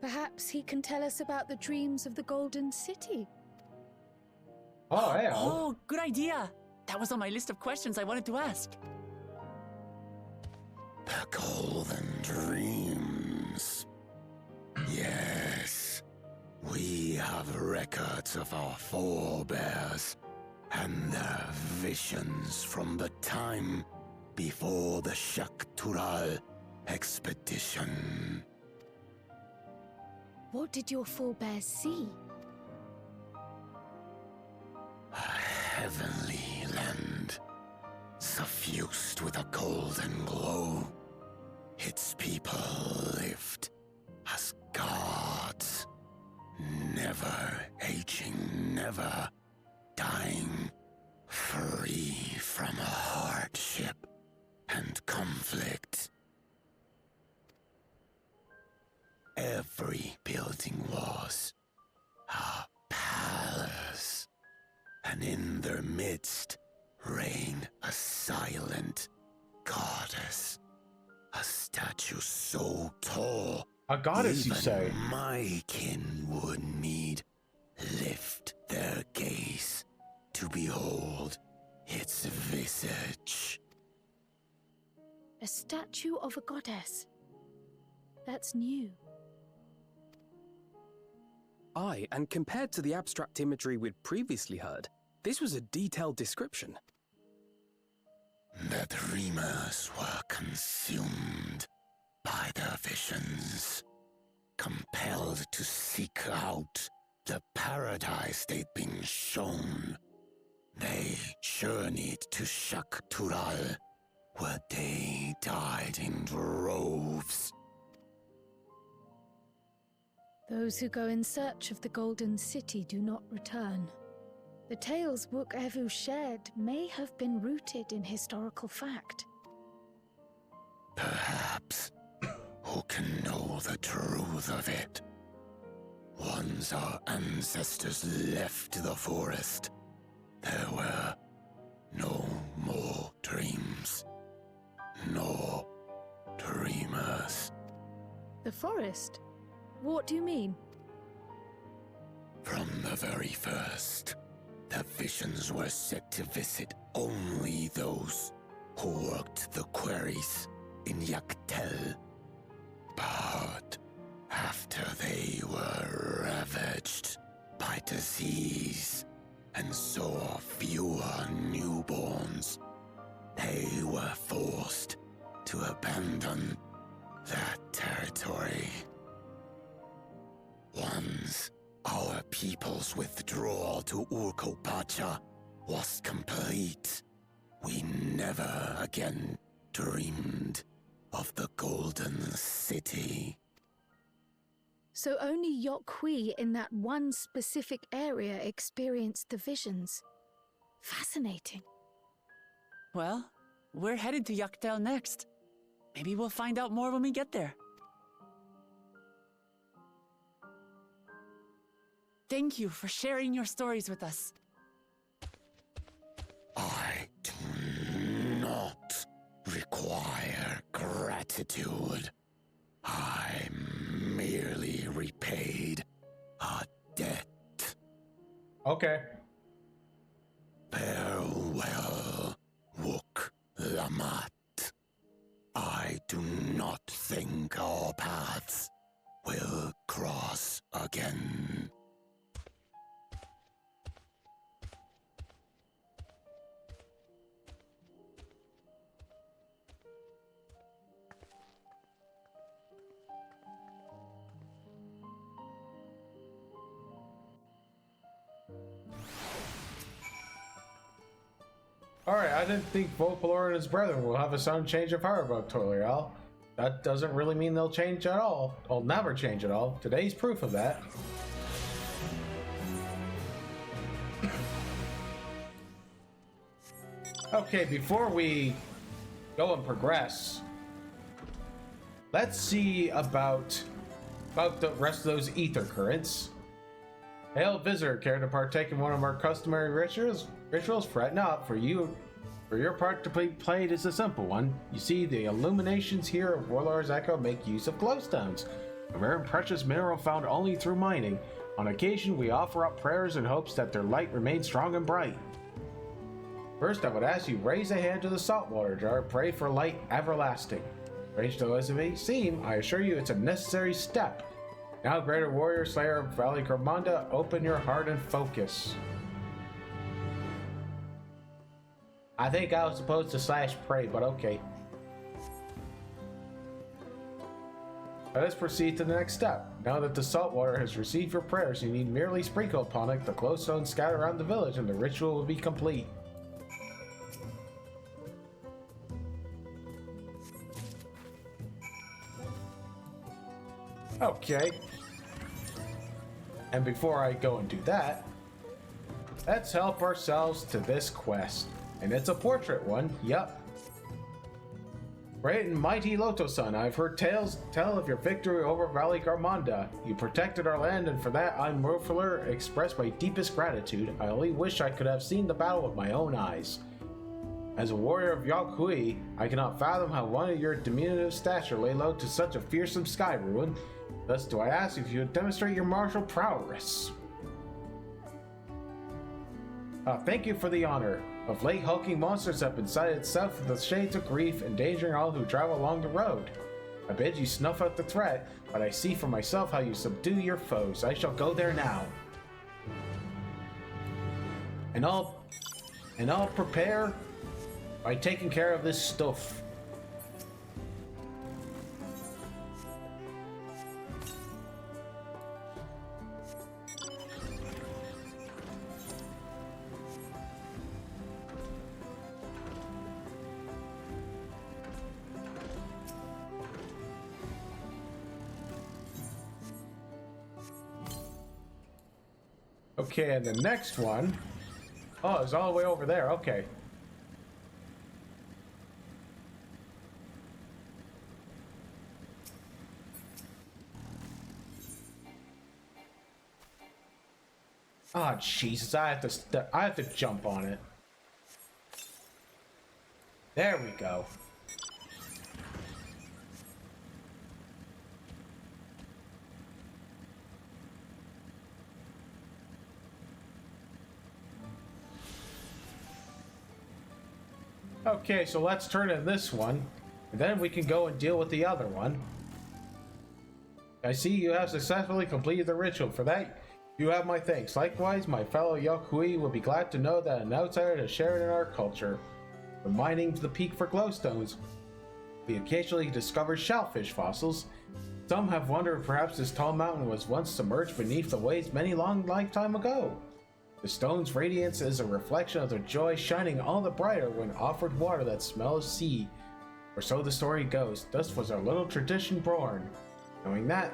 Perhaps he can tell us about the dreams of the Golden City. Oh, yeah. Oh, good idea. That was on my list of questions I wanted to ask. The Golden Dreams. Yes, we have records of our forebears and their visions from the time before the Shaktural expedition. What did your forebears see? A heavenly land, suffused with a golden glow. Its people lived as gods, never aging, never dying, free from hardship and conflict. Every building was a palace, and in their midst reigned a silent goddess, a statue so tall a goddess, you even say? my kin would need lift their gaze to behold its visage. A statue of a goddess. That's new. Aye, and compared to the abstract imagery we'd previously heard, this was a detailed description. The dreamers were consumed by their visions, compelled to seek out the paradise they'd been shown. They journeyed to Shaktural, where they died in droves. Those who go in search of the Golden City do not return. The tales Book Evu shared may have been rooted in historical fact. Perhaps. Who can know the truth of it? Once our ancestors left the forest, there were no more dreams, no dreamers. The forest? What do you mean? From the very first, the visions were set to visit only those who worked the quarries in Yaktel. But after they were ravaged by disease and saw fewer newborns, they were forced to abandon that territory. Once our people's withdrawal to Urkopacha was complete, we never again dreamed of the Golden City. So only Yokhui in that one specific area experienced the visions. Fascinating. Well, we're headed to Yaktel next. Maybe we'll find out more when we get there. Thank you for sharing your stories with us. I do not require gratitude. I merely repaid a debt. Okay. Farewell, Wook Lamat. I do not think our paths will cross again. Alright, I didn't think Volpalor and his brethren will have a sudden change of heart about Toriel. That doesn't really mean they'll change at all. They'll never change at all. Today's proof of that. Okay, before we go and progress, let's see about the rest of those ether currents. Hail, visitor, care to partake in one of our customary rituals? Fret not, for your part to be played is a simple one. You see, the illuminations here of Warlord's Echo make use of glowstones, a rare and precious mineral found only through mining. On occasion, we offer up prayers in hopes that their light remains strong and bright. First, I would ask you raise a hand to the saltwater jar, pray for light everlasting. Strange though as it may seem, I assure you it's a necessary step. Now, Greater Warrior Slayer of Valley Gormanda, open your heart and focus. I think I was supposed to slash pray, but okay. Let us proceed to the next step. Now that the saltwater has received your prayers, you need merely sprinkle upon it the glowstones scattered around the village and the ritual will be complete. Okay. And before I go and do that, let's help ourselves to this quest. And it's a portrait one, yup. Great and mighty Loto-san, I've heard tell of your victory over Valley Garmanda. You protected our land, and for that I, Murfuller, express my deepest gratitude. I only wish I could have seen the battle with my own eyes. As a warrior of Yakui, I cannot fathom how one of your diminutive stature lay low to such a fearsome sky ruin. Thus do I ask if you would demonstrate your martial prowess. Thank you for the honor. Of late, hulking monsters have been sighted south of the shades of grief, endangering all who travel along the road. I bid you snuff out the threat, but I see for myself how you subdue your foes. I shall go there now. And I'll prepare by taking care of this stuff. Okay, and the next one... Oh, it's all the way over there. Okay. Oh, Jesus, I have to jump on it. There we go. Okay, so let's turn in this one, and then we can go and deal with the other one. I see you have successfully completed the ritual. For that, you have my thanks. Likewise, my fellow Yokui will be glad to know that an outsider has shared in our culture. From mining to the peak for glowstones, we occasionally discover shellfish fossils. Some have wondered if perhaps this tall mountain was once submerged beneath the waves many long lifetime ago. The stone's radiance is a reflection of their joy, shining all the brighter when offered water that smells sea. Or so the story goes. Thus was our little tradition born. Knowing that,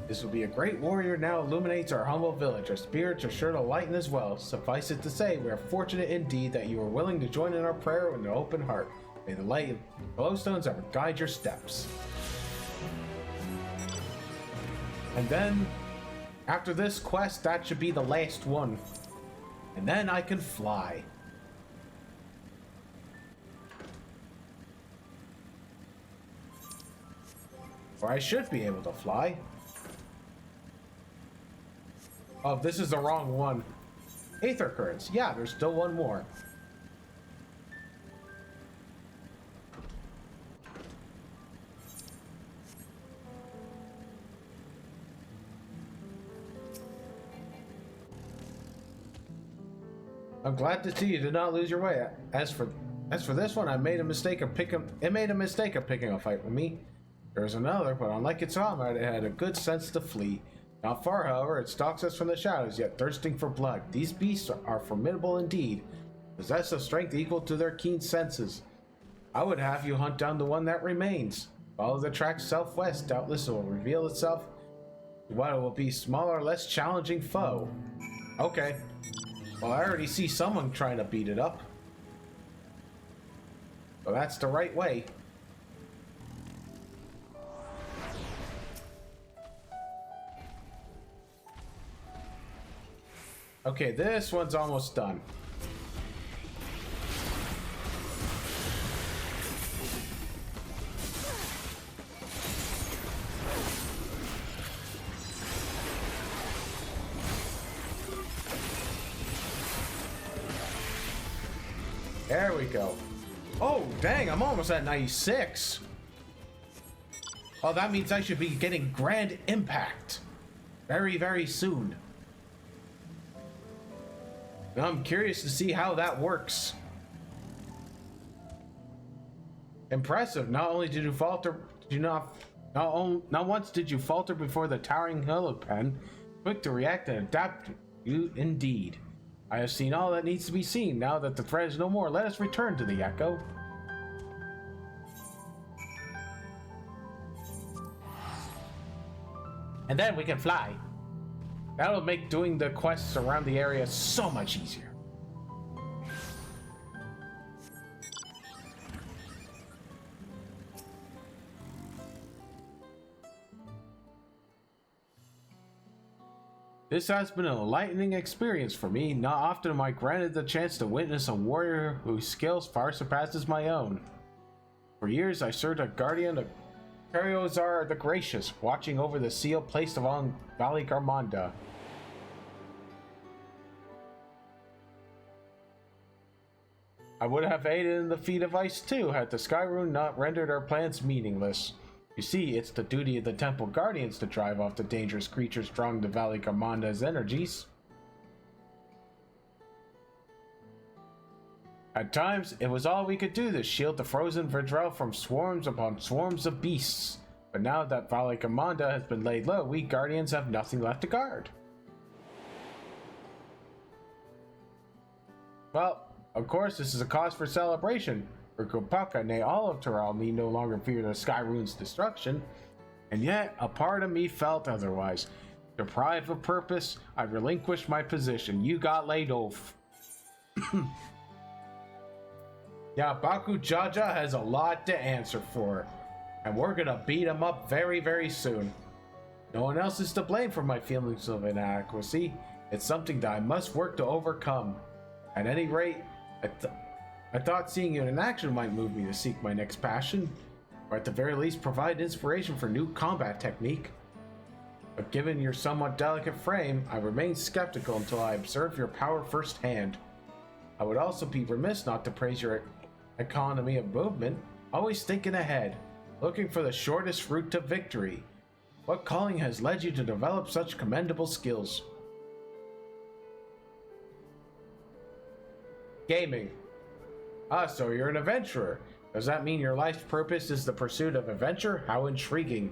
this will be a great warrior now illuminates our humble village. Our spirits are sure to lighten as well. Suffice it to say, we are fortunate indeed that you are willing to join in our prayer with an open heart. May the light of glowstones ever guide your steps. And then, after this quest, that should be the last one. And then I can fly. Or I should be able to fly. Oh, this is the wrong one. Aether currents. Yeah, there's still one more. I'm glad to see you did not lose your way. As for this one, I made a mistake of picking a fight with me. There's another, but unlike its comrade, it had a good sense to flee. Not far, however, it stalks us from the shadows, yet thirsting for blood. These beasts are formidable indeed. possess a strength equal to their keen senses. I would have you hunt down the one that remains. Follow the track southwest. Doubtless it will reveal itself to what will be smaller, less challenging foe. Okay. Well, I already see someone trying to beat it up. So that's the right way. Okay, this one's almost done. There we go. Oh, dang, I'm almost at 96. Oh, that means I should be getting Grand Impact very, very soon. Now I'm curious to see how that works. Impressive. Not only did you falter, not once did you falter before the towering Helipan, quick to react and adapt you indeed. I have seen all that needs to be seen. Now that the threat is no more, let us return to the Echo. And then we can fly. That'll make doing the quests around the area so much easier. This has been an enlightening experience for me. Not often am I granted the chance to witness a warrior whose skills far surpasses my own. For years I served as guardian of Periozar the Gracious, watching over the seal placed along Valley Garmonda. I would have aided in the feat of ice too, had the Skyrune not rendered our plans meaningless. You see, it's the duty of the Temple Guardians to drive off the dangerous creatures drawing to Valley Garmonda's energies. At times, it was all we could do to shield the frozen Verdrell from swarms upon swarms of beasts. But now that Valley Garmonda has been laid low, we Guardians have nothing left to guard. Well, of course, this is a cause for celebration. For Kopaka, nay, all of Tural need no longer fear the Skyrune's destruction. And yet, a part of me felt otherwise. Deprived of purpose, I relinquished my position. You got laid off. Yeah, Baku Jaja has a lot to answer for. And we're gonna beat him up very, very soon. No one else is to blame for my feelings of inadequacy. It's something that I must work to overcome. At any rate, I thought seeing you in action might move me to seek my next passion, or at the very least provide inspiration for new combat technique. But given your somewhat delicate frame, I remain skeptical until I observe your power firsthand. I would also be remiss not to praise your economy of movement, always thinking ahead, looking for the shortest route to victory. What calling has led you to develop such commendable skills? Gaming. Ah, so you're an adventurer. Does that mean your life's purpose is the pursuit of adventure? How intriguing.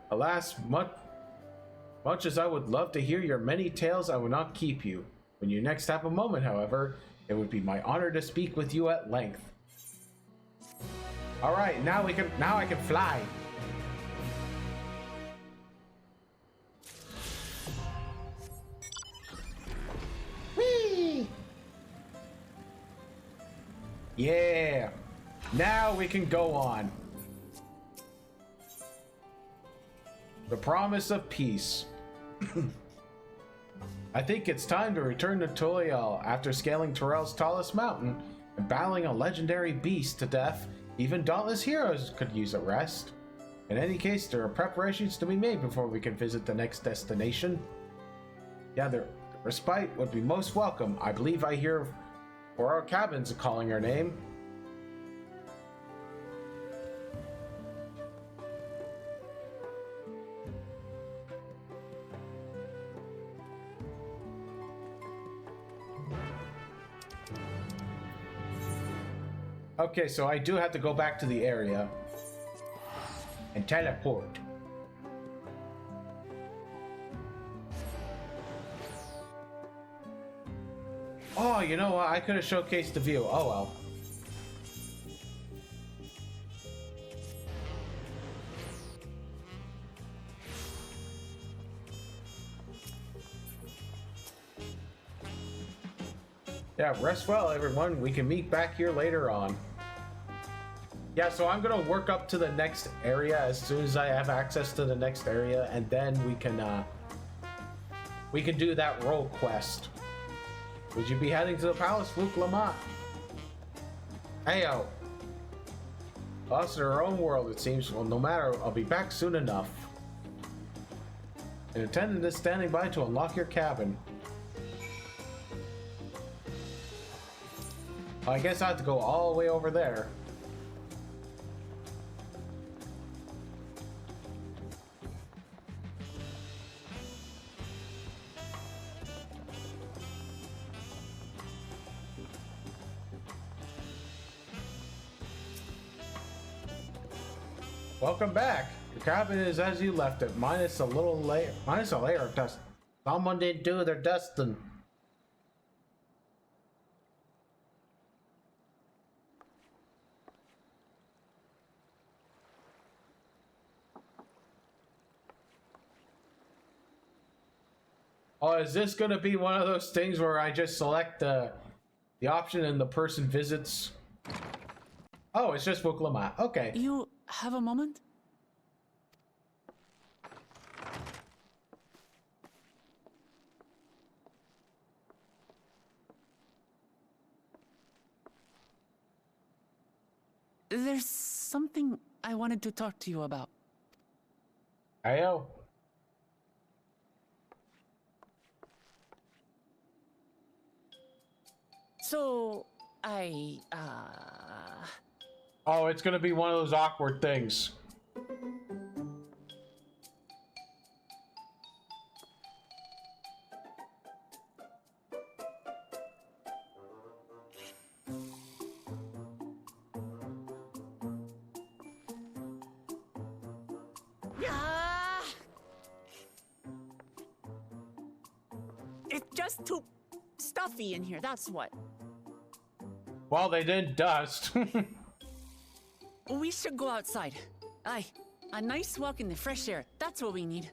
Alas, much as I would love to hear your many tales, I will not keep you. When you next have a moment, however, it would be my honor to speak with you at length. All right, now I can fly. Whee! Yeah. Now we can go on. The promise of peace. I think it's time to return to Tolial. After scaling Turel's tallest mountain and battling a legendary beast to death, even dauntless heroes could use a rest. In any case, there are preparations to be made before we can visit the next destination. Yeah, the respite would be most welcome. I believe I hear for our cabins calling our name. Okay, so I do have to go back to the area and teleport. Oh, you know what? I could have showcased the view. Oh well. Yeah, rest well, everyone. We can meet back here later on. Yeah, so I'm gonna work up to the next area as soon as I have access to the next area, and then we can do that role quest. Would you be heading to the palace, Luke Lamont? Heyo. Lost in our own world, it seems. Well, no matter, I'll be back soon enough. An attendant is standing by to unlock your cabin. I guess I have to go all the way over there. Welcome back. Your cabin is as you left it, minus a layer of dust. Someone didn't do their dusting. Oh, is this gonna be one of those things where I just select the option and the person visits? Oh, it's just Wuklama. Okay. You have a moment? There's something I wanted to talk to you about. Ayo. So, Oh, it's gonna be one of those awkward things. It's just too stuffy in here, that's what. Well, they did dust. We should go outside. Aye, a nice walk in the fresh air. That's what we need.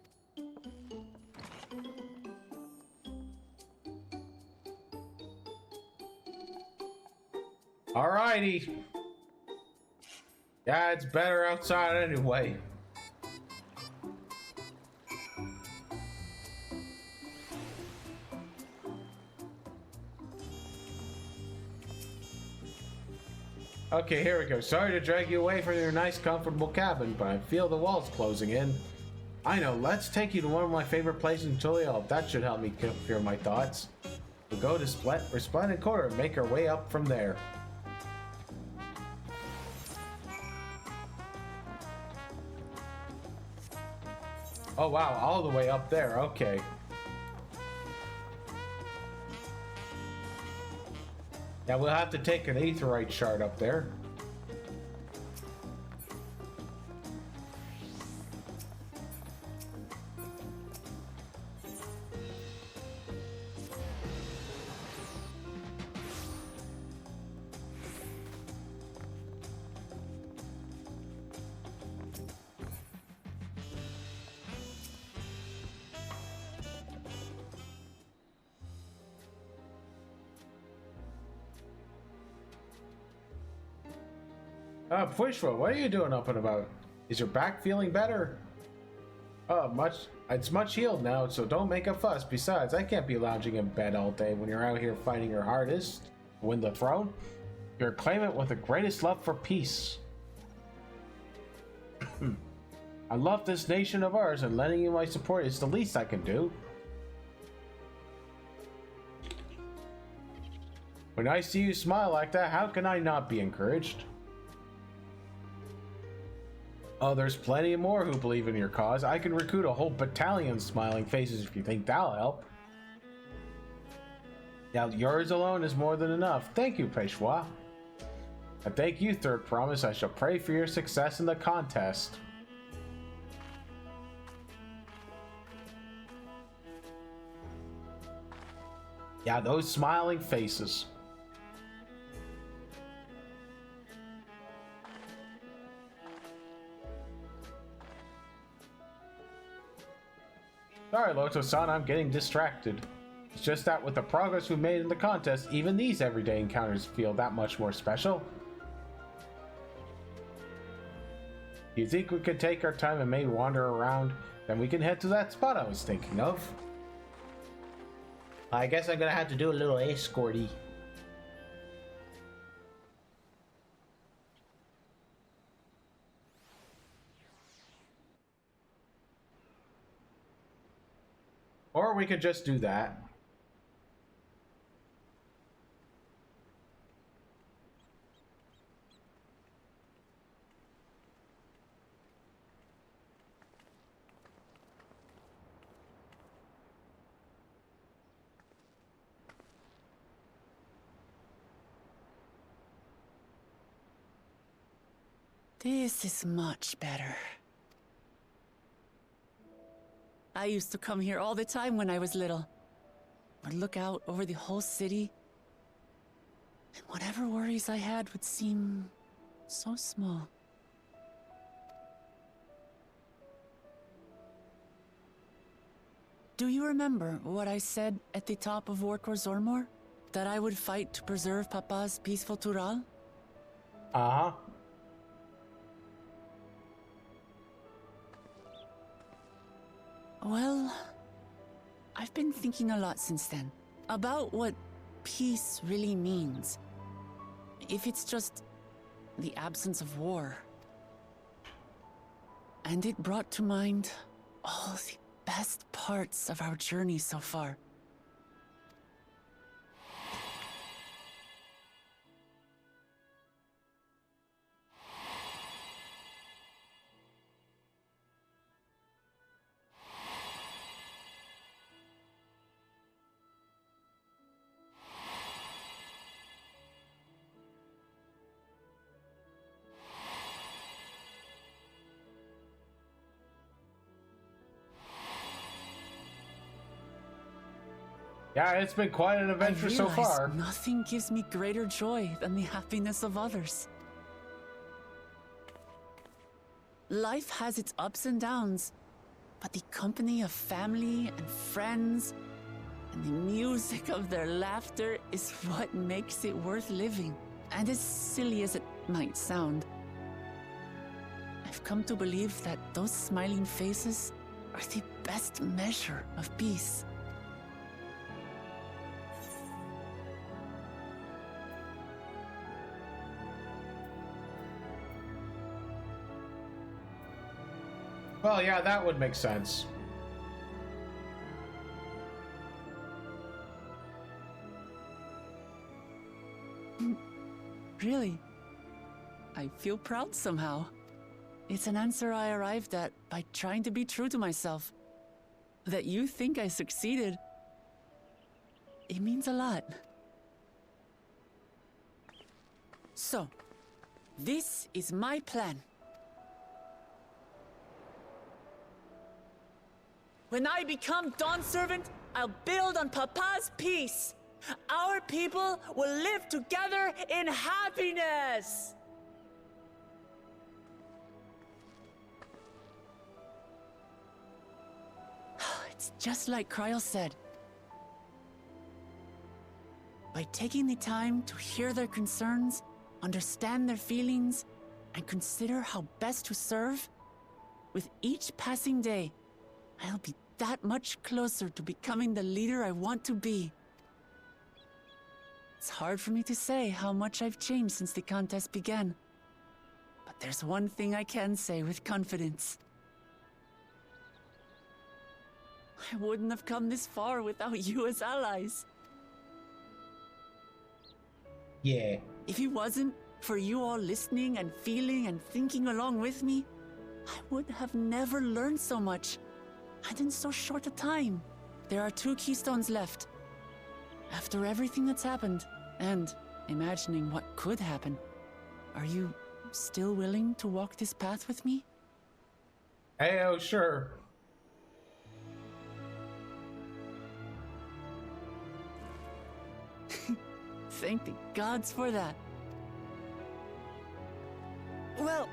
Alrighty. Yeah, it's better outside anyway. Okay, here we go. Sorry to drag you away from your nice, comfortable cabin, but I feel the walls closing in. I know, let's take you to one of my favorite places in Tulio. That should help me clear my thoughts. We'll go to Resplendent Quarter and make our way up from there. Oh wow, all the way up there, okay. Now we'll have to take an aetherite shard up there. Pushwa, what are you doing up and about? Is your back feeling better? It's much healed now, so don't make a fuss. Besides, I can't be lounging in bed all day when you're out here fighting your hardest to win the throne. You're a claimant with the greatest love for peace. I love this nation of ours, and lending you my support is the least I can do. When I see you smile like that, how can I not be encouraged? Oh, there's plenty more who believe in your cause. I can recruit a whole battalion of smiling faces if you think that'll help. Now, yours alone is more than enough. Thank you, Peshwa. And thank you, Third Promise. I shall pray for your success in the contest. Yeah, those smiling faces. Sorry, Loto-san, I'm getting distracted. It's just that with the progress we made in the contest, even these everyday encounters feel that much more special. You think we could take our time and maybe wander around? Then we can head to that spot I was thinking of. I guess I'm gonna have to do a little escorty. Or we could just do that. This is much better. I used to come here all the time when I was little. Would look out over the whole city, and whatever worries I had would seem so small. Do you remember what I said at the top of Workor Zormor? That I would fight to preserve Papa's peaceful Tural? Uh-huh. Well, I've been thinking a lot since then about what peace really means. If it's just the absence of war. And it brought to mind all the best parts of our journey so far. Yeah, it's been quite an adventure so far. Nothing gives me greater joy than the happiness of others. Life has its ups and downs, but the company of family and friends and the music of their laughter is what makes it worth living. And as silly as it might sound, I've come to believe that those smiling faces are the best measure of peace. Well, yeah, that would make sense. Really? I feel proud somehow. It's an answer I arrived at by trying to be true to myself. That you think I succeeded, it means a lot. So, this is my plan. When I become Dawn Servant, I'll build on Papa's peace. Our people will live together in happiness. It's just like Kryl said. By taking the time to hear their concerns, understand their feelings, and consider how best to serve, with each passing day, I'll be that much closer to becoming the leader I want to be. It's hard for me to say how much I've changed since the contest began. But there's one thing I can say with confidence. I wouldn't have come this far without you as allies. Yeah. If it wasn't for you all listening and feeling and thinking along with me, I would have never learned so much. And in so short a time. There are 2 keystones left. After everything that's happened, and imagining what could happen, are you still willing to walk this path with me? Hey, oh, sure. Thank the gods for that. Well,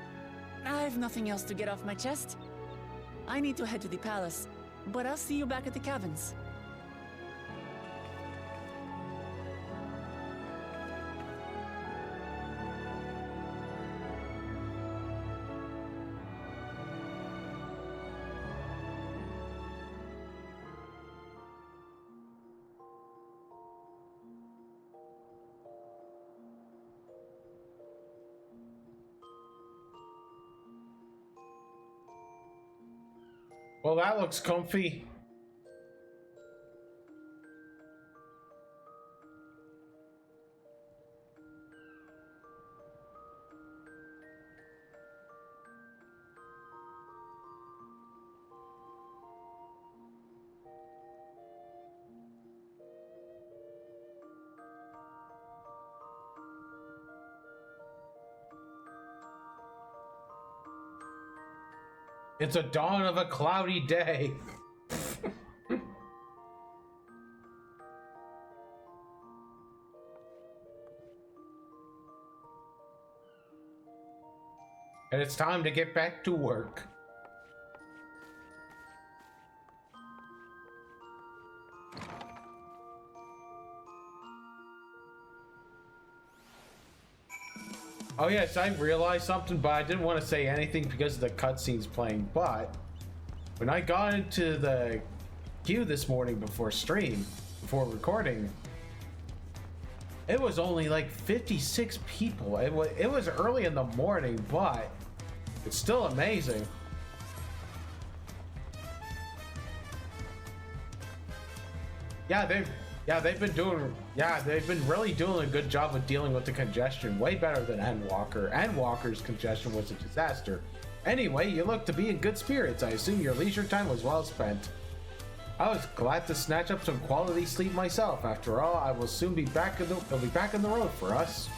I've nothing else to get off my chest. I need to head to the palace, but I'll see you back at the cabins. Well, that looks comfy. It's a dawn of a cloudy day. And it's time to get back to work. Oh yes, I realized something, but I didn't want to say anything because of the cutscenes playing. But when I got into the queue this morning before recording, it was only like 56 people. It was early in the morning, but it's still amazing. They've been really doing a good job of dealing with the congestion, way better than Endwalker. Endwalker's congestion was a disaster. Anyway, you look to be in good spirits. I assume your leisure time was well spent. I was glad to snatch up some quality sleep myself. After all, I will soon be back on the road for us.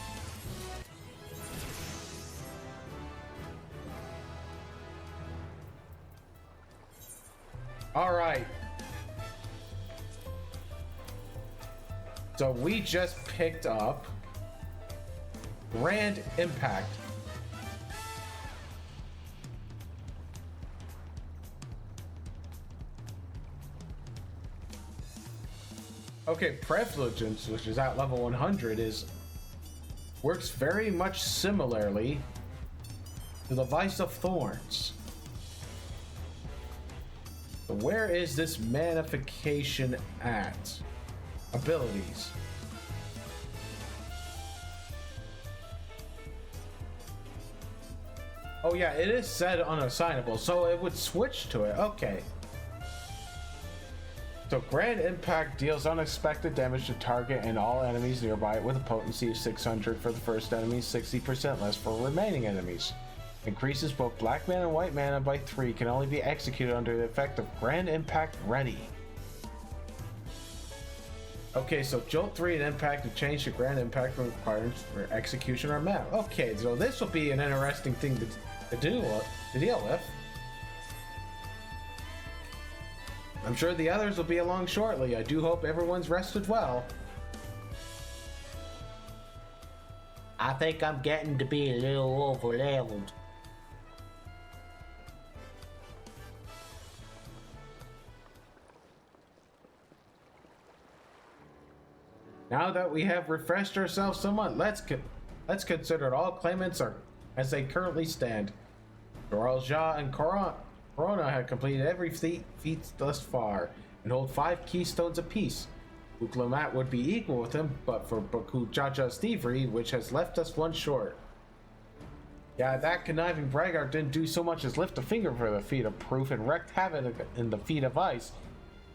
All right. So we just picked up Grand Impact. Okay, Privilegence, which is at level 100, works very much similarly to the Vice of Thorns. So where is this magnification at? Abilities. Oh yeah, it is set unassignable, so it would switch to it. Okay. So Grand Impact deals unexpected damage to target and all enemies nearby with a potency of 600 for the first enemy, 60% less for remaining enemies. Increases both black mana and white mana by 3, can only be executed under the effect of Grand Impact Ready. Okay, so Jolt 3 and Impact to change the Grand Impact requirements for execution or map. Okay, so this will be an interesting thing to deal with. I'm sure the others will be along shortly. I do hope everyone's rested well. I think I'm getting to be a little over-leveled. Now that we have refreshed ourselves somewhat, let's consider all claimants are as they currently stand. Doralja and Corona have completed every feat thus far and hold 5 keystones apiece. Uklamat would be equal with him, but for Baku Jaja's thievery, which has left us one short. Yeah, that conniving braggart didn't do so much as lift a finger for the feat of proof and wreaked havoc in the feat of ice.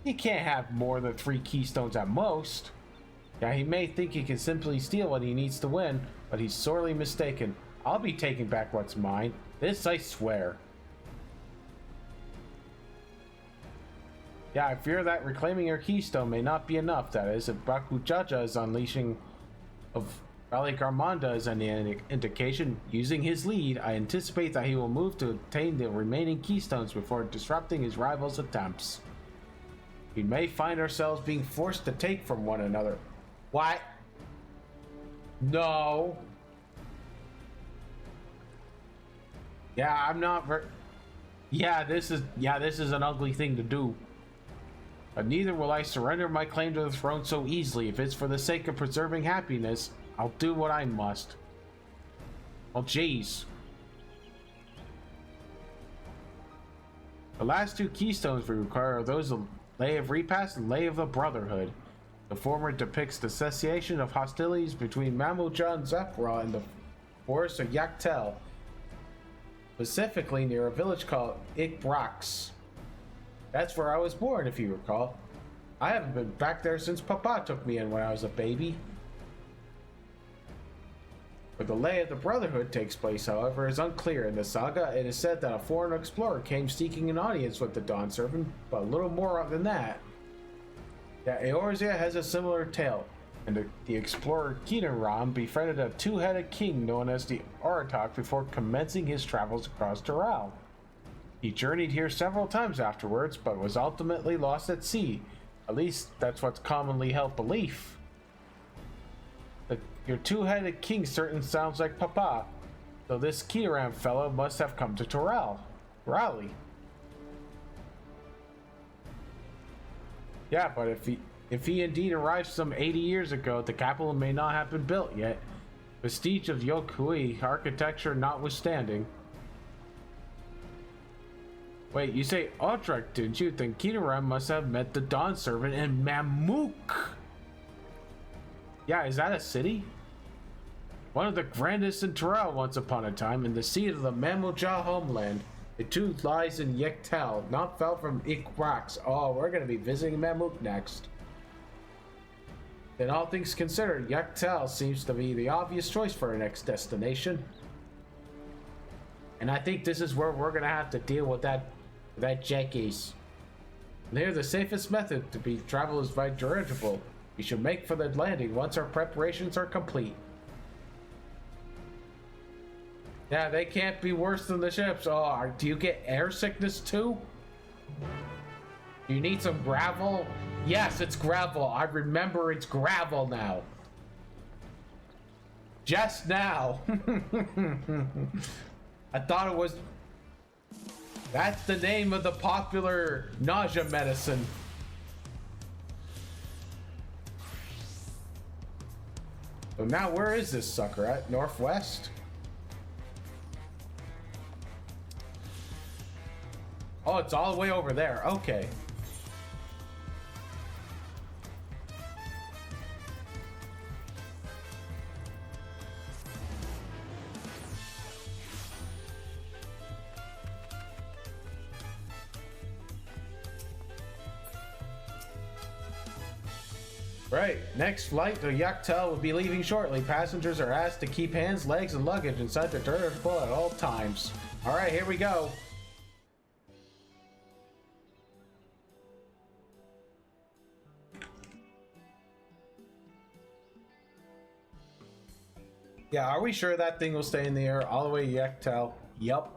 He can't have more than 3 keystones at most. Yeah, he may think he can simply steal what he needs to win, but he's sorely mistaken. I'll be taking back what's mine. This I swear. Yeah, I fear that reclaiming your keystone may not be enough. That is, if Baku Jaja is unleashing of Balik Armanda is an indication. Using his lead, I anticipate that he will move to obtain the remaining keystones before disrupting his rival's attempts. We may find ourselves being forced to take from one another. What? No. Yeah, I'm not Yeah, this is an ugly thing to do. But neither will I surrender my claim to the throne so easily. If it's for the sake of preserving happiness, I'll do what I must. Well, jeez. The last two keystones we require are those of Lay of Repass and Lay of the Brotherhood. The former depicts the cessation of hostilities between Mamuja and Zephyra in the forest of Yaktel, specifically near a village called Ikbrax. That's where I was born, if you recall. I haven't been back there since Papa took me in when I was a baby. Where the Lay of the Brotherhood takes place, however, is unclear. In the saga, it is said that a foreign explorer came seeking an audience with the Dawn Servant, but a little more than that. That Eorzea has a similar tale, and the explorer Kineram befriended a two-headed king known as the Aratak before commencing his travels across Doral. He journeyed here several times afterwards, but was ultimately lost at sea. At least, that's what's commonly held belief. Your two-headed king certain sounds like Papa, so this Kineram fellow must have come to Doral. Raleigh. Yeah, but if he indeed arrived some 80 years ago, the capital may not have been built yet. Vestige of Yokui architecture notwithstanding. Wait, you say Utrecht, didn't you? Then Kineram must have met the Dawn Servant in Mamuk. Yeah, is that a city? One of the grandest in Doral once upon a time, and the seat of the Mamuja homeland. It too lies in Yektel, not far from Ikbrax. Oh, we're going to be visiting Mamuk next. Then all things considered, Yektel seems to be the obvious choice for our next destination. And I think this is where we're going to have to deal with that jackass. And here the safest method to be travel is by dirigible. We should make for the landing once our preparations are complete. Yeah, they can't be worse than the ships. Oh, do you get air sickness too? You need some gravel? Yes, it's gravel. I remember it's gravel now. Just now. I thought it was... That's the name of the popular nausea medicine. So now where is this sucker at? Northwest? Oh, it's all the way over there. Okay. Right, next flight to Yaktel will be leaving shortly. Passengers are asked to keep hands, legs, and luggage inside the dirigible at all times. Alright, here we go. Yeah, are we sure that thing will stay in the air all the way to Yaktel? Yup.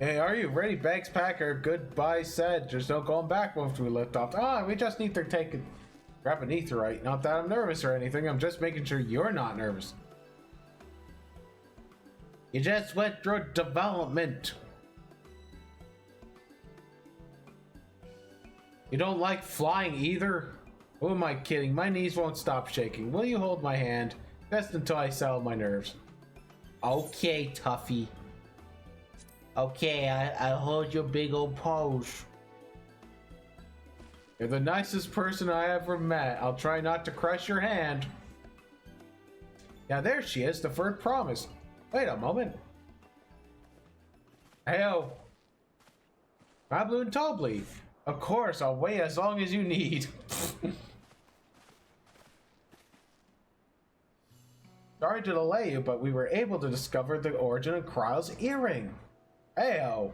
Hey, are you ready? Bags packed, or goodbye said. There's no going back once we lift off. Ah, we just need to grab an etherite. Not that I'm nervous or anything. I'm just making sure you're not nervous. You just went through development. You don't like flying either? Who am I kidding? My knees won't stop shaking. Will you hold my hand? Just until I settle my nerves. Okay, Tuffy. Okay, I'll hold your big old pose. You're the nicest person I ever met. I'll try not to crush your hand. Now there she is, the first promise. Wait a moment. Heyo. Mabloon Tobly. Of course, I'll wait as long as you need. Sorry to delay you, but we were able to discover the origin of Kryle's earring. Heyo.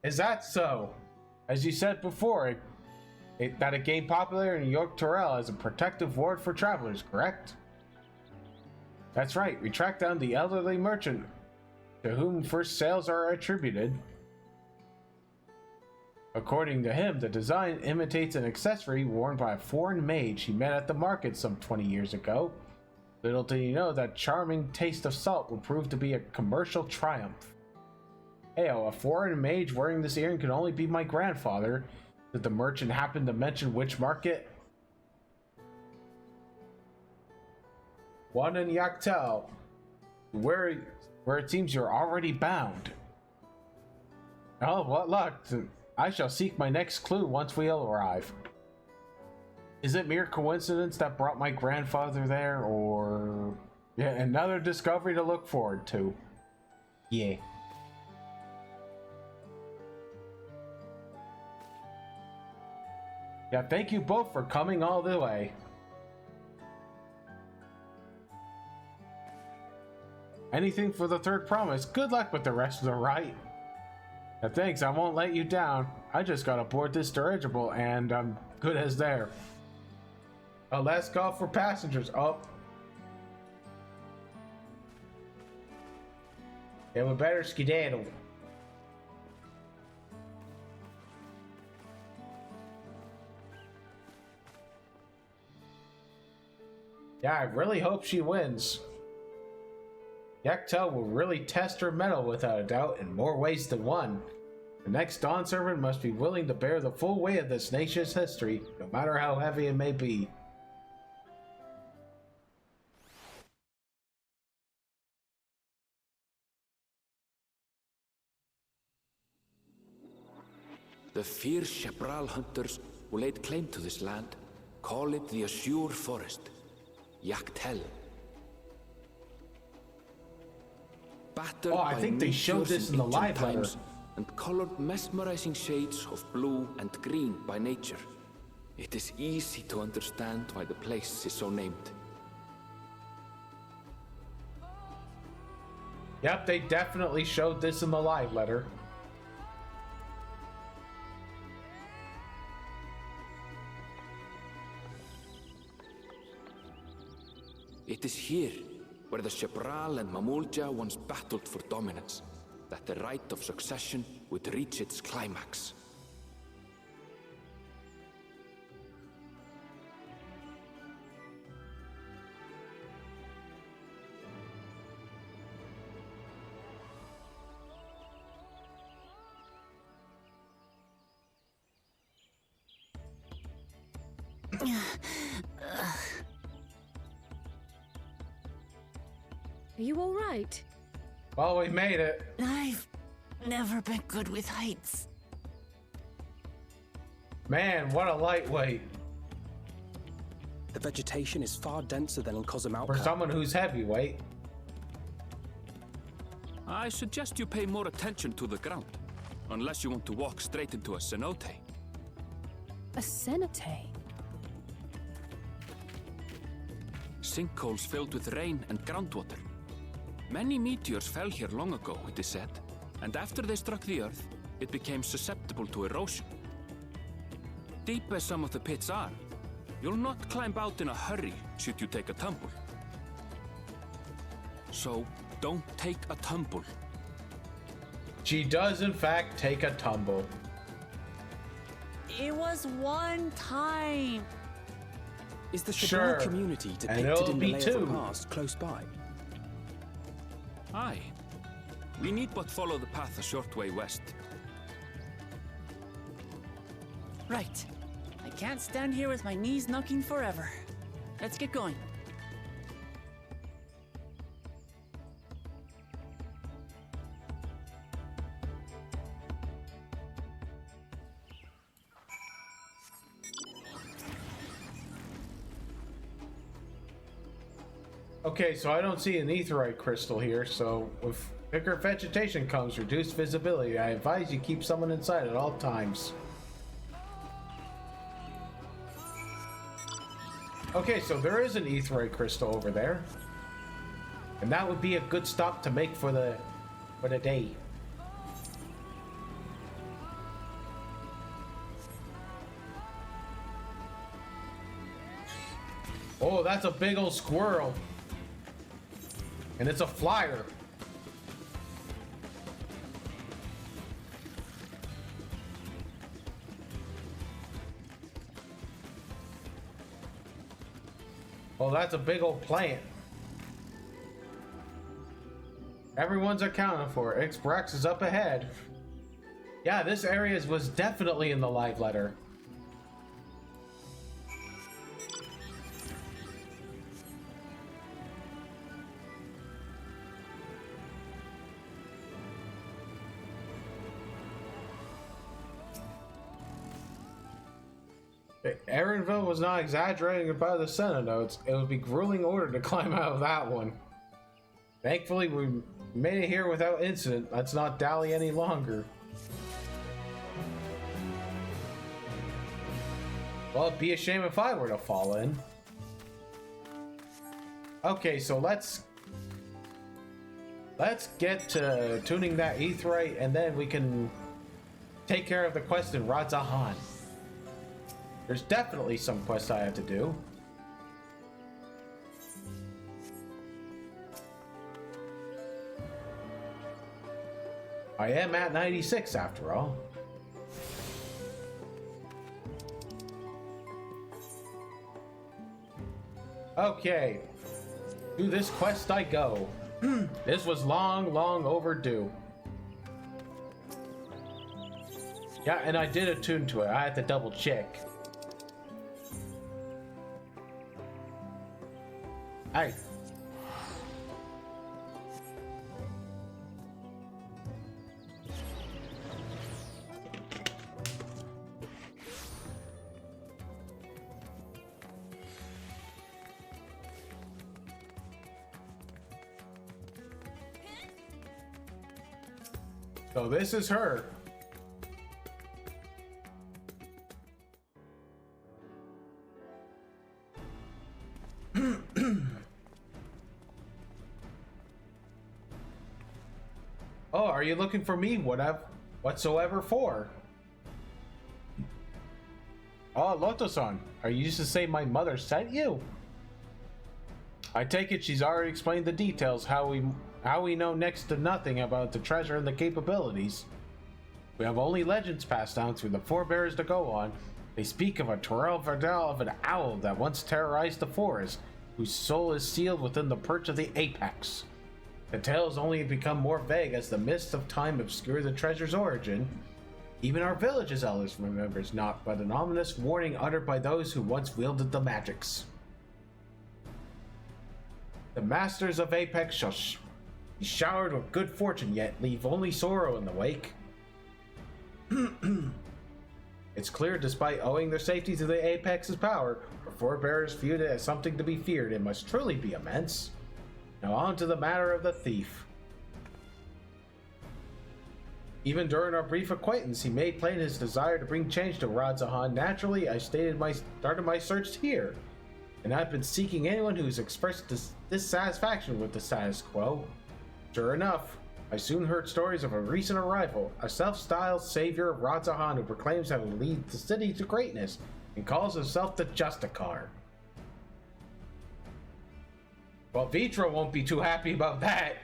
Is that so? As you said before, that it gained popularity in York Torel as a protective ward for travelers, correct? That's right, we tracked down the elderly merchant to whom first sales are attributed. According to him, the design imitates an accessory worn by a foreign mage he met at the market some 20 years ago. Little did he know that charming taste of salt would prove to be a commercial triumph. Heyo, a foreign mage wearing this earring could only be my grandfather. Did the merchant happen to mention which market? One in Yaktel, where it seems you're already bound. Oh, what luck! I shall seek my next clue once we arrive. Is it mere coincidence that brought my grandfather there, or another discovery to look forward to? Yeah. Yeah, thank you both for coming all the way. Anything for the third promise. Good luck with the rest of the rite. Thanks, I won't let you down. I just got aboard this dirigible and I'm good as there. A last call for passengers. Oh. Yeah, we better skedaddle. Yeah, I really hope she wins. Yaktel will really test her mettle without a doubt in more ways than one. The next Dawn Servant must be willing to bear the full weight of this nation's history, no matter how heavy it may be. The fierce Shepral hunters who laid claim to this land call it the Azure Forest, Yaktel. Battered I think they showed this in the live letter. And colored mesmerizing shades of blue and green by nature. It is easy to understand why the place is so named. Yep, they definitely showed this in the live letter. It is here where the Shepral and Mamulja once battled for dominance, that the right of succession would reach its climax. Are you all right? Well, we made it. I've never been good with heights. Man, what a lightweight. The vegetation is far denser than in Cozumel. For someone who's heavyweight. I suggest you pay more attention to the ground, unless you want to walk straight into a cenote. A cenote? Sinkholes filled with rain and groundwater. Many meteors fell here long ago, it is said, and after they struck the earth, it became susceptible to erosion. Deep as some of the pits are, you'll not climb out in a hurry should you take a tumble. So, don't take a tumble. She does, in fact, take a tumble. It was one time. Is the Shepral community depicted in the Lay of the Past close by? Aye. We need but follow the path a short way west. Right. I can't stand here with my knees knocking forever. Let's get going. Okay, so I don't see an aetheryte crystal here, so if thicker vegetation comes reduced visibility, I advise you keep someone inside at all times. Okay, so there is an aetheryte crystal over there. And that would be a good stop to make for the day. Oh, that's a big old squirrel. And it's a flyer. Oh, that's a big old plant. Everyone's accounted for. Xbrax is up ahead. Yeah, this area was definitely in the live letter. Aaronville was not exaggerating about the Senate notes. It would be grueling order to climb out of that one. Thankfully, we made it here without incident. Let's not dally any longer. Well, it'd be a shame if I were to fall in. Okay, so let's get to tuning that Aetheryte, and then we can take care of the quest in Radzahan. There's definitely some quests I have to do. I am at 96 after all. Okay, to this quest I go. This was long overdue. Yeah, and I did attune to it. I had to double check. Hey. So this is her. Oh, are you looking for me? Whatsoever for? Oh, Loto-san, are you used to say my mother sent you? I take it she's already explained the details, how we know next to nothing about the treasure and the capabilities. We have only legends passed down through the forebears to go on. They speak of a Torel Verdel of an owl that once terrorized the forest, whose soul is sealed within the perch of the apex. The tales only become more vague as the mists of time obscure the treasure's origin. Even our village's elders remembers not but an ominous warning uttered by those who once wielded the magics. The masters of Apex shall be showered with good fortune, yet leave only sorrow in the wake. It's clear, despite owing their safety to the Apex's power, our forebears viewed it as something to be feared. It must truly be immense. Now on to the matter of the thief. Even during our brief acquaintance, he made plain his desire to bring change to Radzahan. Naturally, I started my search here, and I've been seeking anyone who's expressed dissatisfaction with the status quo. Sure enough, I soon heard stories of a recent arrival, a self-styled savior of Radzahan who proclaims how to lead the city to greatness and calls himself the Justicar. Well, Vitra won't be too happy about that.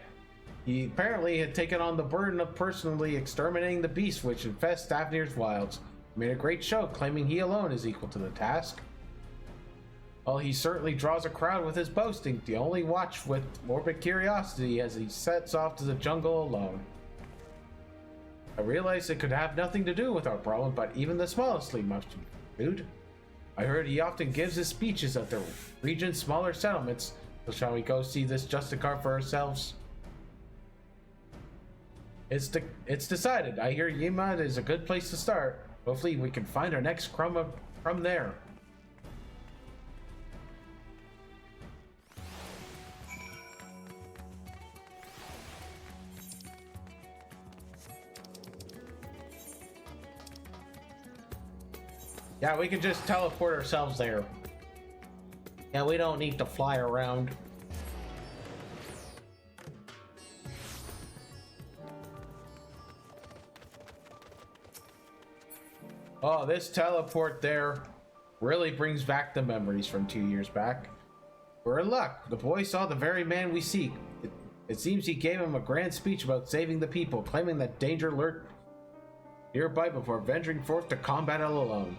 He apparently had taken on the burden of personally exterminating the beasts which infest Stavnir's wilds. He made a great show, claiming he alone is equal to the task. Well, he certainly draws a crowd with his boasting. The only watch with morbid curiosity as he sets off to the jungle alone. I realized it could have nothing to do with our problem, but even the smallest lead must be food. I heard he often gives his speeches at the region's smaller settlements. So shall we go see this Justicar for ourselves? It's decided. I hear Yimad is a good place to start. Hopefully we can find our next crumb from there. Yeah, we can just teleport ourselves there. Yeah, we don't need to fly around. Oh, this teleport there really brings back the memories from 2 years back. We're in luck. The boy saw the very man we seek. It seems he gave him a grand speech about saving the people, claiming that danger lurked nearby before venturing forth to combat it alone.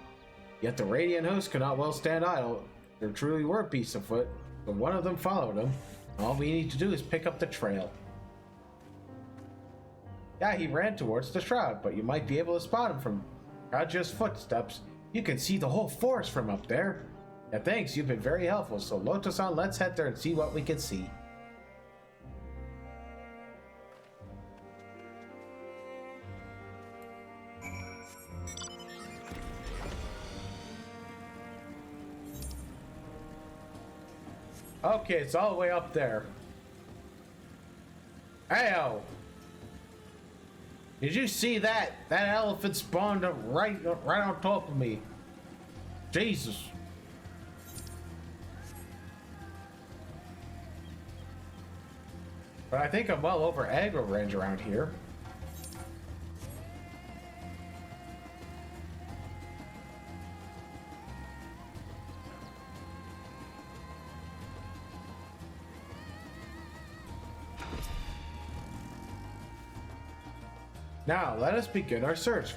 Yet the Radiant host could not well stand idle. There truly were beasts afoot, but one of them followed him. All we need to do is pick up the trail. Yeah, he ran towards the shroud, but you might be able to spot him from Raja's footsteps. You can see the whole forest from up there. Yeah, thanks, you've been very helpful, so Lotus-san, let's head there and see what we can see. Okay, it's all the way up there. Ayo! Did you see that? That elephant spawned up right on top of me. Jesus. But I think I'm well over aggro range around here. Now, let us begin our search.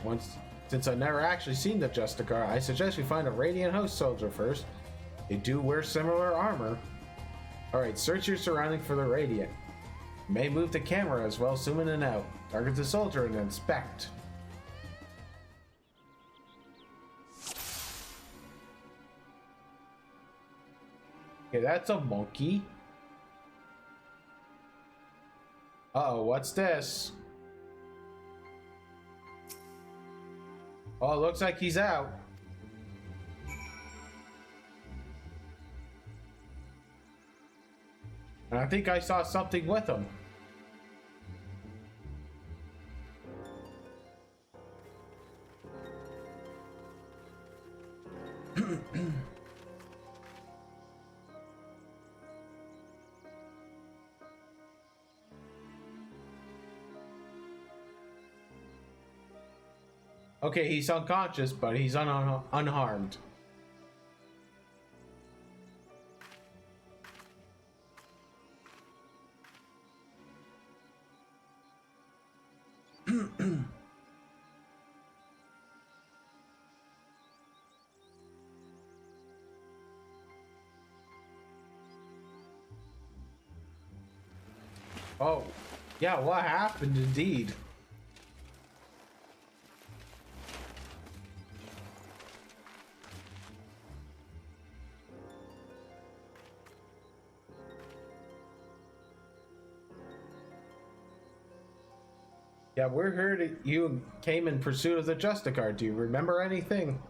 Since I've never actually seen the Justicar, I suggest we find a Radiant Host soldier first. They do wear similar armor. Alright, search your surroundings for the Radiant. You may move the camera as well, zoom in and out. Target the soldier and inspect. Okay, that's a monkey. Uh-oh, what's this? Oh, it looks like he's out. And I think I saw something with him. Okay, he's unconscious, but he's unharmed. Oh, yeah, what happened indeed? Yeah, we heard you came in pursuit of the Justicar. Do you remember anything?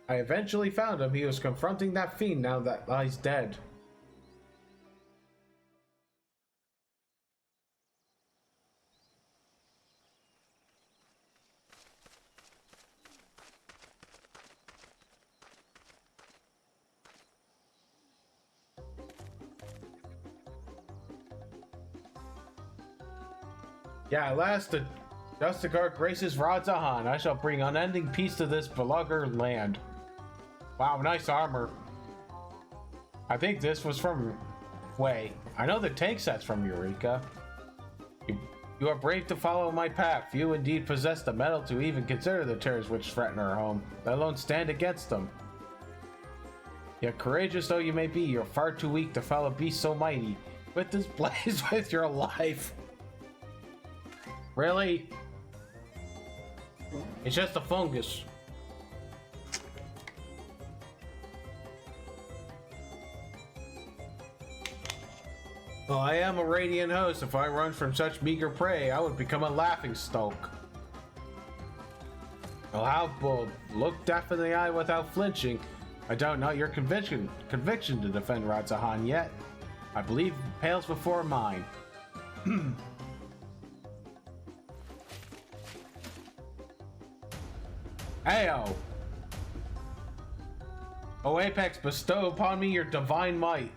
I eventually found him. He was confronting that fiend now that lies dead. Yeah, at last the Justicar graces Radzahan. I shall bring unending peace to this beleaguered land. Wow, nice armor. I think this was from Wei. I know the tank set's from Eureka. You are brave to follow my path. Few indeed possess the mettle to even consider the terrors which threaten our home, let alone stand against them. Yet courageous though you may be, you're far too weak to follow beasts so mighty. With this blaze with your life. Really? It's just a fungus. Well, I am a Radiant host. If I run from such meager prey, I would become a laughingstock. Well, how bold. Look death in the eye without flinching. I doubt not your conviction to defend Radzahan yet. I believe it pales before mine. Ayo! O Apex, bestow upon me your divine might.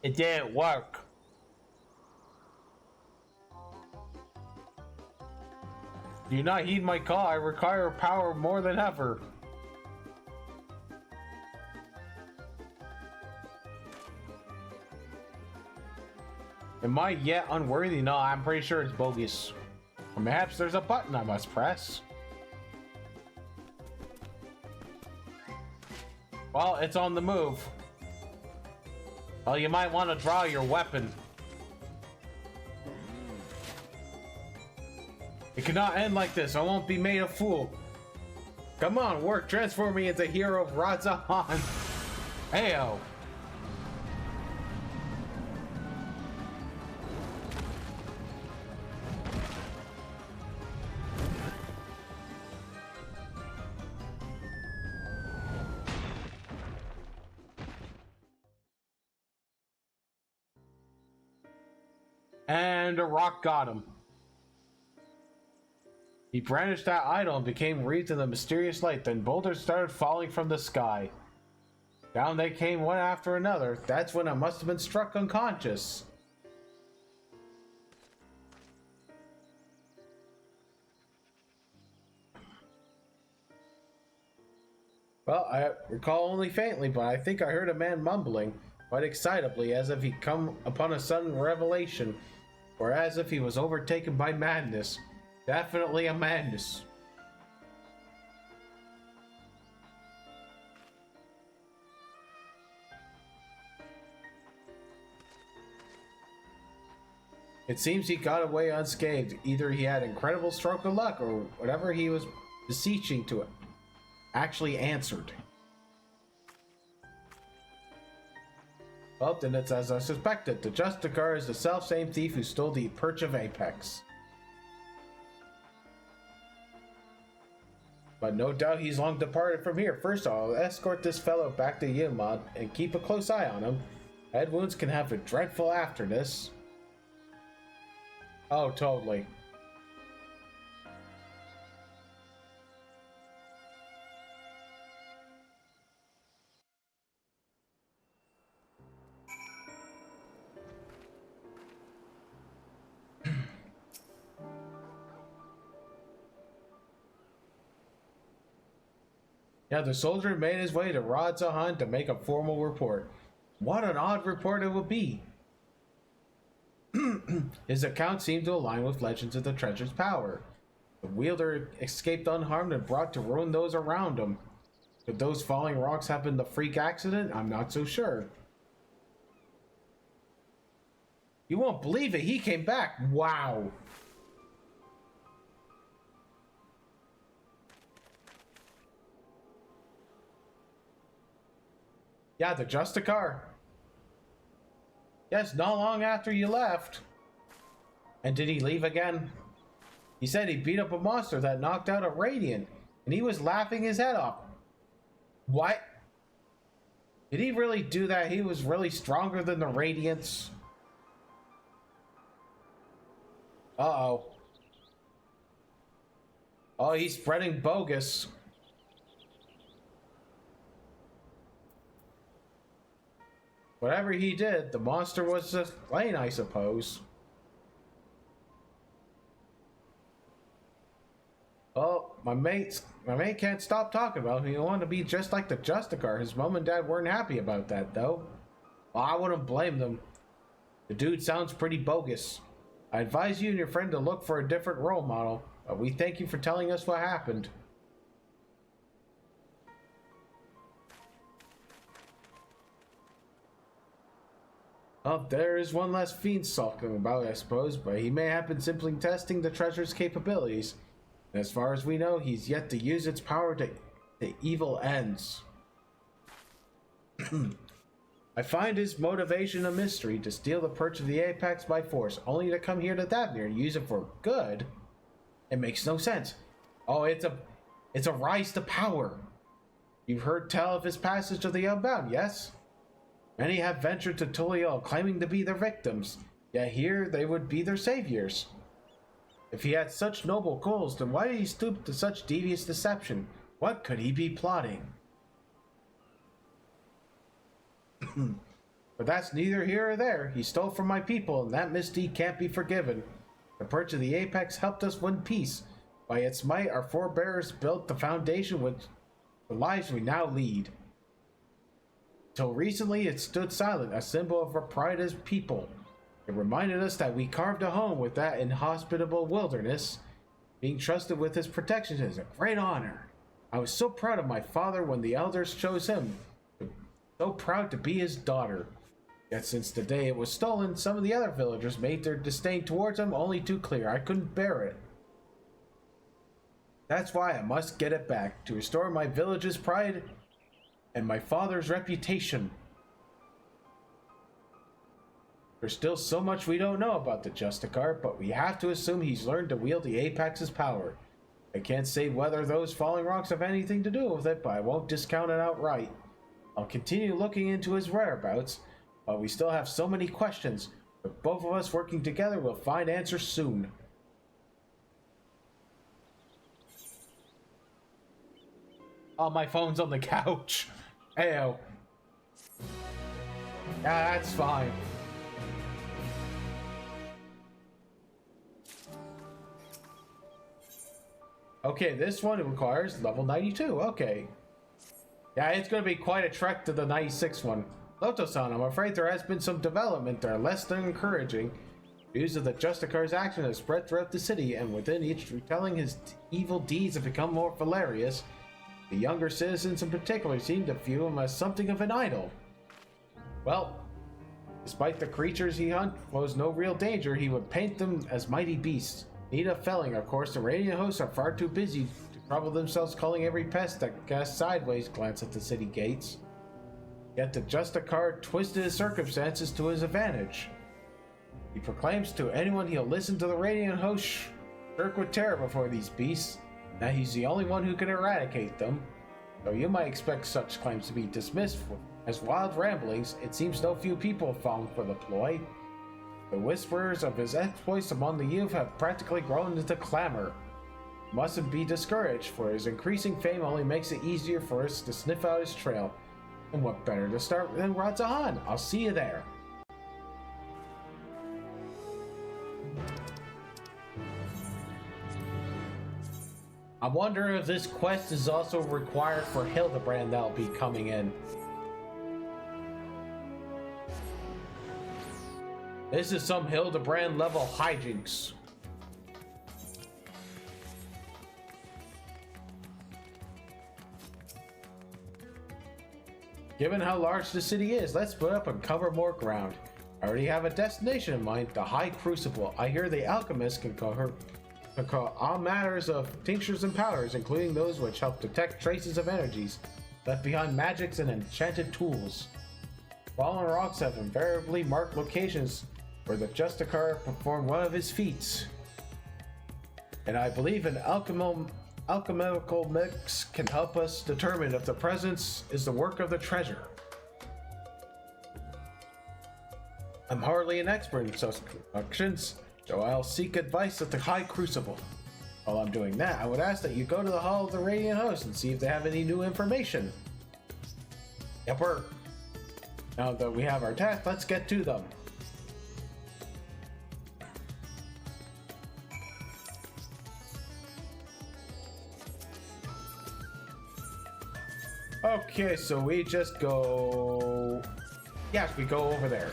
It didn't work. Do not heed my call. I require power more than ever. Am I yet unworthy? No, I'm pretty sure it's bogus. Or perhaps there's a button I must press. Well, it's on the move. Well, you might want to draw your weapon. It cannot end like this. I won't be made a fool. Come on, work. Transform me into hero Radzahan. Heyo. And a rock got him. He brandished that idol and became wreathed in the mysterious light. Then boulders started falling from the sky. Down they came one after another. That's when I must have been struck unconscious. Well, I recall only faintly, but I think I heard a man mumbling, quite excitably, as if he'd come upon a sudden revelation, or as if he was overtaken by madness. Definitely a madness. It seems he got away unscathed. Either he had an incredible stroke of luck, or whatever he was beseeching to it actually answered. Well, then it's as I suspected. The Justicar is the self-same thief who stole the Perch of Apex. But no doubt he's long departed from here. First I'll escort this fellow back to Yilmad and keep a close eye on him. Head wounds can have a dreadful after this. Oh, totally. Yeah, the soldier made his way to Radzahan to make a formal report. What an odd report it would be. His account seemed to align with legends of the treasure's power. The wielder escaped unharmed and brought to ruin those around him. Could those falling rocks have been the freak accident? I'm not so sure. You won't believe it, he came back. Wow. Yeah, the Justicar. Yes, not long after you left. And did he leave again? He said he beat up a monster that knocked out a Radiant, and he was laughing his head off. What? Did he really do that? He was really stronger than the Radiants? Uh-oh. Oh, he's spreading bogus. Whatever he did, the monster was just slain, I suppose. Oh, my mate can't stop talking about him. He wanted to be just like the Justicar. His mom and dad weren't happy about that, though. Well, I wouldn't blame them. The dude sounds pretty bogus. I advise you and your friend to look for a different role model. But we thank you for telling us what happened. Well, there is one less fiend sulking about, I suppose, but he may have been simply testing the treasure's capabilities. And as far as we know, he's yet to use its power to evil ends. I find his motivation a mystery, to steal the Perch of the Apex by force, only to come here to Thavnir and use it for good. It makes no sense. Oh, it's a rise to power. You've heard tell of his passage to the Unbound, yes? Many have ventured to Tuliol, claiming to be their victims, yet here they would be their saviors. If he had such noble goals, then why did he stoop to such devious deception? What could he be plotting? But that's neither here or there. He stole from my people, and that misdeed can't be forgiven. The Perch of the Apex helped us win peace. By its might, our forebears built the foundation which the lives we now lead. Till recently, it stood silent, a symbol of our pride as people. It reminded us that we carved a home with that inhospitable wilderness. Being trusted with his protection is a great honor. I was so proud of my father when the elders chose him. So proud to be his daughter. Yet since the day it was stolen, some of the other villagers made their disdain towards him only too clear. I couldn't bear it. That's why I must get it back, to restore my village's pride and my father's reputation. There's still so much we don't know about the Justicar, but we have to assume he's learned to wield the Apex's power. I can't say whether those falling rocks have anything to do with it, but I won't discount it outright. I'll continue looking into his whereabouts, but we still have so many questions. With both of us working together, we'll find answers soon. Oh, my phone's on the couch. Ayo. Yeah, that's fine. Okay, this one requires level 92. Okay. Yeah, it's going to be quite a trek to the 96 one. Loto-san, I'm afraid there has been some development there, less than encouraging. News of the Justicar's action has spread throughout the city, and within each retelling, his evil deeds have become more hilarious. The younger citizens in particular seem to view him as something of an idol. Well, despite the creatures he hunts pose no real danger, he would paint them as mighty beasts. Need of felling, of course, the Radiant hosts are far too busy to trouble themselves calling every pest that casts sideways glance at the city gates. Yet the Justicar twisted his circumstances to his advantage. He proclaims to anyone he'll listen to the Radiant host shirk with terror before these beasts, that he's the only one who can eradicate them. Though you might expect such claims to be dismissed as wild ramblings, it seems no few people have fallen for the ploy. The whisperers of his exploits among the youth have practically grown into clamor. Mustn't be discouraged, for his increasing fame only makes it easier for us to sniff out his trail. And what better to start than Radzahan? I'll see you there. I wonder if this quest is also required for Hildebrand that'll be coming in. This is some Hildebrand level hijinks. Given how large the city is, let's split up and cover more ground. I already have a destination in mind, the High Crucible. I hear the alchemist can cover all matters of tinctures and powders, including those which help detect traces of energies left behind magics and enchanted tools. Fallen rocks have invariably marked locations where the Justicar performed one of his feats. And I believe an alchemical mix can help us determine if the presence is the work of the treasure. I'm hardly an expert in such concoctions, so I'll seek advice at the High Crucible. While I'm doing that, I would ask that you go to the Hall of the Radiant Host and see if they have any new information. Yepper. Now that we have our task, let's get to them. Okay, so we just go... Yes, we go over there.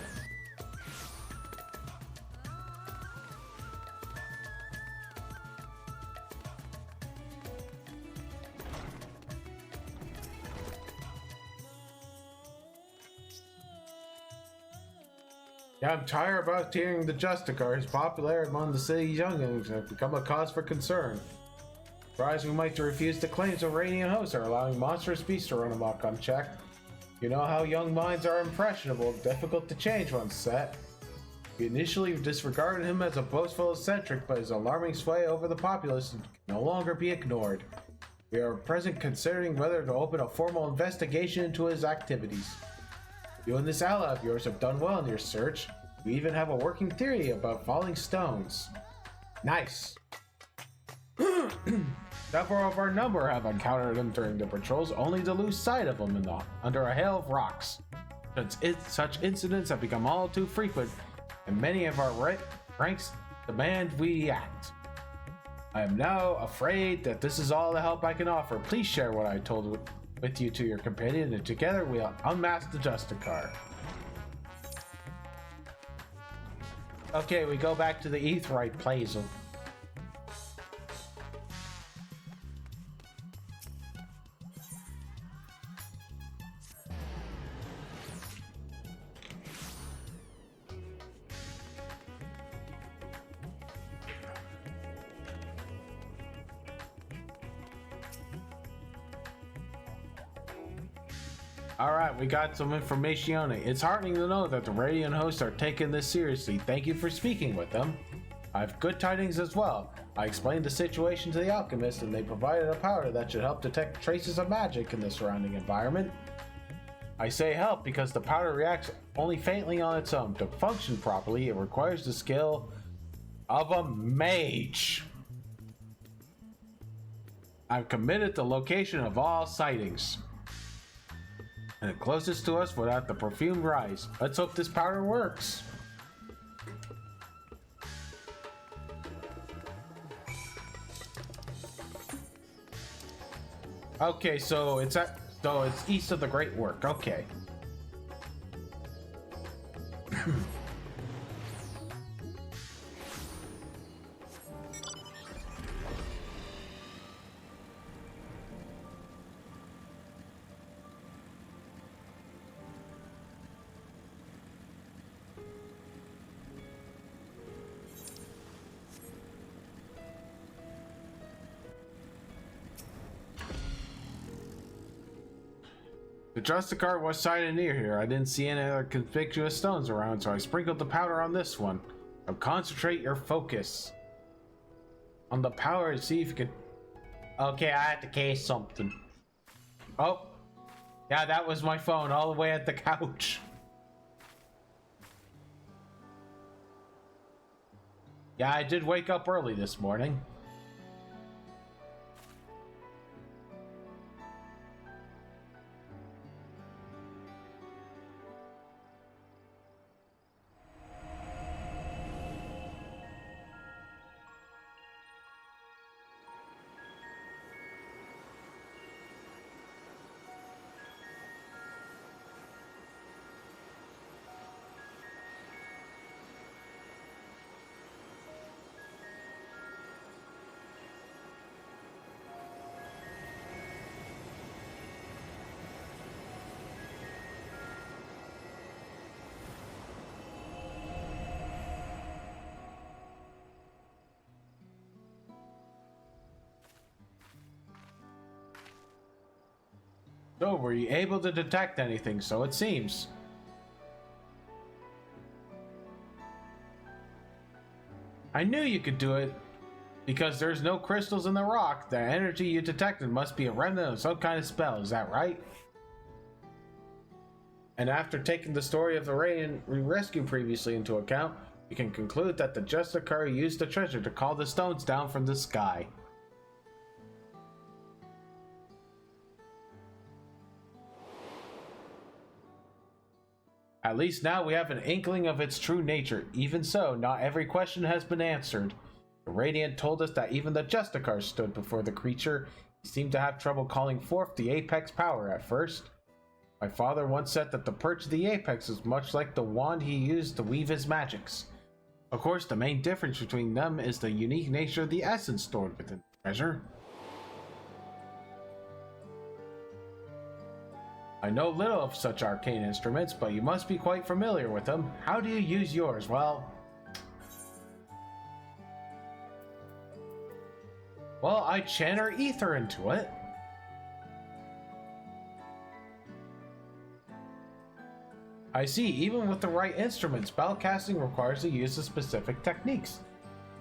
Yeah, I'm tired about hearing the Justicar. His popularity among the city's younglings have become a cause for concern. Surprised we might refuse the claims of Radiant hosts are allowing monstrous beasts to run amok unchecked. You know how young minds are impressionable, difficult to change once set. We initially disregarded him as a boastful eccentric, but his alarming sway over the populace can no longer be ignored. We are at present considering whether to open a formal investigation into his activities. You and this ally of yours have done well in your search. We even have a working theory about falling stones. Nice. Several of our number have encountered them during the patrols, only to lose sight of them under a hail of rocks. Such incidents have become all too frequent, and many of our ranks demand we act. I am now afraid that this is all the help I can offer. Please share what I told with you to your companion, and together we'll unmask the Justicar. Okay, we go back to the Aetheryte Plaza. Alright, we got some information on it. It's heartening to know that the Radiant hosts are taking this seriously. Thank you for speaking with them. I have good tidings as well. I explained the situation to the alchemist and they provided a powder that should help detect traces of magic in the surrounding environment. I say help because the powder reacts only faintly on its own. To function properly, it requires the skill of a mage. I've committed the location of all sightings. And the closest to us without the perfumed rise. Let's hope this powder works. Okay, so it's east of the Great Work. Okay. The Justicar was sighted near here. I didn't see any other conspicuous stones around, so I sprinkled the powder on this one. Now concentrate your focus on the power and see if you can... Okay, I had to case something. Oh, yeah, that was my phone all the way at the couch. Yeah, I did wake up early this morning. So, were you able to detect anything? So it seems. I knew you could do it. Because there's no crystals in the rock, the energy you detected must be a remnant of some kind of spell, is that right? And after taking the story of the Radiant we rescued previously into account, you can conclude that the Justicar used the treasure to call the stones down from the sky. At least now we have an inkling of its true nature. Even so, not every question has been answered. The Radiant told us that even the Justicar stood before the creature. He seemed to have trouble calling forth the Apex power at first. My father once said that the perch of the Apex is much like the wand he used to weave his magics. Of course, the main difference between them is the unique nature of the essence stored within the treasure. I know little of such arcane instruments, but you must be quite familiar with them. How do you use yours? Well, I channel ether into it. I see, even with the right instrument, spellcasting requires the use of specific techniques.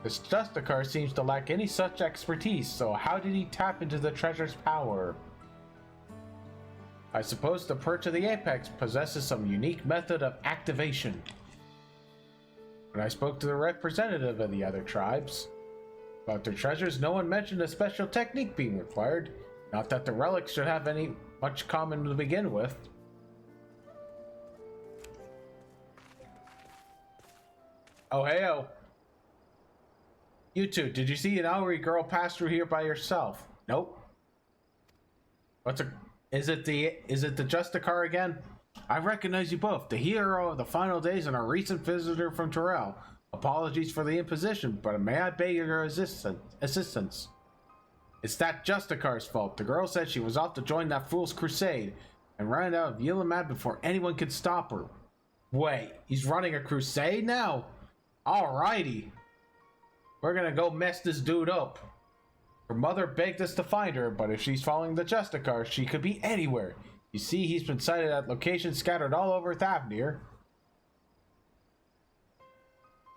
This Justicar seems to lack any such expertise, so how did he tap into the treasure's power? I suppose the perch of the Apex possesses some unique method of activation. When I spoke to the representative of the other tribes about their treasures, no one mentioned a special technique being required. Not that the relics should have any much common to begin with. Oh, heyo. You two, did you see an Auri girl pass through here by yourself? Nope. Is it the Justicar again? I recognize you both, the hero of the final days and our recent visitor from Terrell. Apologies for the imposition, but may I beg your assistance? It's that Justicar's fault. The girl said she was off to join that fool's crusade and ran out of Yillimad before anyone could stop her. Wait, he's running a crusade now? Alrighty. We're gonna go mess this dude up. Her mother begged us to find her, but if she's following the Justicar, she could be anywhere. You see, he's been sighted at locations scattered all over Thavnir.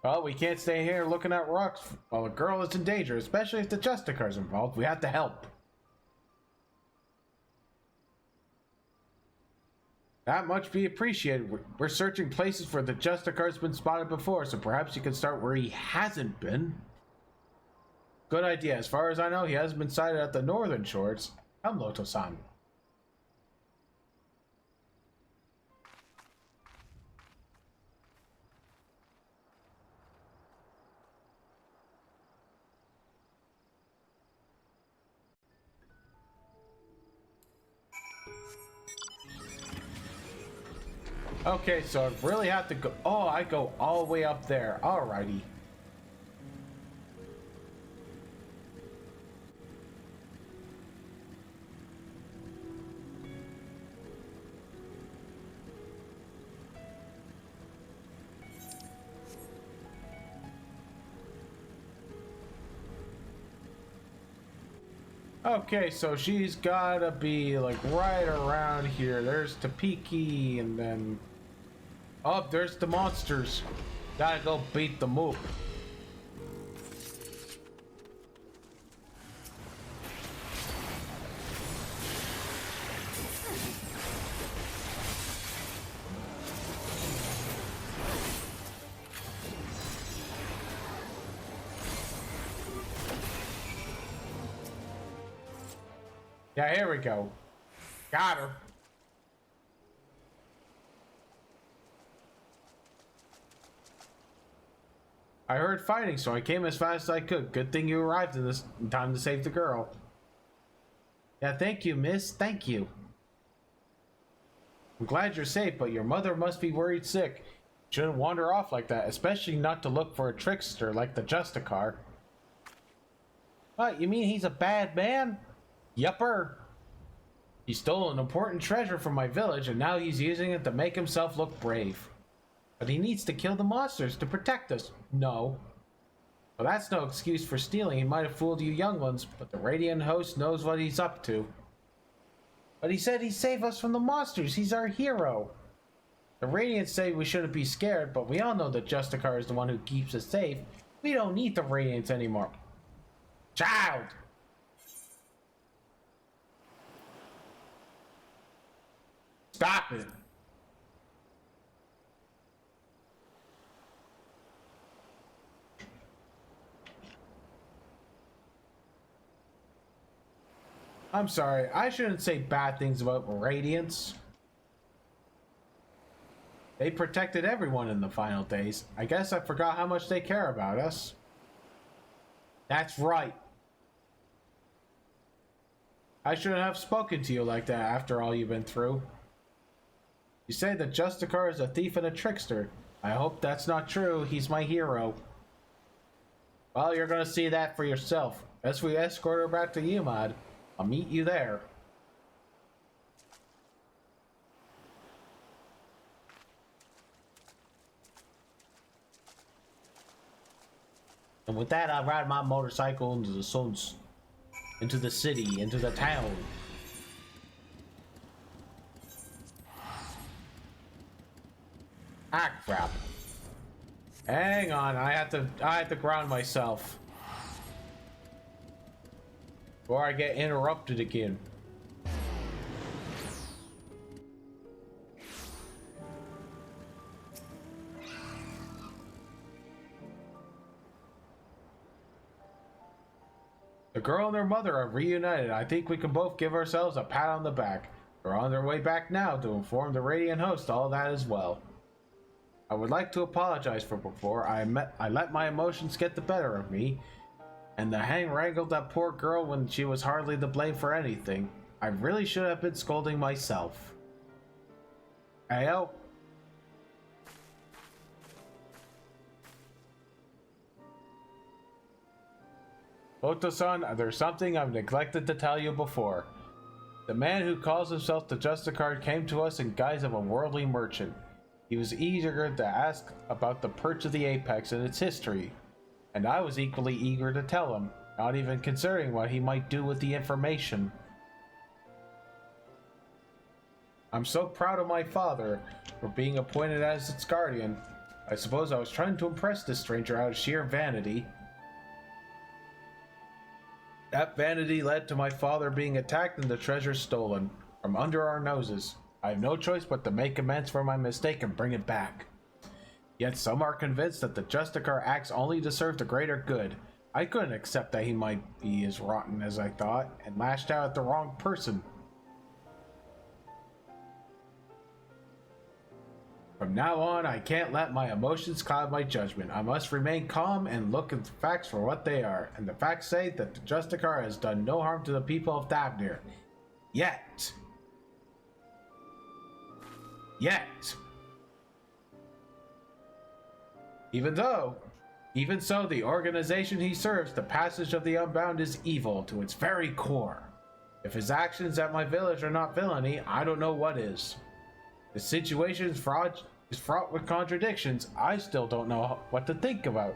Well, we can't stay here looking at rocks while a girl is in danger, especially if the Justicar's involved. We have to help. That much be appreciated. We're searching places where the Justicar's been spotted before, so perhaps you can start where he hasn't been. Good idea. As far as I know, he hasn't been sighted at the northern shores. Come, Loto-san. Okay, so I really have to go. Oh, I go all the way up there. Alrighty. Okay, so she's gotta be like right around here. There's Tapiki, and then oh, there's the monsters. Gotta go beat them up. Yeah, here we go. Got her. I heard fighting, so I came as fast as I could. Good thing you arrived in time to save the girl. Yeah, thank you, miss. Thank you. I'm glad you're safe, but your mother must be worried sick. Shouldn't wander off like that, especially not to look for a trickster like the Justicar. What, you mean he's a bad man? Yupper. He stole an important treasure from my village, and now he's using it to make himself look brave. But he needs to kill the monsters to protect us. No. Well, that's no excuse for stealing. He might have fooled you young ones, but the Radiant host knows what he's up to. But he said he'd save us from the monsters. He's our hero. The Radiants say we shouldn't be scared, but we all know that Justicar is the one who keeps us safe. We don't need the Radiants anymore. Child! Stop it! I'm sorry, I shouldn't say bad things about Radiants. They protected everyone in the final days. I guess I forgot how much they care about us. That's right. I shouldn't have spoken to you like that after all you've been through. You say that Justicar is a thief and a trickster. I hope that's not true. He's my hero. Well, you're gonna see that for yourself. As we escort her back to Yillimad, I'll meet you there. And with that, I ride my motorcycle into the city, into the town. Ah, crap. Hang on, I have to ground myself before I get interrupted again. The girl and her mother are reunited. I think we can both give ourselves a pat on the back. They're on their way back now to inform the Radiant host all that as well. I would like to apologize for before. I let my emotions get the better of me, and the hang wrangled that poor girl when she was hardly to blame for anything. I really should have been scolding myself. Ayo. Oto-san, there's something I've neglected to tell you before. The man who calls himself the Justicar came to us in guise of a worldly merchant. He was eager to ask about the Perch of the Apex and its history, and I was equally eager to tell him, not even considering what he might do with the information. I'm so proud of my father for being appointed as its guardian. I suppose I was trying to impress this stranger out of sheer vanity. That vanity led to my father being attacked and the treasure stolen from under our noses. I have no choice but to make amends for my mistake and bring it back. Yet some are convinced that the Justicar acts only to serve the greater good. I couldn't accept that he might be as rotten as I thought, and lashed out at the wrong person. From now on, I can't let my emotions cloud my judgment. I must remain calm and look at the facts for what they are. And the facts say that the Justicar has done no harm to the people of Thavnir. Yet. Even so, the organization he serves, the Passage of the Unbound, is evil to its very core. If his actions at my village are not villainy, I don't know what is. The situation is fraught with contradictions. I still don't know what to think about.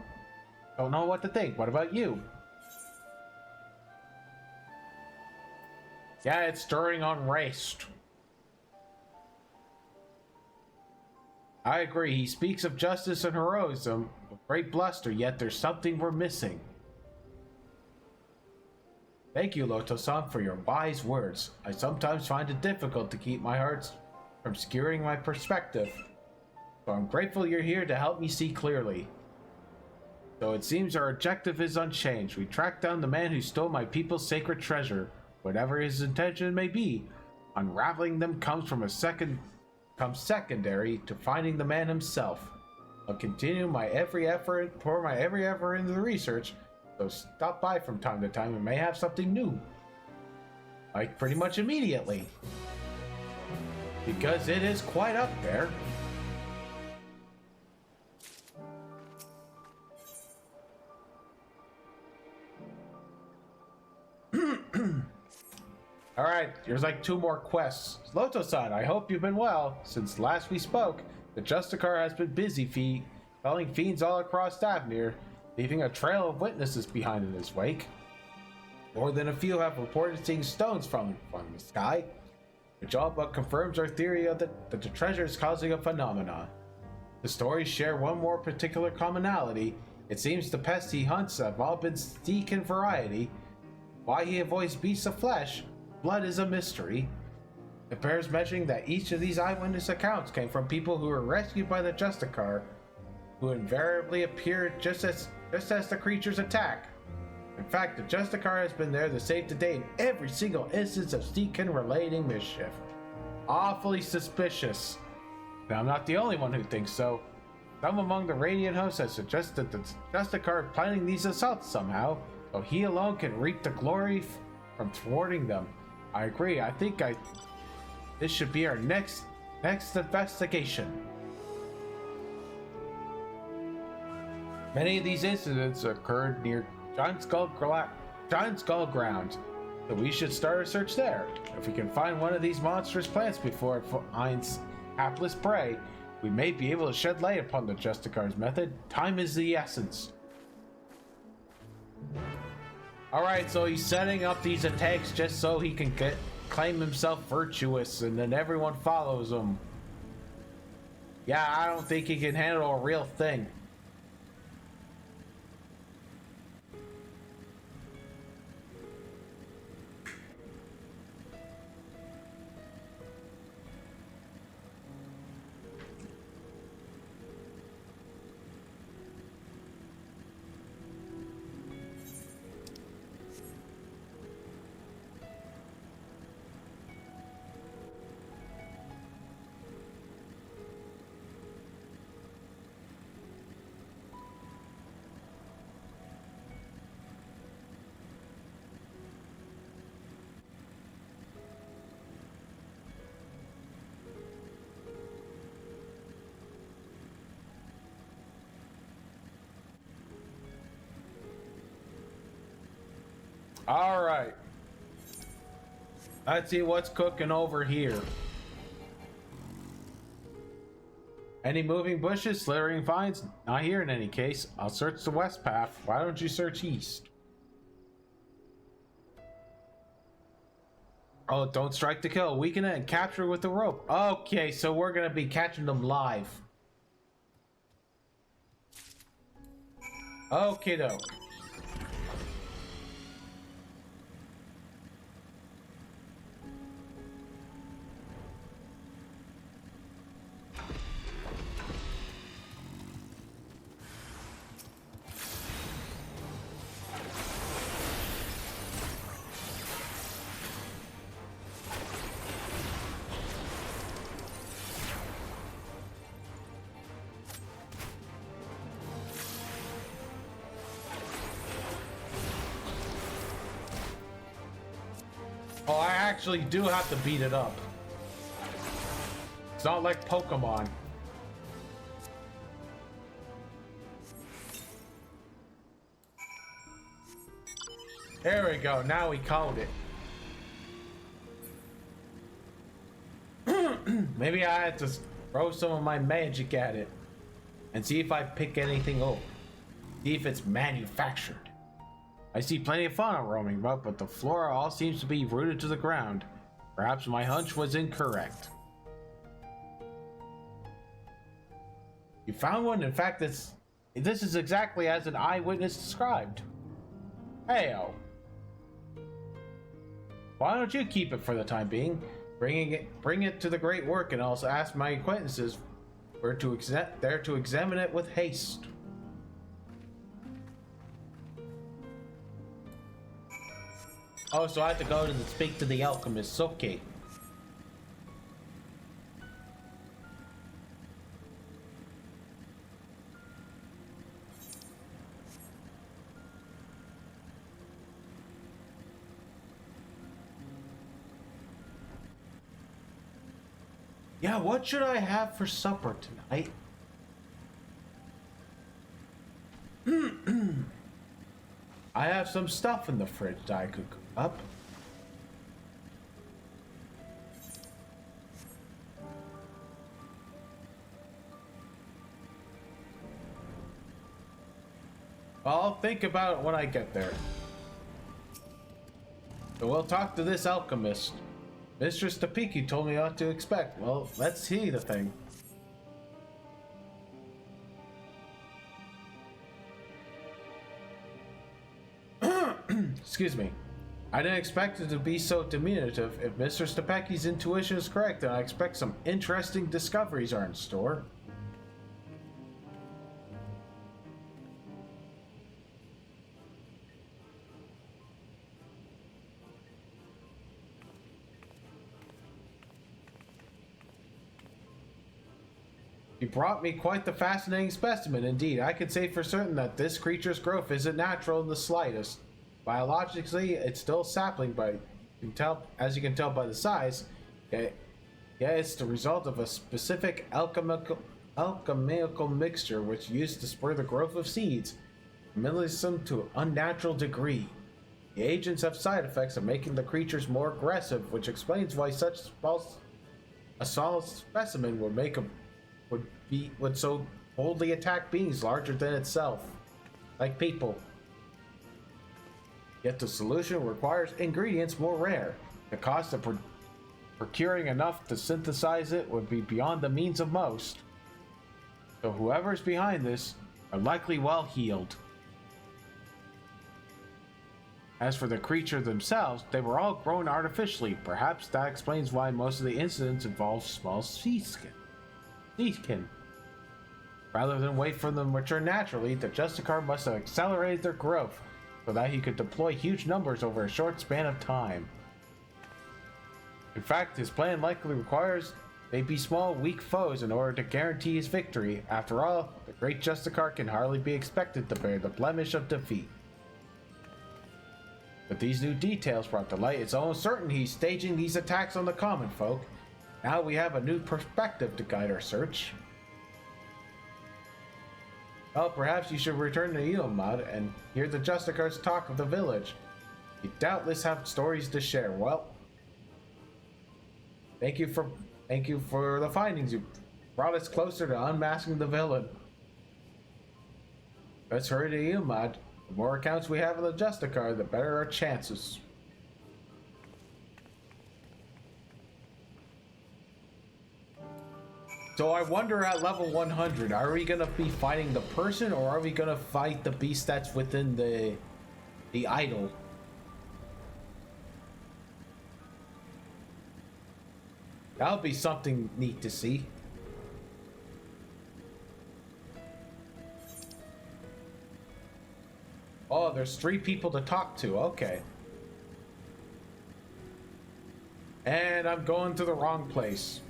Don't know what to think. What about you? Yeah, it's stirring unrest. I agree. He speaks of justice and heroism with great bluster, yet there's something we're missing. Thank you, Loto-san, for your wise words. I sometimes find it difficult to keep my heart from skewering my perspective. So I'm grateful you're here to help me see clearly. So it seems our objective is unchanged. We track down the man who stole my people's sacred treasure, whatever his intention may be. Unraveling them comes secondary to finding the man himself. I'll continue my every effort into the research, so stop by from time to time and may have something new. Like pretty much immediately. Because it is quite up there. Alright, there's like 2 more quests. Loto-san, I hope you've been well. Since last we spoke, the Justicar has been busy felling fiends all across Thavnir, leaving a trail of witnesses behind in his wake. More than a few have reported seeing stones falling from the sky, which all but confirms our theory of that the treasure is causing a phenomenon. The stories share one more particular commonality. It seems the pests he hunts have all been steak in variety. Why he avoids beasts of flesh, blood is a mystery. It bears mentioning that each of these eyewitness accounts came from people who were rescued by the Justicar, who invariably appear just as the creatures attack. In fact, the Justicar has been there to save the day in every single instance of Steakin-relating mischief. Awfully suspicious. Now, I'm not the only one who thinks so. Some among the Radiant hosts have suggested that the Justicar is planning these assaults somehow, so he alone can reap the glory from thwarting them. I agree. I think this should be our next investigation. Many of these incidents occurred near Giant Skull Ground, so we should start a search there. If we can find one of these monstrous plants before it finds hapless prey, we may be able to shed light upon the Justicar's method. Time is the essence. Alright, so he's setting up these attacks just so he can claim himself virtuous, and then everyone follows him. Yeah, I don't think he can handle a real thing. All right. Let's see what's cooking over here. Any moving bushes, slithering vines? Not here in any case. I'll search the west path. Why don't you search east? Oh, don't strike to kill. Weaken it and capture it with the rope. Okay, so we're gonna be catching them live. Okay, doke. Oh, I actually do have to beat it up. It's not like Pokemon. There we go. Now we called it. Maybe I had to throw some of my magic at it and see if I pick anything up. See if it's manufactured. I see plenty of fauna roaming about, but the flora all seems to be rooted to the ground. Perhaps my hunch was incorrect. You found one? In fact, this is exactly as an eyewitness described. Heyo. Why don't you keep it for the time being? Bring it to the great work, and I'll ask my acquaintances there to examine it with haste. Oh, so I have to go to speak to the alchemist. Okay. Yeah, what should I have for supper tonight? I have some stuff in the fridge that I could cook up. I'll think about it when I get there. So we'll talk to this alchemist. Mistress Topeki told me what to expect. Well, let's see the thing. Excuse me. I didn't expect it to be so diminutive. If Mr. Topeki's intuition is correct, then I expect some interesting discoveries are in store. He brought me quite the fascinating specimen indeed. I can say for certain that this creature's growth isn't natural in the slightest. Biologically, it's still a sapling, but as you can tell by the size, it's the result of a specific alchemical mixture which used to spur the growth of seeds, meddlesome to an unnatural degree. The agents have side effects of making the creatures more aggressive, which explains why such a small specimen would so boldly attack beings larger than itself, like people. Yet the solution requires ingredients more rare. The cost of procuring enough to synthesize it would be beyond the means of most. So whoever's behind this are likely well heeled. As for the creature themselves, they were all grown artificially. Perhaps that explains why most of the incidents involve small sea skin. Rather than wait for them to mature naturally, the Justicar must have accelerated their growth so that he could deploy huge numbers over a short span of time. In fact, his plan likely requires they be small, weak foes in order to guarantee his victory. After all, the great Justicar can hardly be expected to bear the blemish of defeat. With these new details brought to light, it's almost certain he's staging these attacks on the common folk. Now we have a new perspective to guide our search. Well, perhaps you should return to Elamad and hear the Justicar's talk of the village. You doubtless have stories to share. Well, thank you for the findings. You brought us closer to unmasking the villain. Let's hurry to you, Mud. The more accounts we have of the Justicar, the better our chances. So I wonder at level 100, are we gonna be fighting the person, or are we gonna fight the beast that's within the idol? That'll be something neat to see. Oh, there's 3 people to talk to. Okay. And I'm going to the wrong place.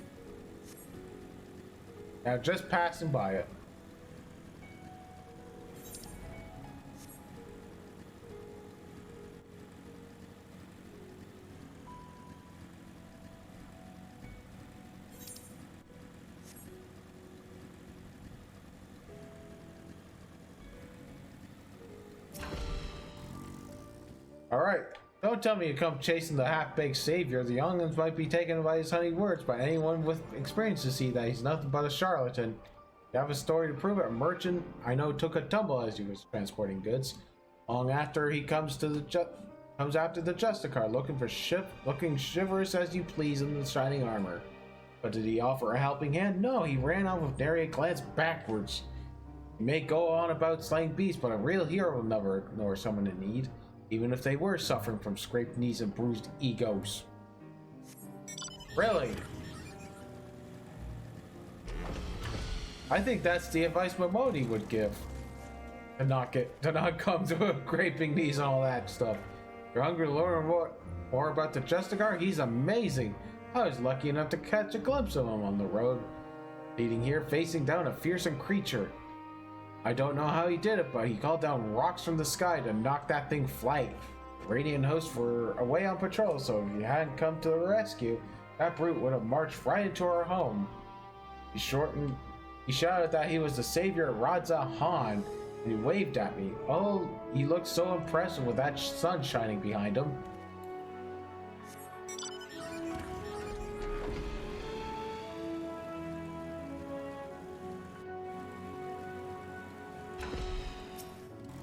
Now, just passing by it. Alright, don't tell me you come chasing the half-baked savior. The youngins might be taken by his honeyed words, but anyone with experience to see that he's nothing but a charlatan. You have a story to prove it. A merchant I know took a tumble as he was transporting goods. Long after he comes after the Justicar, looking shivers as you please in the shining armor. But did he offer a helping hand? No, he ran off with nary a glance backwards. You may go on about slaying beasts, but a real hero will never ignore someone in need, even if they were suffering from scraped knees and bruised egos. Really? I think that's the advice Momodi would give. To not come to scraping knees and all that stuff. You're hungry to learn more about the Justicar? He's amazing. I was lucky enough to catch a glimpse of him on the road, leading here, facing down a fearsome creature. I don't know how he did it, but he called down rocks from the sky to knock that thing flight. Radiant hosts were away on patrol, so if you hadn't come to the rescue, that brute would have marched right into our home. He shouted that he was the savior of Radza Han, and he waved at me. Oh, he looked so impressive with that sun shining behind him.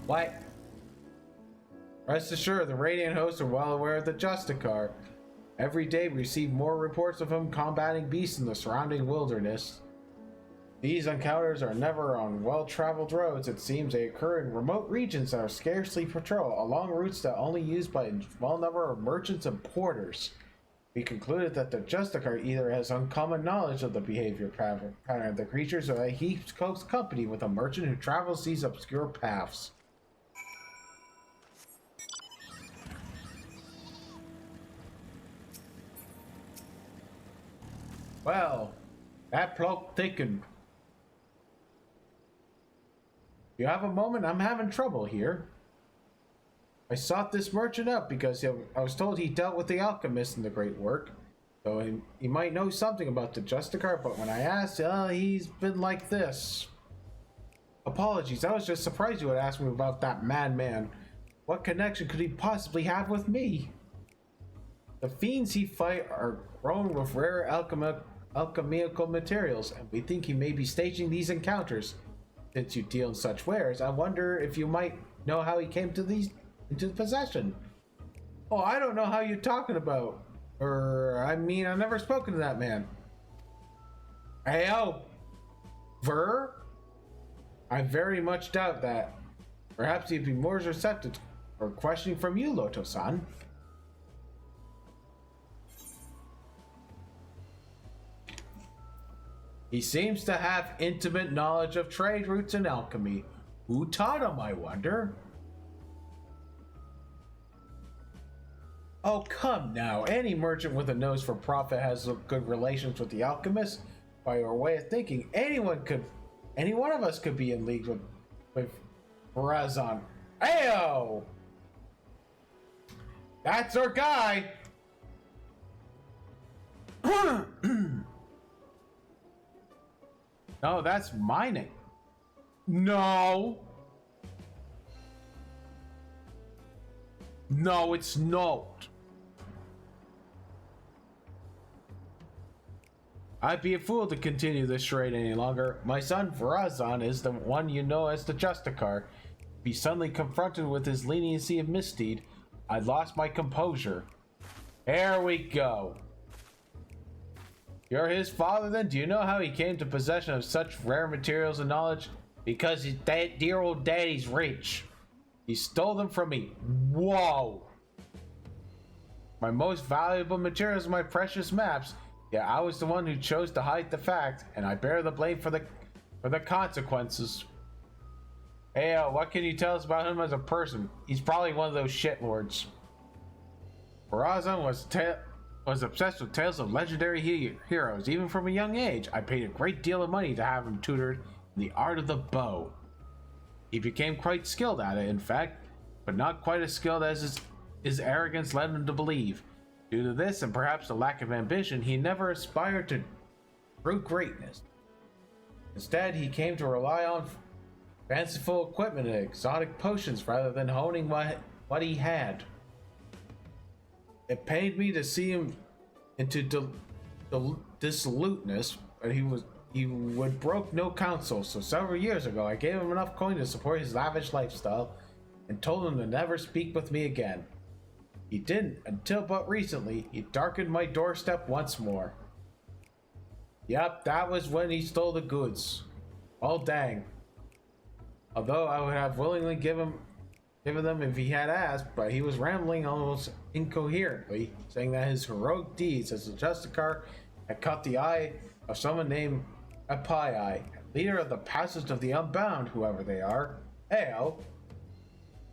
What? Rest assured, the Radiant hosts are well aware of the Justicar. Every day we receive more reports of him combating beasts in the surrounding wilderness. These encounters are never on well-traveled roads. It seems they occur in remote regions that are scarcely patrolled, along routes that are only used by a small number of merchants and porters. We concluded that the Justicar either has uncommon knowledge of the behavior pattern of the creatures, or that he keeps close company with a merchant who travels these obscure paths. Well, that plot thickened. You have a moment? I'm having trouble here. I sought this merchant up because I was told he dealt with the alchemist in the great work. So he might know something about the Justicar, but when I asked, he's been like this. Apologies, I was just surprised you would ask me about that madman. What connection could he possibly have with me? The fiends he fight are grown with rare alchemical materials, and we think he may be staging these encounters. Since you deal in such wares, I wonder if you might know how he came into possession. Oh, I don't know how you're talking about. I mean, I've never spoken to that man. Hey, Ver? I very much doubt that. Perhaps he'd be more receptive or questioning from you, Loto-san. He seems to have intimate knowledge of trade routes and alchemy. Who taught him, I wonder? Oh, come now. Any merchant with a nose for profit has good relations with the alchemist. By your way of thinking, any one of us could be in league with Razan. Ayo! That's our guy! No, that's mining. No! No, it's not. I'd be a fool to continue this charade any longer. My son Vrazan is the one you know as the Justicar. Be suddenly confronted with his leniency of misdeed, I lost my composure. Here we go. You're his father then? Do you know how he came to possession of such rare materials and knowledge? Because his dear old daddy's rich. He stole them from me. Whoa! My most valuable materials are my precious maps. Yeah, I was the one who chose to hide the fact, and I bear the blame for the consequences. Hey, what can you tell us about him as a person? He's probably one of those shitlords. Vrazan was obsessed with tales of legendary heroes, even from a young age. I paid a great deal of money to have him tutored in the art of the bow. He became quite skilled at it, in fact, but not quite as skilled as his arrogance led him to believe. Due to this, and perhaps a lack of ambition, he never aspired to true greatness. Instead, he came to rely on fanciful equipment and exotic potions rather than honing what he had. It pained me to see him into dissoluteness, but he would broke no counsel. So several years ago, I gave him enough coin to support his lavish lifestyle and told him to never speak with me again. He didn't until but recently. He darkened my doorstep once more. Yep, that was when he stole the goods. Oh dang. Although I would have willingly given them if he had asked, but he was rambling almost incoherently, saying that his heroic deeds as a Justicar had caught the eye of someone named Apai, leader of the Passage of the Unbound, whoever they are. Heyo.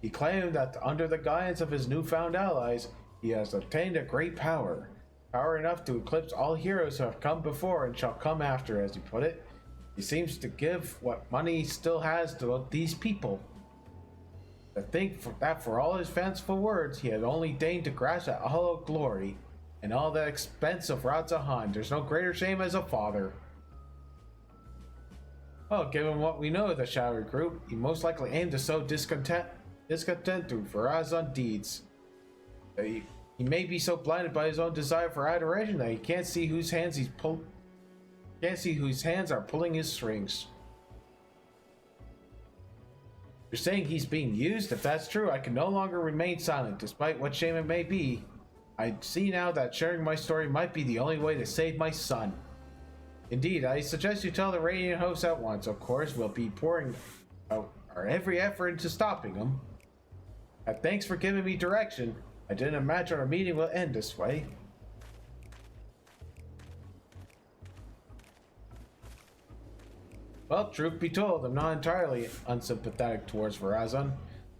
He claimed that under the guidance of his newfound allies, he has obtained a great power. Power enough to eclipse all heroes who have come before and shall come after, as he put it. He seems to give what money he still has to these people. To think that for all his fanciful words, he had only deigned to grasp at hollow glory, and all the expense of Radzahan. There's no greater shame as a father. Well, given what we know of the Shadowy Group, he most likely aimed to sow discontent through Vrazan deeds. He may be so blinded by his own desire for adoration that he can't see whose hands are pulling his strings. You're saying he's being used? If that's true, I can no longer remain silent, despite what shame it may be. I see now that sharing my story might be the only way to save my son. Indeed, I suggest you tell the Radiant host at once. Of course, we'll be pouring our every effort into stopping him. Thanks for giving me direction. I didn't imagine our meeting will end this way. Well, truth be told, I'm not entirely unsympathetic towards Vrazan.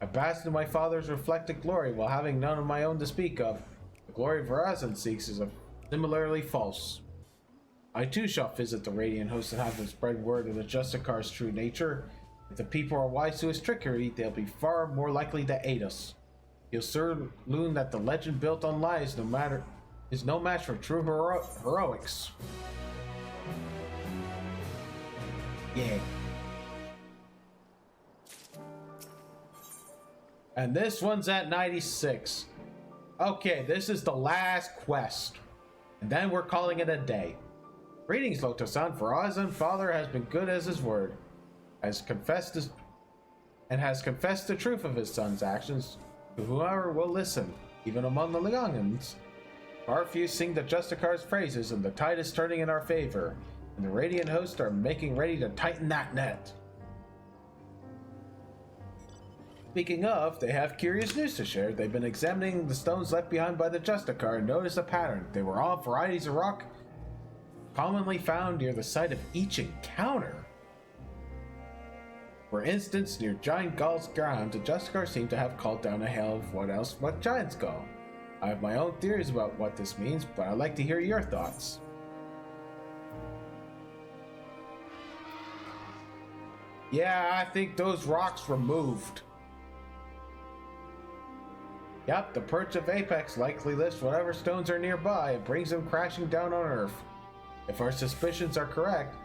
I basked in my father's reflected glory while having none of my own to speak of. The glory Vrazan seeks is similarly false. I too shall visit the Radiant host and have them spread word of the Justicar's true nature. If the people are wise to his trickery, they'll be far more likely to aid us. He'll soon learn that the legend built on lies is no match for true heroics. Yeah. And this one's at 96. Okay, this is the last quest. And then we're calling it a day. Greetings, Loto-san. Vrazan, father has been good as his word. Has confessed the truth of his son's actions to whoever will listen, even among the Liangans. Far few sing the Justicar's phrases, and the tide is turning in our favor, and the Radiant host are making ready to tighten that net. Speaking of, they have curious news to share. They've been examining the stones left behind by the Justicar and noticed a pattern. They were all varieties of rock commonly found near the site of each encounter. For instance, near Giant Gall's ground, the Justicar seemed to have called down a hail of what giants call. I have my own theories about what this means, but I'd like to hear your thoughts. Yeah, I think those rocks were moved. Yep, the Perch of Apex likely lifts whatever stones are nearby and brings them crashing down on Earth. If our suspicions are correct,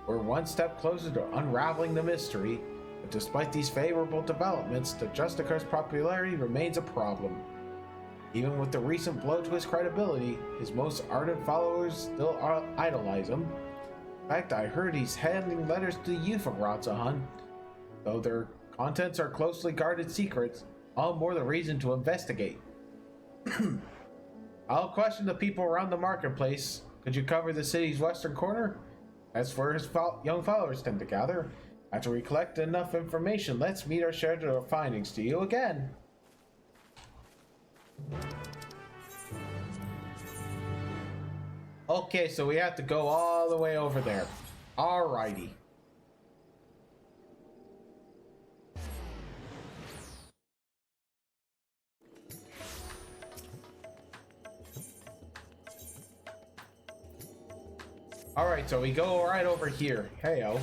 we're one step closer to unraveling the mystery. But despite these favorable developments, the Justicar's popularity remains a problem. Even with the recent blow to his credibility, his most ardent followers still idolize him. In fact, I heard he's handing letters to the youth of Ratzahan. Though their contents are closely guarded secrets, all more the reason to investigate. I'll question the people around the marketplace. Could you cover the city's western corner? That's where his young followers tend to gather. After we collect enough information, let's meet our share of findings to you again. Okay, so we have to go all the way over there. Alrighty. Alright, so we go right over here. Heyo.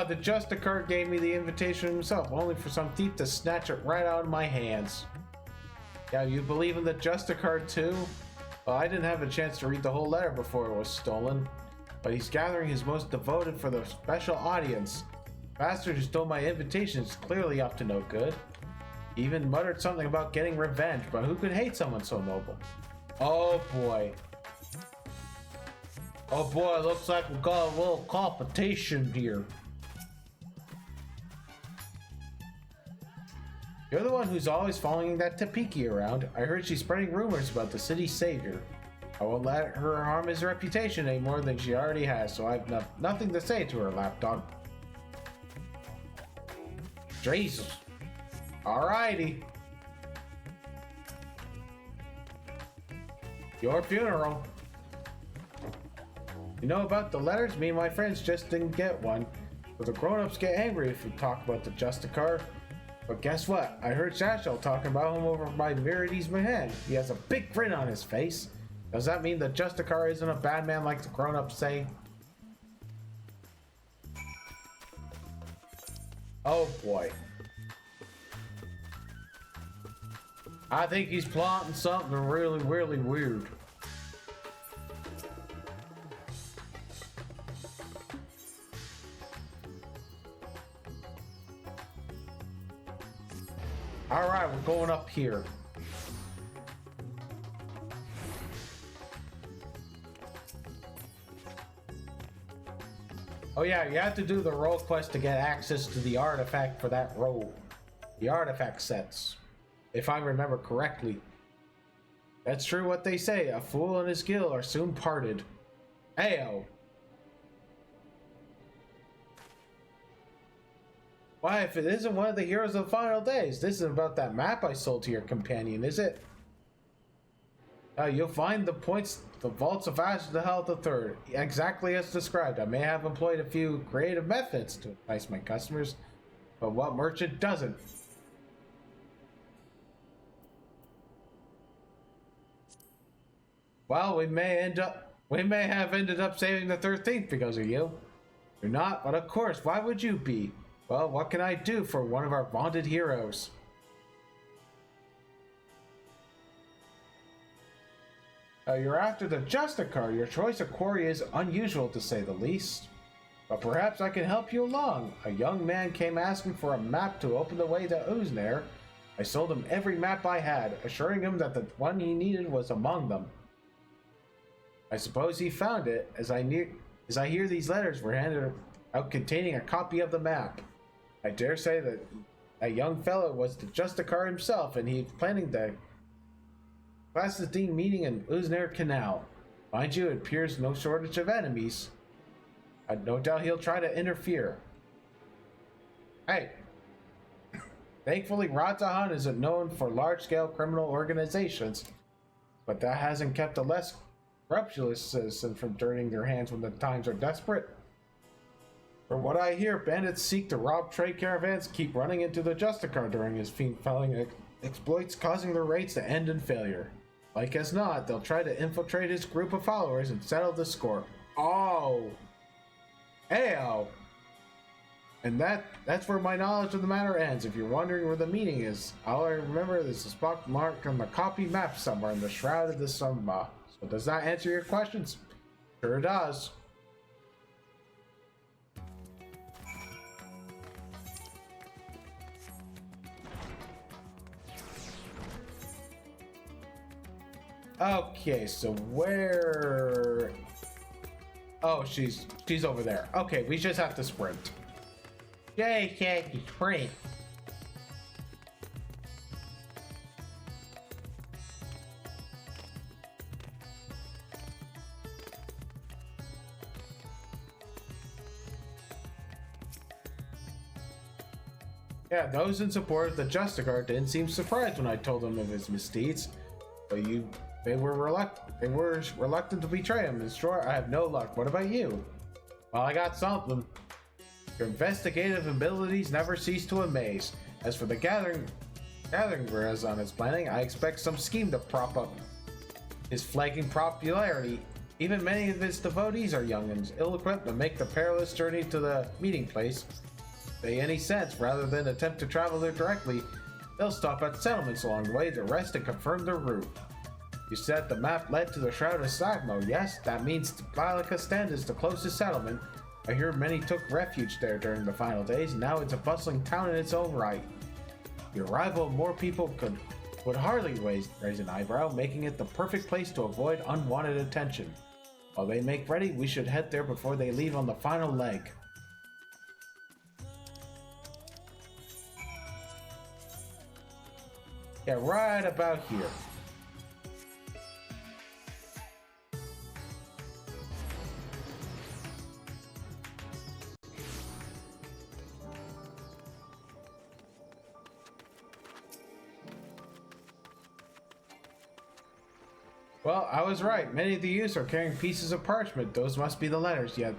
The Justicar gave me the invitation himself, only for some thief to snatch it right out of my hands. Yeah, you believe in the Justicar too? Well, I didn't have a chance to read the whole letter before it was stolen, but he's gathering his most devoted for the special audience. The bastard who stole my invitation is clearly up to no good. He even muttered something about getting revenge, but who could hate someone so noble? Oh boy. Oh boy, looks like we've got a little competition here. You're the one who's always following that Tapiki around. I heard she's spreading rumors about the city's savior. I won't let her harm his reputation any more than she already has, so I've nothing to say to her, lapdog. Jesus. Alrighty. Your funeral. You know about the letters? Me and my friends just didn't get one. But the grown-ups get angry if we talk about the Justicar. But guess what? I heard Shashel talking about him over by Virides Mahan. He has a big grin on his face. Does that mean the Justicar isn't a bad man like the grown-ups say? Oh boy. I think he's plotting something really, really weird. Alright, we're going up here. Oh yeah, you have to do the role quest to get access to the artifact for that role. The artifact sets, if I remember correctly. That's true what they say, a fool and his guild are soon parted. Ayo. Why, if it isn't one of the heroes of the final days, this isn't about that map I sold to your companion, is it? You'll find the points, the vaults of Ash the Hell the Third, exactly as described. I may have employed a few creative methods to entice my customers, but what merchant doesn't? Well, we may have ended up saving the 13th because of you. You're not, but of course, why would you be? Well, what can I do for one of our vaunted heroes? You're after the Justicar. Your choice of quarry is unusual to say the least. But perhaps I can help you along. A young man came asking for a map to open the way to Uznair. I sold him every map I had, assuring him that the one he needed was among them. I suppose he found it, as I hear these letters were handed out containing a copy of the map. I dare say that a young fellow was the Justicar himself, and he's planning the Classedine meeting in Uznair Canal. Mind you, it appears no shortage of enemies. No doubt he'll try to interfere. Hey. Thankfully, Ratzahan isn't known for large-scale criminal organizations, but that hasn't kept a less scrupulous citizen from dirtying their hands when the times are desperate. From what I hear, bandits seek to rob trade caravans, keep running into the Justicar during his fiend-felling exploits, causing their raids to end in failure. Like as not, they'll try to infiltrate his group of followers and settle the score. Oh! Ayo! And that's where my knowledge of the matter ends. If you're wondering where the meeting is, all I remember is a spot marked on the copy map somewhere in the shroud of the Summa. But does that answer your questions? Sure does. Okay, so where... Oh, she's over there. Okay, we just have to sprint. Yay, Jackie, sprint. Yeah, those in support of the Justicar didn't seem surprised when I told them of his misdeeds. But they were reluctant to betray him. And sure, I have no luck. What about you? Well, I got something. Your investigative abilities never cease to amaze. As for the gathering Razan is planning, I expect some scheme to prop up his flagging popularity. Even many of his devotees are young and ill-equipped to make the perilous journey to the meeting place make any sense. Rather than attempt to travel there directly, they'll stop at settlements along the way to rest and confirm their route. You said the map led to the Shroud of Sagmo. Yes, that means Balikastan is the closest settlement. I hear many took refuge there during the final days, and now it's a bustling town in its own right. The arrival of more people would hardly raise an eyebrow, making it the perfect place to avoid unwanted attention. While they make ready, we should head there before they leave on the final leg. Yeah, right about here. Well, I was right. Many of the youths are carrying pieces of parchment. Those must be the letters, yet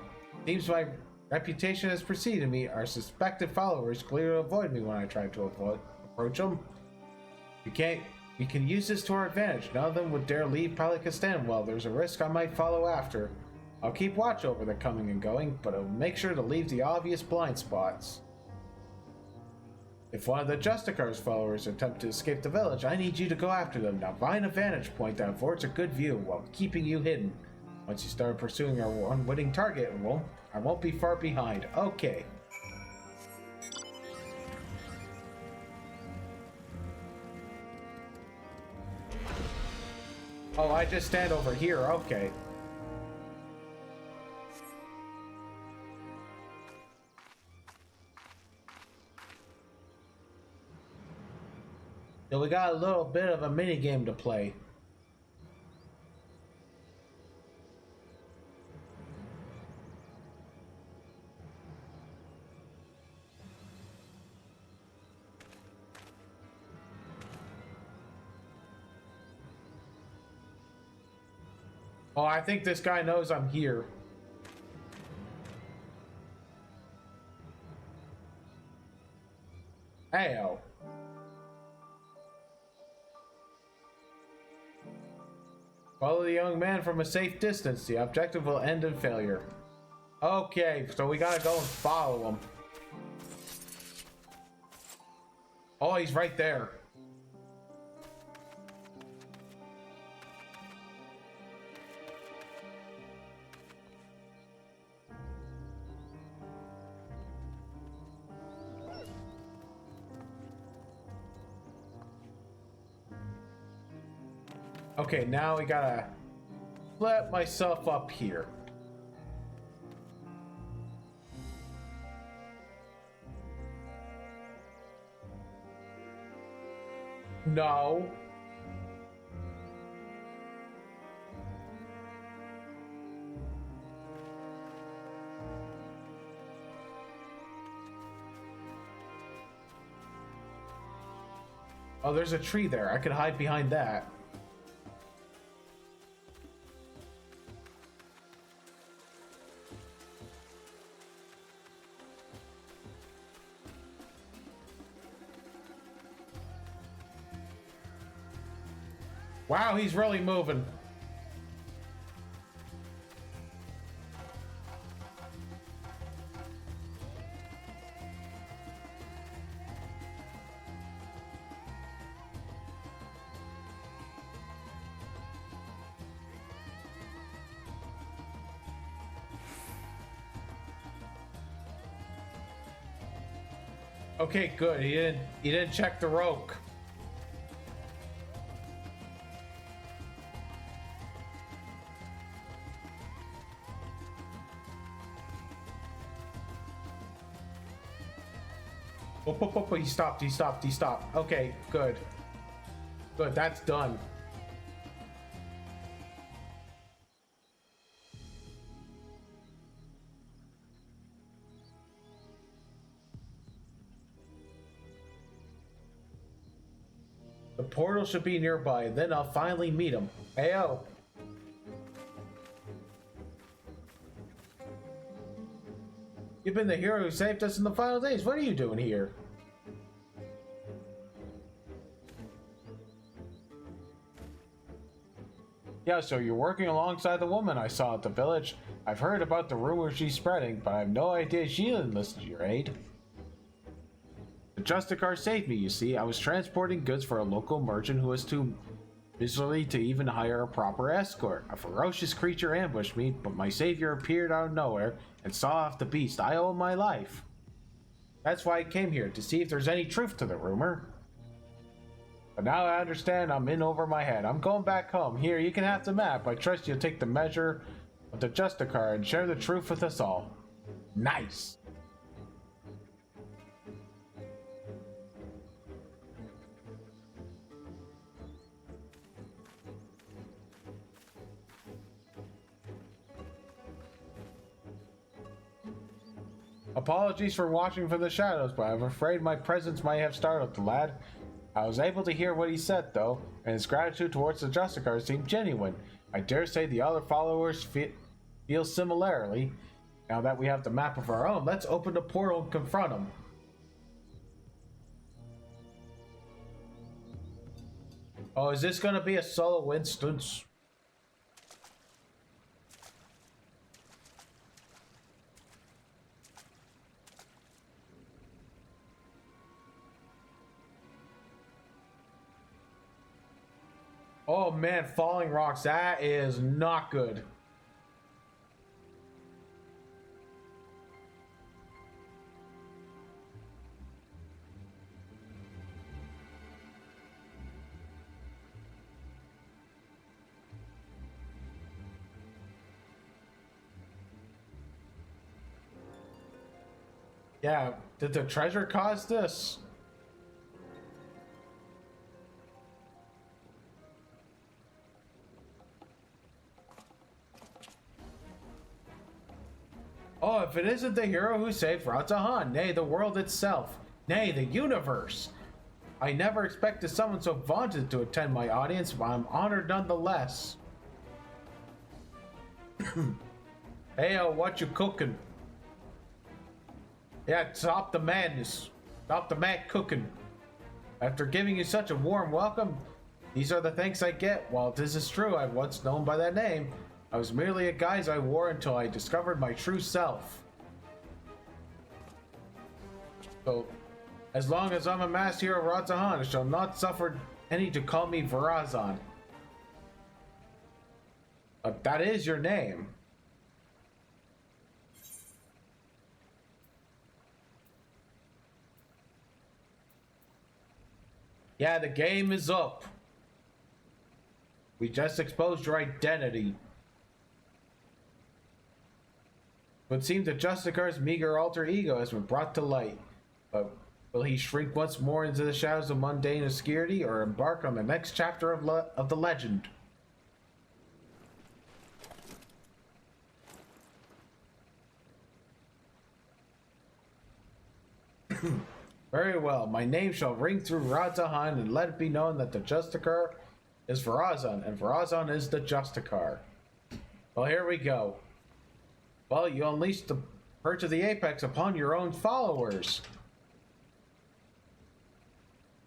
seems my reputation has preceded me. Our suspected followers clearly avoid me when I try to approach them. We can use this to our advantage. None of them would dare leave Palikastan. Well, there's a risk I might follow after. I'll keep watch over the coming and going, but I'll make sure to leave the obvious blind spots. If one of the Justicar's followers attempt to escape the village, I need you to go after them. Now find a vantage point that affords a good view while keeping you hidden. Once you start pursuing our unwitting target, I won't be far behind. Okay. Oh, I just stand over here. Okay. So we got a little bit of a mini game to play. Oh, I think this guy knows I'm here. Ayo. Follow the young man from a safe distance. The objective will end in failure. Okay, so we gotta go and follow him. Oh, he's right there. Okay, now we gotta let myself up here. No. Oh, there's a tree there. I could hide behind that. Wow, he's really moving. Okay, good. He didn't check the rope. Oh, he stopped. Okay, good. Good, that's done. The portal should be nearby, then I'll finally meet him. Heyo. You've been the hero who saved us in the final days. What are you doing here? Yeah, so you're working alongside the woman I saw at the village. I've heard about the rumors she's spreading, but I have no idea she enlisted your aid. The Justicar saved me, you see. I was transporting goods for a local merchant who was too miserly to even hire a proper escort. A ferocious creature ambushed me, but my savior appeared out of nowhere and saw off the beast. I owe him my life. That's why I came here, to see if there's any truth to the rumor. But now I understand I'm in over my head. I'm going back home. Here, you can have the map. I trust you'll take the measure of the Justicar and share the truth with us all. Nice! Apologies for watching from the shadows, but I'm afraid my presence might have startled the lad. I was able to hear what he said, though, and his gratitude towards the Justicar seemed genuine. I dare say the other followers feel similarly. Now that we have the map of our own, let's open the portal and confront him. Oh, is this gonna be a solo instance? Oh man, falling rocks, that is not good. Yeah, did the treasure cause this? Oh, if it isn't the hero who saved Ratahan, nay, the world itself, nay, the universe. I never expected someone so vaunted to attend my audience, but I'm honored nonetheless. Hey, what you cooking? Yeah, stop the madness. Stop the mad cooking. After giving you such a warm welcome, these are the thanks I get. While this is true, I was once known by that name. I was merely a guise I wore until I discovered my true self. So, as long as I'm a master hero of Ratahan, I shall not suffer any to call me Varazan. But that is your name. Yeah, the game is up. We just exposed your identity. It would seem that Justicar's meager alter ego has been brought to light. But will he shrink once more into the shadows of mundane obscurity or embark on the next chapter of the legend? Very well, my name shall ring through Ratahan and let it be known that the Justicar is Varazan and Varazan is the Justicar. Well, here we go. Well, you unleashed the Purge of the Apex upon your own followers.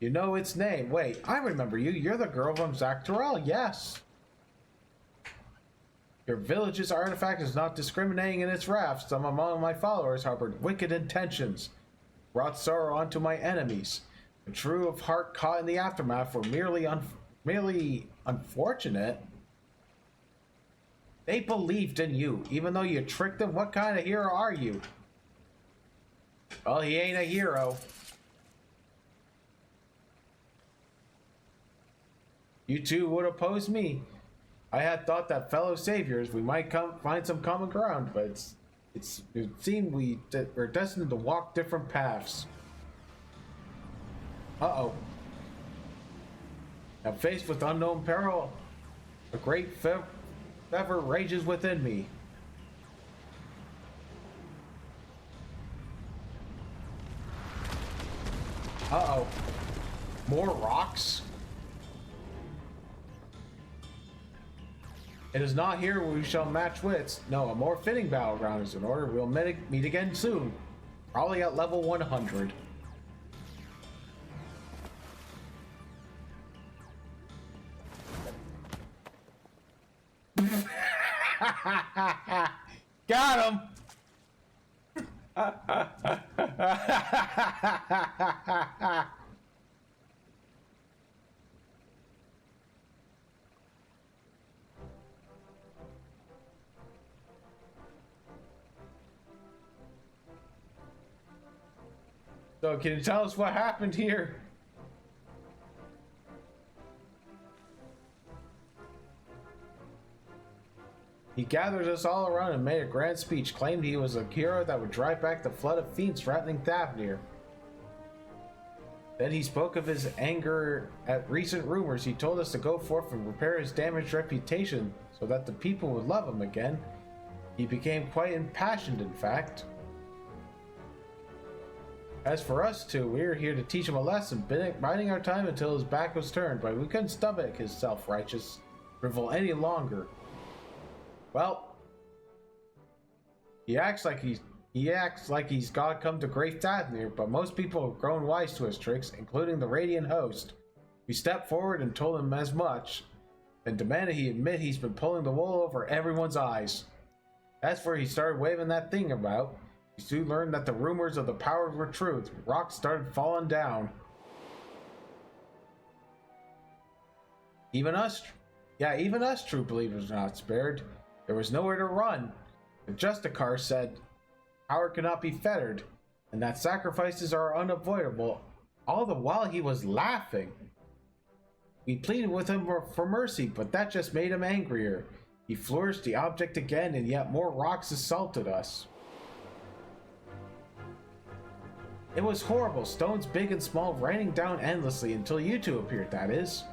You know its name. Wait, I remember you. You're the girl from Zaktorel, yes. Your village's artifact is not discriminating in its wrath. Some among my followers harbored wicked intentions, brought sorrow onto my enemies. The true of heart caught in the aftermath were merely unfortunate. They believed in you, even though you tricked them. What kind of hero are you? Well, he ain't a hero. You two would oppose me. I had thought that fellow saviors, we might find some common ground, but it seemed we're destined to walk different paths. Uh-oh. Now faced with unknown peril, a great fever rages within me. Uh-oh. More rocks? It is not here where we shall match wits. No, a more fitting battleground is in order. We'll meet again soon. Probably at level 100. Got him! So, can you tell us what happened here? He gathered us all around and made a grand speech, claimed he was a hero that would drive back the flood of fiends threatening Thavnir. Then he spoke of his anger at recent rumors. He told us to go forth and repair his damaged reputation so that the people would love him again. He became quite impassioned, in fact. As for us two, we were here to teach him a lesson, biding our time until his back was turned, but we couldn't stomach his self-righteous drivel any longer. Well, he acts like he's gotta come to Great Thavnir, but most people have grown wise to his tricks, including the Radiant Host. We stepped forward and told him as much, and demanded he admit he's been pulling the wool over everyone's eyes. That's where he started waving that thing about. We soon learned that the rumors of the powers were true. Rocks started falling down. Even us true believers were not spared. There was nowhere to run. The Justicar said power cannot be fettered, and that sacrifices are unavoidable, all the while he was laughing. We pleaded with him for mercy, but that just made him angrier. He flourished the object again, and yet more rocks assaulted us. It was horrible, stones big and small raining down endlessly until you two appeared, that is.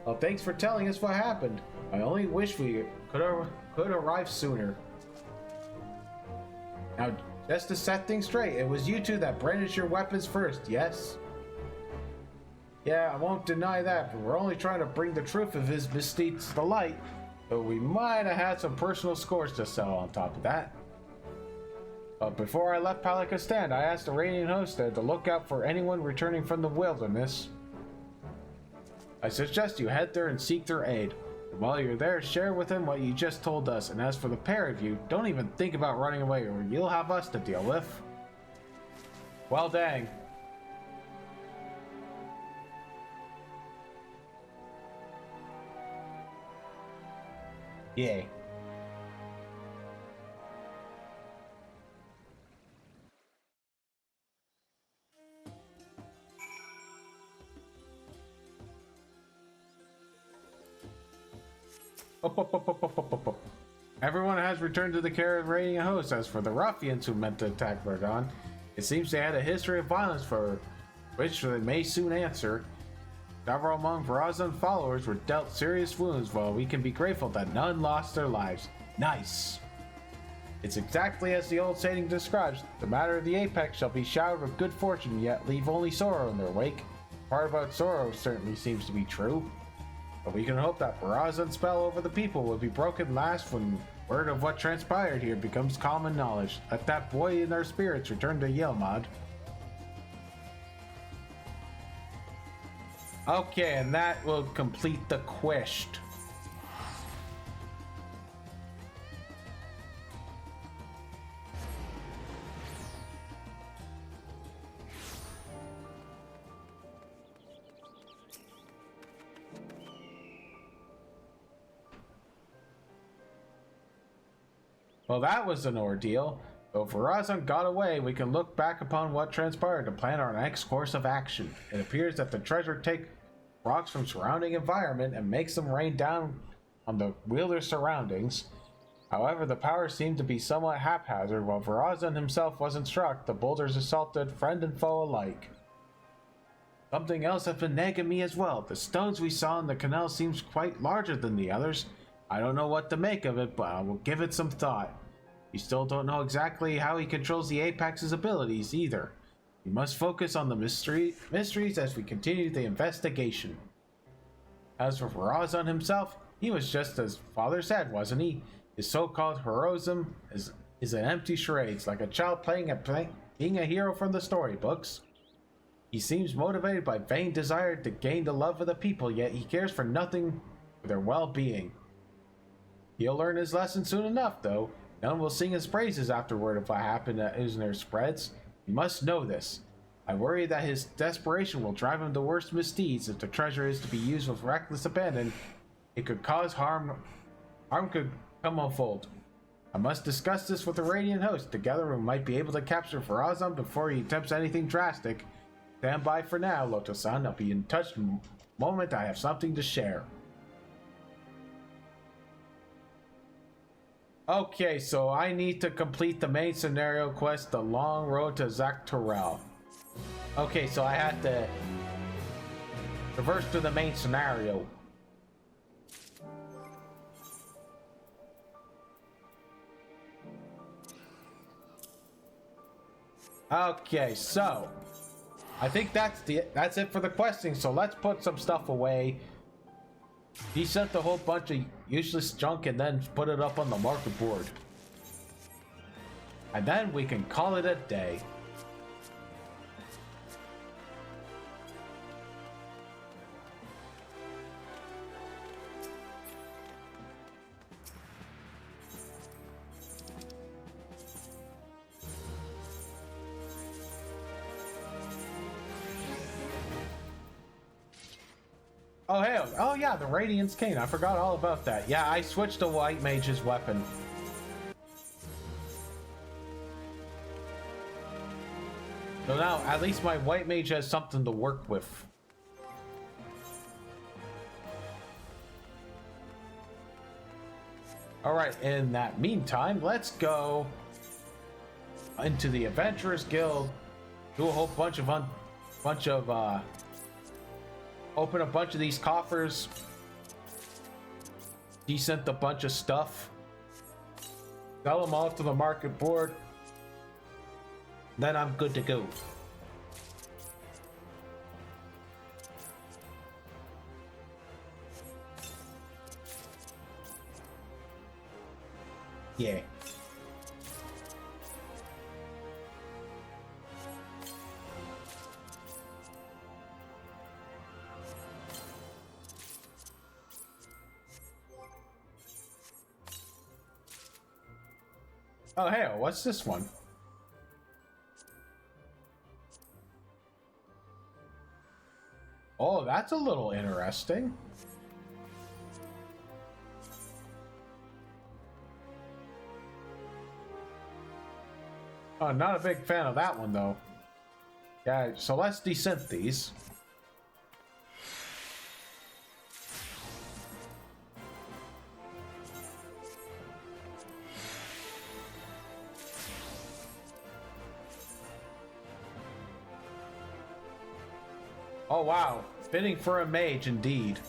Well, thanks for telling us what happened. I only wish we could arrive sooner. Now, just to set things straight, it was you two that brandished your weapons first, yes? Yeah, I won't deny that, but we're only trying to bring the truth of his misdeeds to light, but we might have had some personal scores to settle on top of that. But before I left Palikistan, I asked the Radiant Host there to look out for anyone returning from the wilderness. I suggest you head there and seek their aid. And while you're there, share with them what you just told us, and as for the pair of you, don't even think about running away or you'll have us to deal with. Well, dang. Yay. Everyone has returned to the care of Radiant Host. As for the ruffians who meant to attack Verdun, it seems they had a history of violence for which they may soon answer. Several among Verazan's followers were dealt serious wounds, while we can be grateful that none lost their lives. Nice! It's exactly as the old saying describes. The matter of the apex shall be showered with good fortune, yet leave only sorrow in their wake. The part about sorrow certainly seems to be true. But we can hope that Verazan's spell over the people will be broken last when word of what transpired here becomes common knowledge. Let that boy in our spirits return to Yilmad. Okay, and that will complete the quest. Well, that was an ordeal. Though Verazan got away, we can look back upon what transpired to plan our next course of action. It appears that the treasure rocks from surrounding environment and makes them rain down on the wielder's surroundings. However, the power seemed to be somewhat haphazard. While Verazon himself wasn't struck, the boulders assaulted friend and foe alike. Something else has been nagging me as well. The stones we saw in the canal seems quite larger than the others. I don't know what to make of it, but I will give it some thought. We still don't know exactly how he controls the Apex's abilities either. We must focus on the mysteries as we continue the investigation. As for Verazon himself, he was just as Father said, wasn't he? His so-called heroism is an empty charade, like a child being a hero from the storybooks. He seems motivated by vain desire to gain the love of the people, yet he cares for nothing for their well-being. He'll learn his lesson soon enough, though. None will sing his praises afterward if what happened at Usner spreads. He must know this. I worry that his desperation will drive him to worse misdeeds. If the treasure is to be used with reckless abandon, it could cause harm. Harm could come unfold. I must discuss this with the Radiant Host. Together we might be able to capture Verazon before he attempts anything drastic. Stand by for now, Loto-san. I'll be in touch the moment I have something to share. Okay, so I need to complete the main scenario quest, The Long Road to Dawntrail. Okay, so I had to reverse to the main scenario. Okay, so I think that's it for the questing. So let's put some stuff away. He sent a whole bunch of useless junk and then put it up on the market board. And then we can call it a day. Oh, hey, oh yeah, the Radiance Cane. I forgot all about that. Yeah, I switched to White Mage's weapon. So now, at least my White Mage has something to work with. Alright, in that meantime, let's go into the Adventurers Guild, do a whole bunch of open a bunch of these coffers, descent a bunch of stuff, sell them all to the market board, then I'm good to go. Yeah. Oh, hey, what's this one? Oh, that's a little interesting. Oh, not a big fan of that one, though. Yeah, so let's descent these. Oh wow, fitting for a mage indeed.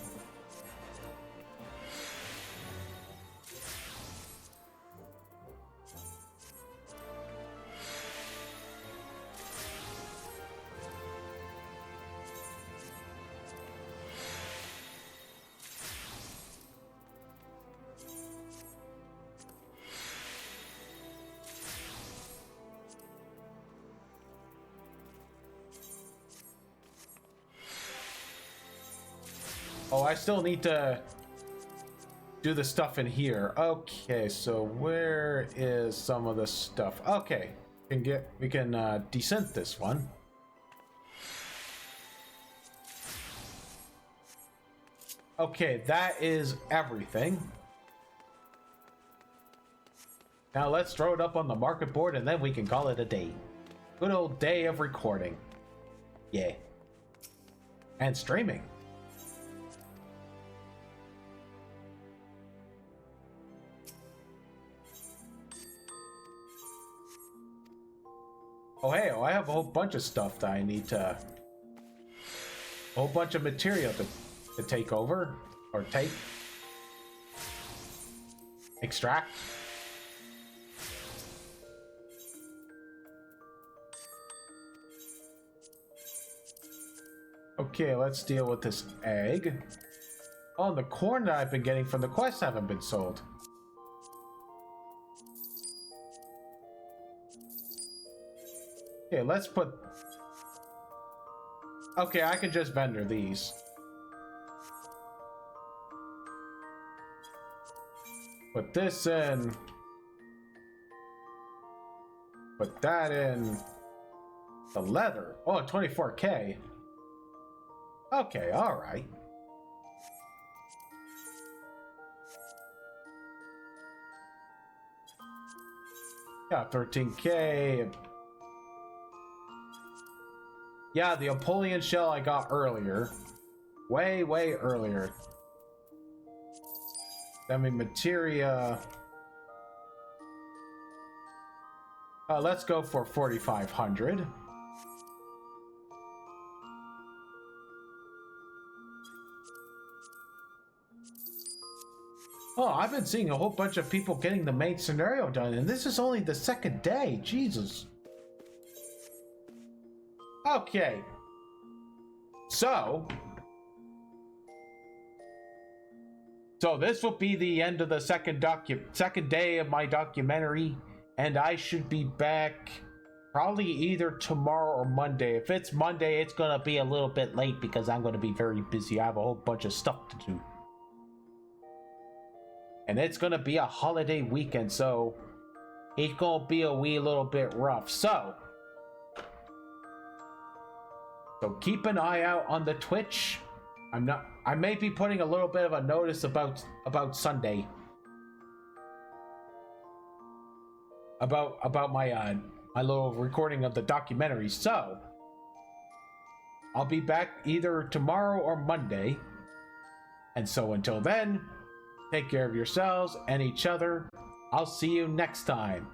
Oh, I still need to do the stuff in here. Okay, so where is some of the stuff? Okay, we can descent this one. Okay, that is everything. Now let's throw it up on the market board and then we can call it a day. Good old day of recording. Yeah. And streaming. Oh, hey, I have a whole bunch of stuff that I need to... A whole bunch of material to take over. Or take. Extract. Okay, let's deal with this egg. Oh, the corn that I've been getting from the quest haven't been sold. Okay, let's put... Okay, I can just vendor these. Put this in. Put that in. The leather. Oh, 24K. Okay, alright. Yeah, 13K. Yeah, the Apollyon shell I got earlier. Way earlier. Semi-materia. Let's go for 4,500. Oh, I've been seeing a whole bunch of people getting the main scenario done, and this is only the second day. Jesus. Okay. So this will be the end of the second day of my documentary, and I should be back probably either tomorrow or Monday. If it's Monday, it's gonna be a little bit late because I'm gonna be very busy. I have a whole bunch of stuff to do. And it's gonna be a holiday weekend, so it's gonna be a wee little bit rough. So keep an eye out on the Twitch. I may be putting a little bit of a notice about Sunday. About my my little recording of the documentary. So I'll be back either tomorrow or Monday. And so until then, take care of yourselves and each other. I'll see you next time.